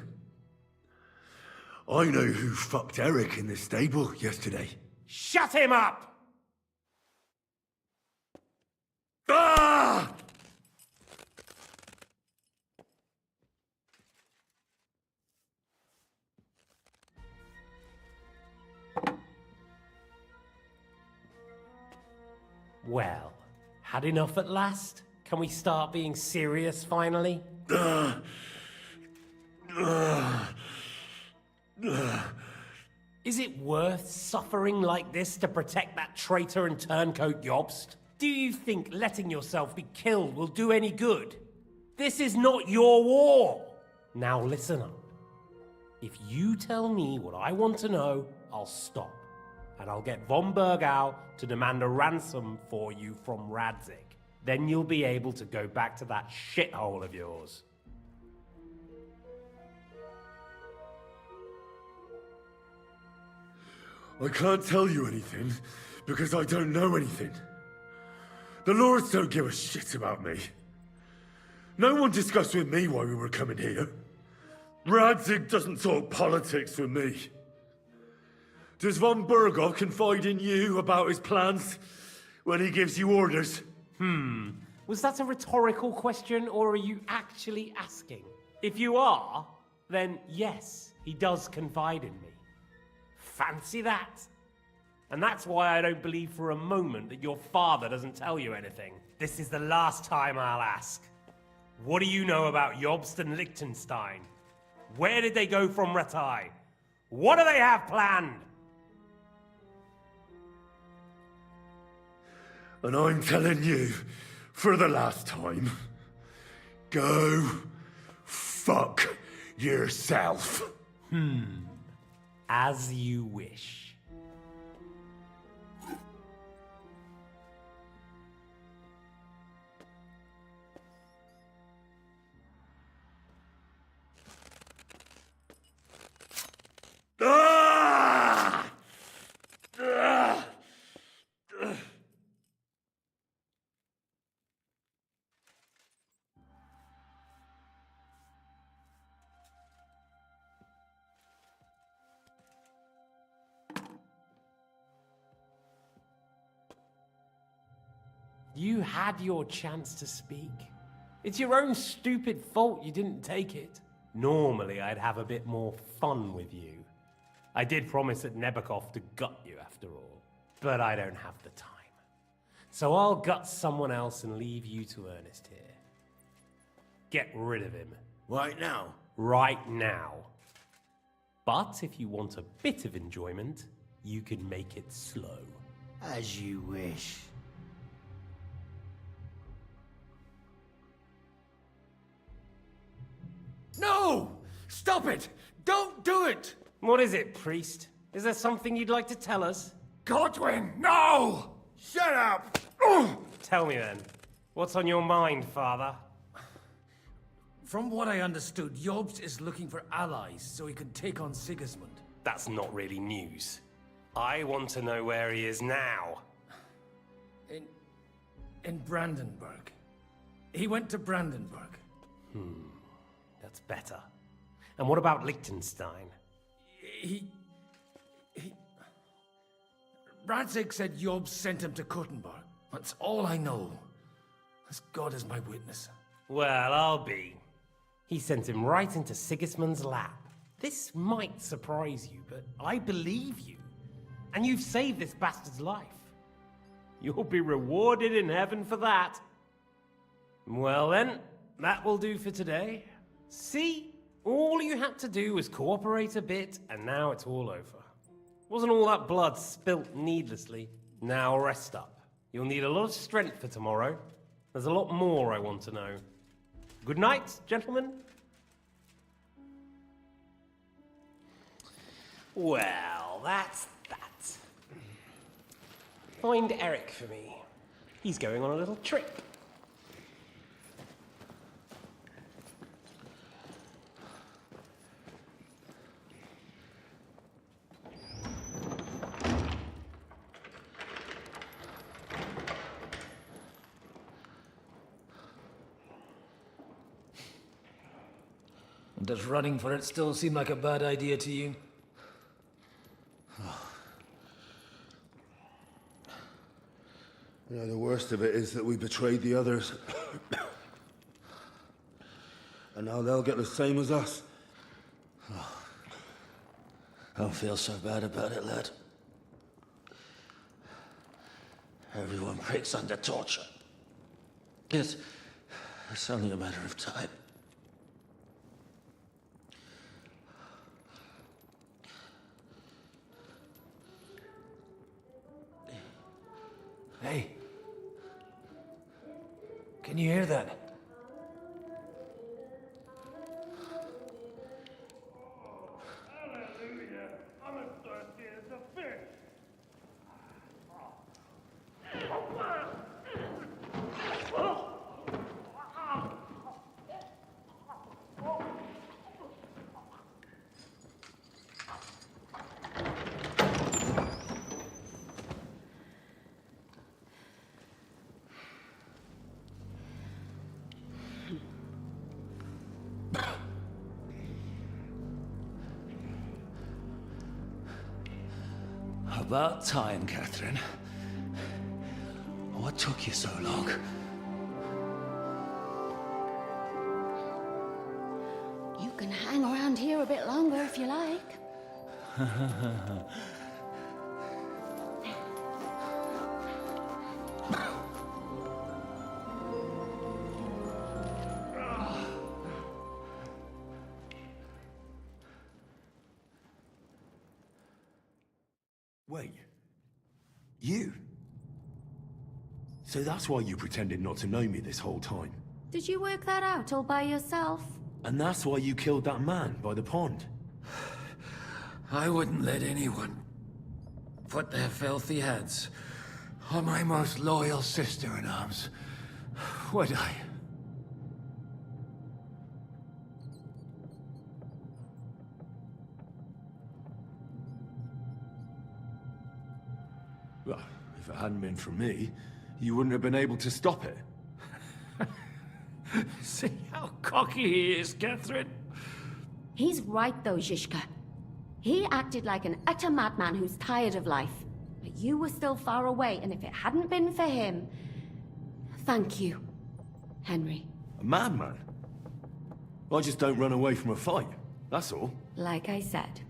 I know who fucked Eric in the stable yesterday. Shut him up! Ah! Well, had enough at last? Can we start being serious finally? Is it worth suffering like this to protect that traitor and turncoat Jobst? Do you think letting yourself be killed will do any good? This is not your war! Now listen up. If you tell me what I want to know, I'll stop. And I'll get von Bergau to demand a ransom for you from Radzig. Then you'll be able to go back to that shithole of yours. I can't tell you anything because I don't know anything. The Lords don't give a shit about me. No one discussed with me why we were coming here. Radzig doesn't talk politics with me. Does von Bergov confide in you about his plans when he gives you orders? Was that a rhetorical question, or are you actually asking? If you are, then yes, he does confide in me. Fancy that? And that's why I don't believe for a moment that your father doesn't tell you anything. This is the last time I'll ask. What do you know about Jobst and Liechtenstein? Where did they go from Ratai? What do they have planned? And I'm telling you, for the last time, go fuck yourself. As you wish. Ah! Ah! You had your chance to speak. It's your own stupid fault you didn't take it. Normally, I'd have a bit more fun with you. I did promise at Nebakov to gut you after all, but I don't have the time. So I'll gut someone else and leave you to Ernest here. Get rid of him. Right now? Right now. But if you want a bit of enjoyment, you can make it slow. As you wish. No! Stop it! Don't do it! What is it, priest? Is there something you'd like to tell us? Godwin, no! Shut up! Tell me then. What's on your mind, father? From what I understood, Jobst is looking for allies so he can take on Sigismund. That's not really news. I want to know where he is now. In Brandenburg. He went to Brandenburg. That's better. And what about Liechtenstein? Radzig said Job sent him to Kuttenberg. That's all I know. As God is my witness. Well, I'll be. He sent him right into Sigismund's lap. This might surprise you, but I believe you. And you've saved this bastard's life. You'll be rewarded in heaven for that. Well then, that will do for today. See? All you had to do was cooperate a bit, and now it's all over. Wasn't all that blood spilt needlessly. Now rest up. You'll need a lot of strength for tomorrow. There's a lot more I want to know. Good night, gentlemen. Well, that's that. Find Eric for me. He's going on a little trip. Does running for it still seem like a bad idea to you? Yeah, the worst of it is that we betrayed the others. And now they'll get the same as us. I don't feel so bad about it, lad. Everyone breaks under torture. It's only a matter of time. Hey. Can you hear that? Hallelujah. I'm as thirsty as a fish. About time, Catherine. What took you so long? You can hang around here a bit longer if you like. Wait. You? So that's why you pretended not to know me this whole time? Did you work that out all by yourself? And that's why you killed that man by the pond? I wouldn't let anyone put their filthy hands on my most loyal sister-in-arms, would I? Well, if it hadn't been for me, you wouldn't have been able to stop it. See how cocky he is, Catherine? He's right though, Zhishka. He acted like an utter madman who's tired of life. But you were still far away, and if it hadn't been for him... Thank you, Henry. A madman? I just don't run away from a fight, that's all. Like I said,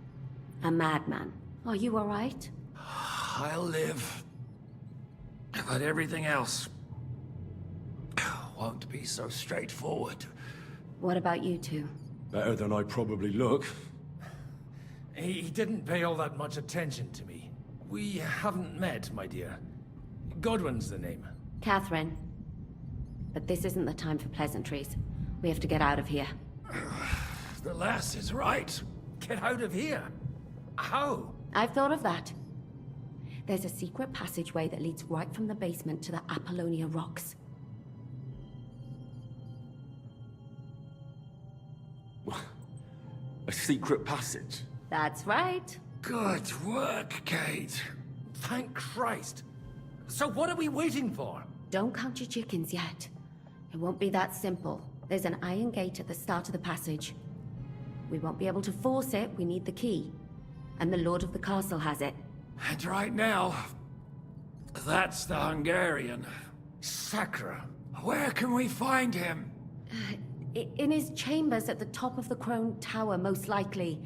a madman. Are you all right? I'll live. But everything else won't be so straightforward. What about you two? Better than I probably look. He didn't pay all that much attention to me. We haven't met, my dear. Godwin's the name. Catherine. But this isn't the time for pleasantries. We have to get out of here. The lass is right. Get out of here. How? I've thought of that. There's a secret passageway that leads right from the basement to the Apollonia Rocks. A secret passage? That's right. Good work, Kate. Thank Christ. So what are we waiting for? Don't count your chickens yet. It won't be that simple. There's an iron gate at the start of the passage. We won't be able to force it, we need the key. And the Lord of the Castle has it. And right now, That's the Hungarian. Sacra. Where can we find him? In his chambers at the top of the Crone Tower, most likely.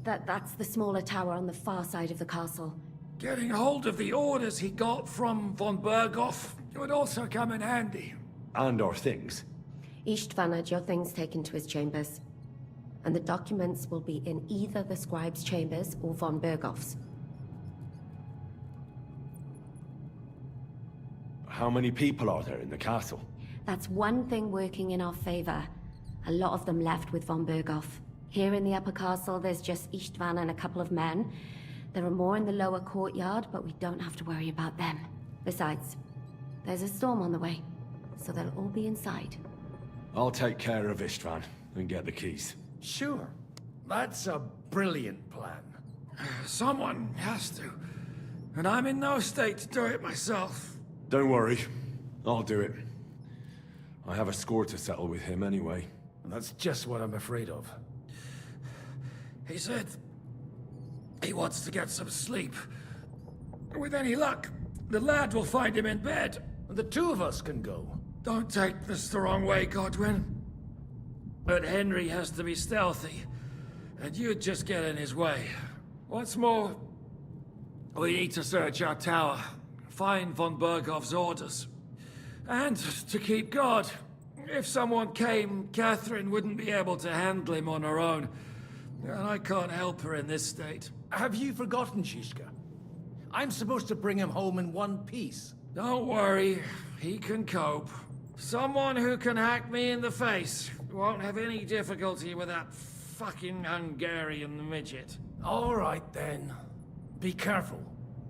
That's the smaller tower on the far side of the castle. Getting hold of the orders he got from von Berghoff would also come in handy. And our things. Istvan had your things taken to his chambers. And the documents will be in either the scribe's chambers or von Berghoff's. How many people are there in the castle? That's one thing working in our favor. A lot of them left with von Berghoff. Here in the upper castle, there's just Istvan and a couple of men. There are more in the lower courtyard, but we don't have to worry about them. Besides, there's a storm on the way, so they'll all be inside. I'll take care of Istvan and get the keys. Sure. That's a brilliant plan. Someone has to. And I'm in no state to do it myself. Don't worry. I'll do it. I have a score to settle with him anyway. And that's just what I'm afraid of. He said he wants to get some sleep. With any luck, the lad will find him in bed. The two of us can go. Don't take this the wrong way, Godwin. But Henry has to be stealthy, and you'd just get in his way. What's more, we need to search our tower, find von Berghoff's orders. And to keep guard. If someone came, Catherine wouldn't be able to handle him on her own. And I can't help her in this state. Have you forgotten, Shishka? I'm supposed to bring him home in one piece. Don't worry, he can cope. Someone who can hack me in the face won't have any difficulty with that fucking Hungarian midget. All right, then. Be careful.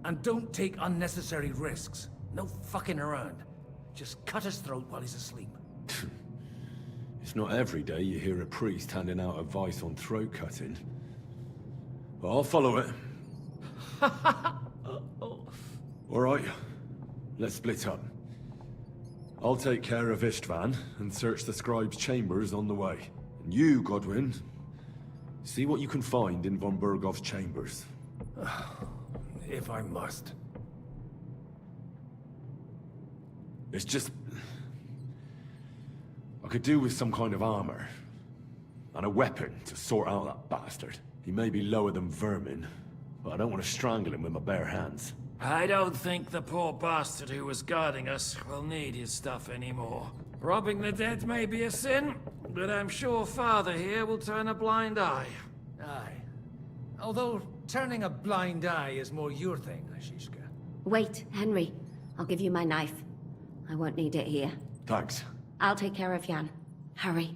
And don't take unnecessary risks. No fucking around. Just cut his throat while he's asleep. It's not every day you hear a priest handing out advice on throat cutting. But I'll follow it. All right, let's split up. I'll take care of Istvan and search the scribe's chambers on the way. And you, Godwin, see what you can find in von Berghoff's chambers. If I must. It's just... I could do with some kind of armor. And a weapon to sort out that bastard. He may be lower than vermin, but I don't want to strangle him with my bare hands. I don't think the poor bastard who was guarding us will need his stuff anymore. Robbing the dead may be a sin, but I'm sure Father here will turn a blind eye. Aye. Although, turning a blind eye is more your thing, Shishka. Wait, Henry. I'll give you my knife. I won't need it here. Thanks. I'll take care of Jan. Hurry.